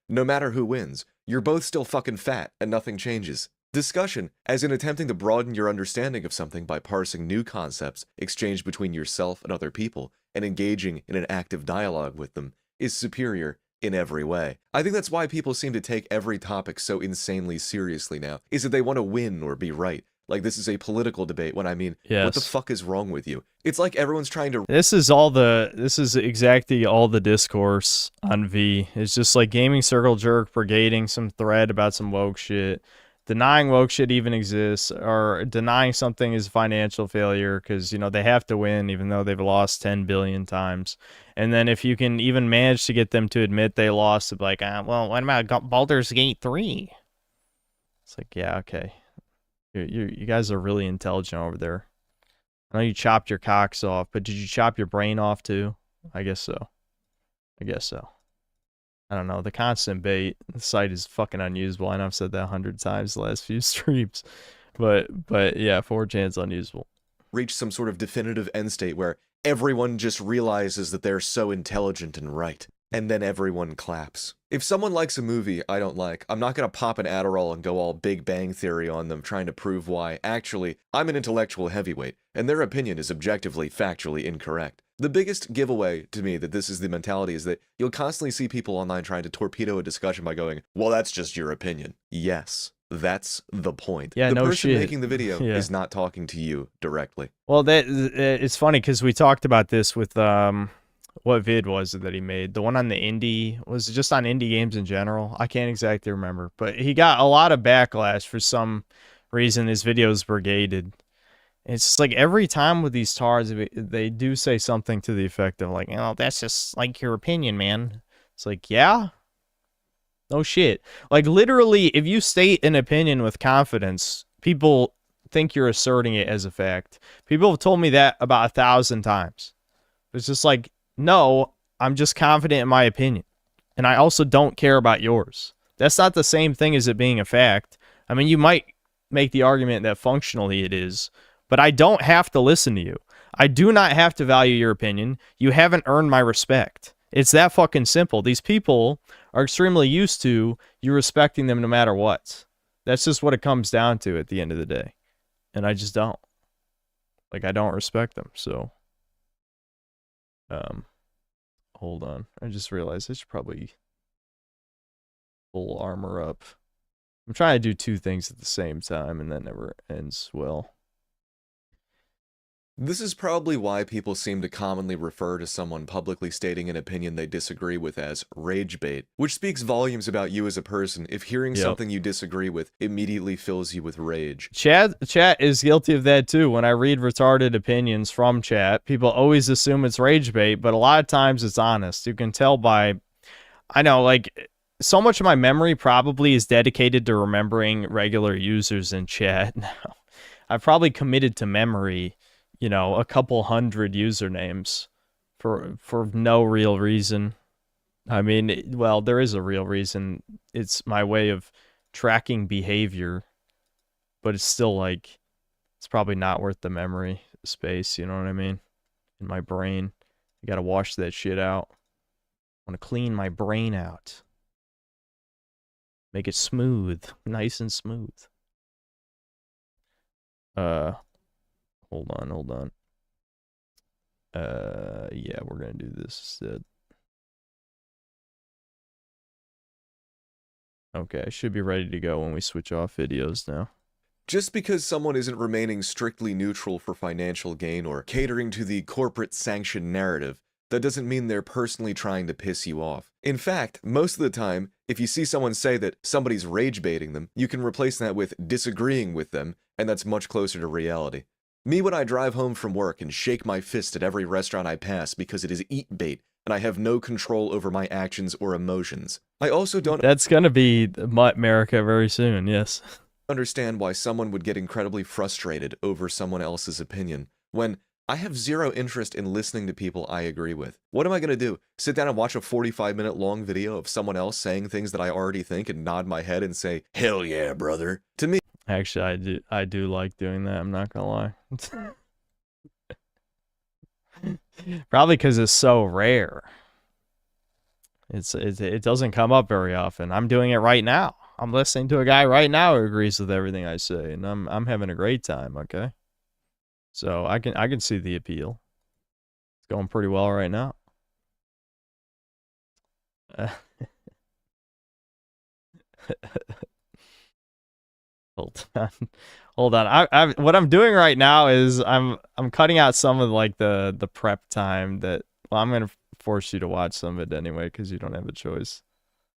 No matter who wins, you're both still fucking fat and nothing changes. Discussion, as in attempting to broaden your understanding of something by parsing new concepts exchanged between yourself and other people and engaging in an active dialogue with them, is superior in every way. I think that's why people seem to take every topic so insanely seriously now, is that they want to win or be right. Like this is a political debate when I mean, what the Yes. fuck is wrong with you? It's like everyone's trying to... This is exactly all the discourse on V. It's just like gaming circle jerk brigading some thread about some woke shit, denying woke shit even exists, or denying something is financial failure because, you know, they have to win even though they've lost 10 billion times. And then if you can even manage to get them to admit they lost, it's like, well, what about Baldur's Gate 3? It's like, yeah, okay. You guys are really intelligent over there. I know you chopped your cocks off, but did you chop your brain off too? I guess so. I guess so. I don't know. The constant bait. The site is fucking unusable. I know I've said that 100 times the last few streams. But yeah, 4chan's unusable. reach some sort of definitive end state where everyone just realizes that they're so intelligent and right. And then everyone claps. If someone likes a movie I don't like, I'm not gonna pop an Adderall and go all Big Bang Theory on them trying to prove why, actually, I'm an intellectual heavyweight, and their opinion is objectively, factually incorrect. The biggest giveaway to me that this is the mentality is that you'll constantly see people online trying to torpedo a discussion by going, well, that's just your opinion. Yes, that's the point. Yeah, the no person shit. making the video Yeah. is not talking to you directly. Well, it's funny because we talked about this with what vid was it that he made? The one on the indie, was it just on indie games in general? I can't exactly remember, but he got a lot of backlash for some reason. His videos brigaded. It's just like every time with these TARs, they do say something to the effect of like, oh, that's just like your opinion, man. It's like, yeah, no shit. Like literally, if you state an opinion with confidence, people think you're asserting it as a fact. People have told me that about 1,000 times. It's just like, no, I'm just confident in my opinion. And I also don't care about yours. That's not the same thing as it being a fact. I mean, you might make the argument that functionally it is, but I don't have to listen to you. I do not have to value your opinion. You haven't earned my respect. It's that fucking simple. These people are extremely used to you respecting them no matter what. That's just what it comes down to at the end of the day. And I just don't. Like, I don't respect them, so... hold on. I just realized I should probably full armor up. I'm trying to do two things at the same time, and that never ends well. This is probably why people seem to commonly refer to someone publicly stating an opinion they disagree with as rage bait, which speaks volumes about you as a person if hearing something you disagree with immediately fills you with rage. Chat is guilty of that too. When I read retarded opinions from chat, people always assume it's rage bait, but a lot of times it's honest. You can tell by, I know, like, so much of my memory probably is dedicated to remembering regular users in chat now. I've probably committed to memory, you know, a couple hundred usernames for no real reason. I mean, well, there is a real reason. It's my way of tracking behavior, but it's still like, it's probably not worth the memory space, you know what I mean? In my brain. I gotta wash that shit out. I want to clean my brain out. Make it smooth. Nice and smooth. Hold on. Yeah, we're gonna do this instead. Okay, I should be ready to go when we switch off videos now. Just because someone isn't remaining strictly neutral for financial gain or catering to the corporate sanctioned narrative, that doesn't mean they're personally trying to piss you off. In fact, most of the time, if you see someone say that somebody's rage baiting them, you can replace that with disagreeing with them, and that's much closer to reality. Me when I drive home from work and shake my fist at every restaurant I pass because it is eat bait, and I have no control over my actions or emotions. I also don't... That's gonna be Mutt America very soon, yes. ...understand why someone would get incredibly frustrated over someone else's opinion, when I have zero interest in listening to people I agree with. What am I gonna do? Sit down and watch a 45-minute long video of someone else saying things that I already think and nod my head and say, hell yeah, brother? To me... Actually, I do like doing that, I'm not gonna lie. Probably because it's so rare. It doesn't come up very often. I'm doing it right now. I'm listening to a guy right now who agrees with everything I say, and I'm having a great time, okay? So I can see the appeal. It's going pretty well right now. Hold on. Hold on. I what I'm doing right now is I'm cutting out some of like the prep time that, well, I'm gonna force you to watch some of it anyway because you don't have a choice.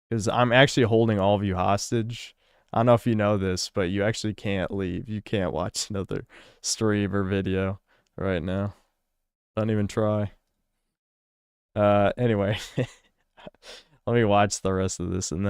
Because I'm actually holding all of you hostage. I don't know if you know this, but you actually can't leave. You can't watch another stream or video right now. Don't even try. Anyway. Let me watch the rest of this and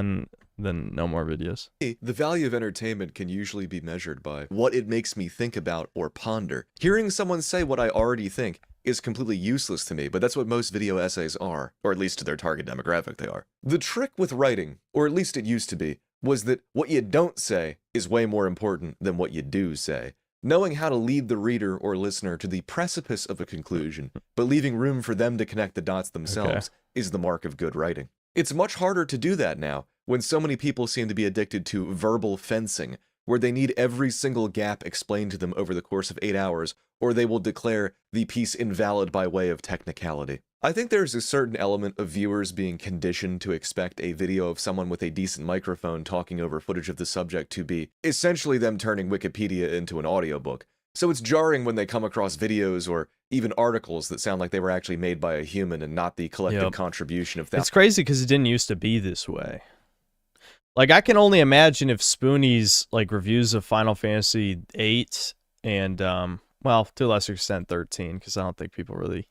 then no more videos. The value of entertainment can usually be measured by what it makes me think about or ponder. Hearing someone say what I already think is completely useless to me, but that's what most video essays are, or at least to their target demographic they are. The trick with writing, or at least it used to be, was that what you don't say is way more important than what you do say. Knowing how to lead the reader or listener to the precipice of a conclusion, but leaving room for them to connect the dots themselves, is the mark of good writing. It's much harder to do that now, when so many people seem to be addicted to verbal fencing, where they need every single gap explained to them over the course of 8 hours, or they will declare the piece invalid by way of technicality. I think there's a certain element of viewers being conditioned to expect a video of someone with a decent microphone talking over footage of the subject to be essentially them turning Wikipedia into an audiobook. So it's jarring when they come across videos or even articles that sound like they were actually made by a human and not the collective contribution of that. It's crazy because it didn't used to be this way. Like, I can only imagine if Spoonie's like reviews of Final Fantasy VIII and well, to a lesser extent 13, because I don't think people really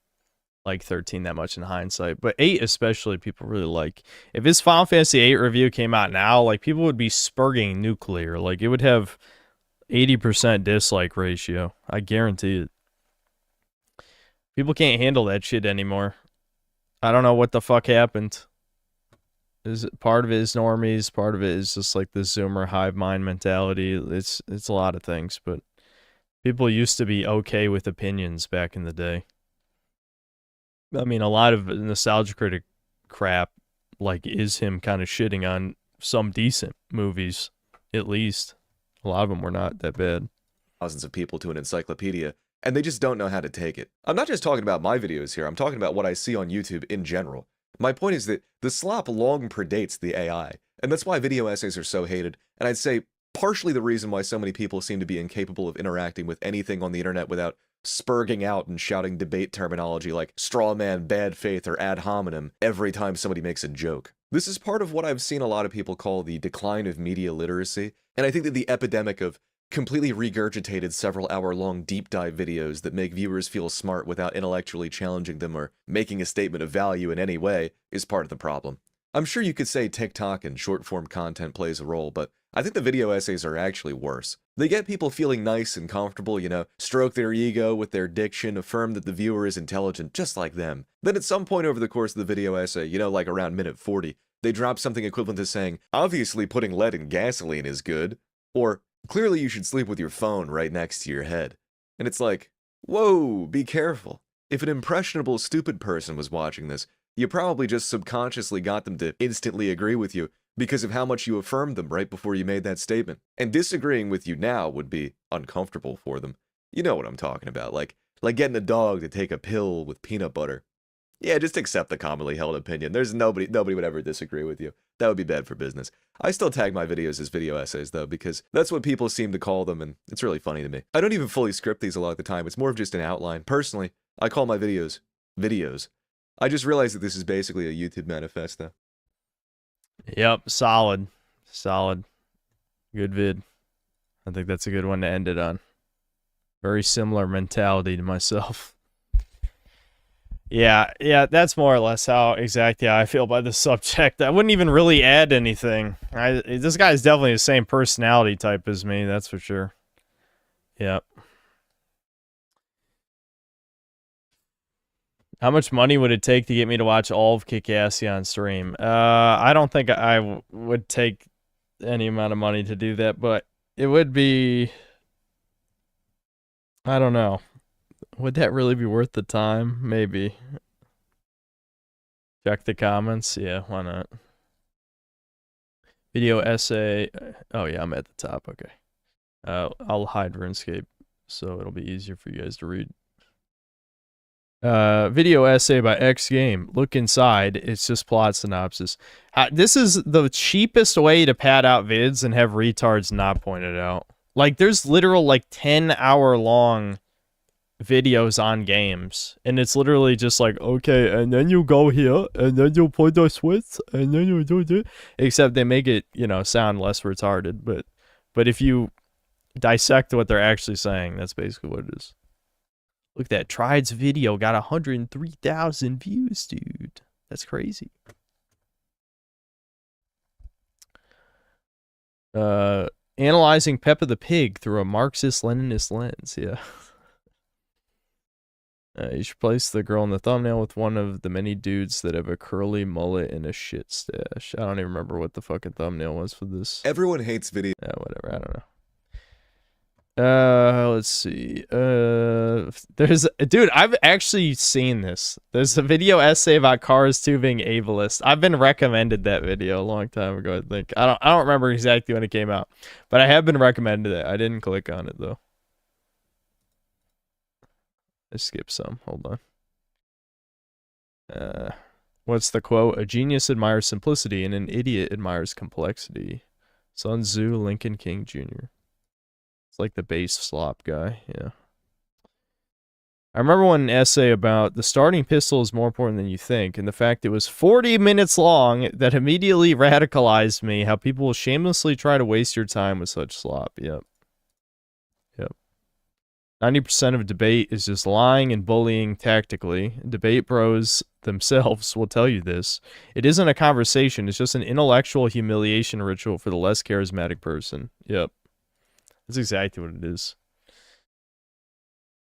like 13 that much in hindsight, but 8 especially people really like. If his Final Fantasy VIII review came out now, like, people would be spurging nuclear. Like, it would have 80% dislike ratio. I guarantee it. People can't handle that shit anymore. I don't know what the fuck happened. Is it part of it is normies, part of it is just like the Zoomer hive mind mentality. It's a lot of things, but people used to be okay with opinions back in the day. I mean, a lot of nostalgia critic crap like is him kind of shitting on some decent movies, at least. A lot of them were not that bad. Thousands of people to an encyclopedia, and they just don't know how to take it. I'm not just talking about my videos here, I'm talking about what I see on YouTube in general. My point is that the slop long predates the AI, and that's why video essays are so hated, and I'd say partially the reason why so many people seem to be incapable of interacting with anything on the internet without spurging out and shouting debate terminology like straw man, bad faith, or ad hominem every time somebody makes a joke. This is part of what I've seen a lot of people call the decline of media literacy, and I think that the epidemic of completely regurgitated several-hour-long deep dive videos that make viewers feel smart without intellectually challenging them or making a statement of value in any way is part of the problem. I'm sure you could say TikTok and short-form content plays a role, but I think the video essays are actually worse. They get people feeling nice and comfortable, you know, stroke their ego with their diction, affirm that the viewer is intelligent just like them. Then at some point over the course of the video essay, you know, like around minute 40, they drop something equivalent to saying, obviously putting lead in gasoline is good, or clearly you should sleep with your phone right next to your head. And it's like, whoa, be careful. If an impressionable, stupid person was watching this, you probably just subconsciously got them to instantly agree with you because of how much you affirmed them right before you made that statement. And disagreeing with you now would be uncomfortable for them. You know what I'm talking about, like getting a dog to take a pill with peanut butter. Yeah, just accept the commonly held opinion. There's nobody would ever disagree with you. That would be bad for business. I still tag my videos as video essays, though, because that's what people seem to call them, and it's really funny to me. I don't even fully script these a lot of the time. It's more of just an outline. Personally, I call my videos videos. I just realized that this is basically a YouTube manifesto. Yep, solid. Solid. Good vid. I think that's a good one to end it on. Very similar mentality to myself. Yeah, that's more or less how exactly how I feel by the subject. I wouldn't even really add anything. This guy's definitely the same personality type as me, that's for sure. Yep. How much money would it take to get me to watch all of Kick-Assy on stream? I don't think I would take any amount of money to do that, but it would be... I don't know. Would that really be worth the time? Maybe. Check the comments. Yeah, why not? Video essay. Oh, yeah, I'm at the top. Okay. I'll hide RuneScape, so it'll be easier for you guys to read. Video essay by X Game. Look inside. It's just plot synopsis. This is the cheapest way to pad out vids and have retards not point it out. Like, there's literal, like, 10-hour-long videos on games. And it's literally just like, okay, and then you go here, and then you put the switch, and then you do this. Except they make it, you know, sound less retarded. But if you dissect what they're actually saying, that's basically what it is. Look, that Tried's video got 103,000 views, dude. That's crazy. Analyzing Peppa the Pig through a Marxist-Leninist lens. Yeah. You should place the girl in the thumbnail with one of the many dudes that have a curly mullet and a shit stash. I don't even remember what the fucking thumbnail was for this. Everyone hates video. Yeah, whatever. I don't know. Let's see. Dude, I've actually seen this. There's a video essay about Cars 2 being ableist. I've been recommended that video a long time ago, I think. I don't remember exactly when it came out, but I have been recommended it. I didn't click on it though. I skipped some. Hold on. What's the quote? A genius admires simplicity and an idiot admires complexity. Sun Tzu, Lincoln King Jr. It's like the base slop guy, yeah. I remember one essay about the starting pistol is more important than you think, and the fact it was 40 minutes long that immediately radicalized me, how people will shamelessly try to waste your time with such slop. Yep. 90% of debate is just lying and bullying tactically. Debate bros themselves will tell you this. It isn't a conversation, it's just an intellectual humiliation ritual for the less charismatic person. Yep. That's exactly what it is.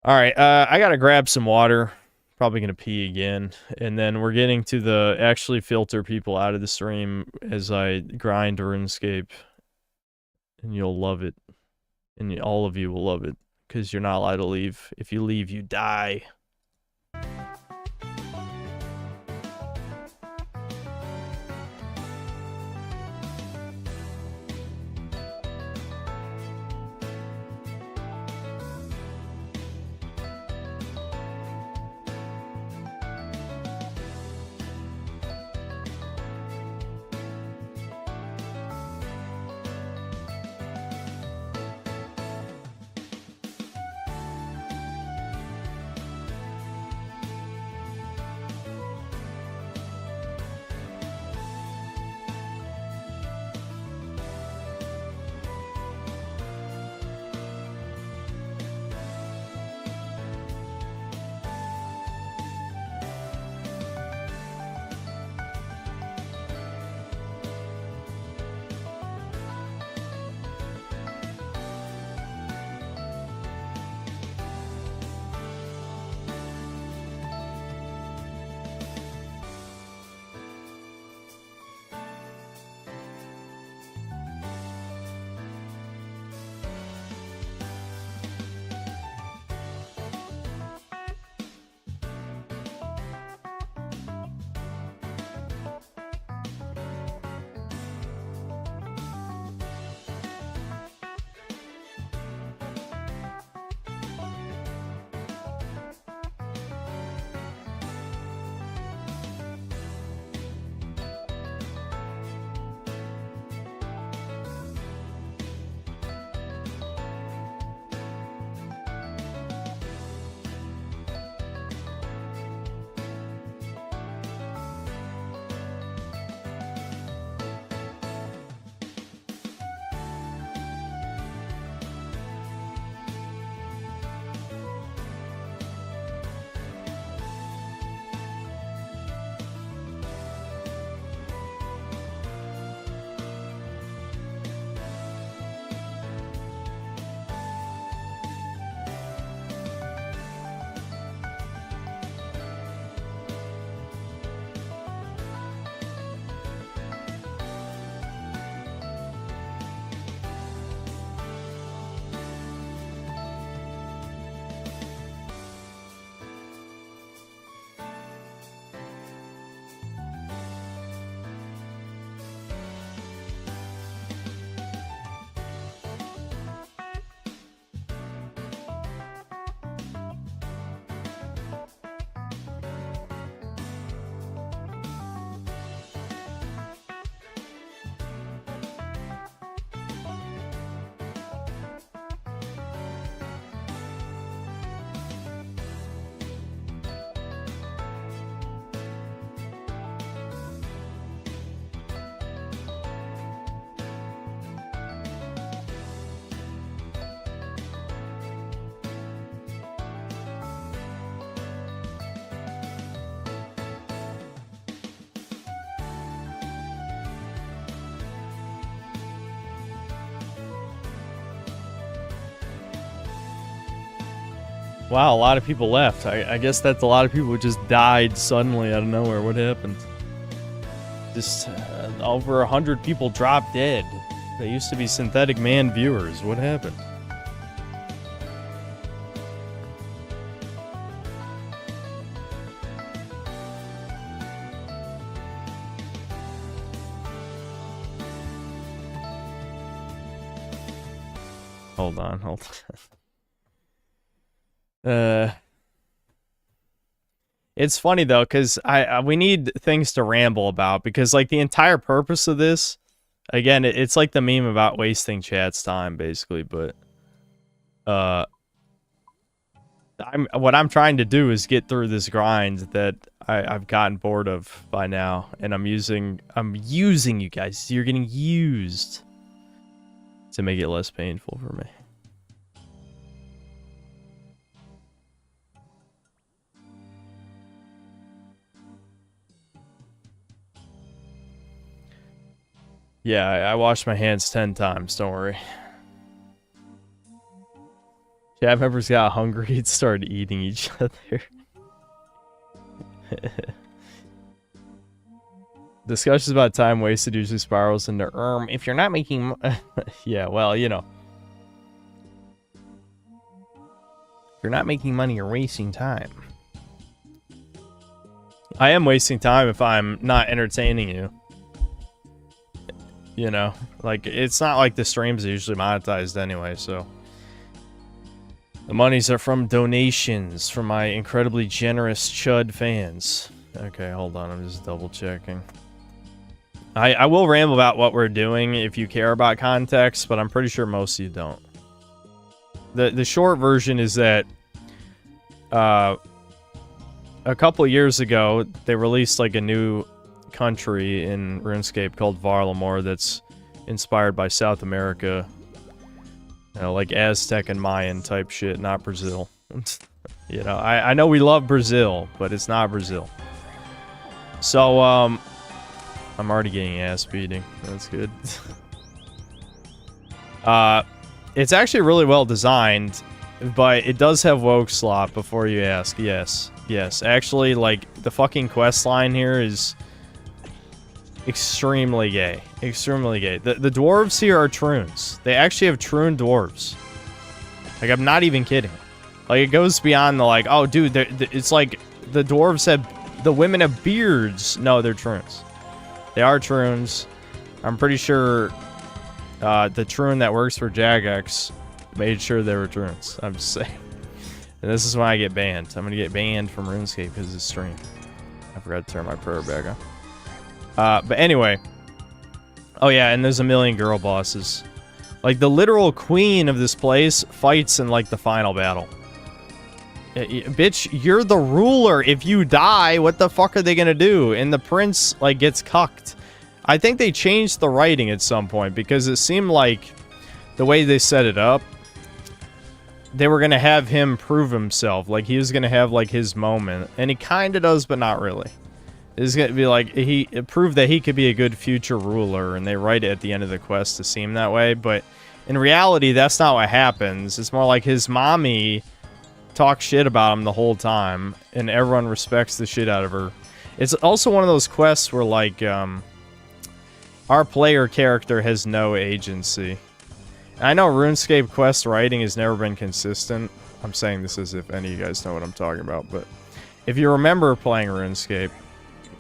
Alright, I gotta grab some water. Probably gonna pee again. And then we're getting to the actually filter people out of the stream as I grind RuneScape. And you'll love it. And all of you will love it. Because you're not allowed to leave. If you leave, you die. Wow, a lot of people left. I guess that's a lot of people who just died suddenly out of nowhere. What happened? Just over 100 people dropped dead. They used to be Synthetic Man viewers. What happened? Hold on. It's funny though, because we need things to ramble about, because like the entire purpose of this, again, it's like the meme about wasting chat's time, basically. But what I'm trying to do is get through this grind that I've gotten bored of by now, and I'm using you guys. You're getting used to make it less painful for me. Yeah, I washed my hands 10 times, don't worry. Chat members got hungry and started eating each other. Discussions about time wasted usually spirals into, if you're not making... yeah, well, you know. If you're not making money, you're wasting time. I am wasting time if I'm not entertaining you. You know, like, it's not like the streams are usually monetized anyway, so. The monies are from donations from my incredibly generous Chud fans. Okay, hold on, I'm just double checking. I will ramble about what we're doing if you care about context, but I'm pretty sure most of you don't. The short version is that a couple years ago, they released like a new country in RuneScape called Varlamore that's inspired by South America. You know, like Aztec and Mayan type shit, not Brazil. You know, I know we love Brazil, but it's not Brazil. So, I'm already getting ass beating. That's good. It's actually really well designed, but it does have woke slop before you ask. Yes. Yes. Actually, like, the fucking quest line here is extremely gay. Extremely gay. The dwarves here are troons. They actually have troon dwarves. Like, I'm not even kidding. Like, it goes beyond the, like, oh, dude, it's like the dwarves have... The women have beards. No, they're troons. They are troons. I'm pretty sure the troon that works for Jagex made sure they were troons. I'm just saying. And this is when I get banned. I'm going to get banned from RuneScape because of this stream. I forgot to turn my prayer back on. But anyway. Oh yeah, and there's a million girl bosses. Like, the literal queen of this place fights in, like, the final battle. Bitch, you're the ruler. If you die, what the fuck are they gonna do? And the prince, like, gets cucked. I think they changed the writing at some point, because it seemed like the way they set it up, they were gonna have him prove himself. Like, he was gonna have, like, his moment. And he kinda does, but not really. It's gonna be like, he proved that he could be a good future ruler, and they write it at the end of the quest to seem that way, but in reality, that's not what happens. It's more like his mommy talks shit about him the whole time, and everyone respects the shit out of her. It's also one of those quests where, like, our player character has no agency. And I know RuneScape quest writing has never been consistent. I'm saying this as if any of you guys know what I'm talking about, but if you remember playing RuneScape,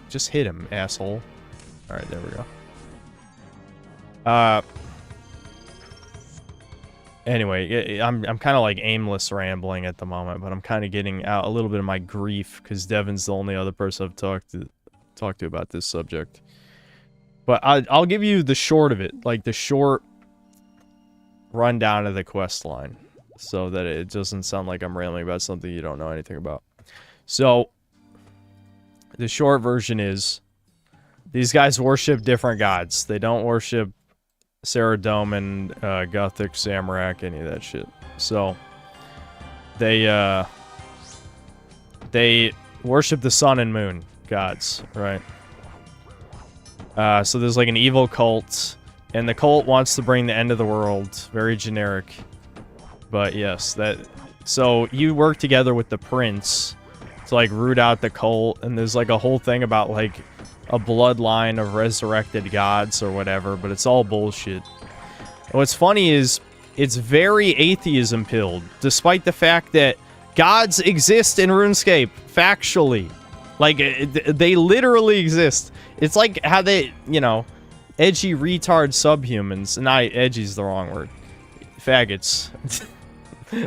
just hit him, asshole. Alright, there we go. Anyway, I'm kind of like aimless rambling at the moment, but I'm kind of getting out a little bit of my grief because Devin's the only other person I've talked to about this subject. But I'll give you the short of it, like the short rundown of the quest line, so that it doesn't sound like I'm rambling about something you don't know anything about. So, the short version is, these guys worship different gods. They don't worship Saradomin, Gothic, Zamorak, any of that shit. So, they worship the sun and moon gods, right? So there's like an evil cult, and the cult wants to bring the end of the world. Very generic. But yes, So you work together with the prince to like root out the cult, and there's like a whole thing about like a bloodline of resurrected gods or whatever, but it's all bullshit. And what's funny is it's very atheism pilled, despite the fact that gods exist in RuneScape factually. Like they literally exist. It's like how they, you know, edgy retard subhumans. Not edgy's the wrong word. Faggots.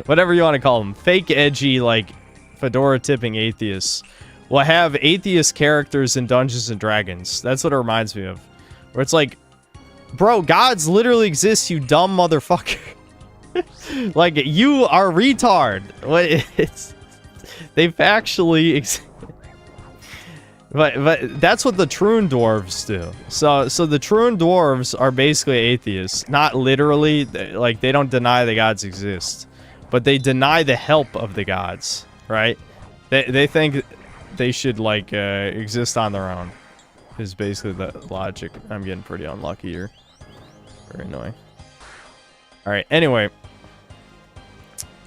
Whatever you want to call them. Fake edgy, like, fedora tipping atheists will have atheist characters in Dungeons and Dragons. That's what it reminds me of. Where it's like, bro, gods literally exist, you dumb motherfucker. Like, you are retard. They factually exist. But that's what the Troon dwarves do. So the Troon dwarves are basically atheists. Not literally, like, they don't deny the gods exist. But they deny the help of the gods, right? They think they should, like, exist on their own. Is basically the logic. I'm getting pretty unlucky here. Very annoying. Alright, anyway.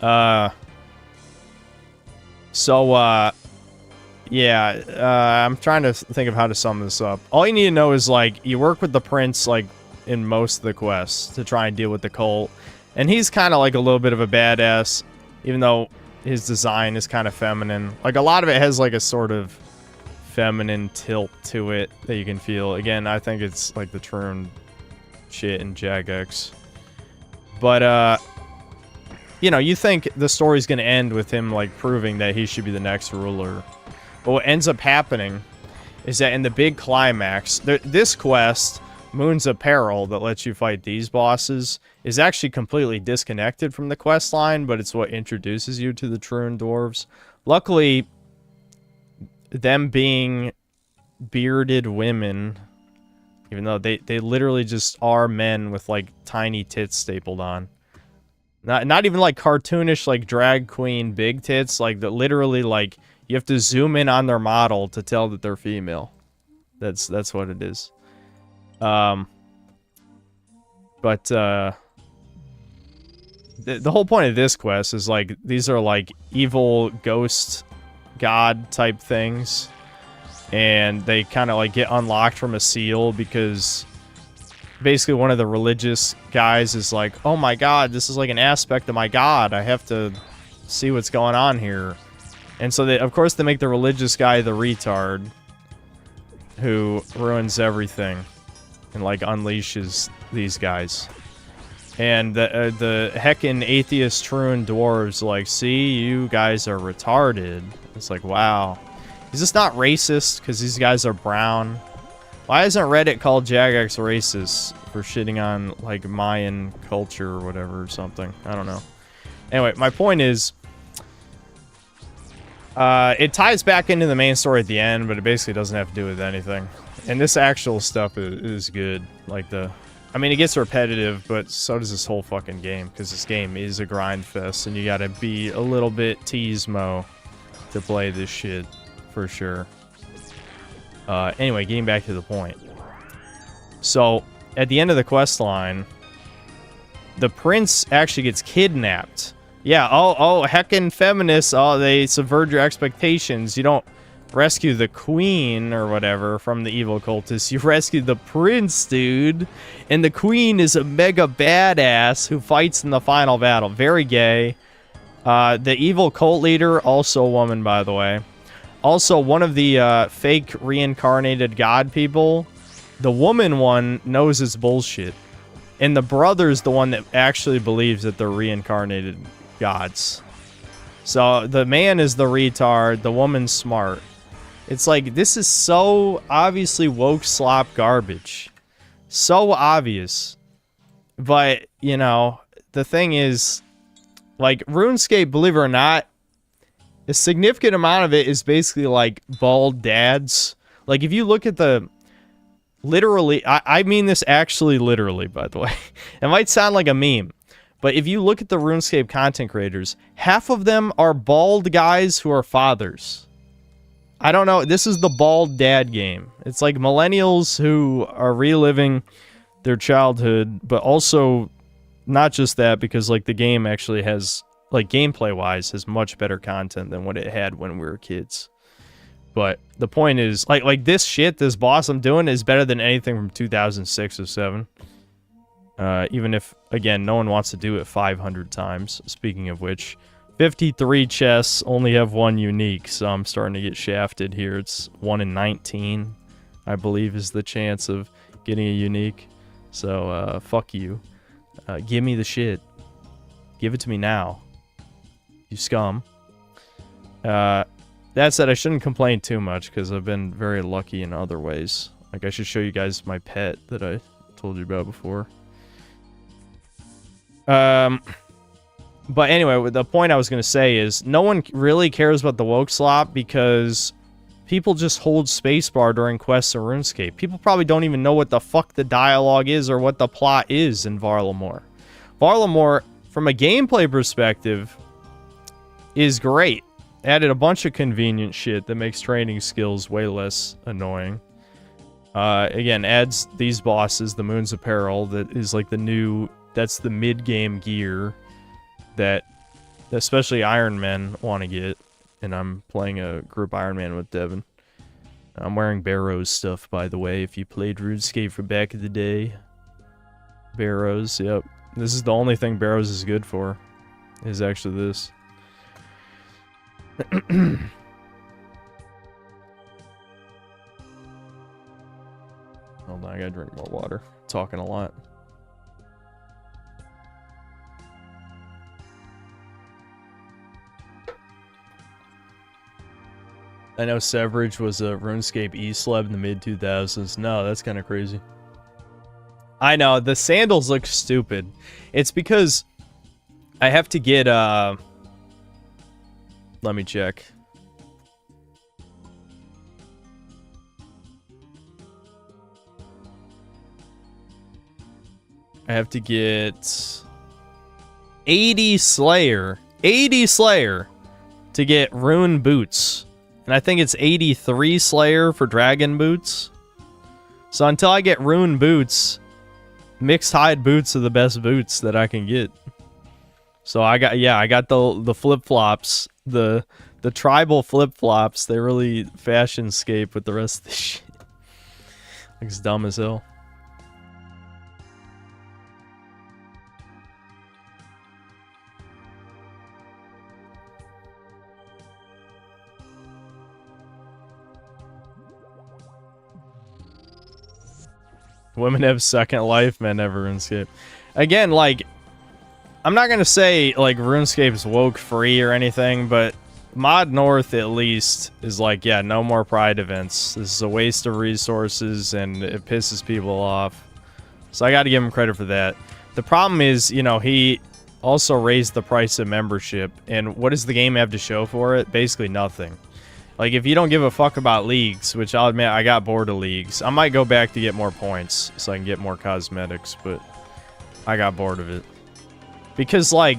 Yeah, I'm trying to think of how to sum this up. All you need to know is, like, you work with the prince, like, in most of the quests to try and deal with the cult. And he's kind of like a little bit of a badass, even though his design is kind of feminine. Like, a lot of it has, like, a sort of feminine tilt to it that you can feel. Again, I think it's, like, the Troon shit in Jagex. But, you know, you think the story's gonna end with him, like, proving that he should be the next ruler. But what ends up happening is that in the big climax, this quest, Moon's Apparel, that lets you fight these bosses, is actually completely disconnected from the quest line, but it's what introduces you to the Troon dwarves. Luckily, them being bearded women, even though they literally just are men with, like, tiny tits stapled on. Not even, like, cartoonish, like, drag queen big tits, like, that literally, like, you have to zoom in on their model to tell that they're female. That's what it is. The whole point of this quest is, like, these are, like, evil ghost god type things, and they kind of, like, get unlocked from a seal because basically one of the religious guys is like, oh my god, this is like an aspect of my god, I have to see what's going on here. And so they, of course, they make the religious guy the retard who ruins everything and, like, unleashes these guys. And the heckin' atheist Troon dwarves like, see, you guys are retarded. It's like, wow. Is this not racist because these guys are brown? Why isn't Reddit called Jagex racist for shitting on, like, Mayan culture or whatever or something? I don't know. Anyway, my point is, it ties back into the main story at the end, but it basically doesn't have to do with anything. And this actual stuff is good. Like, I mean, it gets repetitive, but so does this whole fucking game, because this game is a grind fest, and you gotta be a little bit teasmo to play this shit, for sure. Anyway, getting back to the point. So, at the end of the quest line, the prince actually gets kidnapped. Yeah, oh, heckin' feminists, oh, they subvert your expectations. You don't rescue the queen or whatever from the evil cultists. You rescue the prince, dude. And the queen is a mega badass who fights in the final battle. Very gay. The evil cult leader, also a woman, by the way. Also, one of the fake reincarnated god people, the woman one knows it's bullshit. And the brother's the one that actually believes that they're reincarnated gods. So the man is the retard, the woman's smart. It's like, this is so obviously woke slop garbage. So obvious. But, you know, the thing is, like, RuneScape, believe it or not, a significant amount of it is basically, like, bald dads. Like, if you look at the... Literally, I mean this actually literally, by the way. It might sound like a meme. But if you look at the RuneScape content creators, half of them are bald guys who are fathers. I don't know. This is the bald dad game. It's like millennials who are reliving their childhood, but also not just that, because, like, the game actually has like gameplay-wise, has much better content than what it had when we were kids. But the point is, like this shit, this boss I'm doing is better than anything from 2006 or 7. Even if, again, no one wants to do it 500 times. Speaking of which, 53 chests only have 1 unique, so I'm starting to get shafted here. It's 1 in 19, I believe, is the chance of getting a unique. So, fuck you. Give me the shit. Give it to me now. You scum. That said, I shouldn't complain too much, because I've been very lucky in other ways. Like, I should show you guys my pet that I told you about before. But anyway, the point I was going to say is, no one really cares about the woke slop, because people just hold spacebar during quests in RuneScape. People probably don't even know what the fuck the dialogue is, or what the plot is in Varlamore. Varlamore, from a gameplay perspective, is great. Added a bunch of convenient shit that makes training skills way less annoying. Again, adds these bosses, the Moon's Apparel, that is like the new, that's the mid-game gear that especially Iron Men want to get. And I'm playing a group Iron Man with Devin. I'm wearing Barrows stuff, by the way, if you played RuneScape for back in the day. Barrows, yep. This is the only thing Barrows is good for, is actually this. Hold on, I gotta drink more water. Talking a lot. I know Severage was a RuneScape E-Sleb in the mid-2000s. No, that's kind of crazy. I know, the sandals look stupid. It's because I have to get, let me check. I have to get 80 Slayer. 80 Slayer to get Rune Boots. And I think it's 83 Slayer for Dragon Boots. So until I get Rune Boots, mixed hide boots are the best boots that I can get. So I got the flip-flops, the tribal flip-flops. They really fashion-scape with the rest of this shit. Looks dumb as hell. Women have second life, men never RuneScape. Again, like, I'm not gonna say, like, RuneScape's woke free or anything, but Mod North, at least, is like, yeah, no more Pride events. This is a waste of resources, and it pisses people off. So I gotta give him credit for that. The problem is, you know, he also raised the price of membership, and what does the game have to show for it? Basically nothing. Like, if you don't give a fuck about leagues, which I'll admit, I got bored of leagues. I might go back to get more points so I can get more cosmetics, but I got bored of it. Because, like,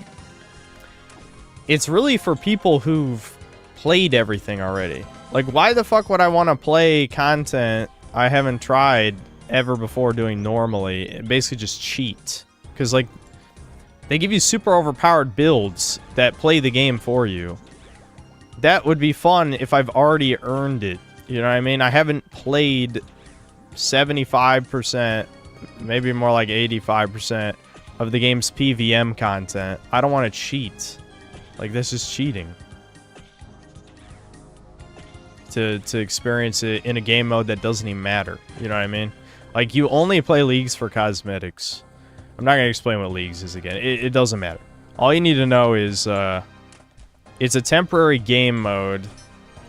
it's really for people who've played everything already. Like, why the fuck would I want to play content I haven't tried ever before doing normally? Basically just cheat. Because, like, they give you super overpowered builds that play the game for you. That would be fun if I've already earned it. You know what I mean? I haven't played 75%, maybe more like 85% of the game's PVM content. I don't want to cheat. Like, this is cheating. To experience it in a game mode that doesn't even matter. You know what I mean? Like, you only play leagues for cosmetics. I'm not going to explain what leagues is again. It doesn't matter. All you need to know is, it's a temporary game mode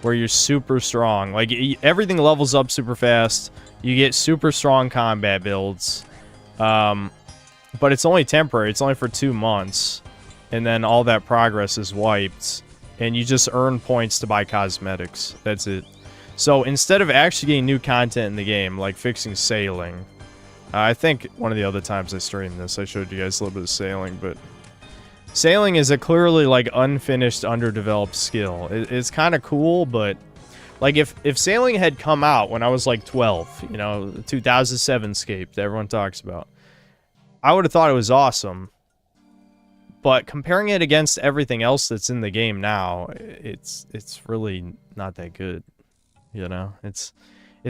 where you're super strong. Like, everything levels up super fast. You get super strong combat builds. But it's only temporary. It's only for 2 months. And then all that progress is wiped. And you just earn points to buy cosmetics. That's it. So instead of actually getting new content in the game, like fixing sailing. I think one of the other times I streamed this, I showed you guys a little bit of sailing, but sailing is a clearly, like, unfinished, underdeveloped skill. It's kind of cool, but, like, if sailing had come out when I was, like, 12, you know, 2007 Scape that everyone talks about, I would have thought it was awesome. But comparing it against everything else that's in the game now, it's really not that good. You know, it's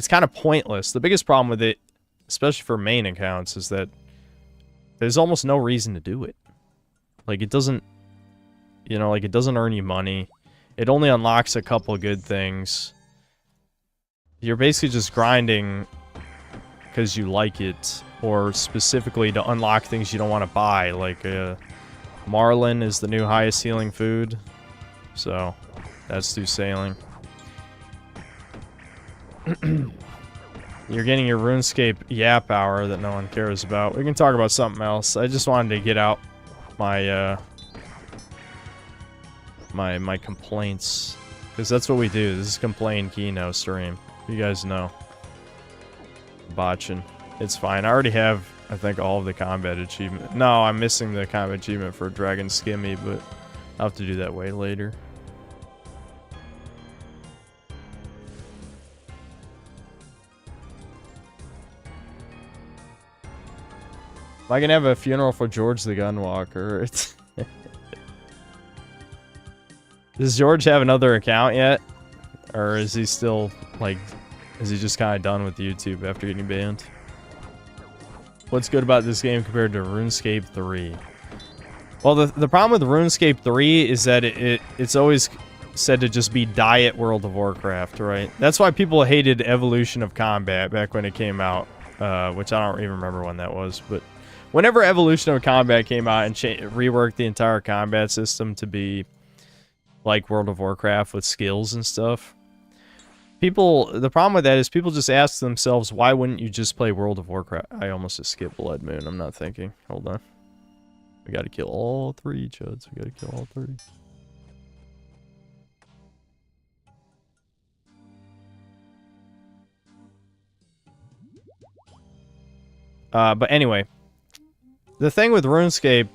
kind of pointless. The biggest problem with it, especially for main accounts, is that there's almost no reason to do it. Like, it doesn't, you know, like, it doesn't earn you money. It only unlocks a couple good things. You're basically just grinding because you like it, or specifically to unlock things you don't want to buy, like, Marlin is the new highest healing food, so that's through sailing. You're getting your RuneScape yap hour that no one cares about. We can talk about something else. I just wanted to get out my my complaints, because that's what we do. This is Complain Kino stream. You guys know. Botching. It's fine. I already have, I think, all of the combat achievement. No, I'm missing the combat achievement for Dragon Skimmy, but I'll have to do that way later. Am I gonna have a funeral for George the Gunwalker? It's Does George have another account yet? Or is he still, like, is he just kind of done with YouTube after getting banned? What's good about this game compared to RuneScape 3? Well, the problem with RuneScape 3 is that it's always said to just be diet World of Warcraft, right? That's why people hated Evolution of Combat back when it came out, which I don't even remember when that was, but whenever Evolution of Combat came out and reworked the entire combat system to be like World of Warcraft with skills and stuff, the problem with that is people just ask themselves, why wouldn't you just play World of Warcraft? I almost just skipped Blood Moon. I'm not thinking. Hold on. We gotta kill all three, Chuds. We gotta kill all three. But anyway, the thing with RuneScape,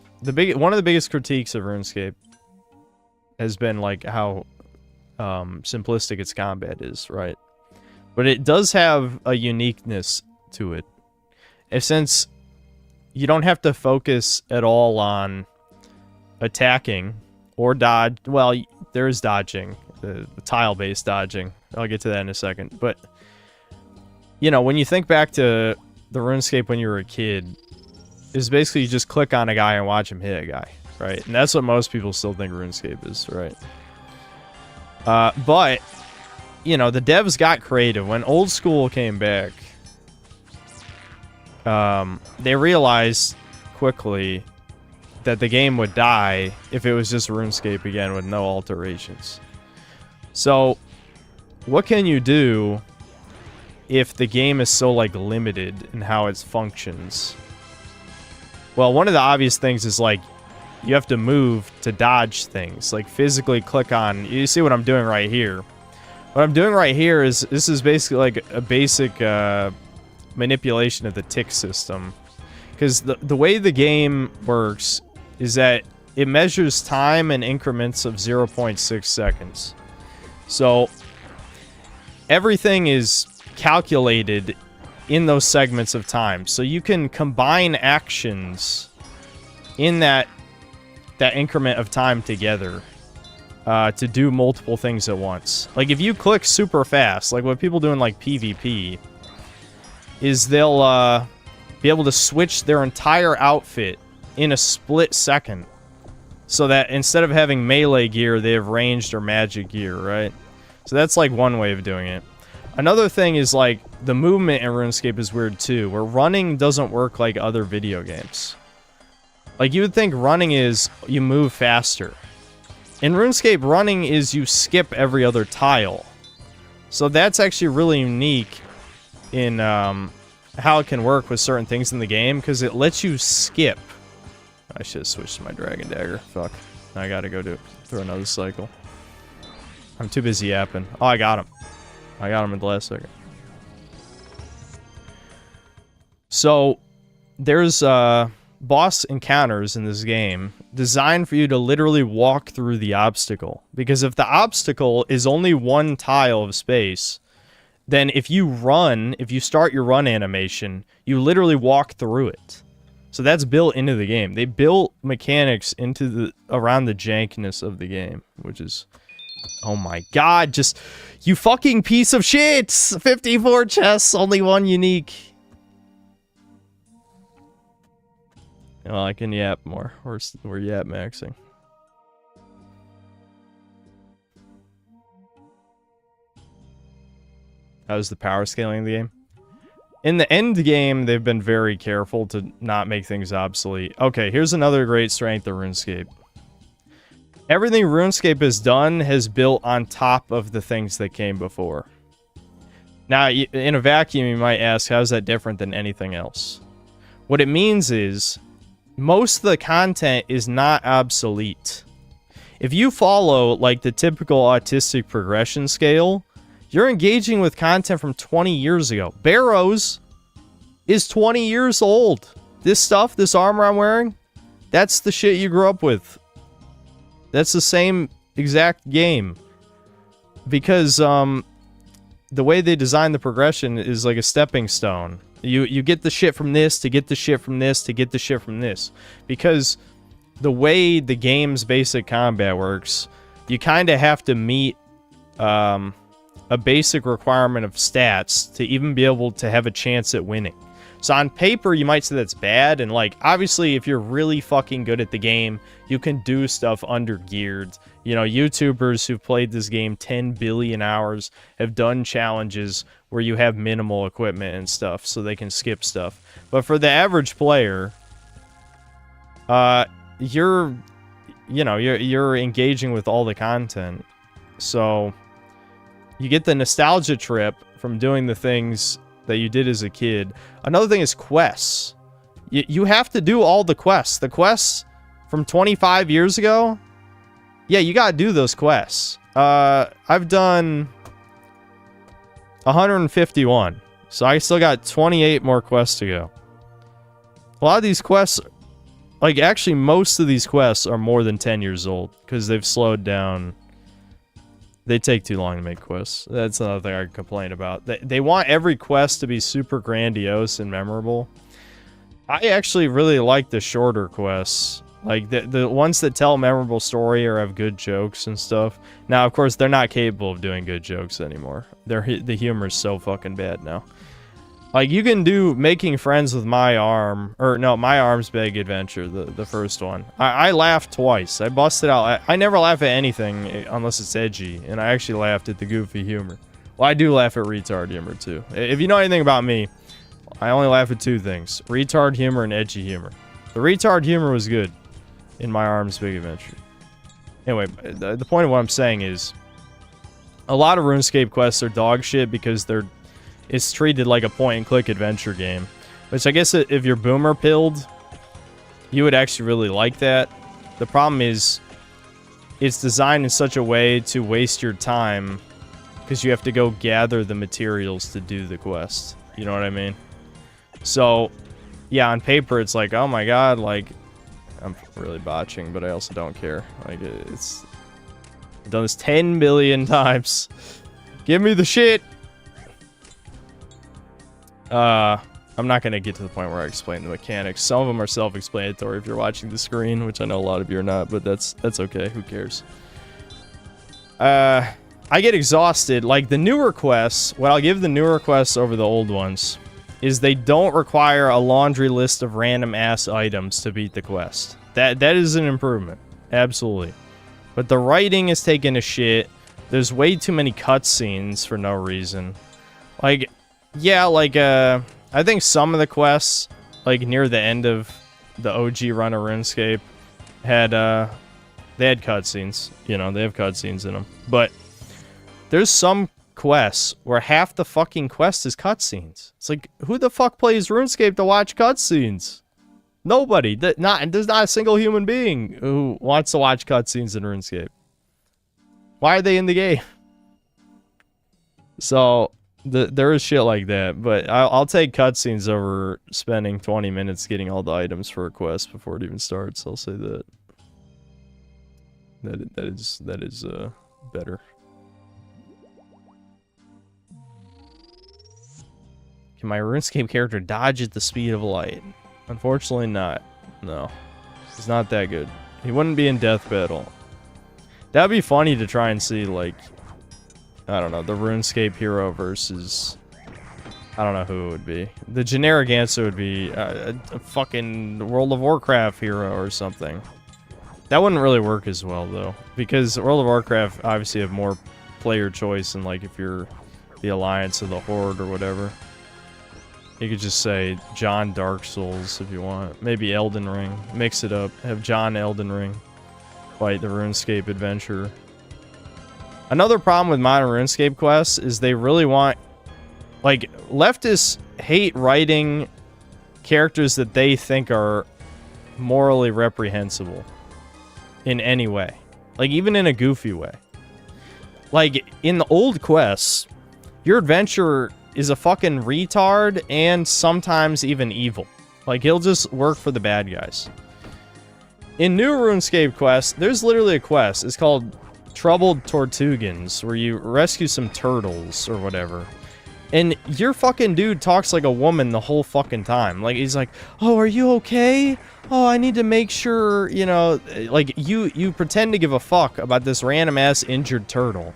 one of the biggest critiques of RuneScape has been like how simplistic its combat is, right? But it does have a uniqueness to it. Since you don't have to focus at all on attacking or dodge. Well, there is dodging, the tile-based dodging. I'll get to that in a second. But, you know, when you think back to the RuneScape when you were a kid, is basically you just click on a guy and watch him hit a guy, right? And that's what most people still think RuneScape is, right? But, you know, the devs got creative. When old school came back, they realized quickly that the game would die if it was just RuneScape again with no alterations. So, what can you do if the game is so, like, limited in how it functions? Well, one of the obvious things is, like, you have to move to dodge things. Like, physically click on... You see what I'm doing right here. What I'm doing right here is... This is basically, like, a basic manipulation of the tick system. Because the way the game works is that it measures time in increments of 0.6 seconds. So, everything is calculated in those segments of time. So you can combine actions in that increment of time together to do multiple things at once. Like, if you click super fast, like what people do in, like, PvP, is they'll be able to switch their entire outfit in a split second. So that instead of having melee gear, they have ranged or magic gear, right? So that's, like, one way of doing it. Another thing is, like, the movement in RuneScape is weird, too, where running doesn't work like other video games. Like, you would think running is you move faster. In RuneScape, running is you skip every other tile. So that's actually really unique in how it can work with certain things in the game, because it lets you skip. I should have switched to my Dragon Dagger. Fuck. I gotta go through another cycle. I'm too busy yapping. Oh, I got him. I got him in the last second. So, there's boss encounters in this game designed for you to literally walk through the obstacle. Because if the obstacle is only one tile of space, then if you start your run animation, you literally walk through it. So that's built into the game. They built mechanics into around the jankness of the game, which is, oh my god, just, you fucking piece of shit! 54 chests, only one unique. Well, I can yap more. We're yap maxing. How's the power scaling of the game? In the end game, they've been very careful to not make things obsolete. Okay, here's another great strength of RuneScape. Everything RuneScape has done has built on top of the things that came before. Now, in a vacuum, you might ask, how is that different than anything else? What it means is, most of the content is not obsolete. If you follow, like, the typical autistic progression scale, you're engaging with content from 20 years ago. Barrows is 20 years old. This stuff, this armor I'm wearing, that's the shit you grew up with. That's the same exact game. Because, the way they design the progression is like a stepping stone. You get the shit from this, to get the shit from this, to get the shit from this. Because the way the game's basic combat works, you kind of have to meet, a basic requirement of stats to even be able to have a chance at winning. So on paper, you might say that's bad, and like, obviously, if you're really fucking good at the game, you can do stuff under geared. You know, YouTubers who've played this game 10 billion hours have done challenges where you have minimal equipment and stuff, so they can skip stuff. But for the average player, you're engaging with all the content. So you get the nostalgia trip from doing the things that you did as a kid. Another thing is quests. You have to do all the quests. The quests from 25 years ago, yeah, you gotta do those quests. I've done 151, so I still got 28 more quests to go. A lot of these quests, like, actually most of these quests are more than 10 years old, because they've slowed down. They take too long to make quests. That's another thing I can complain about. They want every quest to be super grandiose and memorable. I actually really like the shorter quests. Like, the ones that tell a memorable story or have good jokes and stuff. Now, of course, they're not capable of doing good jokes anymore. The humor's so fucking bad now. Like, you can do Making Friends with My Arm, or no, My Arm's Big Adventure, the first one. I laughed twice. I busted out. I never laugh at anything unless it's edgy, and I actually laughed at the goofy humor. Well, I do laugh at retard humor, too. If you know anything about me, I only laugh at two things. Retard humor and edgy humor. The retard humor was good in My Arm's Big Adventure. Anyway, the point of what I'm saying is, a lot of RuneScape quests are dog shit because it's treated like a point-and-click adventure game. Which I guess if you're boomer-pilled, you would actually really like that. The problem is, it's designed in such a way to waste your time, because you have to go gather the materials to do the quest. You know what I mean? So, yeah, on paper, it's like, oh my god, like, I'm really botching, but I also don't care. Like, I've done this 10 billion times. Give me the shit! I'm not gonna get to the point where I explain the mechanics. Some of them are self-explanatory if you're watching the screen, which I know a lot of you are not, but that's okay. Who cares? I get exhausted. Like, the newer quests, what I'll give the newer quests over the old ones is they don't require a laundry list of random-ass items to beat the quest. That is an improvement. Absolutely. But the writing is taking a shit. There's way too many cutscenes for no reason. Like, yeah, like, I think some of the quests, like, near the end of the OG run of RuneScape, they had cutscenes. You know, they have cutscenes in them. But there's some quests where half the fucking quest is cutscenes. It's like, who the fuck plays RuneScape to watch cutscenes? Nobody. There's not a single human being who wants to watch cutscenes in RuneScape. Why are they in the game? So, there is shit like that, but I'll take cutscenes over spending 20 minutes getting all the items for a quest before it even starts. I'll say that. That is better. Can my RuneScape character dodge at the speed of light? Unfortunately not. No. He's not that good. He wouldn't be in Death Battle. That'd be funny to try and see, like, I don't know, the RuneScape hero versus... I don't know who it would be. The generic answer would be a fucking World of Warcraft hero or something. That wouldn't really work as well, though. Because World of Warcraft obviously have more player choice than, like, if you're the Alliance or the Horde or whatever. You could just say John Dark Souls if you want. Maybe Elden Ring. Mix it up. Have John Elden Ring fight the RuneScape adventurer. Another problem with modern RuneScape quests is they really want... Like, leftists hate writing characters that they think are morally reprehensible in any way. Like, even in a goofy way. Like, in the old quests, your adventurer is a fucking retard and sometimes even evil. Like, he'll just work for the bad guys. In new RuneScape quests, there's literally a quest. It's called Troubled Tortugans, where you rescue some turtles or whatever. And your fucking dude talks like a woman the whole fucking time. Like, he's like, oh, are you okay? Oh, I need to make sure, you know, like, you pretend to give a fuck about this random-ass injured turtle.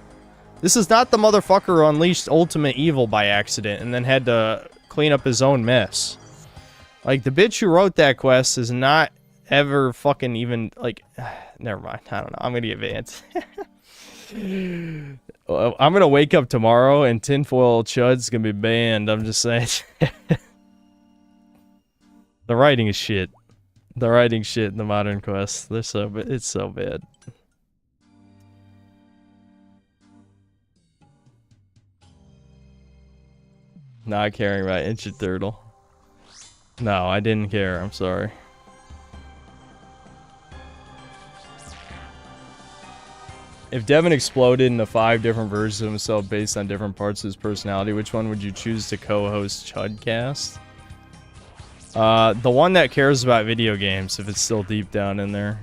This is not the motherfucker who unleashed ultimate evil by accident and then had to clean up his own mess. Like, the bitch who wrote that quest is not ever fucking even, like, never mind. I don't know. I'm gonna get banned. I'm gonna wake up tomorrow and Tinfoil Chud's gonna be banned. I'm just saying. The writing is shit. The writing shit in the modern quests. They're so it's so bad. Not caring about Injured Turtle. No, I didn't care. I'm sorry. If Devin exploded into 5 different versions of himself based on different parts of his personality, which one would you choose to co-host Chudcast? The one that cares about video games, if it's still deep down in there.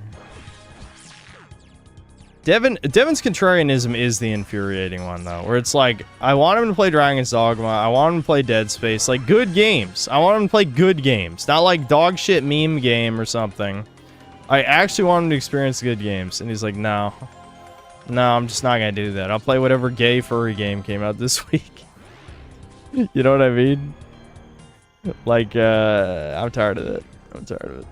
Devin's contrarianism is the infuriating one, though, where it's like, I want him to play Dragon's Dogma, I want him to play Dead Space, like, good games. I want him to play good games, not like dog shit meme game or something. I actually want him to experience good games, and he's like, no. No, I'm just not gonna do that. I'll play whatever gay furry game came out this week. You know what I mean? Like, I'm tired of it. I'm tired of it.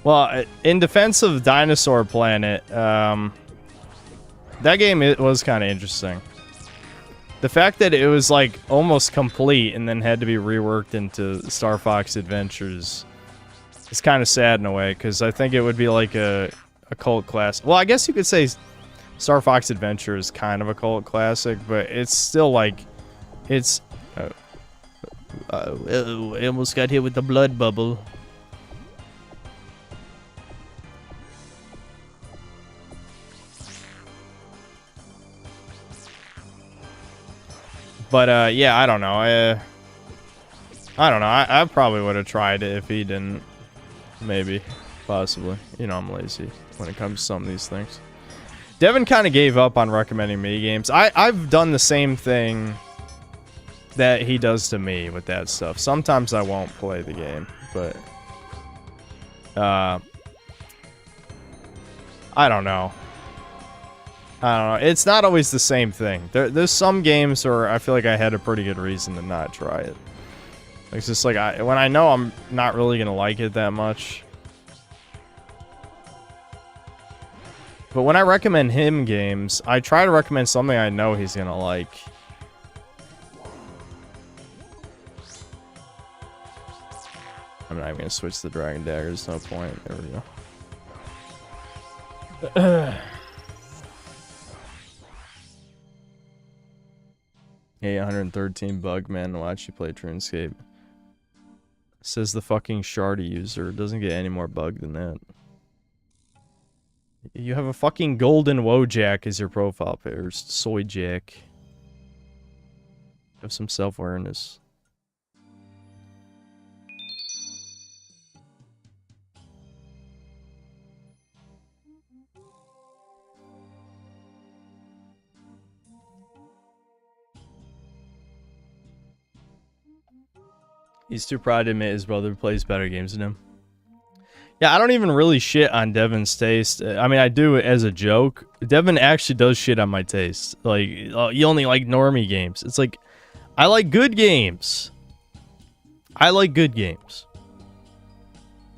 Well, in defense of Dinosaur Planet, that game, it was kind of interesting. The fact that it was, like, almost complete and then had to be reworked into Star Fox Adventures is kind of sad in a way, because I think it would be like a cult classic. Well, I guess you could say Star Fox Adventure is kind of a cult classic, but it's still, like, it's... I almost got hit with the blood bubble. But, yeah, I don't know. I don't know. I probably would have tried it if he didn't. Maybe. Possibly. You know, I'm lazy when it comes to some of these things. Devin kind of gave up on recommending me games. I've done the same thing that he does to me with that stuff. Sometimes I won't play the game, but... I don't know. I don't know. It's not always the same thing. There's some games where I feel like I had a pretty good reason to not try it. It's just like, when I know I'm not really going to like it that much. But when I recommend him games, I try to recommend something I know he's going to like. I'm not even going to switch the Dragon Dagger. There's no point. There we go. 813 bug man, watch you play RuneScape. Says the fucking Shardy user. It doesn't get any more bug than that. You have a fucking golden Wojak as your profile pair. Soy Jack. Have some self-awareness. He's too proud to admit his brother plays better games than him. Yeah, I don't even really shit on Devin's taste. I mean, I do it as a joke. Devin actually does shit on my taste. Like, you only like normie games. It's like, I like good games. I like good games.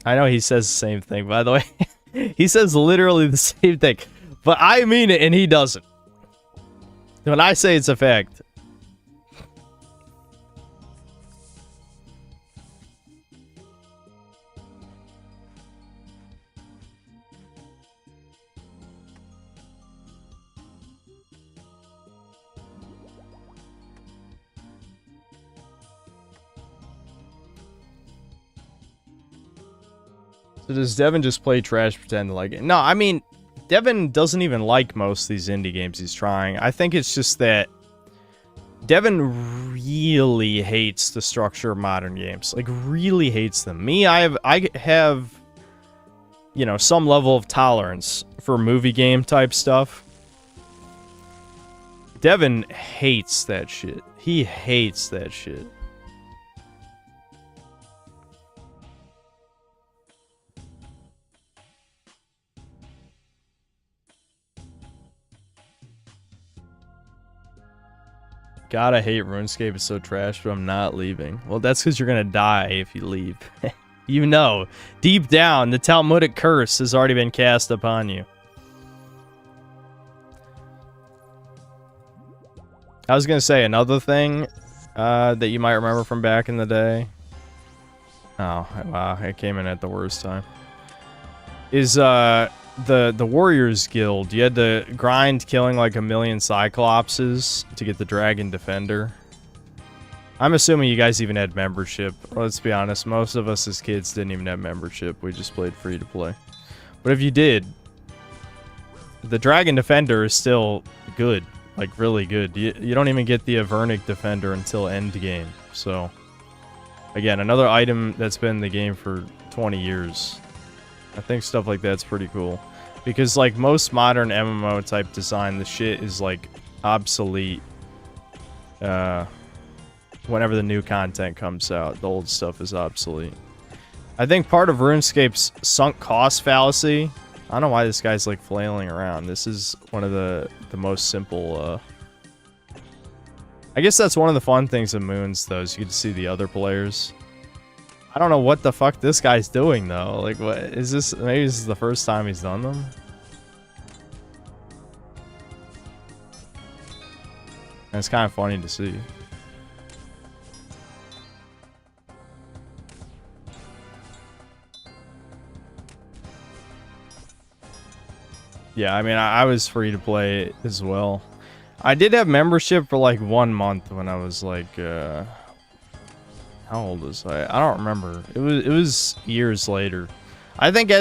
I know he says the same thing, by the way. He says literally the same thing. But I mean it, and he doesn't. When I say it's a fact. So does Devin just play trash, pretend to like it? No, I mean, Devin doesn't even like most of these indie games he's trying. I think it's just that Devin really hates the structure of modern games. Like, really hates them. Me, I have, you know, some level of tolerance for movie game type stuff. Devin hates that shit. He hates that shit. God, I hate RuneScape. It's so trash, but I'm not leaving. Well, that's because you're going to die if you leave. You know, deep down, the Talmudic curse has already been cast upon you. I was going to say another thing that you might remember from back in the day. Oh, wow, it came in at the worst time. Is the Warriors Guild. You had to grind killing like 1,000,000 Cyclopses to get the Dragon Defender. I'm assuming you guys even had membership. Let's be honest, most of us as kids didn't even have membership. We just played free to play. But if you did, the Dragon Defender is still good. Like, really good. You don't even get the Avernic Defender until end game. So, again, another item that's been in the game for 20 years. I think stuff like that's pretty cool. Because, like, most modern MMO type design, the shit is, like, obsolete. Whenever the new content comes out, the old stuff is obsolete. I think part of RuneScape's sunk cost fallacy... I don't know why this guy's, like, flailing around. This is one of the most simple, I guess that's one of the fun things of Moons, though, is you get to see the other players. I don't know what the fuck this guy's doing, though. Like, what is this? Maybe this is the first time he's done them? And it's kind of funny to see. Yeah, I mean, I was free to play as well. I did have membership for like 1 month when I was like, how old was I? I don't remember. It was years later. I think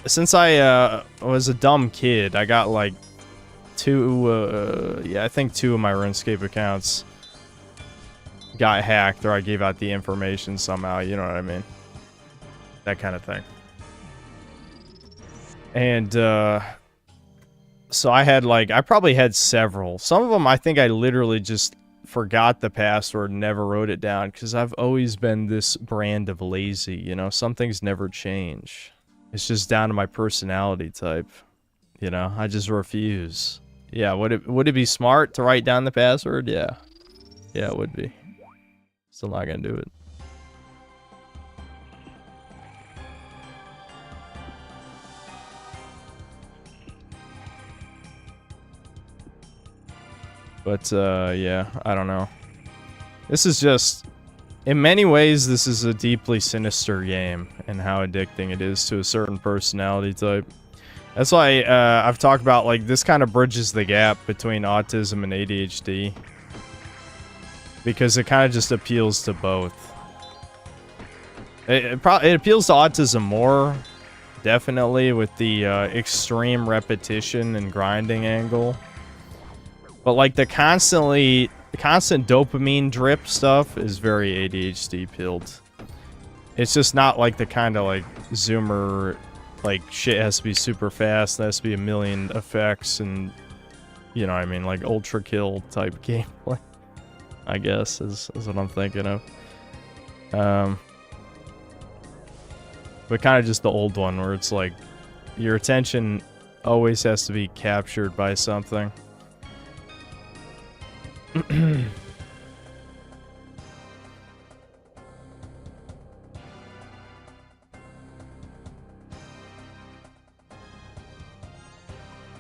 since I was a dumb kid, I got like I think 2 of my RuneScape accounts got hacked, or I gave out the information somehow, you know what I mean? That kind of thing. And so I had like, I probably had several. Some of them I think I literally just forgot the password and never wrote it down, because I've always been this brand of lazy, you know? Some things never change. It's just down to my personality type, you know? I just refuse. Yeah, would it be smart to write down the password? Yeah. Yeah, it would be. Still not gonna do it. But, yeah, I don't know. This is just... In many ways, this is a deeply sinister game, and how addicting it is to a certain personality type. That's why, I've talked about, like, this kind of bridges the gap between autism and ADHD. Because it kind of just appeals to both. It appeals to autism more, definitely, with the, extreme repetition and grinding angle. But, like, the constant dopamine drip stuff is very ADHD-pilled. It's just not, like, the kind of, like, zoomer, like, shit has to be super fast, there has to be 1,000,000 effects, and, you know what I mean, like, ultra kill type gameplay, I guess, is what I'm thinking of. But kind of just the old one where it's like your attention always has to be captured by something.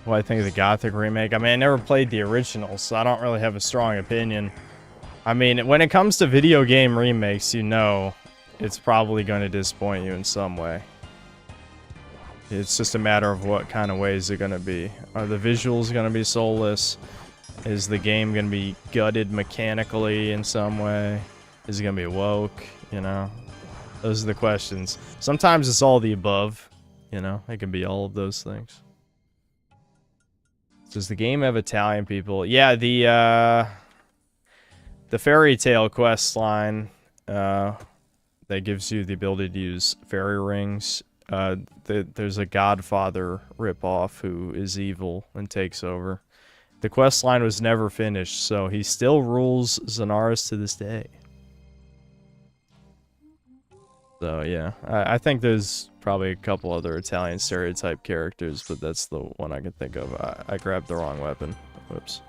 What I think of the Gothic remake? I mean, I never played the original, so I don't really have a strong opinion. I mean, when it comes to video game remakes, you know it's probably going to disappoint you in some way. It's just a matter of what kind of ways they're going to be. Are the visuals going to be soulless? Is the game going to be gutted mechanically in some way? Is it going to be woke? You know? Those are the questions. Sometimes it's all the above. You know? It can be all of those things. Does the game have Italian people? Yeah, the fairy tale quest line that gives you the ability to use fairy rings. There's a Godfather ripoff who is evil and takes over. The quest line was never finished, so he still rules Zenaris to this day. So yeah, I think there's probably a couple other Italian stereotype characters, but that's the one I can think of. I grabbed the wrong weapon. Whoops.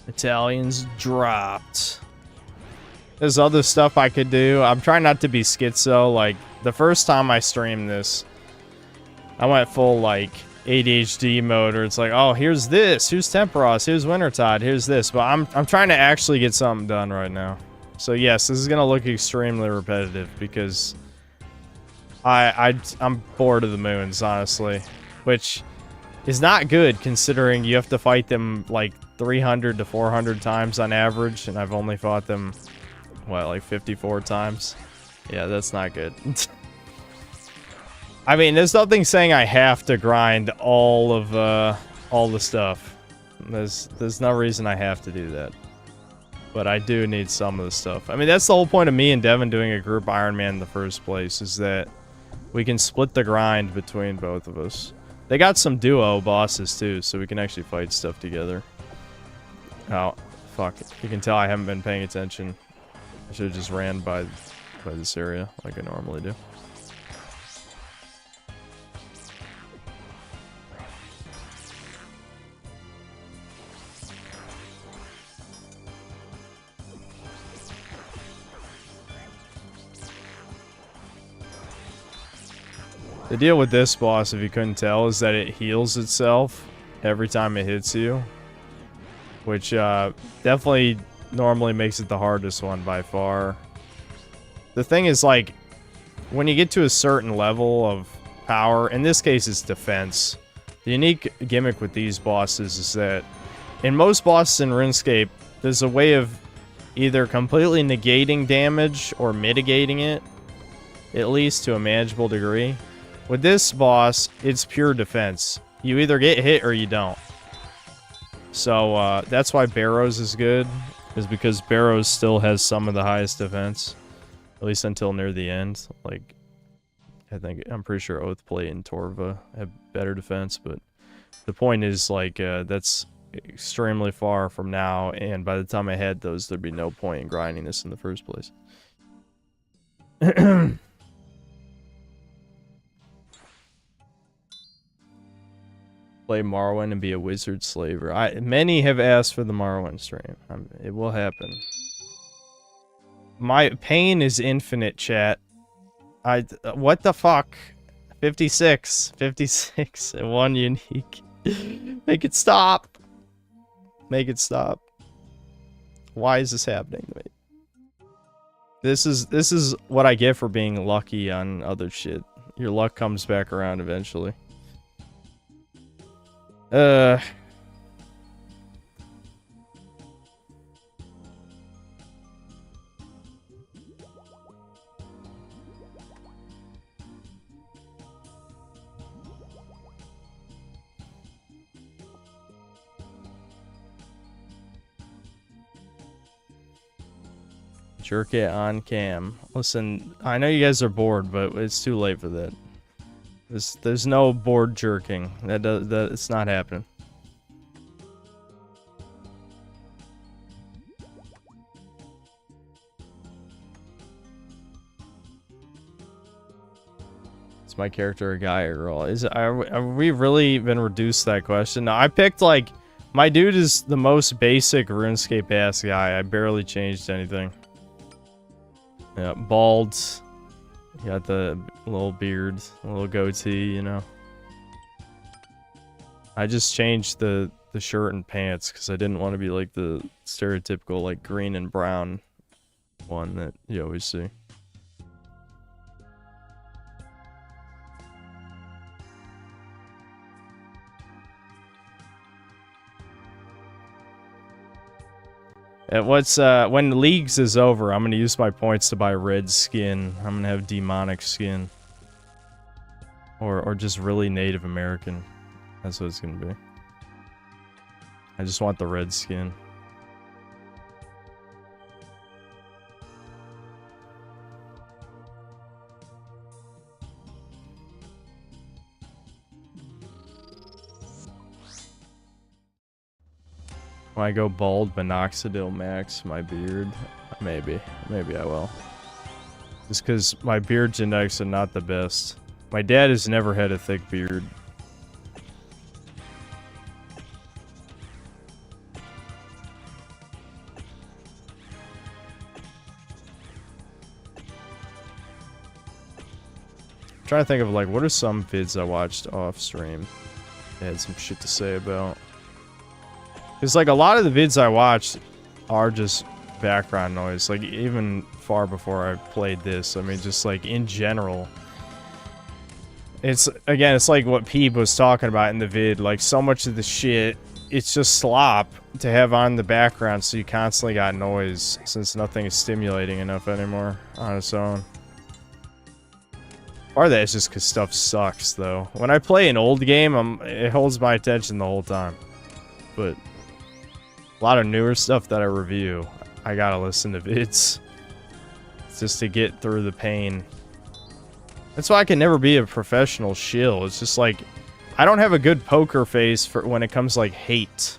Italians dropped. There's other stuff I could do. I'm trying not to be schizo. Like, the first time I streamed this, I went full, like, ADHD mode, or it's like, oh, here's this, here's Temperos, here's Wintertide, here's this. But I'm trying to actually get something done right now. So yes, this is gonna look extremely repetitive because I'm bored of the moons, honestly. Which is not good considering you have to fight them, like, 300 to 400 times on average, and I've only fought them, what, like 54 times? Yeah, that's not good. I mean, there's nothing saying I have to grind all the stuff. There's no reason I have to do that. But I do need some of the stuff. I mean, that's the whole point of me and Devin doing a group Iron Man in the first place, is that we can split the grind between both of us. They got some duo bosses too, so we can actually fight stuff together. Oh, fuck. You can tell I haven't been paying attention. I should have just ran by this area like I normally do. The deal with this boss, if you couldn't tell, is that it heals itself every time it hits you. Which definitely normally makes it the hardest one by far. The thing is, like, when you get to a certain level of power, in this case it's defense, the unique gimmick with these bosses is that in most bosses in RuneScape, there's a way of either completely negating damage or mitigating it, at least to a manageable degree. With this boss, it's pure defense. You either get hit or you don't. So, that's why Barrows is good, is because Barrows still has some of the highest defense. At least until near the end. Like, I'm pretty sure Oathplate and Torva have better defense, but the point is, like, that's extremely far from now, and by the time I had those, there'd be no point in grinding this in the first place. Play Morrowind and be a wizard slaver. Many have asked for the Morrowind stream. It will happen. My pain is infinite, chat. What the fuck? 56 and one unique. Make it stop. Make it stop. Why is this happening to me? This is what I get for being lucky on other shit. Your luck comes back around eventually. Jerk it on cam. Listen, I know you guys are bored, but it's too late for that. There's no board jerking. It's not happening. Is my character a guy or girl? Are we really been reduced to that question? No, I picked like my dude is the most basic RuneScape ass guy. I barely changed anything. Yeah, bald. Got the little beard, little goatee, you know. I just changed the shirt and pants because I didn't want to be like the stereotypical like green and brown one that you always see. When Leagues is over, I'm gonna use my points to buy red skin. I'm gonna have demonic skin. Or just really Native American. That's what it's gonna be. I just want the red skin. When I go bald, minoxidil max my beard. Maybe I will. Just because my beard genetics are not the best. My dad has never had a thick beard. I'm trying to think of like, what are some vids I watched off stream? They had some shit to say about. It's like a lot of the vids I watched are just background noise. Like even far before I played this. I mean, just like in general. It's like what Peeb was talking about in the vid. Like so much of the shit, it's just slop to have on the background, so you constantly got noise since nothing is stimulating enough anymore on its own. Or that's just because stuff sucks, though. When I play an old game, it holds my attention the whole time. But a lot of newer stuff that I review, I gotta listen to vids just to get through the pain. That's why I can never be a professional shill. It's just like, I don't have a good poker face for when it comes to like hate.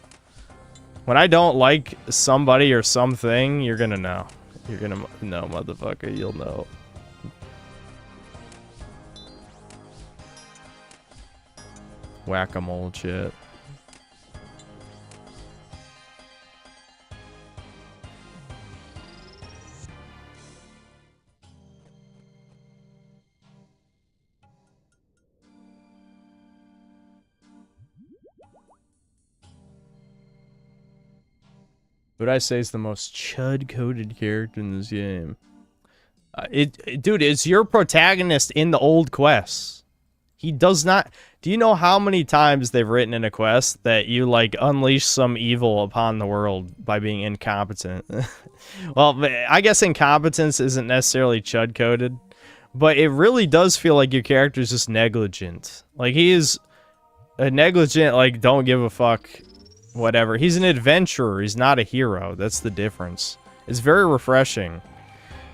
When I don't like somebody or something, you're gonna know. You're gonna know, motherfucker. You'll know. Whack-a-mole shit. What I say is the most chud-coded character in this game. Dude, it's your protagonist in the old quests. He does not... Do you know how many times they've written in a quest that you, like, unleash some evil upon the world by being incompetent? Well, I guess incompetence isn't necessarily chud-coded, but it really does feel like your character is just negligent. Like, he is a negligent, like, don't give a fuck... Whatever. He's an adventurer. He's not a hero. That's the difference. It's very refreshing.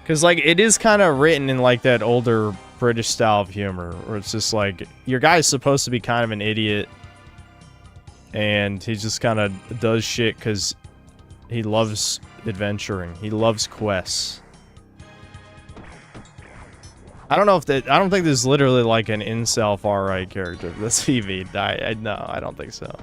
Because, like, it is kind of written in, like, that older British style of humor. Where it's just, like, your guy's supposed to be kind of an idiot. And he just kind of does shit because he loves adventuring. He loves quests. I don't know if that... I don't think there's literally, like, an incel far-right character. That's PV. No, I don't think so.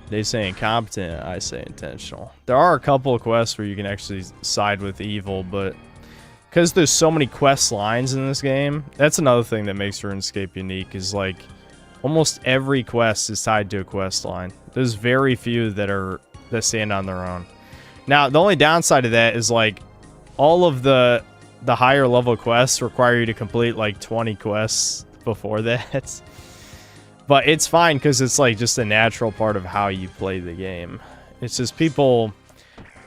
They say incompetent, I say intentional. There are a couple of quests where you can actually side with evil, but because there's so many quest lines in this game, that's another thing that makes RuneScape unique, is like almost every quest is tied to a quest line. There's very few that stand on their own. Now, the only downside of that is like all of the higher level quests require you to complete like 20 quests before that. But it's fine because it's like just a natural part of how you play the game. It's just people...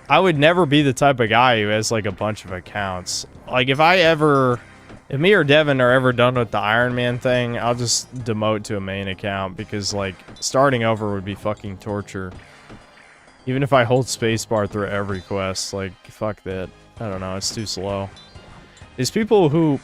I would never be the type of guy who has like a bunch of accounts. Like if me or Devin are ever done with the Iron Man thing, I'll just demote to a main account because like starting over would be fucking torture. Even if I hold spacebar through every quest, like fuck that. I don't know, it's too slow. There's people who,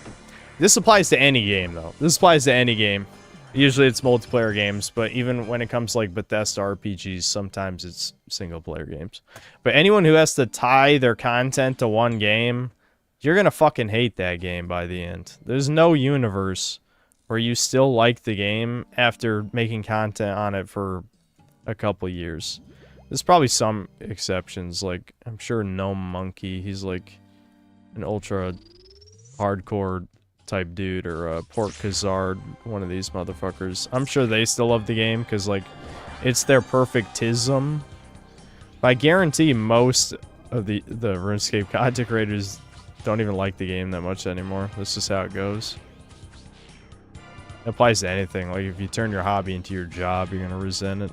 this applies to any game though. This applies to any game. Usually it's multiplayer games, but even when it comes to like Bethesda RPGs, sometimes it's single player games. But anyone who has to tie their content to one game, you're gonna fucking hate that game by the end. There's no universe where you still like the game after making content on it for a couple years. There's probably some exceptions, like I'm sure Gnome Monkey, he's like an ultra hardcore type dude, or Port Kazard, one of these motherfuckers. I'm sure they still love the game because like it's their perfectism. But I guarantee most of the RuneScape content creators don't even like the game that much anymore. That's just how it goes. It applies to anything. Like if you turn your hobby into your job, you're gonna resent it.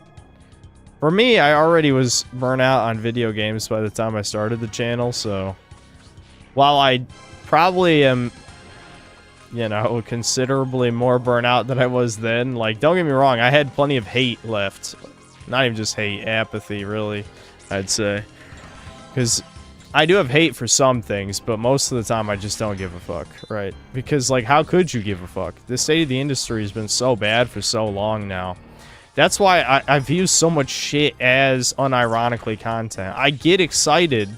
For me, I already was burnt out on video games by the time I started the channel, so while I probably am, you know, considerably more burnout than I was then, like, don't get me wrong, I had plenty of hate left. Not even just hate, apathy, really, I'd say. Because I do have hate for some things, but most of the time I just don't give a fuck, right? Because, like, how could you give a fuck? The state of the industry has been so bad for so long now. That's why I've used so much shit as unironically content. I get excited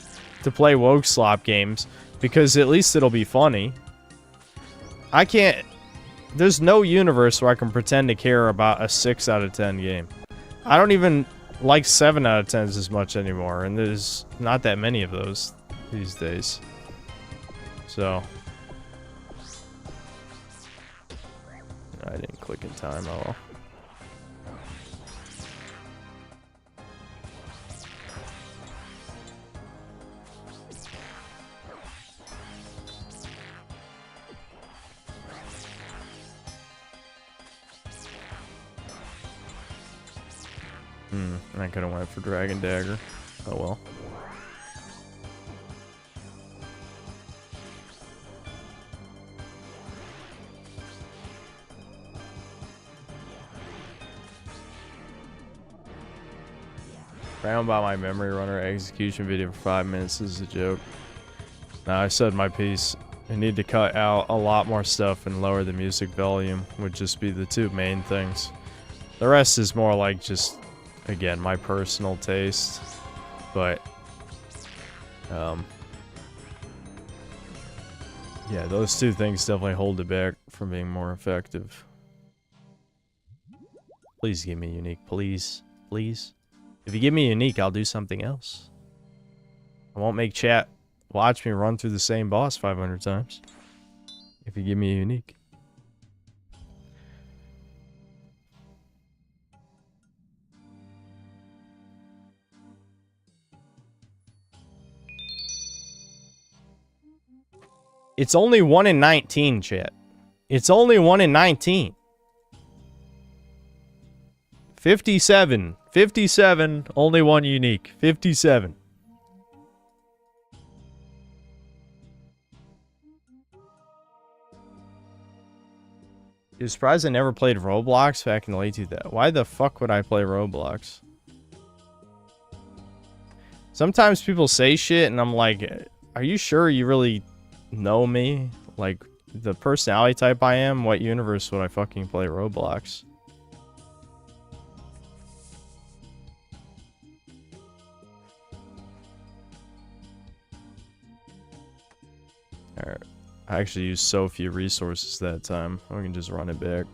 to play woke slop games because at least it'll be funny. I can't... There's no universe where I can pretend to care about a 6 out of 10 game. I don't even like 7 out of 10s as much anymore, and there's not that many of those these days. So... I didn't click in time, oh well. I could have went for Dragon Dagger. Oh well. Round by my memory runner execution video for 5 minutes is a joke. Now I said my piece. I need to cut out a lot more stuff and lower the music volume would just be the two main things. The rest is more like just, again, my personal taste, but yeah, those two things definitely hold it back from being more effective. Please give me unique, please, please. If you give me unique, I'll do something else. I won't make chat watch me run through the same boss 500 times. If you give me a unique. It's only 1 in 19, chat. It's only 1 in 19. 57. 57. Only one unique. 57. You're surprised I never played Roblox back in the late 2000s. Why the fuck would I play Roblox? Sometimes people say shit and I'm like, are you sure you really know me? Like, the personality type I am? What universe would I fucking play Roblox? Alright. I actually used so few resources that time. I can just run it back.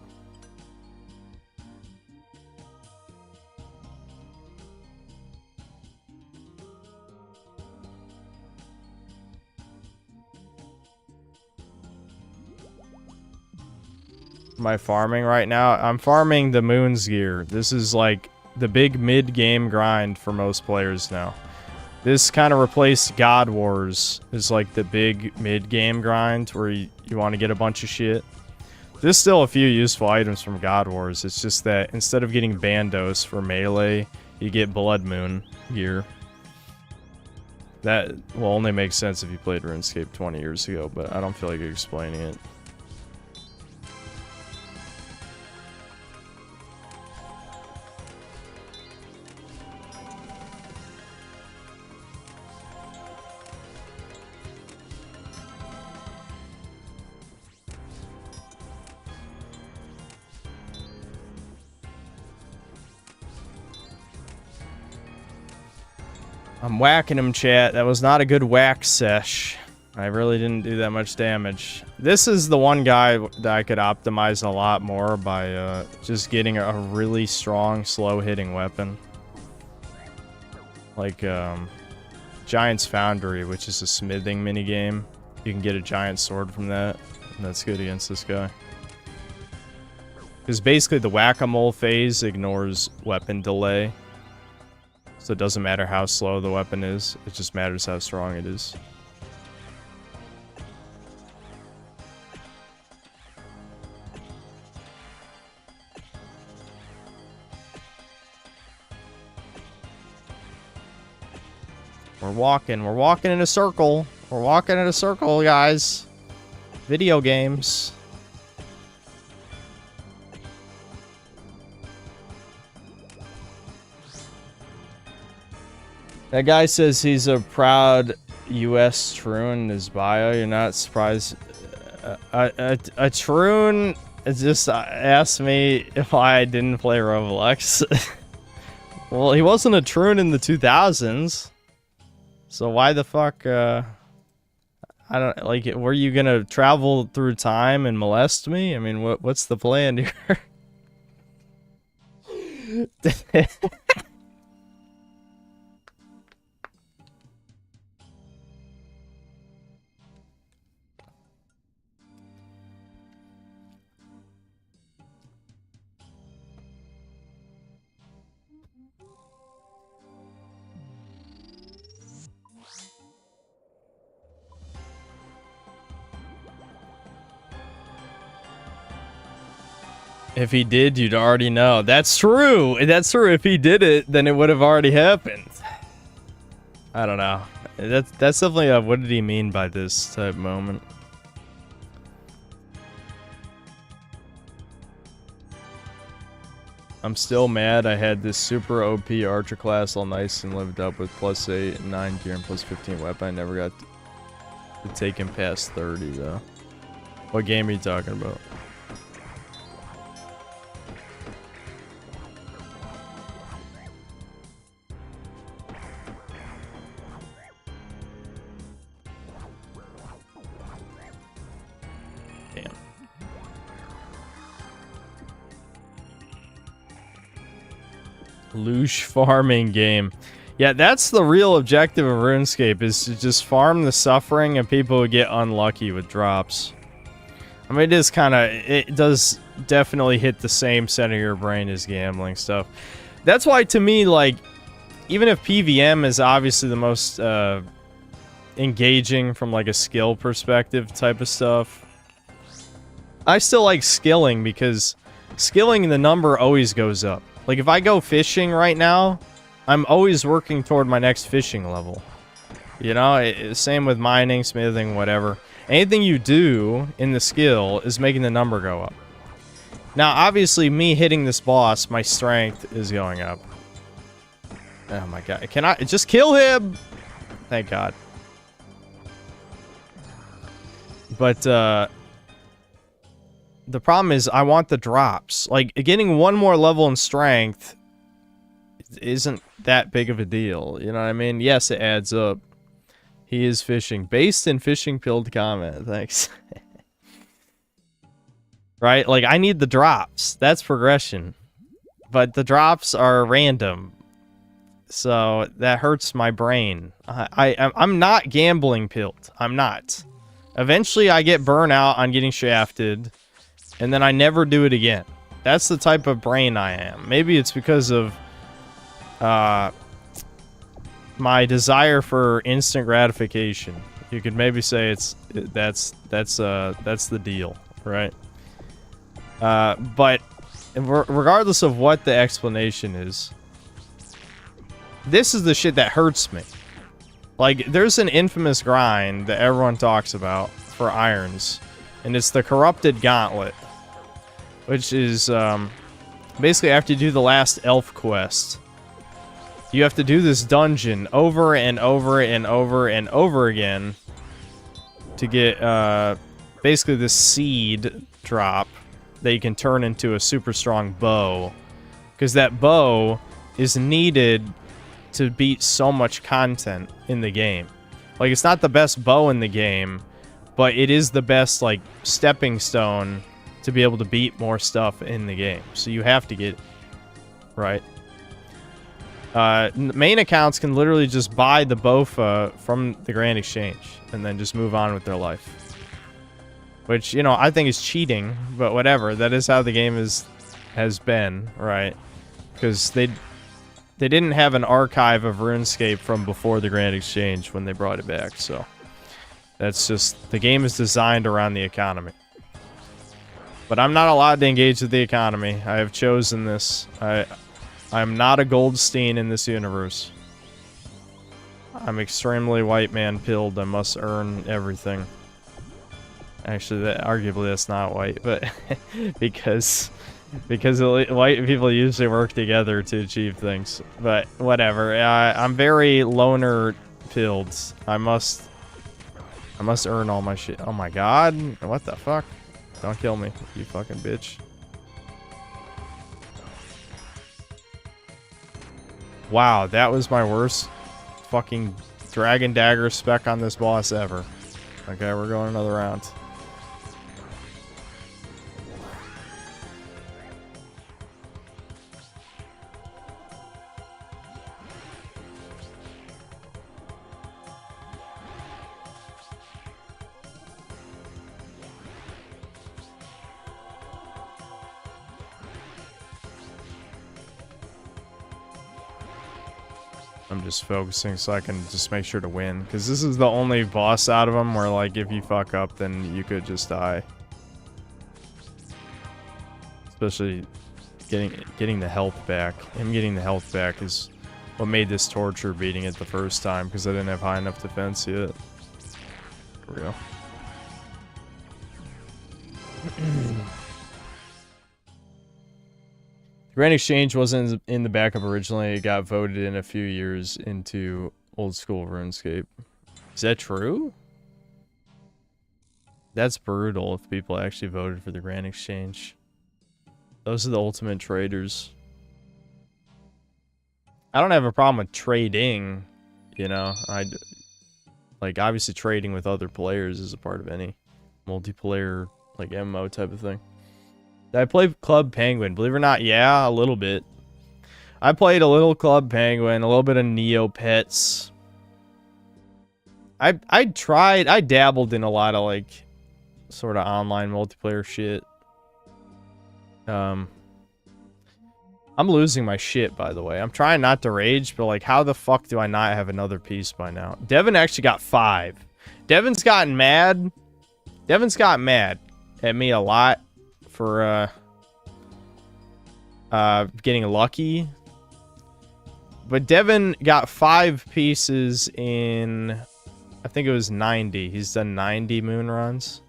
Am I farming right now? I'm farming the Moon's Gear. This is like the big mid-game grind for most players now. This kind of replaced God Wars. It's like the big mid-game grind where you want to get a bunch of shit. There's still a few useful items from God Wars. It's just that instead of getting Bandos for melee, you get Blood Moon gear. That will only make sense if you played RuneScape 20 years ago, but I don't feel like explaining it. I'm whacking him, chat. That was not a good whack sesh. I really didn't do that much damage. This is the one guy that I could optimize a lot more by just getting a really strong, slow-hitting weapon. Like Giant's Foundry, which is a smithing minigame. You can get a giant sword from that, and that's good against this guy. Because basically the whack-a-mole phase ignores weapon delay. So it doesn't matter how slow the weapon is, it just matters how strong it is. We're walking in a circle. We're walking in a circle, guys. Video games. That guy says he's a proud U.S. Troon in his bio. You're not surprised. A Troon just asked me if I didn't play Roblox. Well, he wasn't a Troon in the 2000s. So why the fuck, I don't, like, were you gonna travel through time and molest me? I mean, what's the plan here? If he did, you'd already know. That's true. That's true. If he did it, then it would have already happened. I don't know. That's definitely a what did he mean by this type moment. I'm still mad I had this super OP archer class all nice and lived up with +8 and 9 gear and +15 weapon. I never got to take him past 30 though. What game are you talking about? Loosh farming game. Yeah, that's the real objective of RuneScape, is to just farm the suffering and people who get unlucky with drops. I mean, it does definitely hit the same center of your brain as gambling stuff. That's why, to me, like, even if PVM is obviously the most engaging from like a skill perspective type of stuff, I still like skilling, because skilling, the number always goes up. Like, if I go fishing right now, I'm always working toward my next fishing level. You know, same with mining, smithing, whatever. Anything you do in the skill is making the number go up. Now, obviously, me hitting this boss, my strength is going up. Oh my god. Can I just kill him? Thank god. But, the problem is I want the drops. Like, getting one more level in strength isn't that big of a deal. You know what I mean? Yes, it adds up. He is fishing. Based in fishing pilled comment. Thanks. Right? Like, I need the drops. That's progression. But the drops are random. So that hurts my brain. I'm not gambling pilled. I'm not. Eventually I get burnout on getting shafted. And then I never do it again. That's the type of brain I am. Maybe it's because of my desire for instant gratification. You could maybe say that's the deal, right? But regardless of what the explanation is, this is the shit that hurts me. Like, there's an infamous grind that everyone talks about for irons, and it's the Corrupted Gauntlet, which is basically after you do the last elf quest, you have to do this dungeon over and over and over and over again to get basically this seed drop that you can turn into a super strong bow, because that bow is needed to beat so much content in the game. Like, it's not the best bow in the game, but it is the best, like, stepping stone to be able to beat more stuff in the game. So you have to get it, right? Main accounts can literally just buy the bofa from the Grand Exchange and then just move on with their life. Which, you know, I think is cheating, but whatever. That is how the game has been, right? Because they didn't have an archive of RuneScape from before the Grand Exchange when they brought it back, so that's just, the game is designed around the economy. But I'm not allowed to engage with the economy. I have chosen this. I'm not a Goldstein in this universe. I'm extremely white man pilled. I must earn everything. Actually, arguably that's not white, but because white people usually work together to achieve things. But whatever. I'm very loner pilled. I must earn all my shit. Oh my god. What the fuck? Don't kill me, you fucking bitch. Wow, that was my worst fucking dragon dagger spec on this boss ever. Okay, we're going another round. I'm just focusing so I can just make sure to win, because this is the only boss out of them where, like, if you fuck up, then you could just die. Especially getting the health back. Him getting the health back is what made this torture beating it the first time, because I didn't have high enough defense yet. For real. Grand Exchange wasn't in the backup originally. It got voted in a few years into old school RuneScape. Is that true? That's brutal if people actually voted for the Grand Exchange. Those are the ultimate traders. I don't have a problem with trading, you know. Like, obviously trading with other players is a part of any multiplayer, like, MMO type of thing. Did I play Club Penguin? Believe it or not, yeah, a little bit. I played a little Club Penguin, a little bit of Neopets. I dabbled in a lot of, like, sort of online multiplayer shit. I'm losing my shit, by the way. I'm trying not to rage, but, like, how the fuck do I not have another piece by now? Devin actually got 5. Devin's gotten mad. Devin's got mad at me a lot for getting lucky. But Devin got 5 pieces in, I think it was 90. He's done 90 moon runs.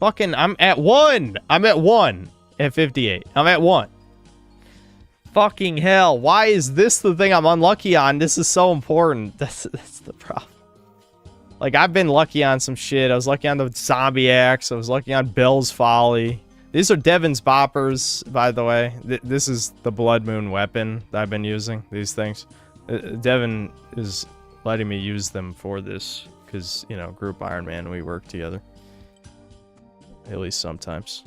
Fucking, I'm at 1. I'm at 1 at 58. I'm at 1. Fucking hell. Why is this the thing I'm unlucky on? This is so important. That's the problem. Like, I've been lucky on some shit. I was lucky on the Zombie Axe. I was lucky on Bell's Folly. These are Devin's boppers, by the way. This is the Blood Moon weapon that I've been using. These things. Devin is letting me use them for this. Because, you know, Group Iron Man, we work together. At least sometimes.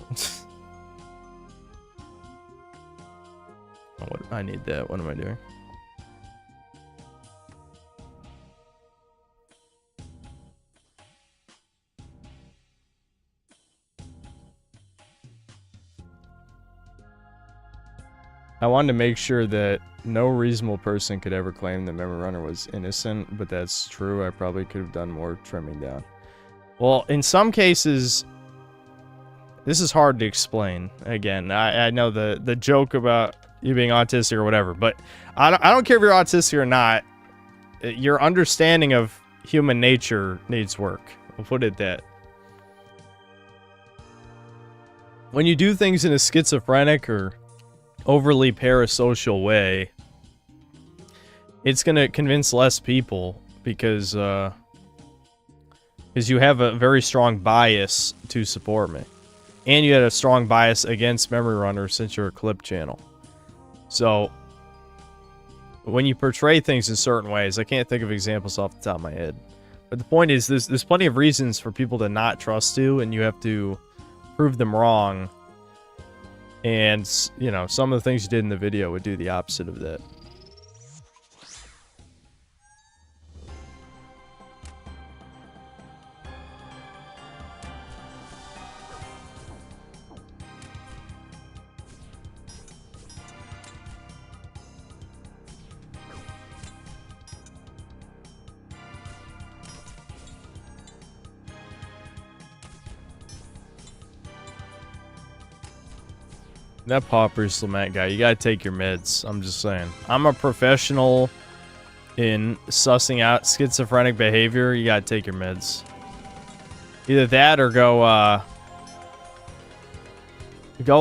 Oh, I need that. What am I doing? I wanted to make sure that no reasonable person could ever claim that Memory Runner was innocent, but that's true. I probably could have done more trimming down. Well, in some cases, this is hard to explain. Again, I know the joke about you being autistic or whatever, but I don't care if you're autistic or not. your understanding of human nature needs work. We'll put it that. When you do things in a schizophrenic or overly parasocial way, it's going to convince less people because you have a very strong bias to support me. And you had a strong bias against memory runners since you're a clip channel. So, when you portray things in certain ways, I can't think of examples off the top of my head. But the point is, there's plenty of reasons for people to not trust you, and you have to prove them wrong. And, you know, some of the things you did in the video would do the opposite of that. That Pauper's Lament guy, you gotta take your meds. I'm just saying. I'm a professional in sussing out schizophrenic behavior. You gotta take your meds. Either that or go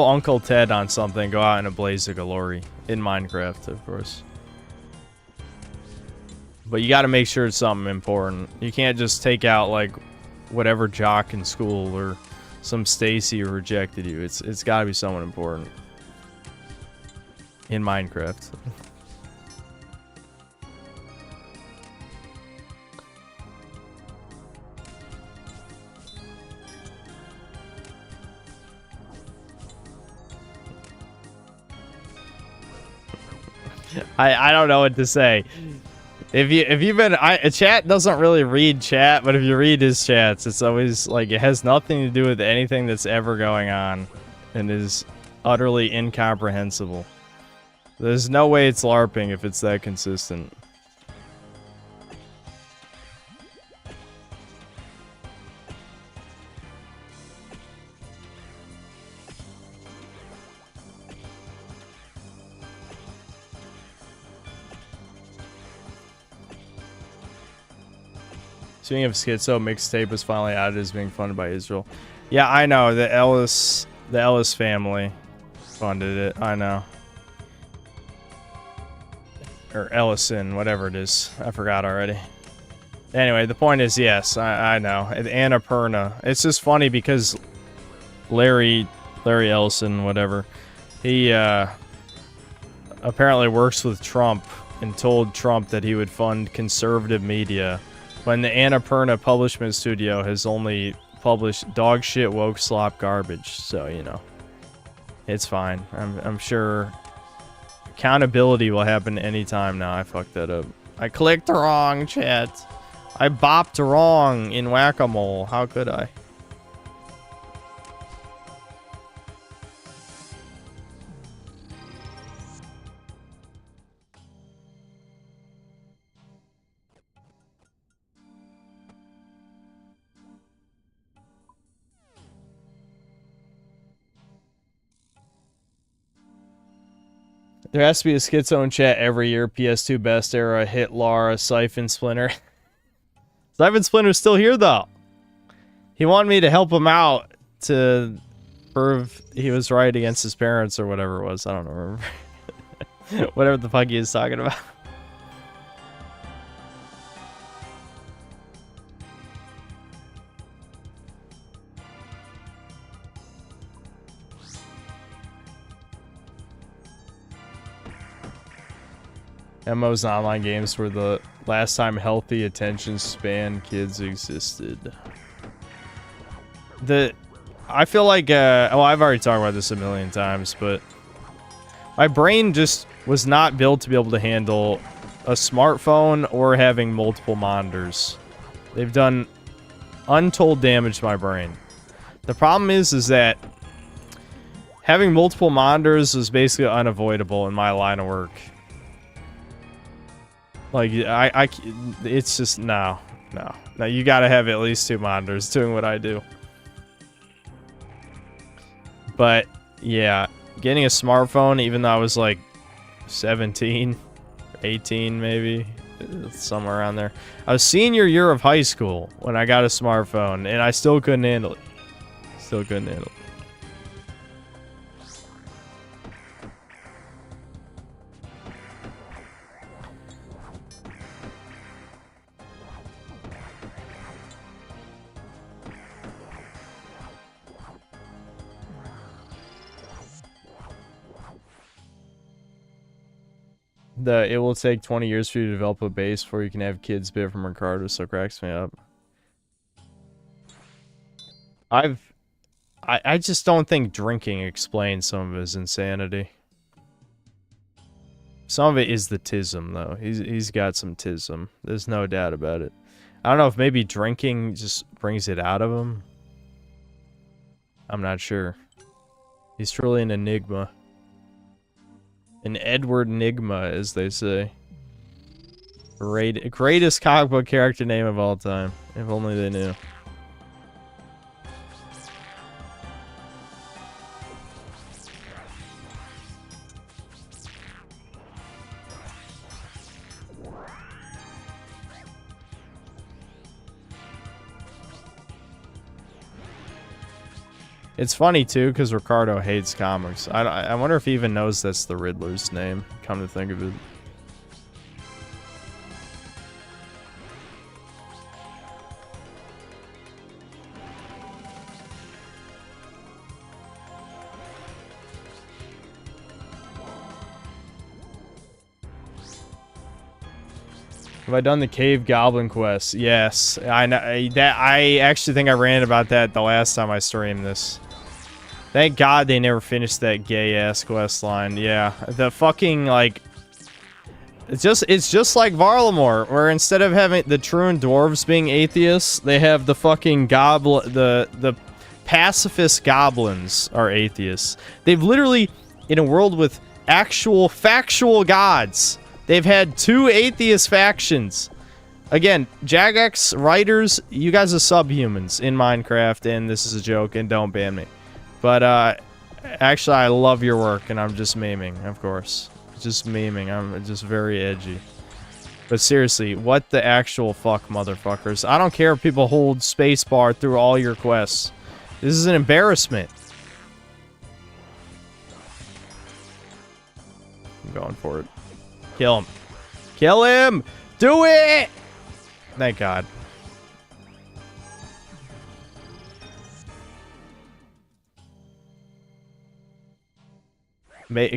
Uncle Ted on something. Go out in a blaze of glory. In Minecraft, of course. But you gotta make sure it's something important. You can't just take out, like, whatever jock in school or some Stacy who rejected you. It's gotta be someone important. In Minecraft. I don't know what to say. If you've been chat doesn't really read chat, but if you read his chats, it's always like it has nothing to do with anything that's ever going on and is utterly incomprehensible. There's no way it's LARPing if it's that consistent. Speaking of Schizo, mixtape was finally added as being funded by Israel. Yeah, I know. The Ellis family funded it. I know. Or Ellison, whatever it is. I forgot already. Anyway, the point is, yes, I know. Annapurna. It's just funny because Larry Ellison, whatever, he apparently works with Trump and told Trump that he would fund conservative media when the Annapurna Publishment Studio has only published dog shit woke slop garbage. So, you know, it's fine. I'm sure accountability will happen anytime now. I fucked that up. I clicked wrong, chat. I bopped wrong in Whack-A-Mole. How could I? There has to be a Schizo in chat every year. PS2 best era, hit Lara, Siphon Splinter. Siphon Splinter's still here though. He wanted me to help him out to prove he was right against his parents or whatever it was. I don't remember. Whatever the fuck he is talking about. MMOs and online games were the last time healthy attention span kids existed. I feel like, well, I've already talked about this a million times, but my brain just was not built to be able to handle a smartphone or having multiple monitors. They've done untold damage to my brain. The problem is that having multiple monitors is basically unavoidable in my line of work. Like, it's just, no, you gotta have at least 2 monitors doing what I do. But, yeah, getting a smartphone, even though I was like 17, 18 maybe, somewhere around there. I was senior year of high school when I got a smartphone, and I still couldn't handle it. Still couldn't handle it. It will take 20 years for you to develop a base before you can have kids bit from Ricardo, so cracks me up. I just don't think drinking explains some of his insanity. Some of it is the tism, though. He's got some tism. There's no doubt about it. I don't know if maybe drinking just brings it out of him. I'm not sure. He's truly an enigma. An Edward Nigma, as they say. Greatest comic book character name of all time. If only they knew. It's funny, too, because Ricardo hates comics. I wonder if he even knows that's the Riddler's name, come to think of it. Have I done the Cave Goblin quest? Yes. I actually think I ran about that the last time I streamed this. Thank God they never finished that gay-ass quest line. Yeah, the fucking, like... It's just like Varlamore, where instead of having the Truant dwarves being atheists, they have the fucking the pacifist goblins are atheists. They've literally, in a world with actual, factual gods, they've had 2 atheist factions. Again, Jagex, writers, you guys are subhumans in Minecraft, and this is a joke, and don't ban me. But, actually, I love your work, and I'm just memeing, of course. Just memeing. I'm just very edgy. But seriously, what the actual fuck, motherfuckers? I don't care if people hold spacebar through all your quests. This is an embarrassment. I'm going for it. Kill him. Kill him! Do it! Thank God.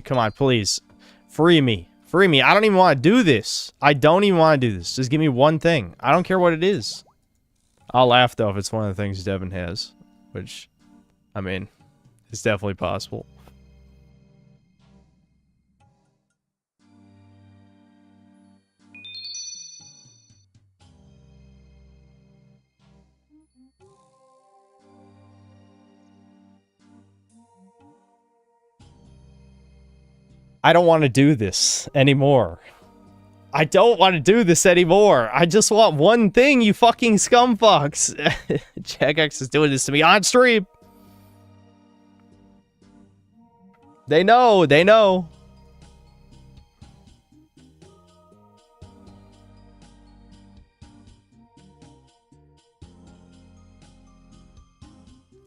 Come on, please. Free me. Free me. I don't even want to do this. I don't even want to do this. Just give me one thing. I don't care what it is. I'll laugh, though, if it's one of the things Devin has. Which, I mean, it's definitely possible. I don't want to do this anymore. I don't want to do this anymore. I just want one thing, you fucking scumfucks. Jagex is doing this to me on stream. They know. They know.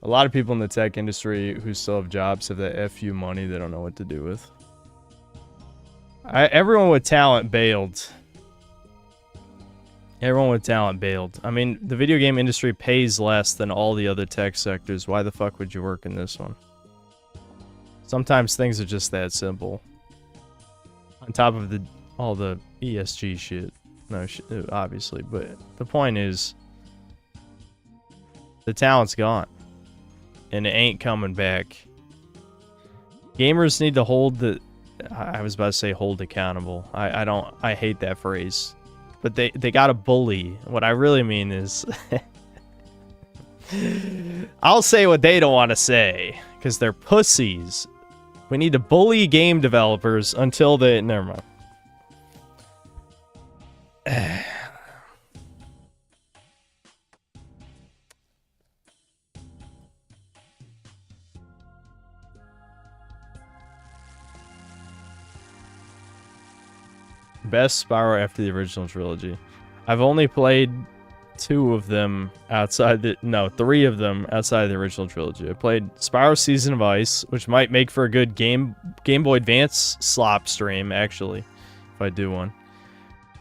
A lot of people in the tech industry who still have jobs have that FU money they don't know what to do with. Everyone with talent bailed. Everyone with talent bailed. I mean, the video game industry pays less than all the other tech sectors. Why the fuck would you work in this one? Sometimes things are just that simple. On top of all the ESG shit. No, obviously. But the point is, the talent's gone. And it ain't coming back. Gamers need to hold the... I was about to say hold accountable. I hate that phrase. But they gotta bully. What I really mean is... I'll say what they don't want to say. Because they're pussies. We need to bully game developers until they... Never mind. Best Spyro after the original trilogy. I've only played 2 of them outside the... No, 3 of them outside the original trilogy. I played Spyro Season of Ice, which might make for a good Game Boy Advance slop stream, actually, if I do one.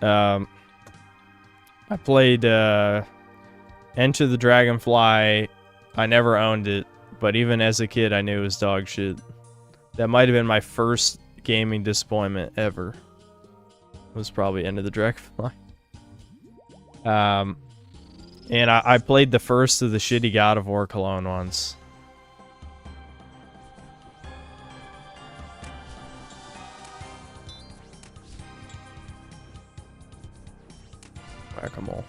I played Enter the Dragonfly. I never owned it, but even as a kid, I knew it was dog shit. That might have been my first gaming disappointment ever. It was probably Enter the Dragonfly. And I played the first of the shitty God of War clone ones. Whack-a-mole.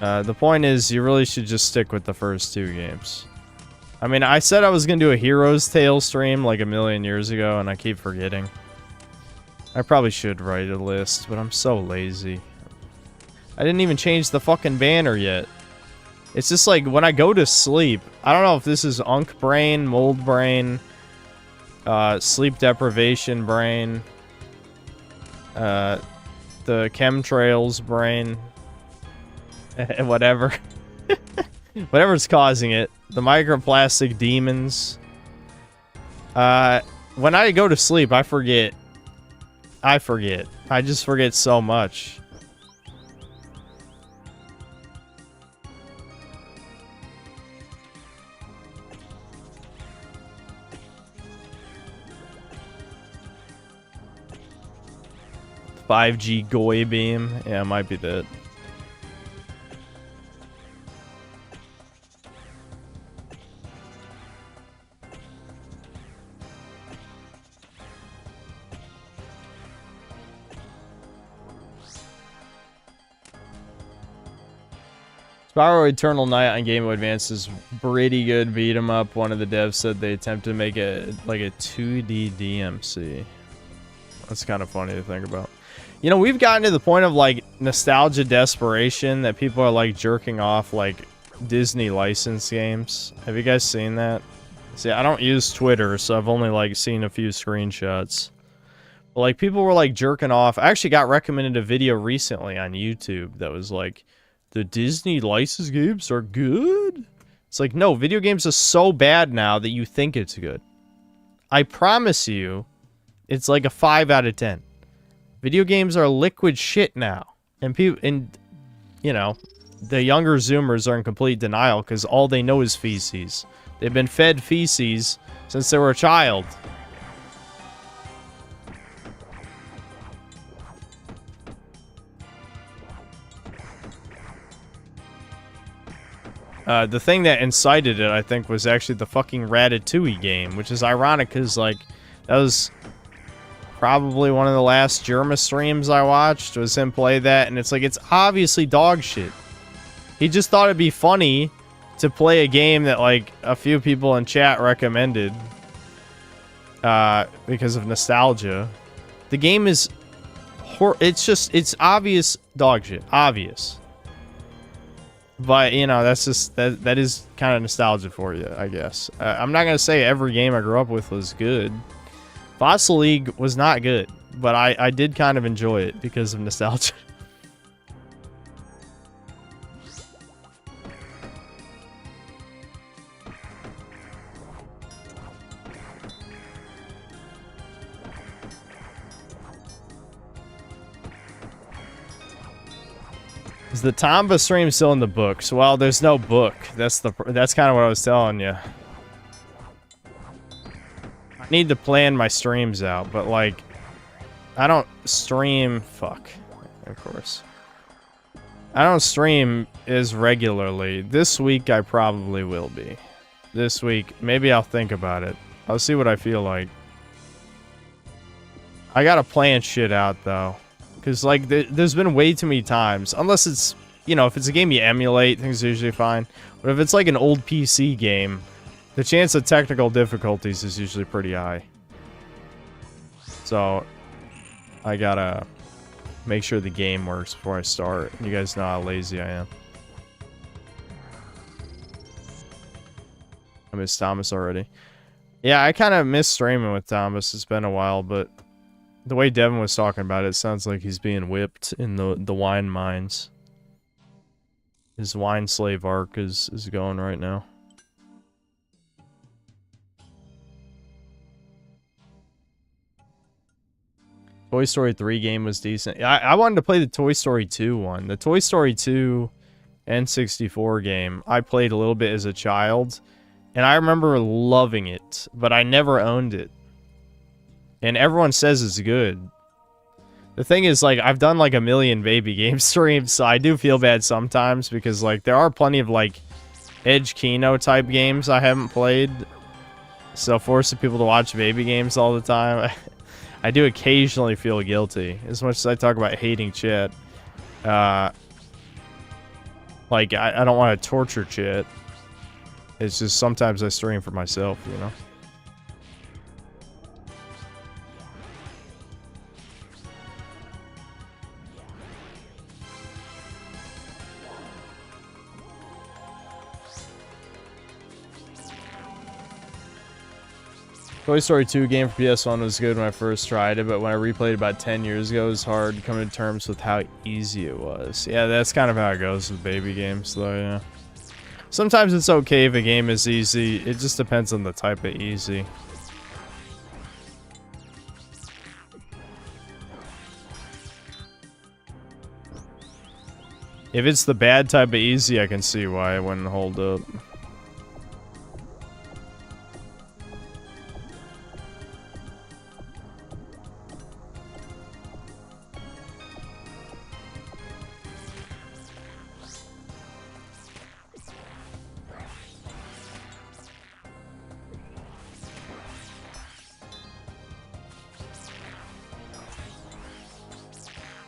The point is, you really should just stick with the first 2 games. I mean, I said I was going to do a Hero's Tale stream like a million years ago, and I keep forgetting. I probably should write a list, but I'm so lazy. I didn't even change the fucking banner yet. It's just like, when I go to sleep, I don't know if this is Unk brain, mold brain, sleep deprivation brain, the chemtrails brain, whatever. Whatever's causing it. The microplastic demons. When I go to sleep, I forget. I just forget so much. .5G Goy beam. Yeah, it might be that. Spyro Eternal Night on Game Boy Advance is pretty good beat 'em up. One of the devs said they attempted to make it like a 2D DMC. That's kind of funny to think about. You know, we've gotten to the point of like nostalgia desperation that people are like jerking off like Disney licensed games. Have you guys seen that? See, I don't use Twitter, so I've only like seen a few screenshots. But like people were like jerking off. I actually got recommended a video recently on YouTube that was like, the Disney licensed games are good? It's like, no, video games are so bad now that you think it's good. I promise you, it's like a 5 out of 10. Video games are liquid shit now. And people, and you know, the younger Zoomers are in complete denial because all they know is feces. They've been fed feces since they were a child. The thing that incited it, I think, was actually the fucking Ratatouille game, which is ironic because, like, that was probably one of the last Germa streams I watched, was him play that, and it's like, it's obviously dog shit. He just thought it'd be funny to play a game that, like, a few people in chat recommended because of nostalgia. The game is... it's obvious dog shit. Obvious. But, you know, that's just... That is kind of nostalgia for you, I guess. I'm not going to say every game I grew up with was good. Fossil League was not good. But I did kind of enjoy it because of nostalgia. Is the Tomba stream still in the books? Well, there's no book. That's kind of what I was telling you. I need to plan my streams out, but like, I don't stream. Fuck, of course. I don't stream as regularly. This week I probably will be. This week, maybe I'll think about it. I'll see what I feel like. I gotta plan shit out though. Because, like, there's been way too many times. Unless it's, you know, if it's a game you emulate, things are usually fine. But if it's, like, an old PC game, the chance of technical difficulties is usually pretty high. So, I gotta make sure the game works before I start. You guys know how lazy I am. I miss Thomas already. Yeah, I kind of miss streaming with Thomas. It's been a while, but... The way Devin was talking about it sounds like he's being whipped in the wine mines. His wine slave arc is going right now. Toy Story 3 game was decent. I wanted to play the Toy Story 2 one. The Toy Story 2 N64 game, I played a little bit as a child, and I remember loving it, but I never owned it. And everyone says it's good. The thing is, like, I've done like a million baby game streams, so I do feel bad sometimes because, like, there are plenty of, like, Edge Kino type games I haven't played. So forcing people to watch baby games all the time, I do occasionally feel guilty. As much as I talk about hating chat. Like, I don't want to torture chat. It's just sometimes I stream for myself, you know? Toy Story 2 game for PS1 was good when I first tried it, but when I replayed it about 10 years ago, it was hard coming to terms with how easy it was. Yeah, that's kind of how it goes with baby games, though, yeah. Sometimes it's okay if a game is easy. It just depends on the type of easy. If it's the bad type of easy, I can see why it wouldn't hold up.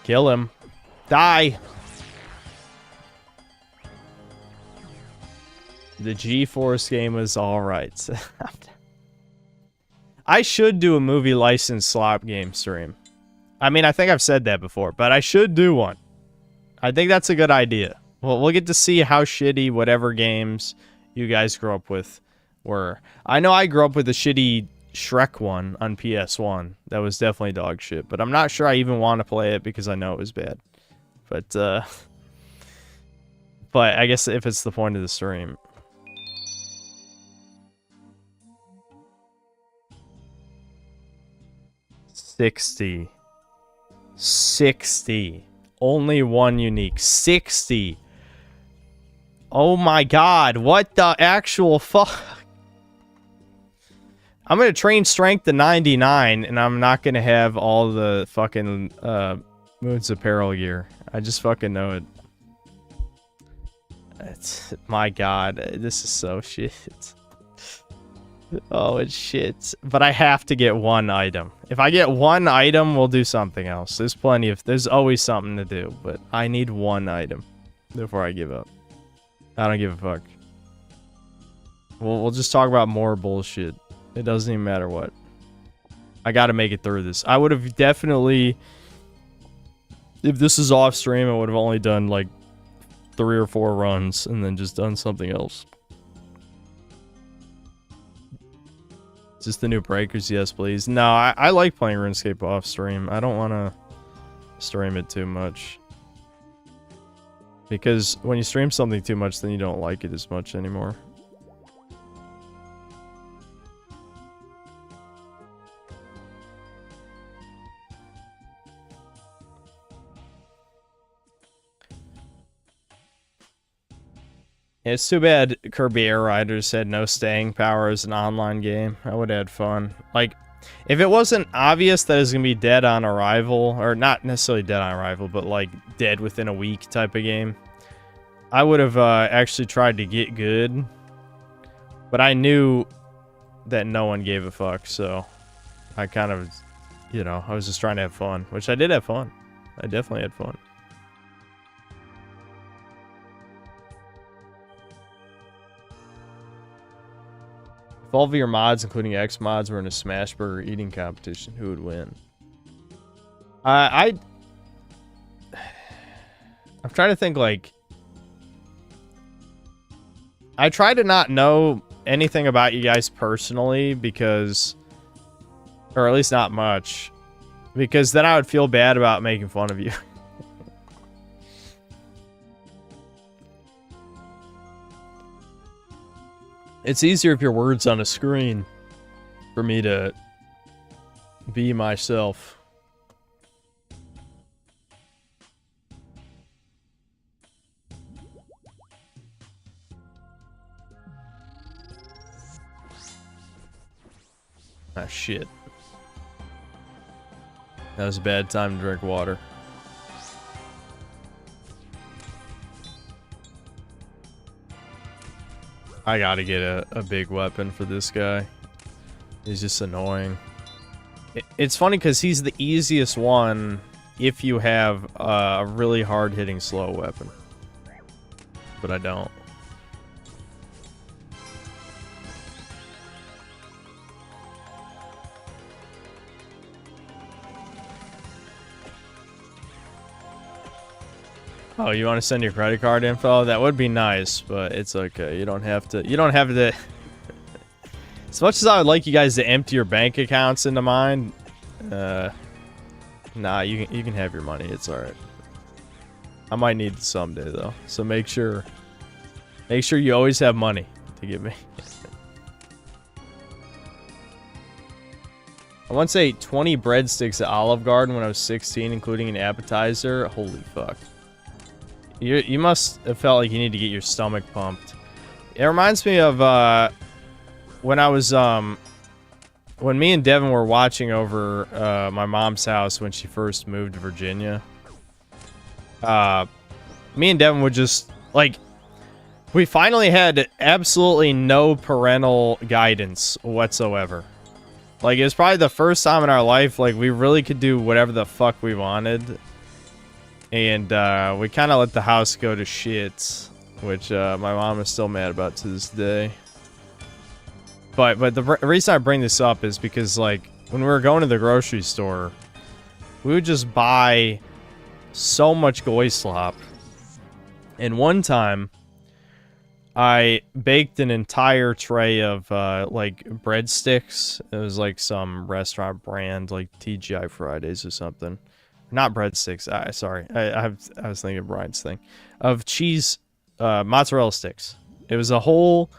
Kill him. Die! The G-Force game was alright. I should do a movie license slot game stream. I mean, I think I've said that before, but I should do one. I think that's a good idea. Well, we'll get to see how shitty whatever games you guys grew up with were. I know I grew up with a shitty Shrek one on PS1. That was definitely dog shit, but I'm not sure I even want to play it because I know it was bad. But I guess if it's the point of the stream. $60. Only one unique. 60. Oh my god, what the actual fuck? I'm gonna train strength to 99, and I'm not gonna have all the fucking Moon's apparel gear. I just fucking know it. It's, my god, this is so shit. Oh, it's shit. But I have to get one item. If I get one item, we'll do something else. There's always something to do, but I need one item before I give up. I don't give a fuck. We'll just talk about more bullshit. It doesn't even matter what. I gotta make it through this. I would have definitely... If this is off stream, I would have only done like 3 or 4 runs and then just done something else. Is this the new Breakers? Yes, please. No, I like playing RuneScape off stream. I don't want to stream it too much. Because when you stream something too much, then you don't like it as much anymore. It's too bad Kirby Air Riders had no staying power as an online game. I would have had fun. Like, if it wasn't obvious that it's going to be dead on arrival, or not necessarily dead on arrival, but like dead within a week type of game, I would have actually tried to get good. But I knew that no one gave a fuck, so I kind of, you know, I was just trying to have fun, which I did have fun. I definitely had fun. If all of your mods, including X mods, were in a Smash Burger eating competition, who would win? I'm trying to think, like... I try to not know anything about you guys personally because... Or at least not much. Because then I would feel bad about making fun of you. It's easier if your word's on a screen for me to be myself. Ah, shit. That was a bad time to drink water. I gotta get a big weapon for this guy. He's just annoying. It's funny because he's the easiest one if you have a really hard-hitting slow weapon. But I don't. Oh, you want to send your credit card info? That would be nice, but it's okay. You don't have to. You don't have to. As much as I would like you guys to empty your bank accounts into mine, nah, you can have your money. It's all right. I might need it someday though, so make sure you always have money to give me. I once ate 20 breadsticks at Olive Garden when I was 16, including an appetizer. Holy fuck. You must have felt like you need to get your stomach pumped. It reminds me of when I was when me and Devin were watching over my mom's house when she first moved to Virginia. Me and Devin would just like, we finally had absolutely no parental guidance whatsoever. Like, it was probably the first time in our life like we really could do whatever the fuck we wanted. And we kind of let the house go to shit, which my mom is still mad about to this day. But the reason I bring this up is because, like, when we were going to the grocery store, we would just buy so much goy slop. And one time, I baked an entire tray of like breadsticks. It was like some restaurant brand, like TGI Fridays or something. Not breadsticks. Sorry, I was thinking of Brian's thing, of cheese, mozzarella sticks. It was a whole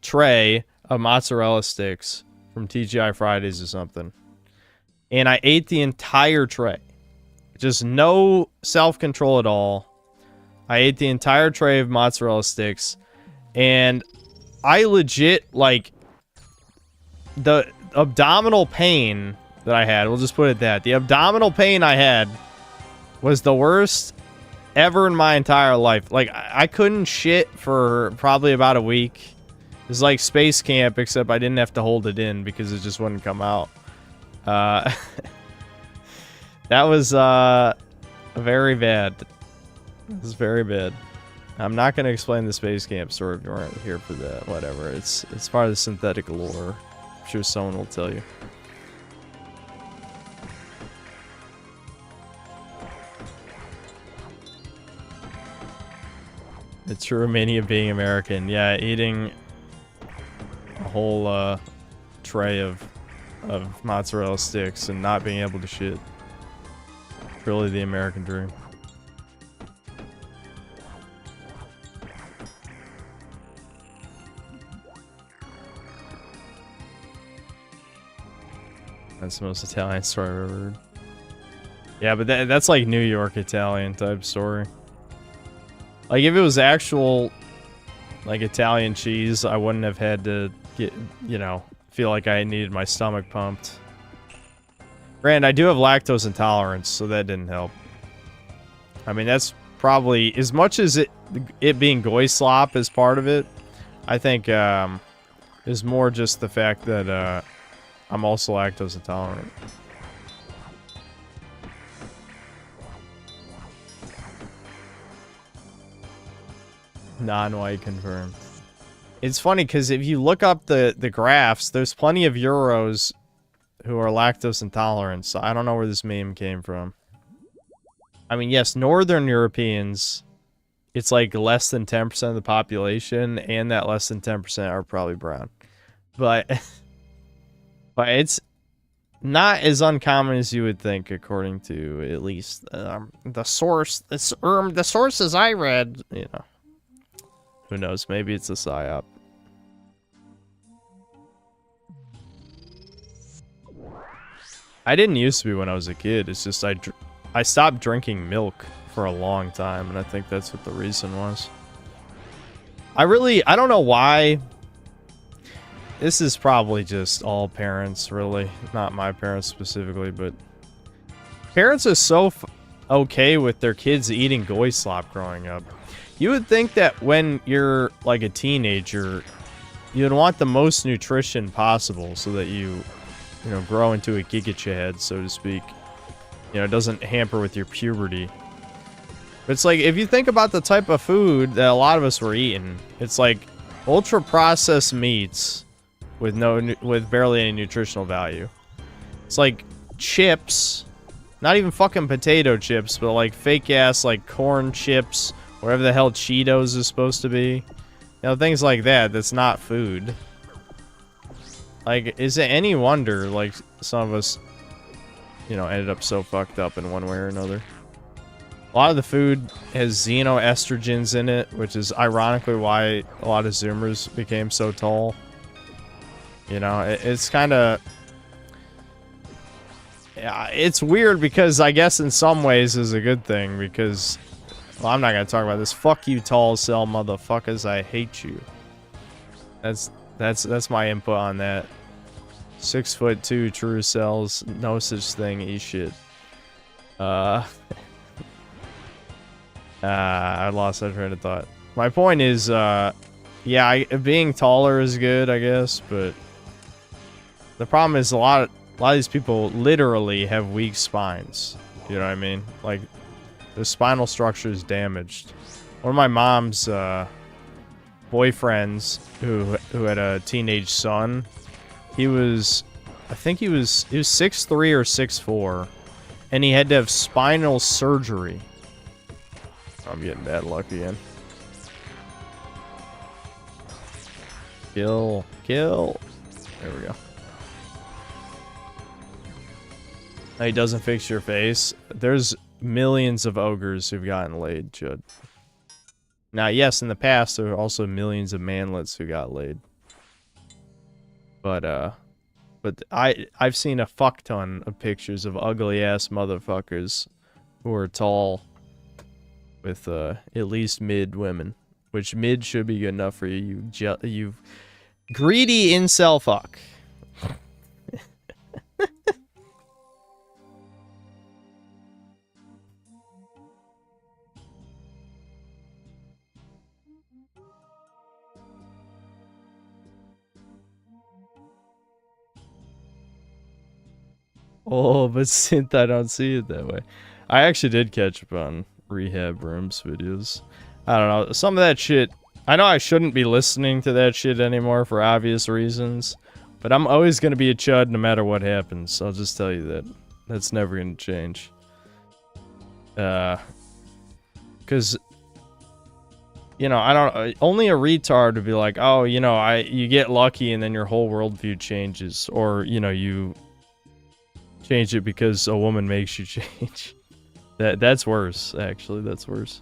tray of mozzarella sticks from TGI Fridays or something, and I ate the entire tray. Just no self-control at all. I ate the entire tray of mozzarella sticks, and I legit, like, the abdominal pain that I had, we'll just put it that. The abdominal pain I had was the worst ever in my entire life. Like, I couldn't shit for probably about a week. It was like space camp, except I didn't have to hold it in because it just wouldn't come out. That was very bad. It was very bad. I'm not going to explain the space camp story if you weren't here for that. Whatever. It's part of the synthetic lore. I'm sure someone will tell you. It's true Romania being American. Yeah, eating a whole tray of mozzarella sticks and not being able to shit. It's really the American dream. That's the most Italian story I've ever heard. Yeah, but that's like New York Italian type story. Like, if it was actual, like, Italian cheese, I wouldn't have had to get, you know, feel like I needed my stomach pumped. Granted, I do have lactose intolerance, so that didn't help. I mean, that's probably, as much as it being goy slop is part of it, I think is more just the fact that I'm also lactose intolerant. Non-white confirmed. It's funny because if you look up the graphs, there's plenty of Euros who are lactose intolerant, so I don't know where this meme came from. I mean, yes, Northern Europeans, it's like less than 10% of the population, and that less than 10% are probably brown. But it's not as uncommon as you would think, according to at least the sources I read. You know, who knows? Maybe it's a psyop. I didn't used to be when I was a kid. It's just I stopped drinking milk for a long time, and I think that's what the reason was. I don't know why. This is probably just all parents, really. Not my parents specifically, but parents are so okay with their kids eating goy slop growing up. You would think that when you're like a teenager, you'd want the most nutrition possible so that you know, grow into a giga-chad, so to speak. You know, it doesn't hamper with your puberty. But it's like, if you think about the type of food that a lot of us were eating, it's like ultra-processed meats with barely any nutritional value. It's like chips, not even fucking potato chips, but like fake-ass, like corn chips, whatever the hell Cheetos is supposed to be. You know, things like that, that's not food. Like, is it any wonder, like, some of us, you know, ended up so fucked up in one way or another? A lot of the food has xenoestrogens in it, which is ironically why a lot of Zoomers became so tall. You know, it's kind of... Yeah, it's weird because I guess in some ways is a good thing because... Well, I'm not going to talk about this. Fuck you, tall cell motherfuckers. I hate you. That's my input on that. 6'2" true cells, no such thing, eat shit. I lost that train of thought. My point is, yeah, being taller is good, I guess, but the problem is a lot of these people literally have weak spines. You know what I mean? Like, the spinal structure is damaged. One of my mom's boyfriends who had a teenage son, I think he was 6'3" or 6'4", and he had to have spinal surgery. I'm getting bad luck again. Kill. There we go. Now he doesn't fix your face. There's millions of ogres who've gotten laid, Judd. Now, yes, in the past, there were also millions of manlets who got laid. But I've seen a fuck ton of pictures of ugly-ass motherfuckers who are tall with, at least mid women. Which mid should be good enough for you, you greedy incel fuck. Oh, but synth, I don't see it that way. I actually did catch up on Rehab Rooms videos. I don't know, some of that shit, I know I shouldn't be listening to that shit anymore for obvious reasons, but I'm always going to be a chud no matter what happens. I'll just tell you that. That's never going to change. Because, you know, only a retard would be like, oh, you know, you get lucky and then your whole worldview changes. Or, you know, you change it because a woman makes you change. That's worse, actually. That's worse.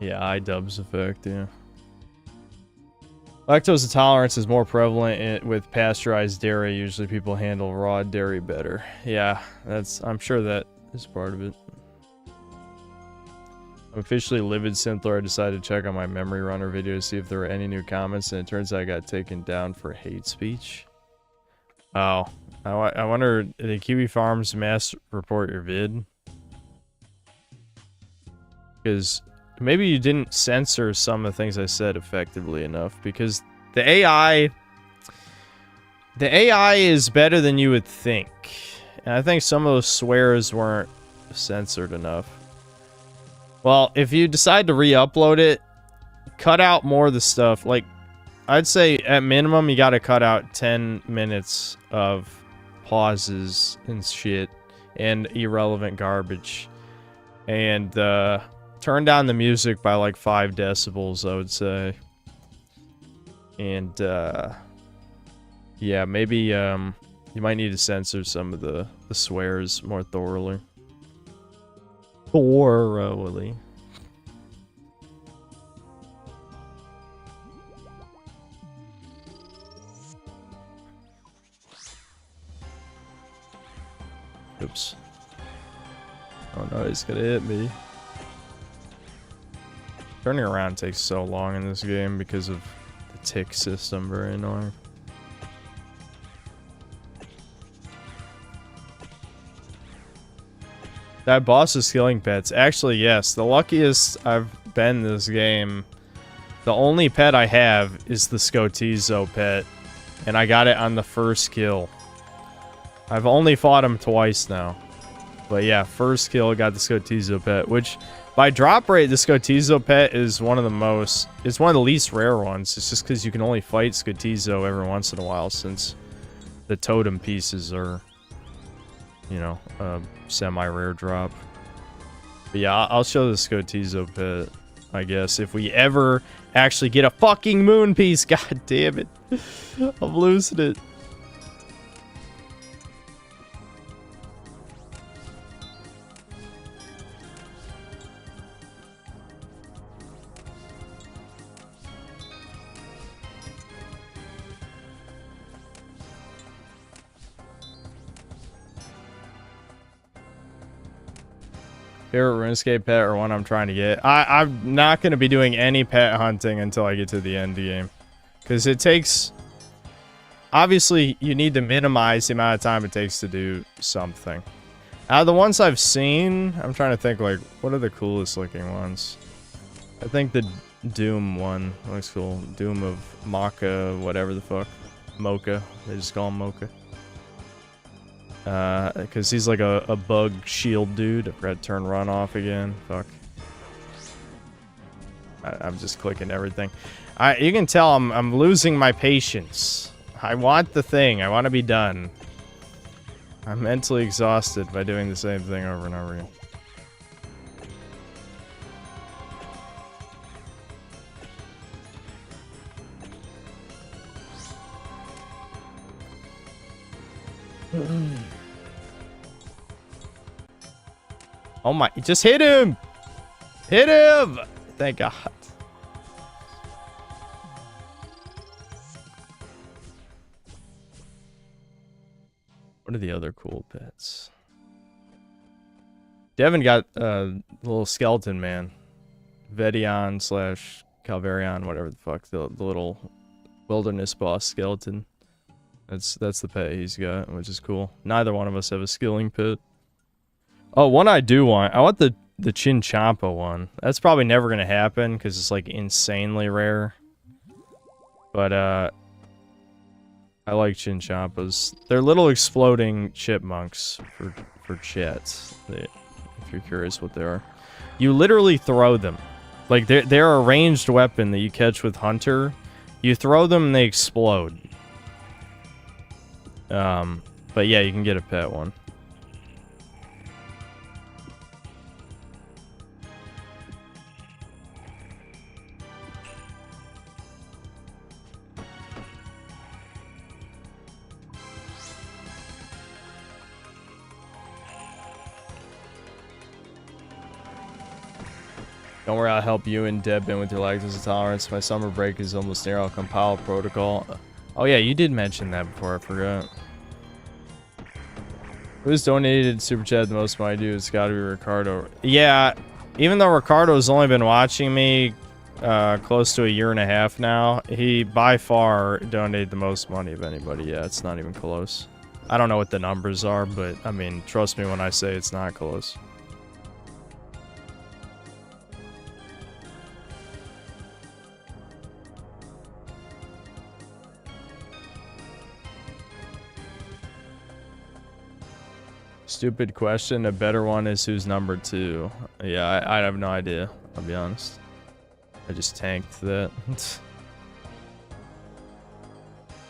Yeah, iDubbbz effect, yeah. Lactose intolerance is more prevalent with pasteurized dairy. Usually people handle raw dairy better. Yeah, I'm sure that is part of it. I'm officially livid Synthler. I decided to check on my memory runner video to see if there were any new comments, and it turns out I got taken down for hate speech. Oh, I wonder, did Kiwi Farms mass report your vid? Because maybe you didn't censor some of the things I said effectively enough, because the AI is better than you would think. And I think some of those swears weren't censored enough. Well, if you decide to re-upload it, cut out more of the stuff. Like, I'd say at minimum you gotta cut out 10 minutes of pauses and shit. and irrelevant garbage. And turn down the music by like 5 decibels, I would say. And yeah, maybe you might need to censor some of the swears more thoroughly. Oops. Oh no, he's gonna hit me. Turning around takes so long in this game because of the tick system. Very annoying. That boss is killing pets. Actually, yes. The luckiest I've been this game. The only pet I have is the Scotizo pet. And I got it on the first kill. I've only fought him twice now. But yeah, first kill, got the Scotizo pet. Which, by drop rate, the Scotizo pet is one of the most... It's one of the least rare ones. It's just because you can only fight Scotizo every once in a while. Since the totem pieces are... You know, semi-rare drop. But yeah, I'll show the Scotizo pit, I guess, if we ever actually get a fucking moon piece. God damn it. I'm losing it. Favorite RuneScape pet or one I'm trying to get? I'm not going to be doing any pet hunting until I get to the end game. Because it takes... Obviously, you need to minimize the amount of time it takes to do something. Out of the ones I've seen, I'm trying to think, like, what are the coolest looking ones? I think the Doom one looks cool. Doom of Maka, whatever the fuck. Mocha. They just call him Mocha. Because he's like a bug shield dude. I forgot to turn run off again. Fuck. I'm just clicking everything. You can tell I'm losing my patience. I want the thing. I want to be done. I'm mentally exhausted by doing the same thing over and over again. Oh my, just hit him! Hit him! Thank God. What are the other cool pets? Devin got a little skeleton man. Vedion / Calvarion, whatever the fuck. The little wilderness boss skeleton. That's the pet he's got, which is cool. Neither one of us have a skilling pit. Oh, one I do want. I want the Chinchompa one. That's probably never going to happen because it's like insanely rare. But I like Chinchompas. They're little exploding chipmunks for chats. If you're curious what they are. You literally throw them. Like they're a ranged weapon that you catch with Hunter. You throw them and they explode. But yeah, you can get a pet one. Don't worry, I'll help you and Deb in with your lactose intolerance. My summer break is almost near. I'll compile a protocol. Oh yeah, you did mention that before. I forgot. Who's donated Super Chat the most money to? It's gotta be Ricardo. Yeah, even though Ricardo's only been watching me close to 1.5 years now, he by far donated the most money of anybody. Yeah, it's not even close. I don't know what the numbers are, but I mean, trust me when I say it's not close. Stupid question. A better one is who's number 2. Yeah, I have no idea. I'll be honest. I just tanked that.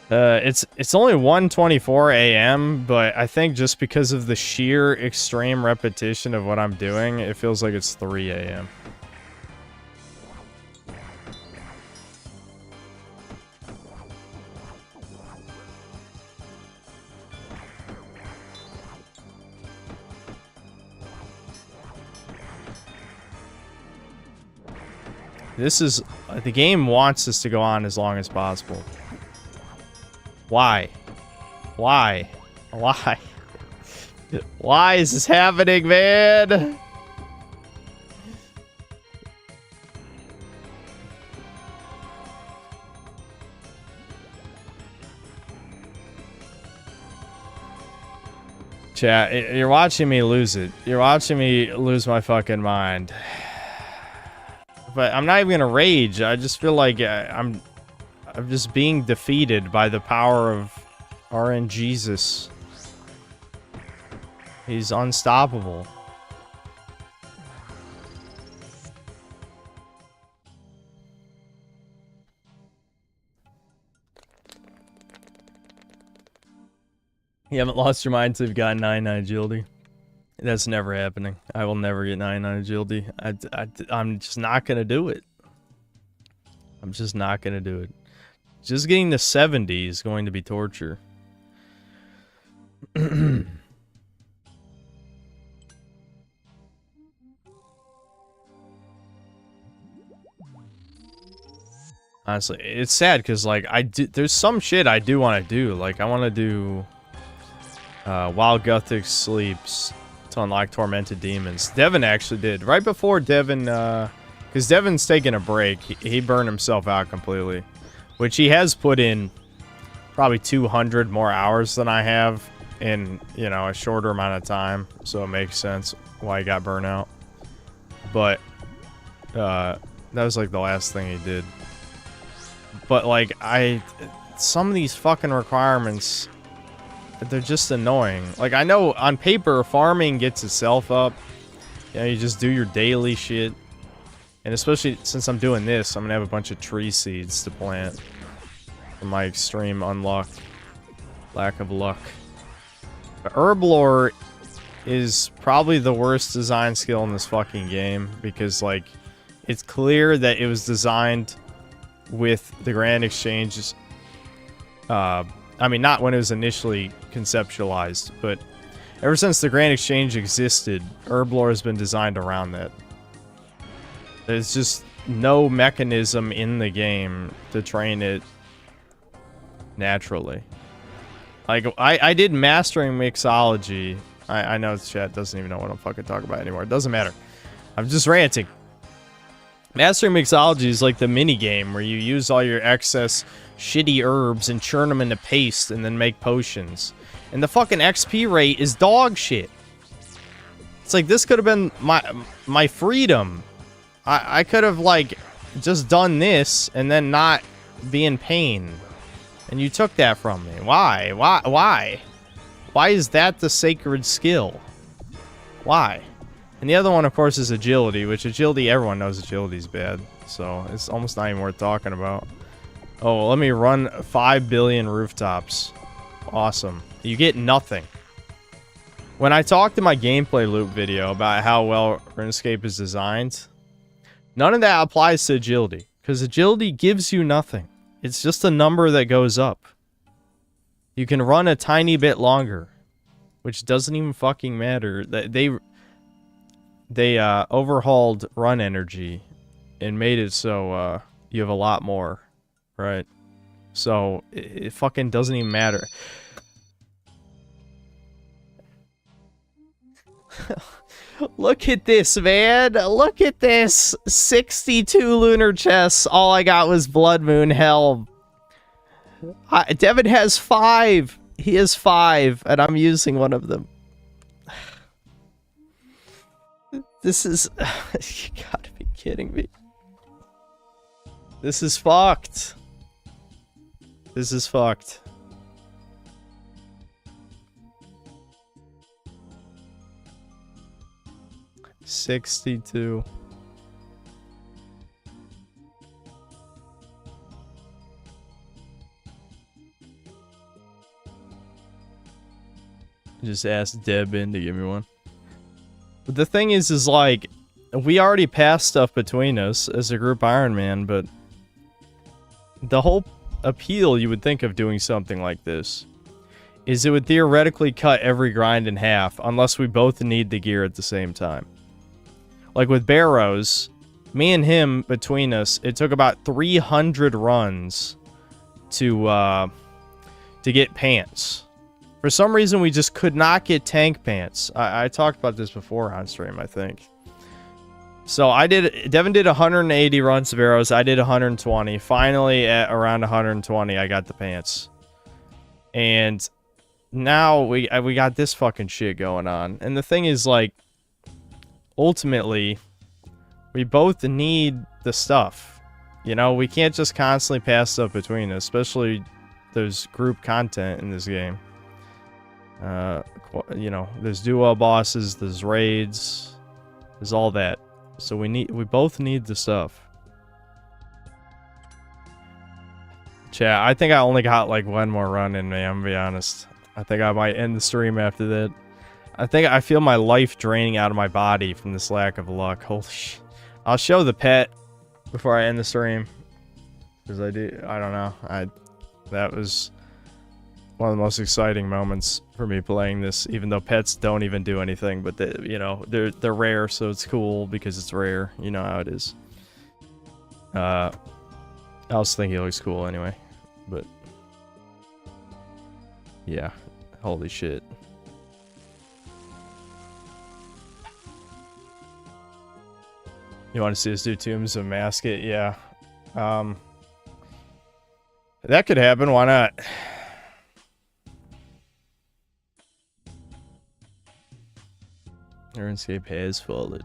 It's only 1:24 a.m., but I think just because of the sheer extreme repetition of what I'm doing, it feels like it's 3 a.m. This is... the game wants us to go on as long as possible. Why? Why? Why? Why is this happening, man? Chat, you're watching me lose it. You're watching me lose my fucking mind. But I'm not even gonna rage. I just feel like I'm just being defeated by the power of RNGesus. He's unstoppable. You haven't lost your mind until you've got 99 agility. That's never happening. I will never get 99 agility. I'm just not gonna do it. I'm just not gonna do it. Just getting to 70 is going to be torture. Honestly, it's sad because like there's some shit I do want to do. Like I want to do While Gothic Sleeps to unlock Tormented Demons. Devin actually did right before Devin, because Devin's taking a break. He burned himself out completely, which he has put in probably 200 more hours than I have in, you know, a shorter amount of time. So it makes sense why he got burnt out. But that was like the last thing he did. But like some of these fucking requirements, they're just annoying. Like I know on paper farming gets itself up. You know, you just do your daily shit. And especially since I'm doing this, I'm gonna have a bunch of tree seeds to plant. For my extreme unluck. Lack of luck. But Herblore is probably the worst design skill in this fucking game. Because like, it's clear that it was designed with the Grand Exchange's, I mean, not when it was initially conceptualized, but ever since the Grand Exchange existed, Herblore has been designed around that. There's just no mechanism in the game to train it naturally. Like, I did Mastering Mixology. I know chat doesn't even know what I'm fucking talking about anymore. It doesn't matter. I'm just ranting. Mastering Mixology is like the mini game where you use all your excess shitty herbs and churn them into paste and then make potions. And the fucking XP rate is dog shit. It's like this could have been my freedom. I could have like just done this and then not be in pain. And you took that from me. Why? Why? Why is that the sacred skill? Why? And the other one, of course, is agility, which agility, everyone knows agility's bad. So it's almost not even worth talking about. Oh, let me run 5 billion rooftops. Awesome. You get nothing. When I talked in my gameplay loop video about how well RuneScape is designed, none of that applies to agility. Because agility gives you nothing. It's just a number that goes up. You can run a tiny bit longer. Which doesn't even fucking matter. They overhauled run energy and made it so you have a lot more, right? So it fucking doesn't even matter. Look at this, man. Look at this. 62 lunar chests. All I got was Blood Moon Helm. Devin has 5. He has 5, and I'm using one of them. This is... you gotta be kidding me. This is fucked. This is fucked. $62. Just ask Deb in to give me one. But the thing is like, we already passed stuff between us as a group Iron Man, but the whole appeal you would think of doing something like this is it would theoretically cut every grind in half unless we both need the gear at the same time. Like with Barrows, me and him, between us, it took about 300 runs to get pants. For some reason, we just could not get tank pants. I talked about this before on stream, I think. So Devin did 180 runs of Barrows, I did 120. Finally, at around 120, I got the pants. And now we got this fucking shit going on. And the thing is, like, ultimately, we both need the stuff. You know, we can't just constantly pass stuff between us, especially there's group content in this game. You know, there's duo bosses, there's raids, there's all that. So we both need the stuff. Chat, I think I only got like one more run in me, I'm gonna be honest. I think I might end the stream after that. I feel my life draining out of my body from this lack of luck. Holy shit. I'll show the pet before I end the stream. Because I don't know. That was one of the most exciting moments for me playing this, even though pets don't even do anything, but you know, they're rare, so it's cool because it's rare. You know how it is. I also think he looks cool anyway, but yeah, holy shit. You want to see us do Tombs of Mask It? Yeah. That could happen, why not? Runescape has fallen.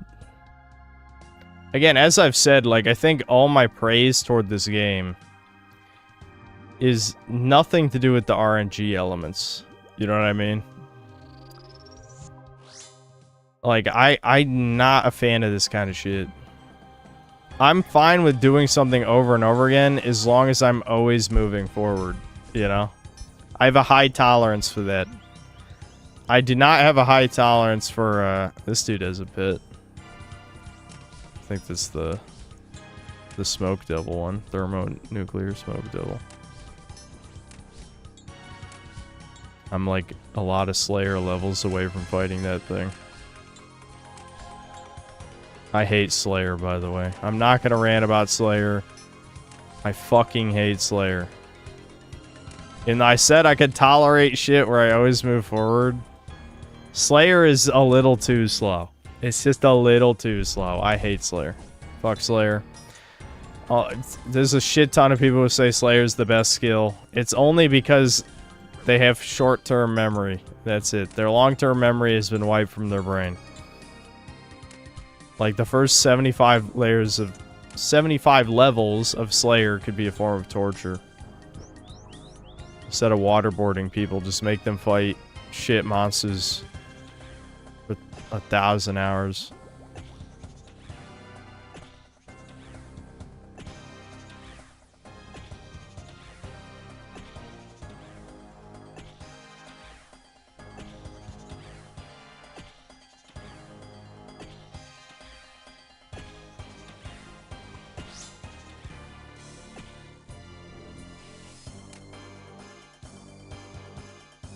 Again, as I've said, like, I think all my praise toward this game is nothing to do with the RNG elements. You know what I mean? Like, I'm not a fan of this kind of shit. I'm fine with doing something over and over again as long as I'm always moving forward, you know? I have a high tolerance for that. I do not have a high tolerance for, this dude has a pit. I think that's the smoke devil one. Thermonuclear smoke devil. I'm like a lot of Slayer levels away from fighting that thing. I hate Slayer, by the way. I'm not gonna rant about Slayer. I fucking hate Slayer. And I said I could tolerate shit where I always move forward. Slayer is a little too slow. It's just a little too slow. I hate Slayer. Fuck Slayer. There's a shit ton of people who say Slayer is the best skill. It's only because they have short-term memory. That's it. Their long-term memory has been wiped from their brain. Like, the first 75 levels of Slayer could be a form of torture. Instead of waterboarding people, just make them fight shit monsters for 1,000 hours.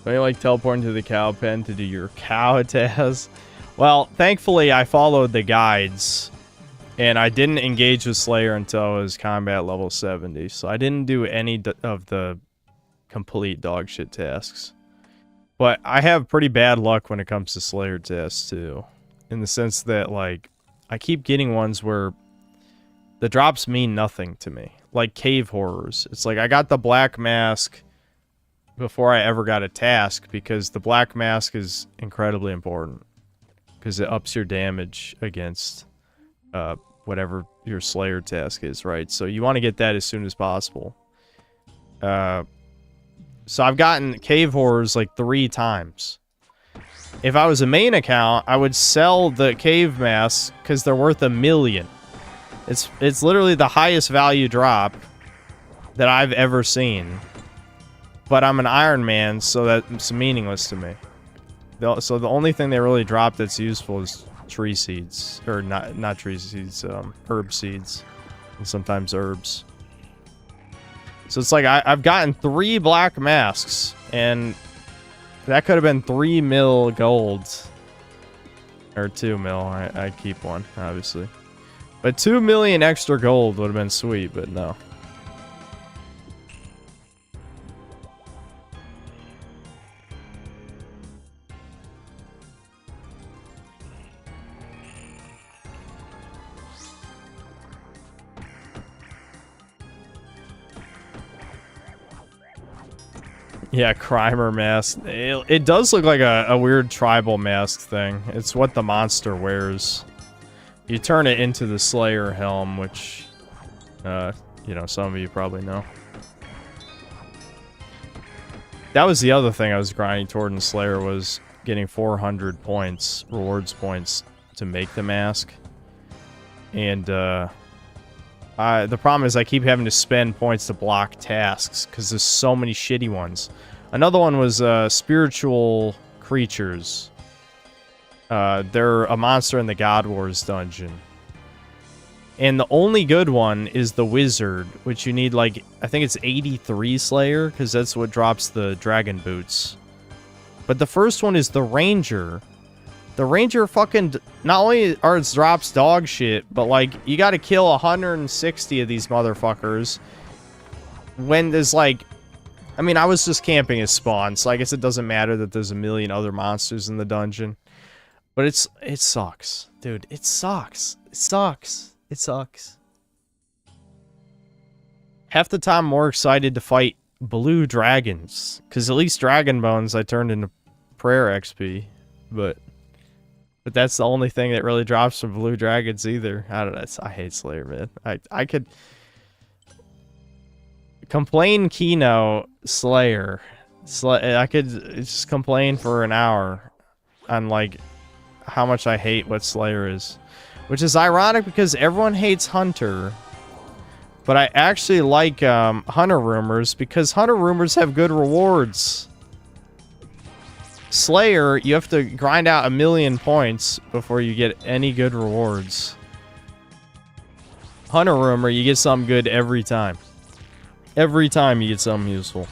Don't you like teleporting to the cow pen to do your cow task? Well, thankfully I followed the guides, and I didn't engage with Slayer until I was combat level 70, so I didn't do any of the complete dogshit tasks. But I have pretty bad luck when it comes to Slayer tasks too, in the sense that, like, I keep getting ones where the drops mean nothing to me, like cave horrors. It's like I got the black mask before I ever got a task, because the black mask is incredibly important because it ups your damage against whatever your Slayer task is, right? So you want to get that as soon as possible. So I've gotten cave horrors like 3 times. If I was a main account, I would sell the cave masks because they're worth $1 million. It's literally the highest value drop that I've ever seen. But I'm an Iron Man, so that's meaningless to me. So the only thing they really drop that's useful is tree seeds. Or not tree seeds, herb seeds. And sometimes herbs. So it's like I've gotten 3 black masks, and that could have been 3 mil gold. Or 2 mil. I keep one, obviously. But 2 million extra gold would have been sweet, but no. Yeah, Crimer mask. It does look like a weird tribal mask thing. It's what the monster wears. You turn it into the Slayer helm, which, you know, some of you probably know. That was the other thing I was grinding toward in Slayer, was getting 400 points, rewards points, to make the mask. And, the problem is I keep having to spend points to block tasks, because there's so many shitty ones. Another one was, spiritual creatures. They're a monster in the God Wars dungeon. And the only good one is the wizard, which you need, like, I think it's 83 Slayer, because that's what drops the dragon boots. But the first one is the ranger. The ranger fucking, not only are its drops dog shit, but, like, you gotta kill 160 of these motherfuckers. When there's, like, I mean, I was just camping as spawn, so I guess it doesn't matter that there's a million other monsters in the dungeon. But it sucks. Dude, it sucks. It sucks. It sucks. Half the time I'm more excited to fight blue dragons. Because at least Dragon Bones I turned into prayer XP. But that's the only thing that really drops from blue dragons either. I don't know. I hate Slayer, man. I could... Complain Kino Slayer. I could just complain for an hour on, like, how much I hate what Slayer is. Which is ironic because everyone hates Hunter. But I actually like Hunter Rumors because Hunter Rumors have good rewards. Slayer, you have to grind out 1,000,000 points before you get any good rewards. Hunter Rumor, you get something good every time. Every time you get something useful.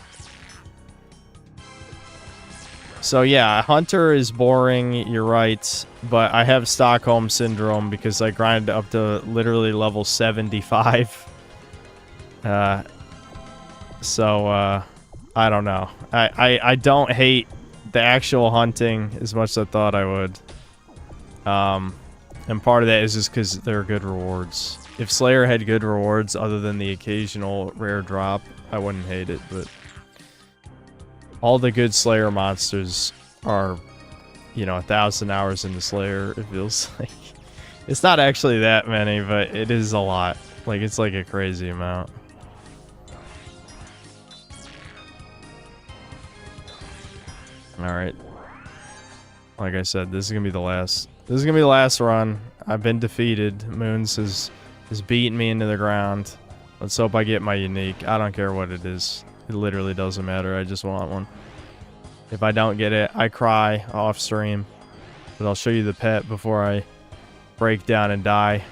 So yeah, Hunter is boring, you're right, but I have Stockholm Syndrome because I grinded up to literally level 75. I don't know. I don't hate the actual hunting as much as I thought I would. And part of that is just because they're good rewards. If Slayer had good rewards other than the occasional rare drop, I wouldn't hate it, but... all the good Slayer monsters are, you know, 1,000 hours into Slayer, it feels like. It's not actually that many, but it is a lot. Like, it's like a crazy amount. Alright. Like I said, this is gonna be the last... this is gonna be the last run. I've been defeated. Moons has beaten me into the ground. Let's hope I get my unique. I don't care what it is. It literally doesn't matter. I just want one. If I don't get it, I cry off stream. But I'll show you the pet before I break down and die.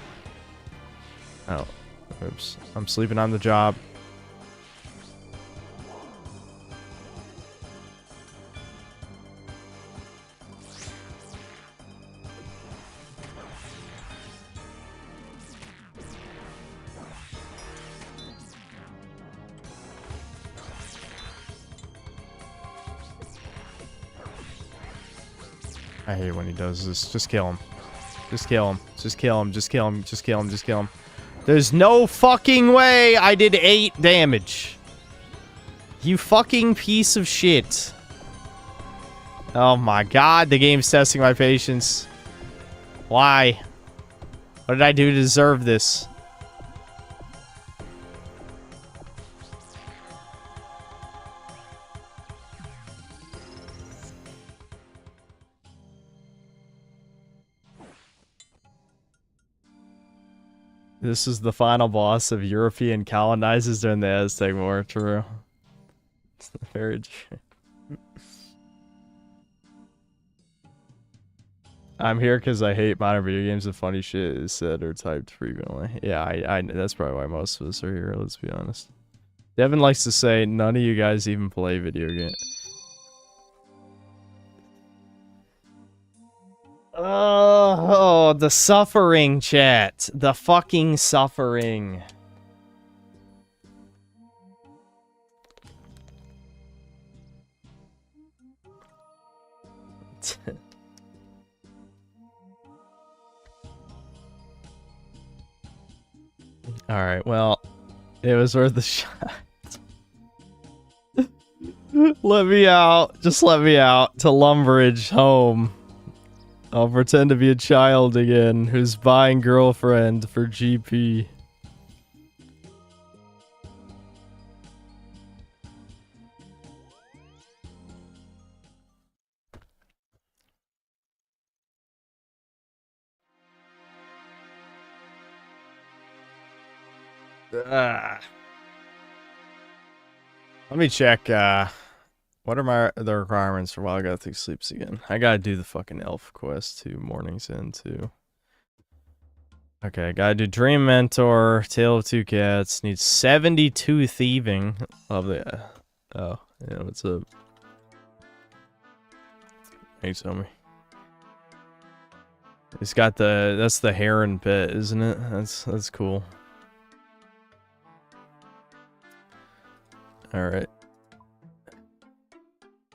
Oh, oops. I'm sleeping on the job. I hate when he does this. Just kill him. Just kill him. Just kill him. Just kill him. Just kill him. Just kill him. There's no fucking way I did 8 damage. You fucking piece of shit. Oh my god, the game's testing my patience. Why? What did I do to deserve this? This is the final boss of European colonizers during the Aztec War. True. It's very true. I'm here because I hate modern video games. The funny shit is said or typed frequently. Yeah, I that's probably why most of us are here, let's be honest. Devin likes to say, none of you guys even play video games. Oh, the suffering, chat. The fucking suffering. Alright, well, it was worth a shot. Let me out. Just let me out to Lumbridge home. I'll pretend to be a child again who's buying girlfriend for GP. Let me check, what are the requirements for while I gotta take sleeps again? I gotta do the fucking elf quest too, mornings in too. Okay, I gotta do Dream Mentor, Tale of Two Cats, needs 72 thieving. Love the, oh, yeah, what's up? Thanks, homie. It's got the, that's the heron pet, isn't it? That's cool. Alright.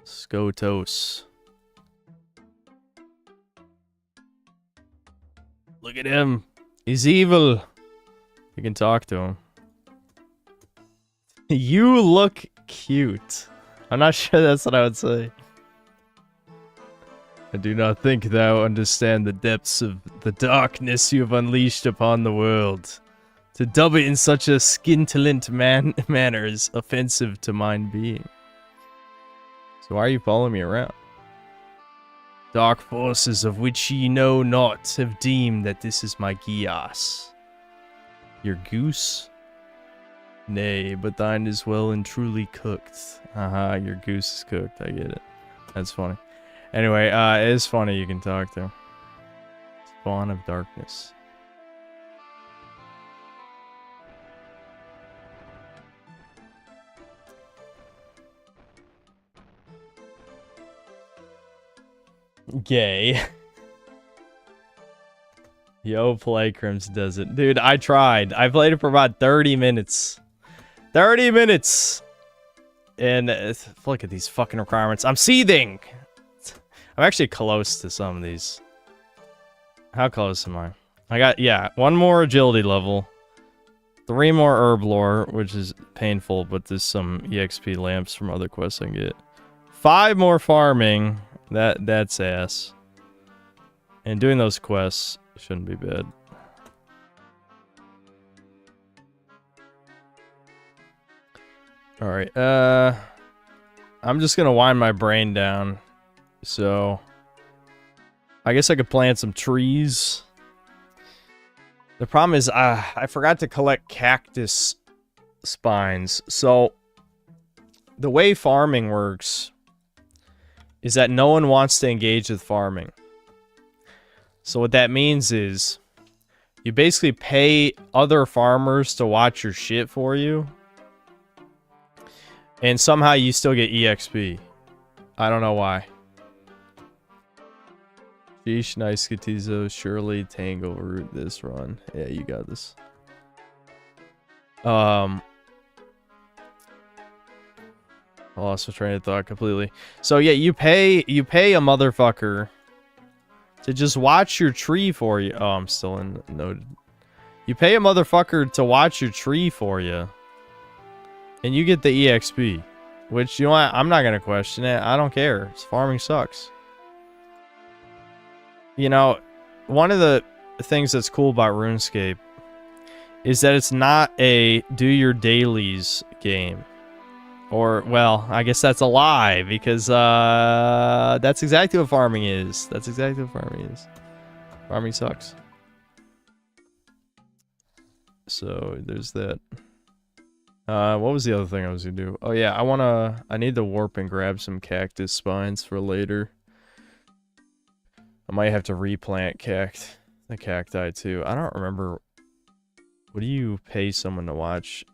Skotos. Look at him. He's evil. You can talk to him. You look cute. I'm not sure that's what I would say. I do not think thou understand the depths of the darkness you have unleashed upon the world. To dub it in such a scintillant manner is offensive to mine being. So why are you following me around? Dark forces of which ye know not have deemed that this is my Gias. Your goose? Nay, but thine is well and truly cooked. Haha, your goose is cooked, I get it. That's funny. Anyway, it is funny you can talk to. Spawn of darkness. Gay. Yo, play Crims does it. Dude, I tried. I played it for about 30 minutes. 30 minutes! And look at these fucking requirements. I'm seething! I'm actually close to some of these. How close am I? I got, yeah, 1 more agility level. 3 more herb lore, which is painful, but there's some EXP lamps from other quests I can get. 5 more farming. That's ass. And doing those quests shouldn't be bad. Alright, I'm just gonna wind my brain down. So, I guess I could plant some trees. The problem is, I forgot to collect cactus spines. So, the way farming works is that no one wants to engage with farming. So what that means is you basically pay other farmers to watch your shit for you. And somehow you still get EXP. I don't know why. Sheesh, nice Skatizo, surely Tango root this run. Yeah, you got this. I lost my train of thought completely. So yeah, you pay a motherfucker to just watch your tree for you. Oh, I'm still in noted. You pay a motherfucker to watch your tree for you, and you get the EXP. Which, you know what? I'm not gonna question it. I don't care. Farming sucks. You know, one of the things that's cool about RuneScape is that it's not a do your dailies game. Or, well, I guess that's a lie, because that's exactly what farming is. That's exactly what farming is. Farming sucks. So, there's that. What was the other thing I was gonna do? Oh yeah, I need to warp and grab some cactus spines for later. I might have to replant the cacti too. I don't remember. What do you pay someone to watch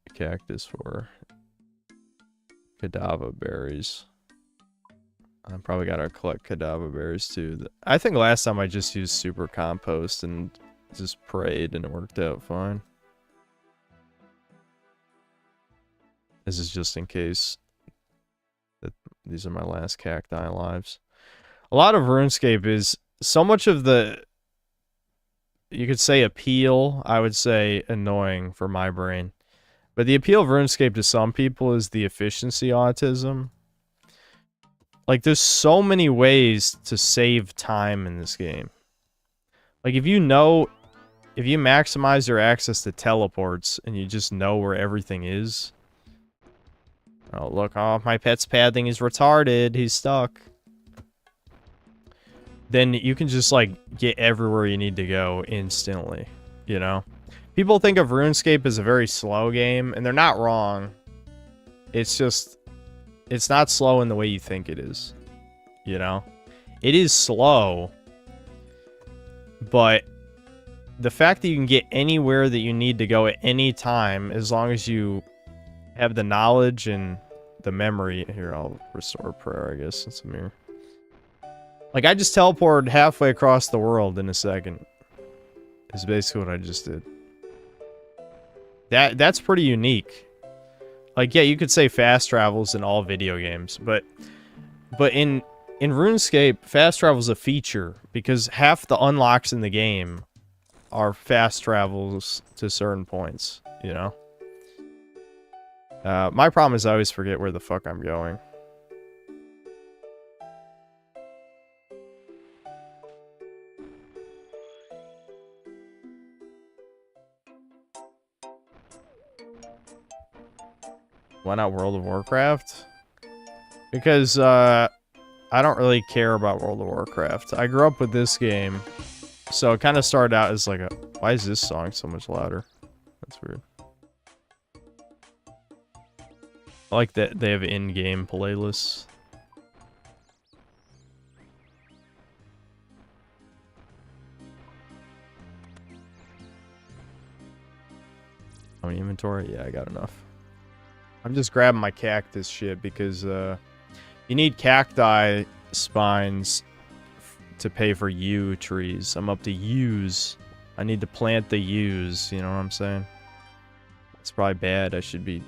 a cactus for? Cadaver berries. I probably gotta collect cadaver berries too. I think last time I just used super compost and just prayed and it worked out fine. This is just in case that these are my last cacti lives. A lot of RuneScape is so much of the, you could say appeal, I would say annoying for my brain. But the appeal of RuneScape to some people is the efficiency autism. Like, there's so many ways to save time in this game. Like, if you maximize your access to teleports and you just know where everything is. Oh, look, oh, my pet's pathing is retarded. He's stuck. Then you can just, like, get everywhere you need to go instantly, you know? People think of RuneScape as a very slow game, and they're not wrong. It's just, it's not slow in the way you think it is, you know? It is slow, but the fact that you can get anywhere that you need to go at any time, as long as you have the knowledge and the memory. Here, I'll restore prayer, I guess, since I'm here. Like, I just teleported halfway across the world in a second. Is basically what I just did. That's pretty unique. Like, yeah, you could say fast travels in all video games, but in RuneScape, fast travel is a feature because half the unlocks in the game are fast travels to certain points, you know? My problem is I always forget where the fuck I'm going. Why not World of Warcraft? Because, I don't really care about World of Warcraft. I grew up with this game, so it kind of started out as like a... Why is this song so much louder? That's weird. I like that they have in-game playlists. How many inventory? Yeah, I got enough. I'm just grabbing my cactus shit because you need cacti spines to pay for yew trees. I'm up to yews. I need to plant the yews, you know what I'm saying? It's probably bad. I should be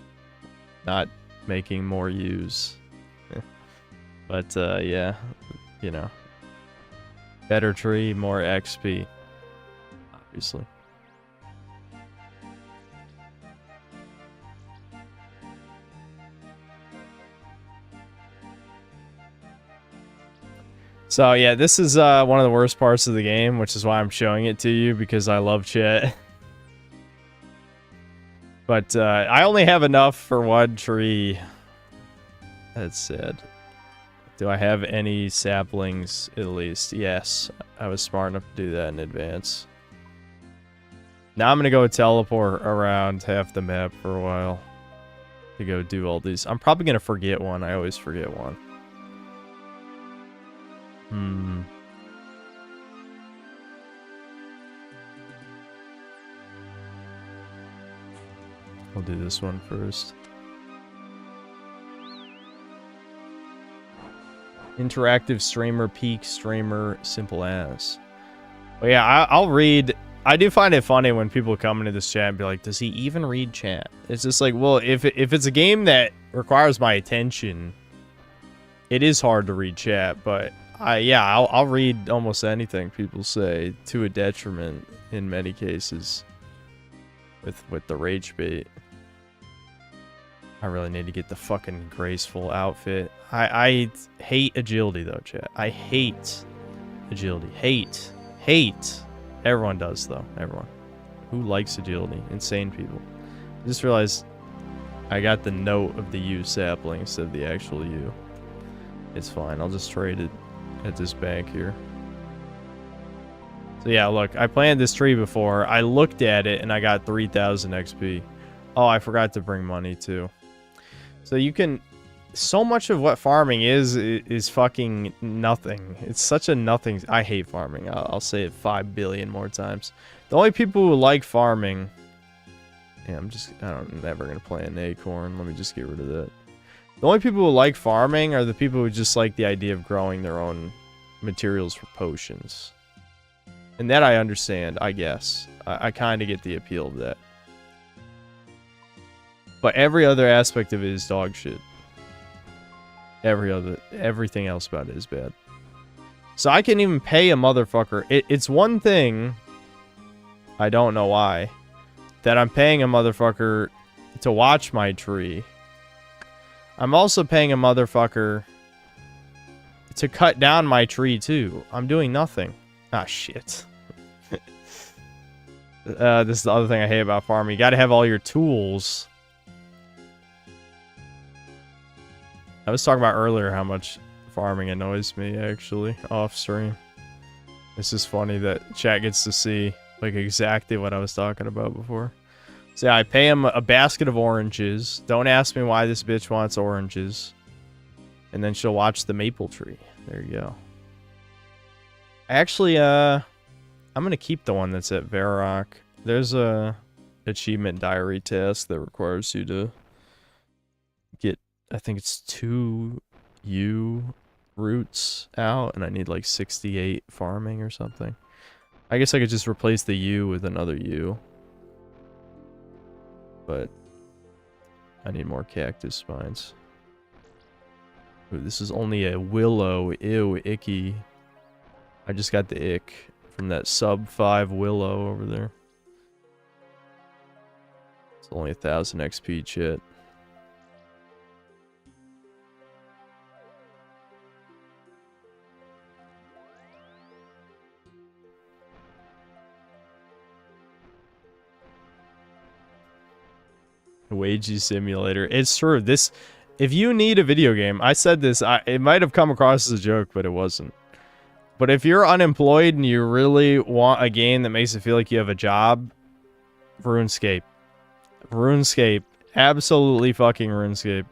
not making more yews. But yeah, you know. Better tree, more XP. Obviously. So yeah, this is one of the worst parts of the game, which is why I'm showing it to you, because I love chat. But I only have enough for one tree. That's sad. Do I have any saplings at least? Yes, I was smart enough to do that in advance. Now I'm gonna go teleport around half the map for a while to go do all these. I'm probably gonna forget one. I always forget one. I'll do this one first. Interactive streamer, peak streamer, simple as. Well, yeah, I'll read. I do find it funny when people come into this chat and be like, does he even read chat? It's just like, well, if it's a game that requires my attention, it is hard to read chat, but I'll read almost anything people say, to a detriment in many cases with the rage bait. I really need to get the fucking graceful outfit. I hate agility though, chat. I hate agility. Hate. Everyone does though. Everyone. Who likes agility? Insane people. I just realized I got the note of the U sapling instead of the actual U. It's fine. I'll just trade it at this bank here. So yeah, look, I planted this tree before. I looked at it and I got 3,000 XP. Oh, I forgot to bring money too. So you can so much of what farming is fucking nothing. It's such a nothing. I hate farming. I'll say it 5 billion more times. The only people who like farming... Yeah, I'm never going to play an acorn. Let me just get rid of that. The only people who like farming are the people who just like the idea of growing their own materials for potions. And that I understand, I guess. I kind of get the appeal of that. But every other aspect of it is dog shit. Everything else about it is bad. So I can even pay a motherfucker. It's one thing, I don't know why, that I'm paying a motherfucker to watch my tree. I'm also paying a motherfucker to cut down my tree too. I'm doing nothing. Ah, shit. This is the other thing I hate about farming. You gotta have all your tools. I was talking about earlier how much farming annoys me, actually, off stream. It's just funny that chat gets to see, like, exactly what I was talking about before. So yeah, I pay him a basket of oranges. Don't ask me why this bitch wants oranges. And then she'll watch the maple tree. There you go. Actually, I'm gonna keep the one that's at Varrock. There's a achievement diary task that requires you to get, I think it's 2 U roots out, and I need like 68 farming or something. I guess I could just replace the U with another U. But I need more cactus spines. Ooh, this is only a willow. Ew, icky. I just got the ick from that sub 5 willow over there. It's only 1,000 XP, chat. Wagey simulator. It's true. This, if you need a video game, I said this, it might have come across as a joke, but it wasn't. But if you're unemployed and you really want a game that makes it feel like you have a job, RuneScape. RuneScape. Absolutely fucking RuneScape.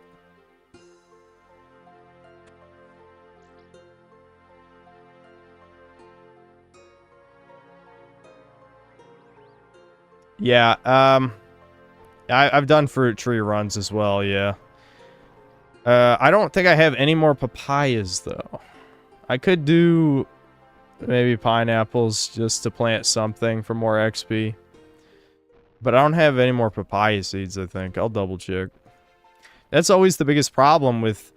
Yeah, I've done fruit tree runs as well, yeah. I don't think I have any more papayas, though. I could do maybe pineapples just to plant something for more XP. But I don't have any more papaya seeds, I think. I'll double check. That's always the biggest problem with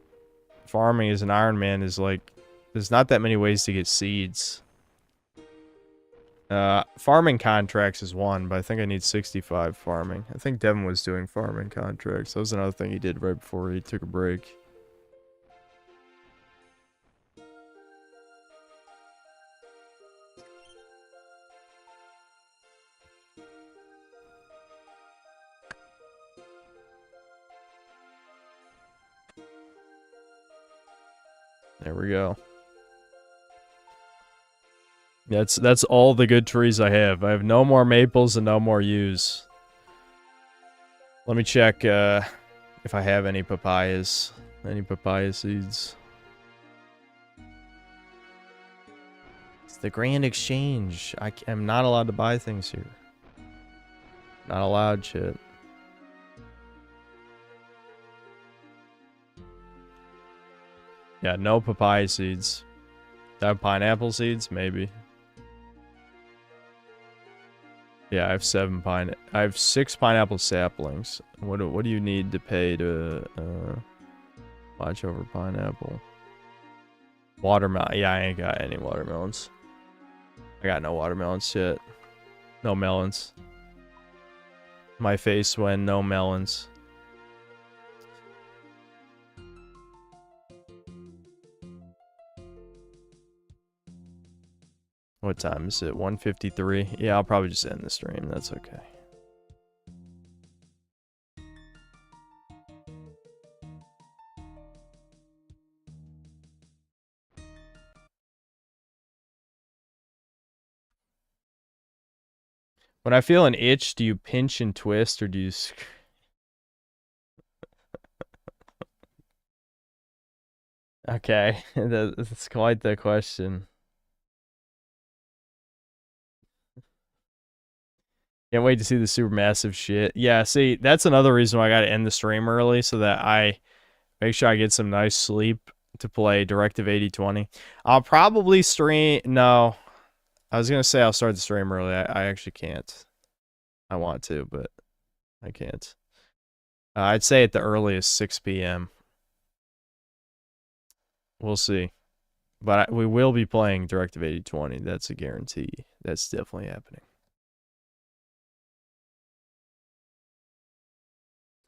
farming as an Iron Man is, like, there's not that many ways to get seeds. Farming contracts is one, but I think I need 65 farming. I think Devin was doing farming contracts. That was another thing he did right before he took a break. There we go. That's all the good trees I have. I have no more maples and no more yews. Let me check if I have any papayas. Any papaya seeds. It's the Grand Exchange. I am not allowed to buy things here. Not allowed, shit. Yeah, no papaya seeds. Do I have pineapple seeds? Maybe. Yeah, I have 6 pineapple saplings. What do you need to pay to watch over pineapple? Watermelon. Yeah, I ain't got any watermelons. I got no watermelons yet. No melons. My face when no melons. What time is it? 1:53? Yeah, I'll probably just end the stream. That's okay. When I feel an itch, do you pinch and twist or do you... Okay, that's quite the question. Can't wait to see the supermassive shit. Yeah, see, that's another reason why I gotta end the stream early so that I make sure I get some nice sleep to play Directive 8020. I'll probably stream... No. I was gonna say I'll start the stream early. I actually can't. I want to, but I can't. I'd say at the earliest 6 p.m. We'll see. But we will be playing Directive 8020. That's a guarantee. That's definitely happening.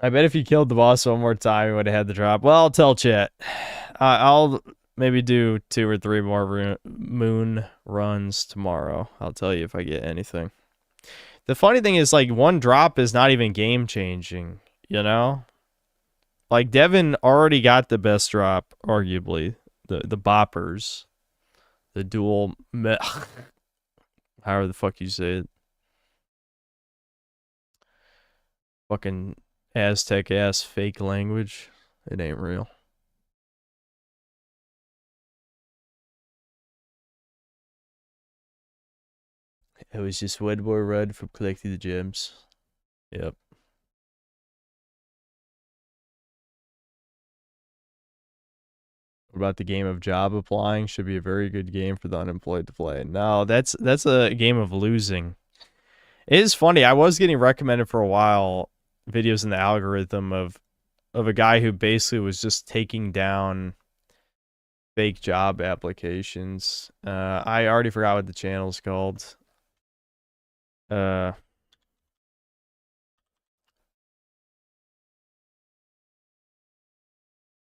I bet if you killed the boss one more time, you would have had the drop. Well, I'll tell chat. I'll maybe do 2 or 3 more moon runs tomorrow. I'll tell you if I get anything. The funny thing is, like, one drop is not even game-changing, you know? Like, Devin already got the best drop, arguably. The boppers. The dual... however the fuck you say it. Fucking... Aztec ass fake language. It ain't real. It was just Wedboy Red from collecting the gems. Yep. What about the game of job applying? Should be a very good game for the unemployed to play. No, that's a game of losing. It is funny. I was getting recommended for a while videos in the algorithm of a guy who basically was just taking down fake job applications. I already forgot what the channel's called.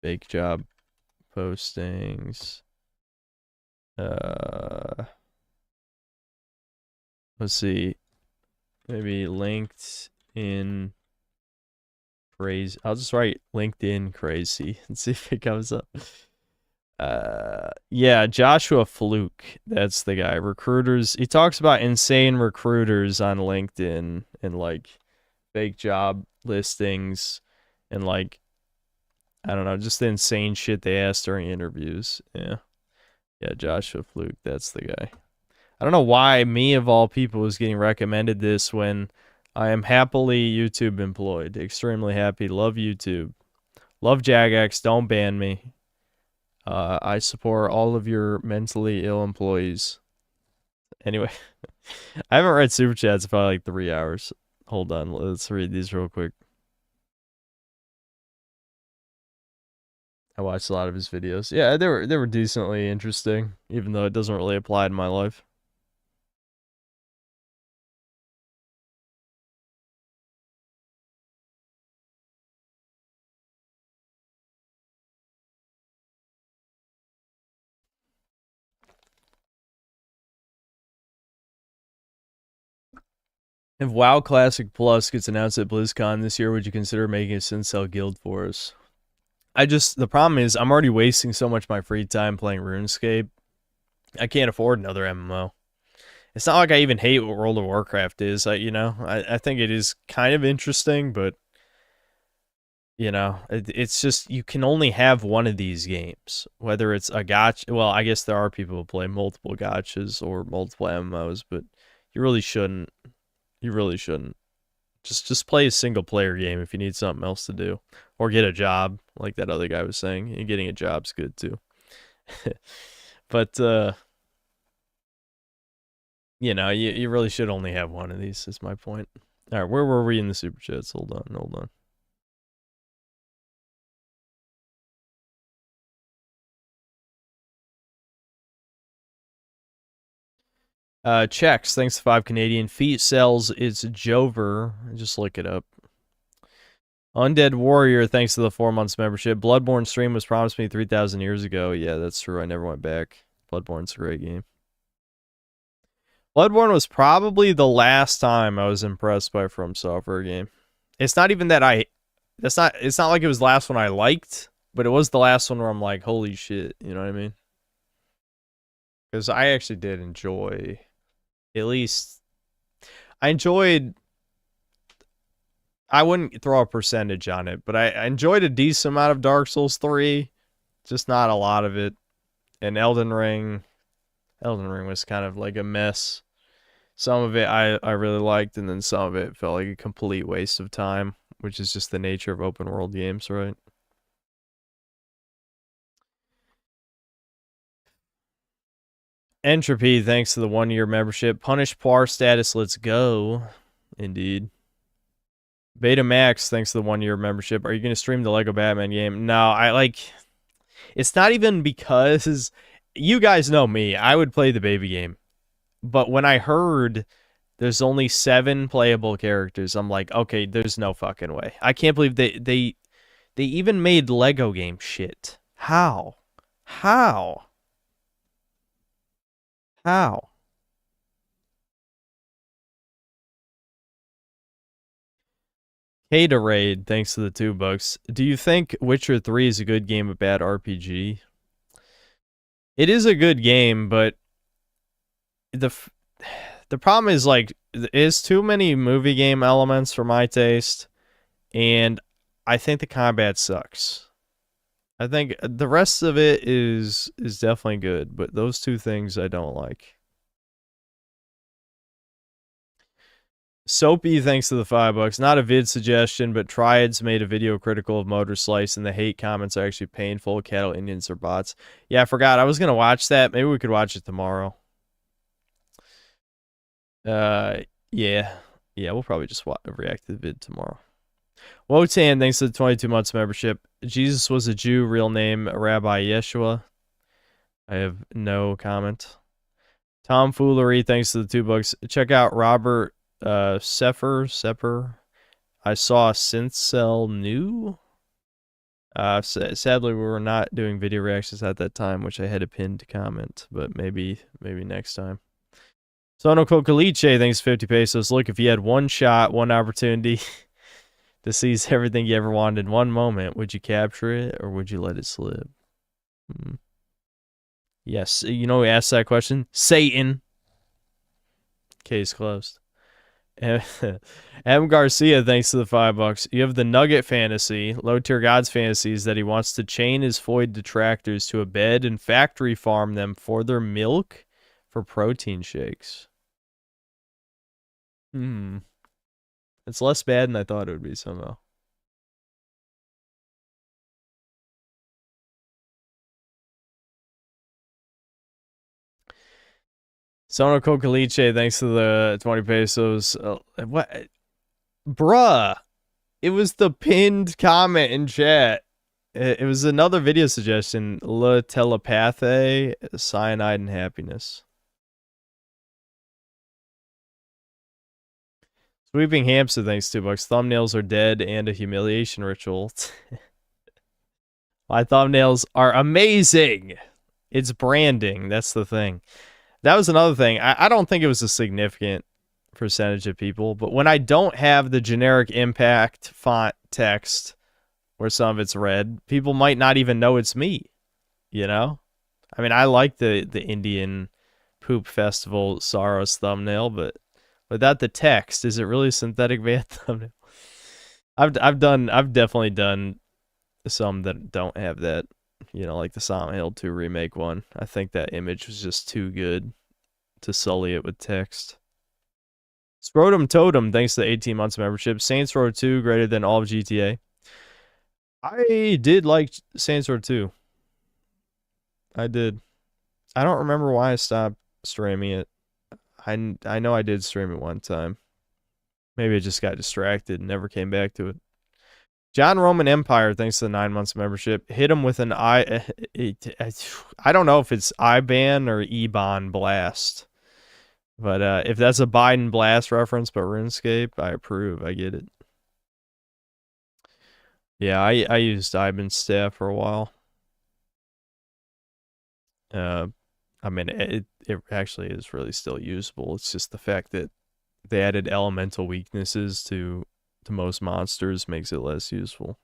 Fake job postings. Let's see. Maybe LinkedIn crazy. I'll just write LinkedIn crazy and see if it comes up. Yeah, Joshua Fluke. That's the guy. Recruiters. He talks about insane recruiters on LinkedIn and like fake job listings and like, I don't know, just the insane shit they ask during interviews. Yeah. Yeah, Joshua Fluke. That's the guy. I don't know why me of all people was getting recommended this when I am happily YouTube employed. Extremely happy. Love YouTube. Love Jagex. Don't ban me. I support all of your mentally ill employees. Anyway, I haven't read Super Chats in probably like 3 hours. Hold on. Let's read these real quick. I watched a lot of his videos. Yeah, they were decently interesting, even though it doesn't really apply to my life. If WoW Classic Plus gets announced at BlizzCon this year, would you consider making a Sincel guild for us? The problem is I'm already wasting so much of my free time playing RuneScape. I can't afford another MMO. It's not like I even hate what World of Warcraft is. I think it is kind of interesting, but it's just you can only have one of these games. Whether it's a gacha, well, I guess there are people who play multiple gachas or multiple MMOs, but you really shouldn't. You really shouldn't. Just play a single player game if you need something else to do, or get a job like that other guy was saying. And getting a job's good too. But you really should only have one of these. Is my point. All right, where were we in the super chats? Hold on. Checks, thanks to 5 Canadian. Feet sells, it's Jover. Just look it up. Undead Warrior, thanks to the 4 months membership. Bloodborne stream was promised me 3,000 years ago. Yeah, that's true. I never went back. Bloodborne's a great game. Bloodborne was probably the last time I was impressed by a From Software game. It's not even that it's not like it was the last one I liked, but it was the last one where I'm like, holy shit, you know what I mean? Because I actually did enjoy, at least, I wouldn't throw a percentage on it, but I enjoyed a decent amount of Dark Souls 3. Just not a lot of it. And Elden Ring was kind of like a mess. Some of it I really liked, and then some of it felt like a complete waste of time, which is just the nature of open world games, right? Entropy, thanks to the 1-year membership. Punish Par status, let's go. Indeed. Beta Max, thanks to the 1-year membership. Are you going to stream the Lego Batman game? No, it's not even because, you guys know me, I would play the baby game. But when I heard there's only 7 playable characters, I'm like, okay, there's no fucking way. I can't believe they even made Lego game shit. How? Haterade, thanks to the $2. Do you think Witcher 3 is a good game, a bad RPG? It is a good game, but the problem is, like, it's too many movie game elements for my taste, and I think the combat sucks. I think the rest of it is definitely good, but those two things I don't like. Soapy, thanks to the $5. Not a vid suggestion, but Triads made a video critical of Moterslice, and the hate comments are actually painful. Cattle Indians are bots. Yeah, I forgot. I was going to watch that. Maybe we could watch it tomorrow. Yeah, we'll probably just react to the vid tomorrow. Wotan, thanks to the 22 months membership. Jesus was a Jew, real name Rabbi Yeshua. I have no comment. Tomfoolery, thanks to the $2. Check out Robert Sepper. I saw Synthcell new. Sadly, we were not doing video reactions at that time, which I had a pinned comment, but maybe next time. Sono Cocaliche, thanks 50 pesos. Look, if you had one shot, one opportunity to seize everything you ever wanted in one moment, would you capture it or would you let it slip? Yes, you know who asked that question? Satan. Case closed. M. Garcia, thanks to the $5. You have the Nugget fantasy. Low tier gods fantasies that he wants to chain his void detractors to a bed and factory farm them for their milk for protein shakes. It's less bad than I thought it would be somehow. Sono Cocaliche, thanks to the 20 pesos. What? Bruh. It was the pinned comment in chat. It was another video suggestion. La Telepathe, Cyanide and Happiness. Sweeping Hamster, thanks $2. Thumbnails are dead and a humiliation ritual. My thumbnails are amazing. It's branding. That's the thing. That was another thing. I don't think it was a significant percentage of people, but when I don't have the generic impact font text where some of it's red, people might not even know it's me, you know? I mean, I like the Indian Poop Festival Saros thumbnail, but without the text, is it really a synthetic van thumbnail? I've definitely done some that don't have that, you know, like the Silent Hill 2 remake one. I think that image was just too good to sully it with text. Scrotum Totem, thanks to the 18 months membership. Saints Row 2 greater than all of GTA. I did like Saints Row 2. I did. I don't remember why I stopped streaming it. I know I did stream it one time. Maybe I just got distracted and never came back to it. John Roman Empire, thanks to the 9 months membership. Hit him with an I don't know if it's IBAN or EBAN blast. But if that's a Biden blast reference, but RuneScape, I approve. I get it. Yeah, I used Iban's staff for a while. I mean, it actually is really still usable. It's just the fact that they added elemental weaknesses to most monsters makes it less useful.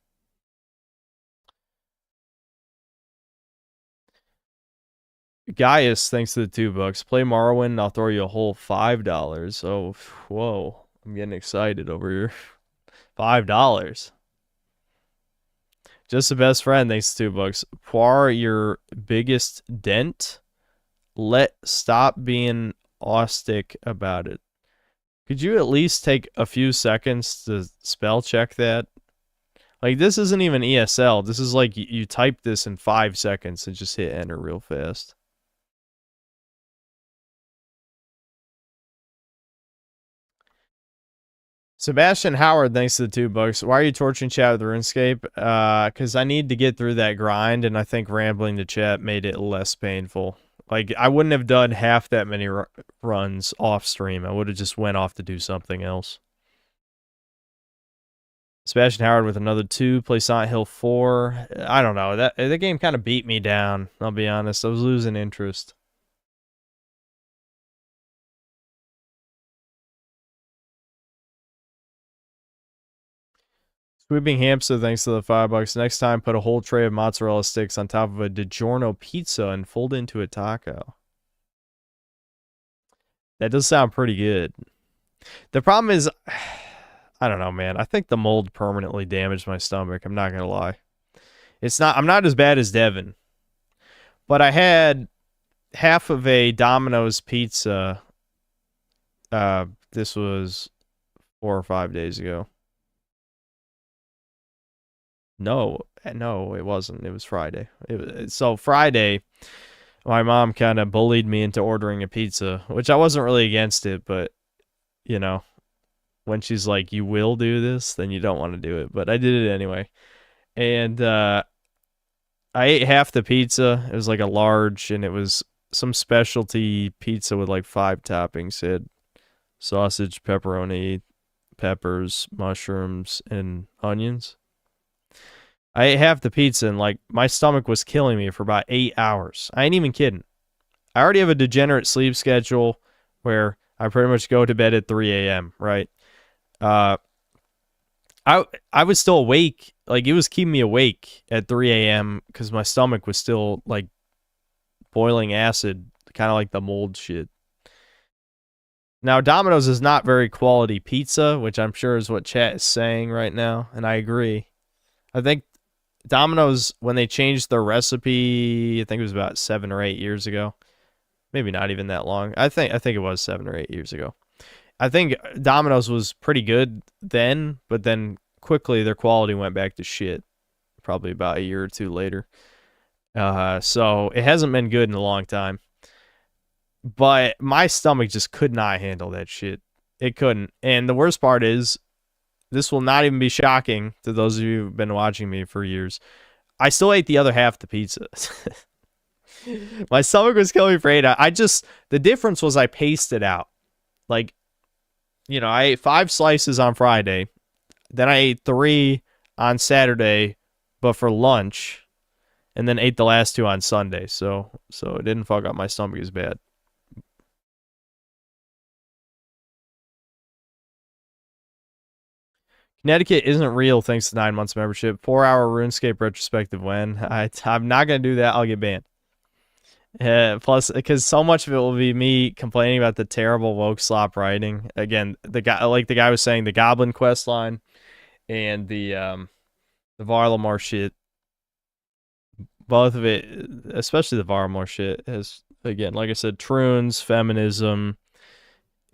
Gaius, thanks to the $2. Play Morrowind, I'll throw you a whole $5. Oh, whoa. I'm getting excited over here. $5. Just the best friend, thanks to $2. Poir, your biggest dent? Stop being austic about it. Could you at least take a few seconds to spell check that? Like, this isn't even ESL. This is like you type this in 5 seconds and just hit enter real fast. Sebastian Howard, thanks to the $2. Why are you torturing chat with RuneScape? Because I need to get through that grind, and I think rambling to chat made it less painful. Like, I wouldn't have done half that many runs off stream. I would have just went off to do something else. Sebastian Howard with another 2. Play Silent Hill 4. I don't know. That game kind of beat me down, I'll be honest. I was losing interest. Sweeping Hamster, thanks to the $5. Next time, put a whole tray of mozzarella sticks on top of a DiGiorno pizza and fold it into a taco. That does sound pretty good. The problem is, I don't know, man. I think the mold permanently damaged my stomach. I'm not gonna lie. I'm not as bad as Devin, but I had half of a Domino's pizza. This was 4 or 5 days ago. No, it wasn't. It was Friday. So Friday, my mom kind of bullied me into ordering a pizza, which I wasn't really against it, but, you know, when she's like, you will do this, then you don't want to do it. But I did it anyway. And I ate half the pizza. It was like a large, and it was some specialty pizza with like 5 toppings. It had sausage, pepperoni, peppers, mushrooms, and onions. I ate half the pizza, and like my stomach was killing me for about 8 hours. I ain't even kidding. I already have a degenerate sleep schedule where I pretty much go to bed at 3 a.m., right? I was still awake. Like, it was keeping me awake at 3 a.m. because my stomach was still like boiling acid, kind of like the mold shit. Now, Domino's is not very quality pizza, which I'm sure is what chat is saying right now, and I agree. I think Domino's, when they changed their recipe, I think it was about 7 or 8 years ago. Maybe not even that long. I think it was 7 or 8 years ago. I think Domino's was pretty good then, but then quickly their quality went back to shit. Probably about a year or 2 later. So it hasn't been good in a long time. But my stomach just could not handle that shit. It couldn't. And the worst part is, this will not even be shocking to those of you who've been watching me for years. I still ate the other half of the pizza. My stomach was killing me for 8 hours. The difference was I paced it out. Like, you know, I ate 5 slices on Friday. Then I ate 3 on Saturday, but for lunch. And then ate the last 2 on Sunday. So it didn't fuck up my stomach as bad. Connecticut isn't real thanks to 9 months membership. 4-hour RuneScape retrospective when. I'm not going to do that. I'll get banned. Plus, because so much of it will be me complaining about the terrible woke slop writing. Again, the guy was saying, the Goblin quest line and the Varlamore shit. Both of it, especially the Varlamore shit, has, again, like I said, troons, feminism,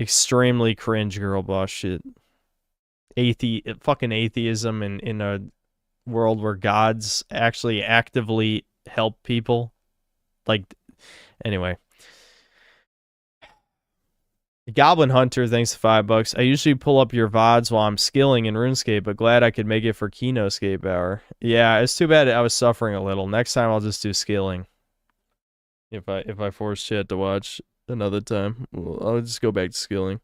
extremely cringe girl boss shit. Fucking atheism in a world where gods actually actively help people. Like, anyway. Goblin Hunter, thanks to $5. I usually pull up your VODs while I'm skilling in RuneScape, but glad I could make it for Kinoscape hour. Yeah, it's too bad I was suffering a little. Next time I'll just do skilling. If I force chat to watch another time, I'll just go back to skilling.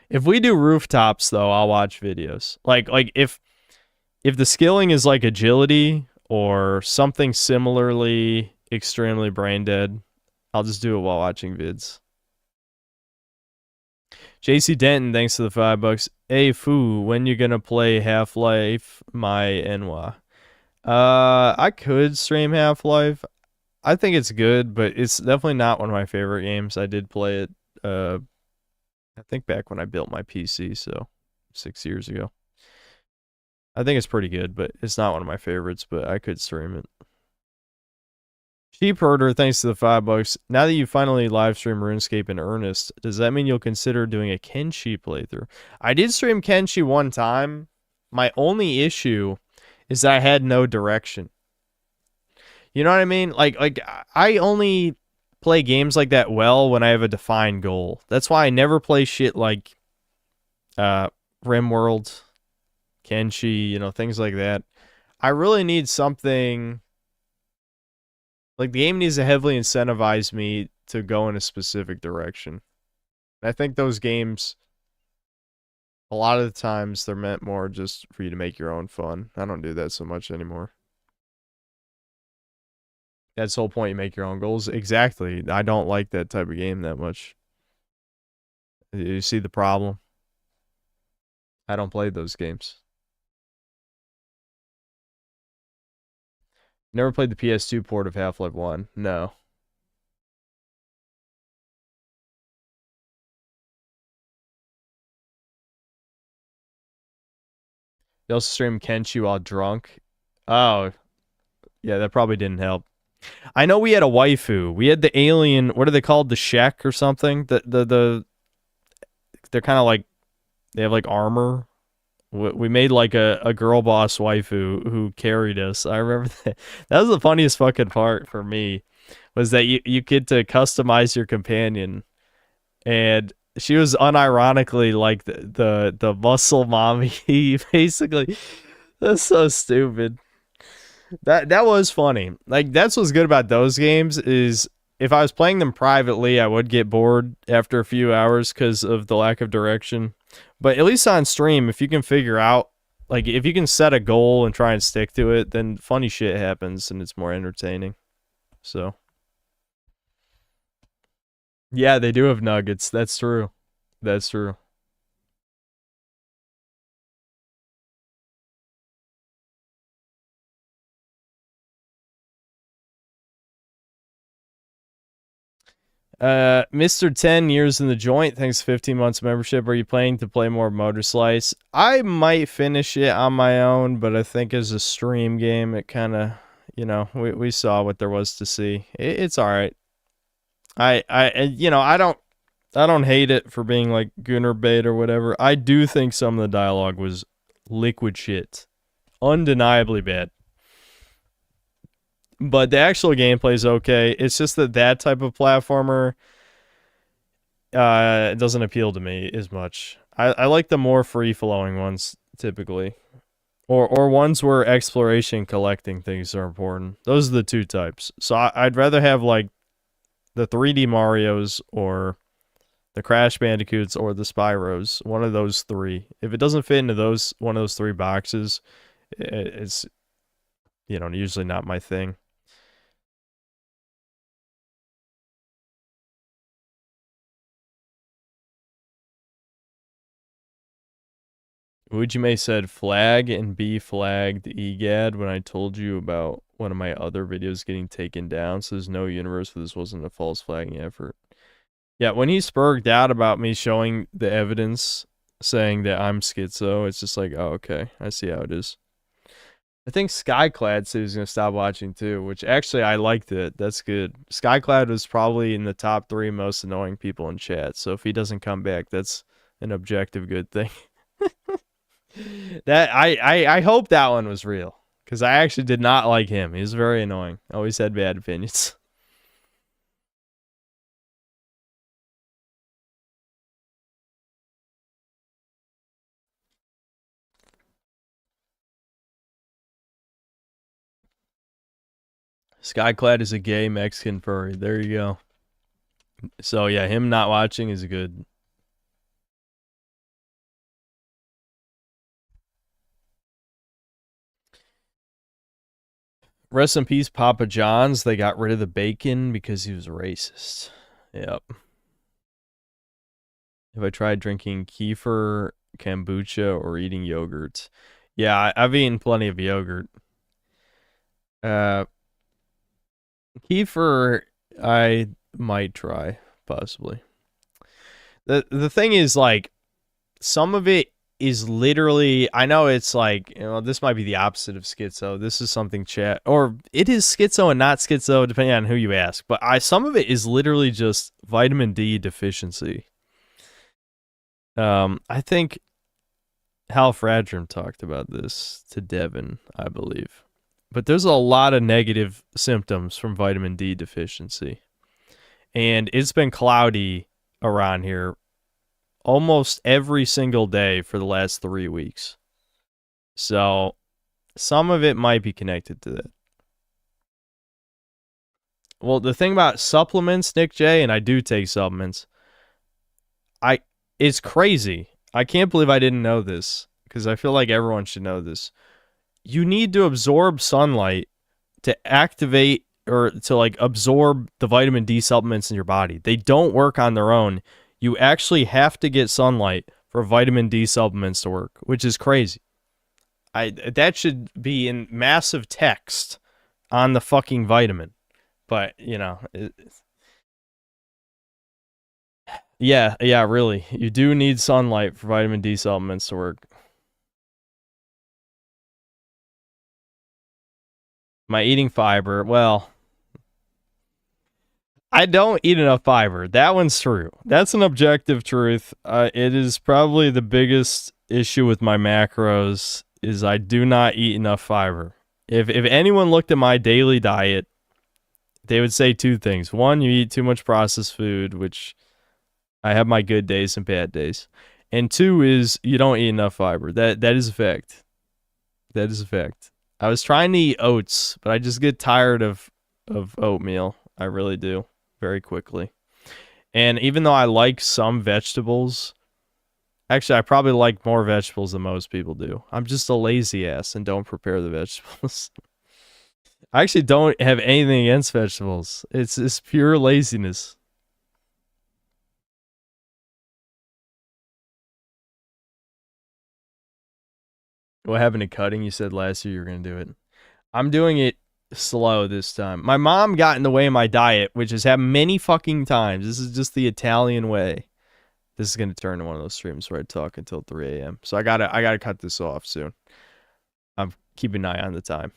If we do rooftops, though, I'll watch videos. Like if the skilling is like agility or something similarly extremely brain dead, I'll just do it while watching vids. JC Denton, thanks to the $5. Hey, Foo, when you gonna play Half-Life my Enwa? I could stream Half-Life. I think it's good, but it's definitely not one of my favorite games. I did play it, I think back when I built my PC, so 6 years ago. I think it's pretty good, but it's not one of my favorites, but I could stream it. Sheep Herder, thanks to the $5. Now that you finally live stream RuneScape in earnest, does that mean you'll consider doing a Kenshi playthrough? I did stream Kenshi one time. My only issue is that I had no direction. You know what I mean? Like I only play games like that well when I have a defined goal. That's why I never play shit like RimWorld, Kenshi, you know, things like that. I really need something. Like, the game needs to heavily incentivize me to go in a specific direction. I think those games, a lot of the times, they're meant more just for you to make your own fun. I don't do that so much anymore. That's the whole point. You make your own goals. Exactly. I don't like that type of game that much. You see the problem? I don't play those games. Never played the PS2 port of Half-Life 1. No. You also stream Kenshi while drunk. Oh. Yeah, that probably didn't help. I know we had a waifu. We had the alien, what are they called? The Shek or something? They're kind of like, they have like armor. We made like a girl boss waifu who carried us. I remember that. That was the funniest fucking part for me, was that you get to customize your companion, and she was unironically like the muscle mommy. Basically, that's so stupid. That was funny. Like, that's what's good about those games, is if I was playing them privately, I would get bored after a few hours because of the lack of direction. But at least on stream, if you can figure out, like, if you can set a goal and try and stick to it, then funny shit happens and it's more entertaining. So, yeah, they do have nuggets. That's true. That's true. Mr. 10 years in the joint, thanks 15 months membership. Are you planning to play more moterslice? I might finish it on my own, but I think as a stream game, it kind of, you know, we saw what there was to see. It's all right. You know, I don't hate it for being like Gunnar bait or whatever. I do think some of the dialogue was liquid shit. Undeniably bad. But the actual gameplay is okay. It's just that type of platformer doesn't appeal to me as much. I like the more free-flowing ones, typically. Or ones where exploration, collecting things are important. Those are the two types. So I'd rather have, like, the 3D Marios or the Crash Bandicoots or the Spyros. One of those three. If it doesn't fit into one of those three boxes, it's, you know, usually not my thing. Ujime said, flag and be flagged EGAD when I told you about one of my other videos getting taken down, so there's no universe where this wasn't a false flagging effort. Yeah, when he spurged out about me showing the evidence saying that I'm schizo, it's just like, oh, okay, I see how it is. I think Skyclad said he was going to stop watching too, which actually I liked it. That's good. Skyclad was probably in the top 3 most annoying people in chat, so if he doesn't come back, that's an objective good thing. That I hope that one was real, because I actually did not like him. He was very annoying. Always had bad opinions. Skyclad is a gay Mexican furry. There you go. So yeah, him not watching is good. Rest in peace, Papa John's. They got rid of the bacon because he was racist. Yep. Have I tried drinking kefir, kombucha, or eating yogurt? Yeah, I've eaten plenty of yogurt. Kefir, I might try, possibly. The thing is, like, some of it is literally, I know it's like, this might be the opposite of schizo. This is something chat, or it is schizo and not schizo, depending on who you ask. But some of it is literally just vitamin D deficiency. I think Hal Fradrum talked about this to Devin, I believe. But there's a lot of negative symptoms from vitamin D deficiency. And it's been cloudy around here almost every single day for the last 3 weeks. So some of it might be connected to that. Well, the thing about supplements, Nick J, and I do take supplements, it's crazy. I can't believe I didn't know this, because I feel like everyone should know this. You need to absorb sunlight to activate or to like absorb the vitamin D supplements in your body. They don't work on their own. You actually have to get sunlight for vitamin D supplements to work, which is crazy. That should be in massive text on the fucking vitamin. But, yeah, really. You do need sunlight for vitamin D supplements to work. Am I eating fiber? Well, I don't eat enough fiber. That one's true. That's an objective truth. It is probably the biggest issue with my macros is I do not eat enough fiber. If anyone looked at my daily diet, they would say two things. One, you eat too much processed food, which I have my good days and bad days. And two is you don't eat enough fiber. That is a fact. That is a fact. I was trying to eat oats, but I just get tired of oatmeal. I really do, very quickly. And even though I like some vegetables, actually I probably like more vegetables than most people do. I'm just a lazy ass and don't prepare the vegetables. I actually don't have anything against vegetables. It's pure laziness. What happened to cutting? You said last year you were going to do it. I'm doing it slow this time. My mom got in the way of my diet, which has happened many fucking times. This is just the Italian way. This is going to turn into one of those streams where I talk until 3 a.m. So I gotta cut this off soon. I'm keeping an eye on the time.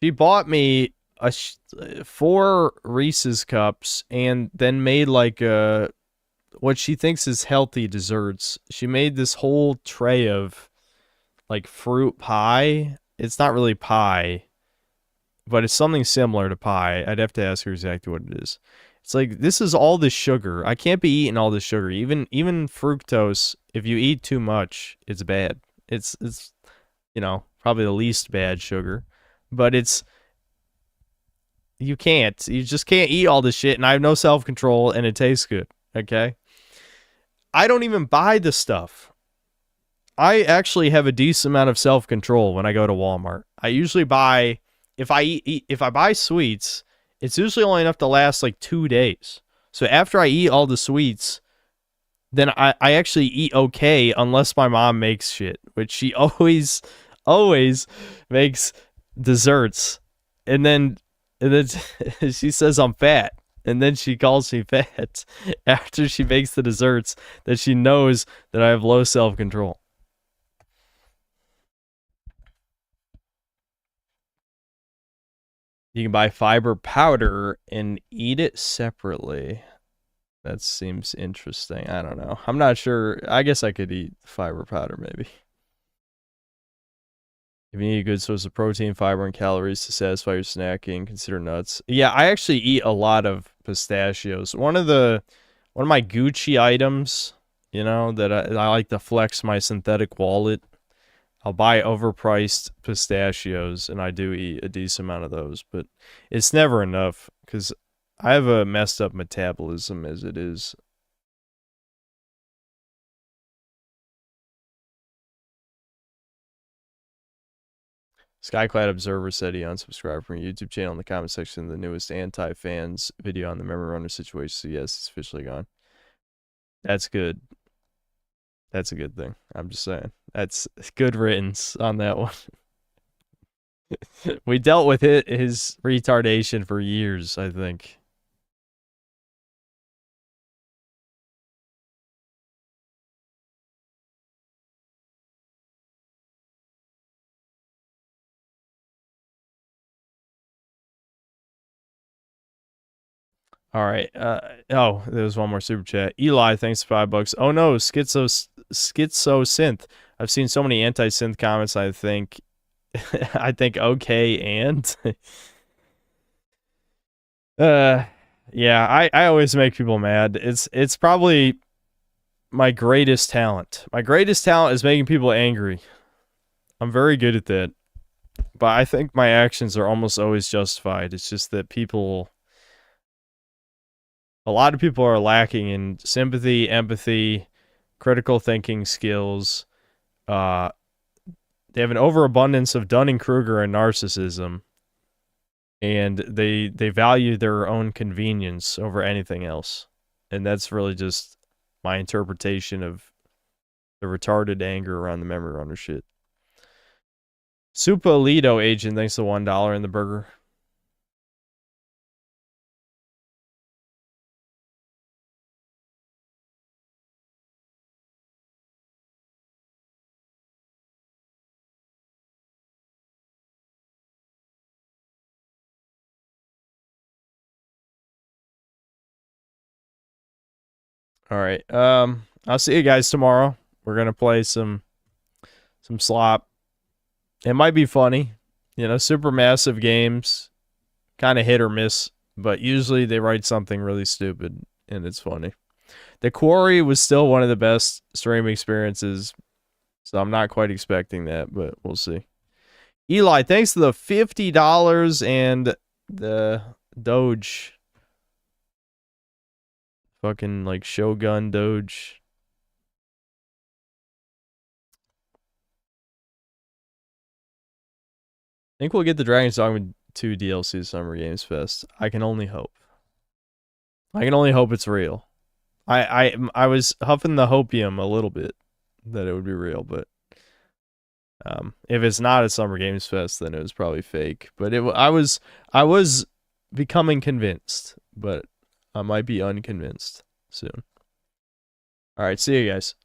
She bought me 4 Reese's cups and then made like what she thinks is healthy desserts. She made this whole tray of like fruit pie. It's not really pie, but it's something similar to pie. I'd have to ask her exactly what it is. It's like, this is all the sugar. I can't be eating all the sugar. Even fructose, if you eat too much, it's bad. It's probably the least bad sugar. But you just can't eat all this shit, and I have no self-control, and it tastes good, okay? I don't even buy the stuff. I actually have a decent amount of self-control when I go to Walmart. I usually buy, if I buy sweets, it's usually only enough to last like 2 days. So after I eat all the sweets, then I actually eat okay, unless my mom makes shit, which she always makes desserts, and then she says I'm fat, and then she calls me fat after she makes the desserts that she knows that I have low self-control. You can buy fiber powder and eat it separately. That seems interesting. I don't know. I'm not sure. I guess I could eat fiber powder maybe. If you need a good source of protein, fiber, and calories to satisfy your snacking, consider nuts. Yeah, I actually eat a lot of pistachios. One of my Gucci items, that I like to flex my synthetic wallet. I'll buy overpriced pistachios, and I do eat a decent amount of those, but it's never enough because I have a messed up metabolism as it is. Skyclad Observer said he unsubscribed from your YouTube channel in the comment section of the newest anti-fans video on the memory runner situation. So yes, it's officially gone. That's good. That's a good thing. I'm just saying. That's good riddance on that one. We dealt with his retardation for years, I think. All right. Oh, there was one more super chat. Eli, thanks for $5. Oh no, schizo synth. I've seen so many anti-synth comments. I think, I think okay and. Yeah. I always make people mad. It's probably my greatest talent. My greatest talent is making people angry. I'm very good at that. But I think my actions are almost always justified. It's just that a lot of people are lacking in sympathy, empathy, critical thinking skills. They have an overabundance of Dunning-Kruger and narcissism. And they value their own convenience over anything else. And that's really just my interpretation of the retarded anger around the memory runner shit. Supalito agent, thanks to $1 in the burger. All right. I'll see you guys tomorrow. We're gonna play some slop. It might be funny. You know, super massive games, kind of hit or miss, but usually they write something really stupid and it's funny. The Quarry was still one of the best streaming experiences, so I'm not quite expecting that, but we'll see. Eli, thanks to the $50 and the Doge. Fucking like Shogun Doge. I think we'll get the Dragon's Dogma 2 DLC Summer Games Fest. I can only hope. I can only hope it's real. I was huffing the hopium a little bit that it would be real, but if it's not a Summer Games Fest, then it was probably fake. But I was becoming convinced, but I might be unconvinced soon. All right, see you guys.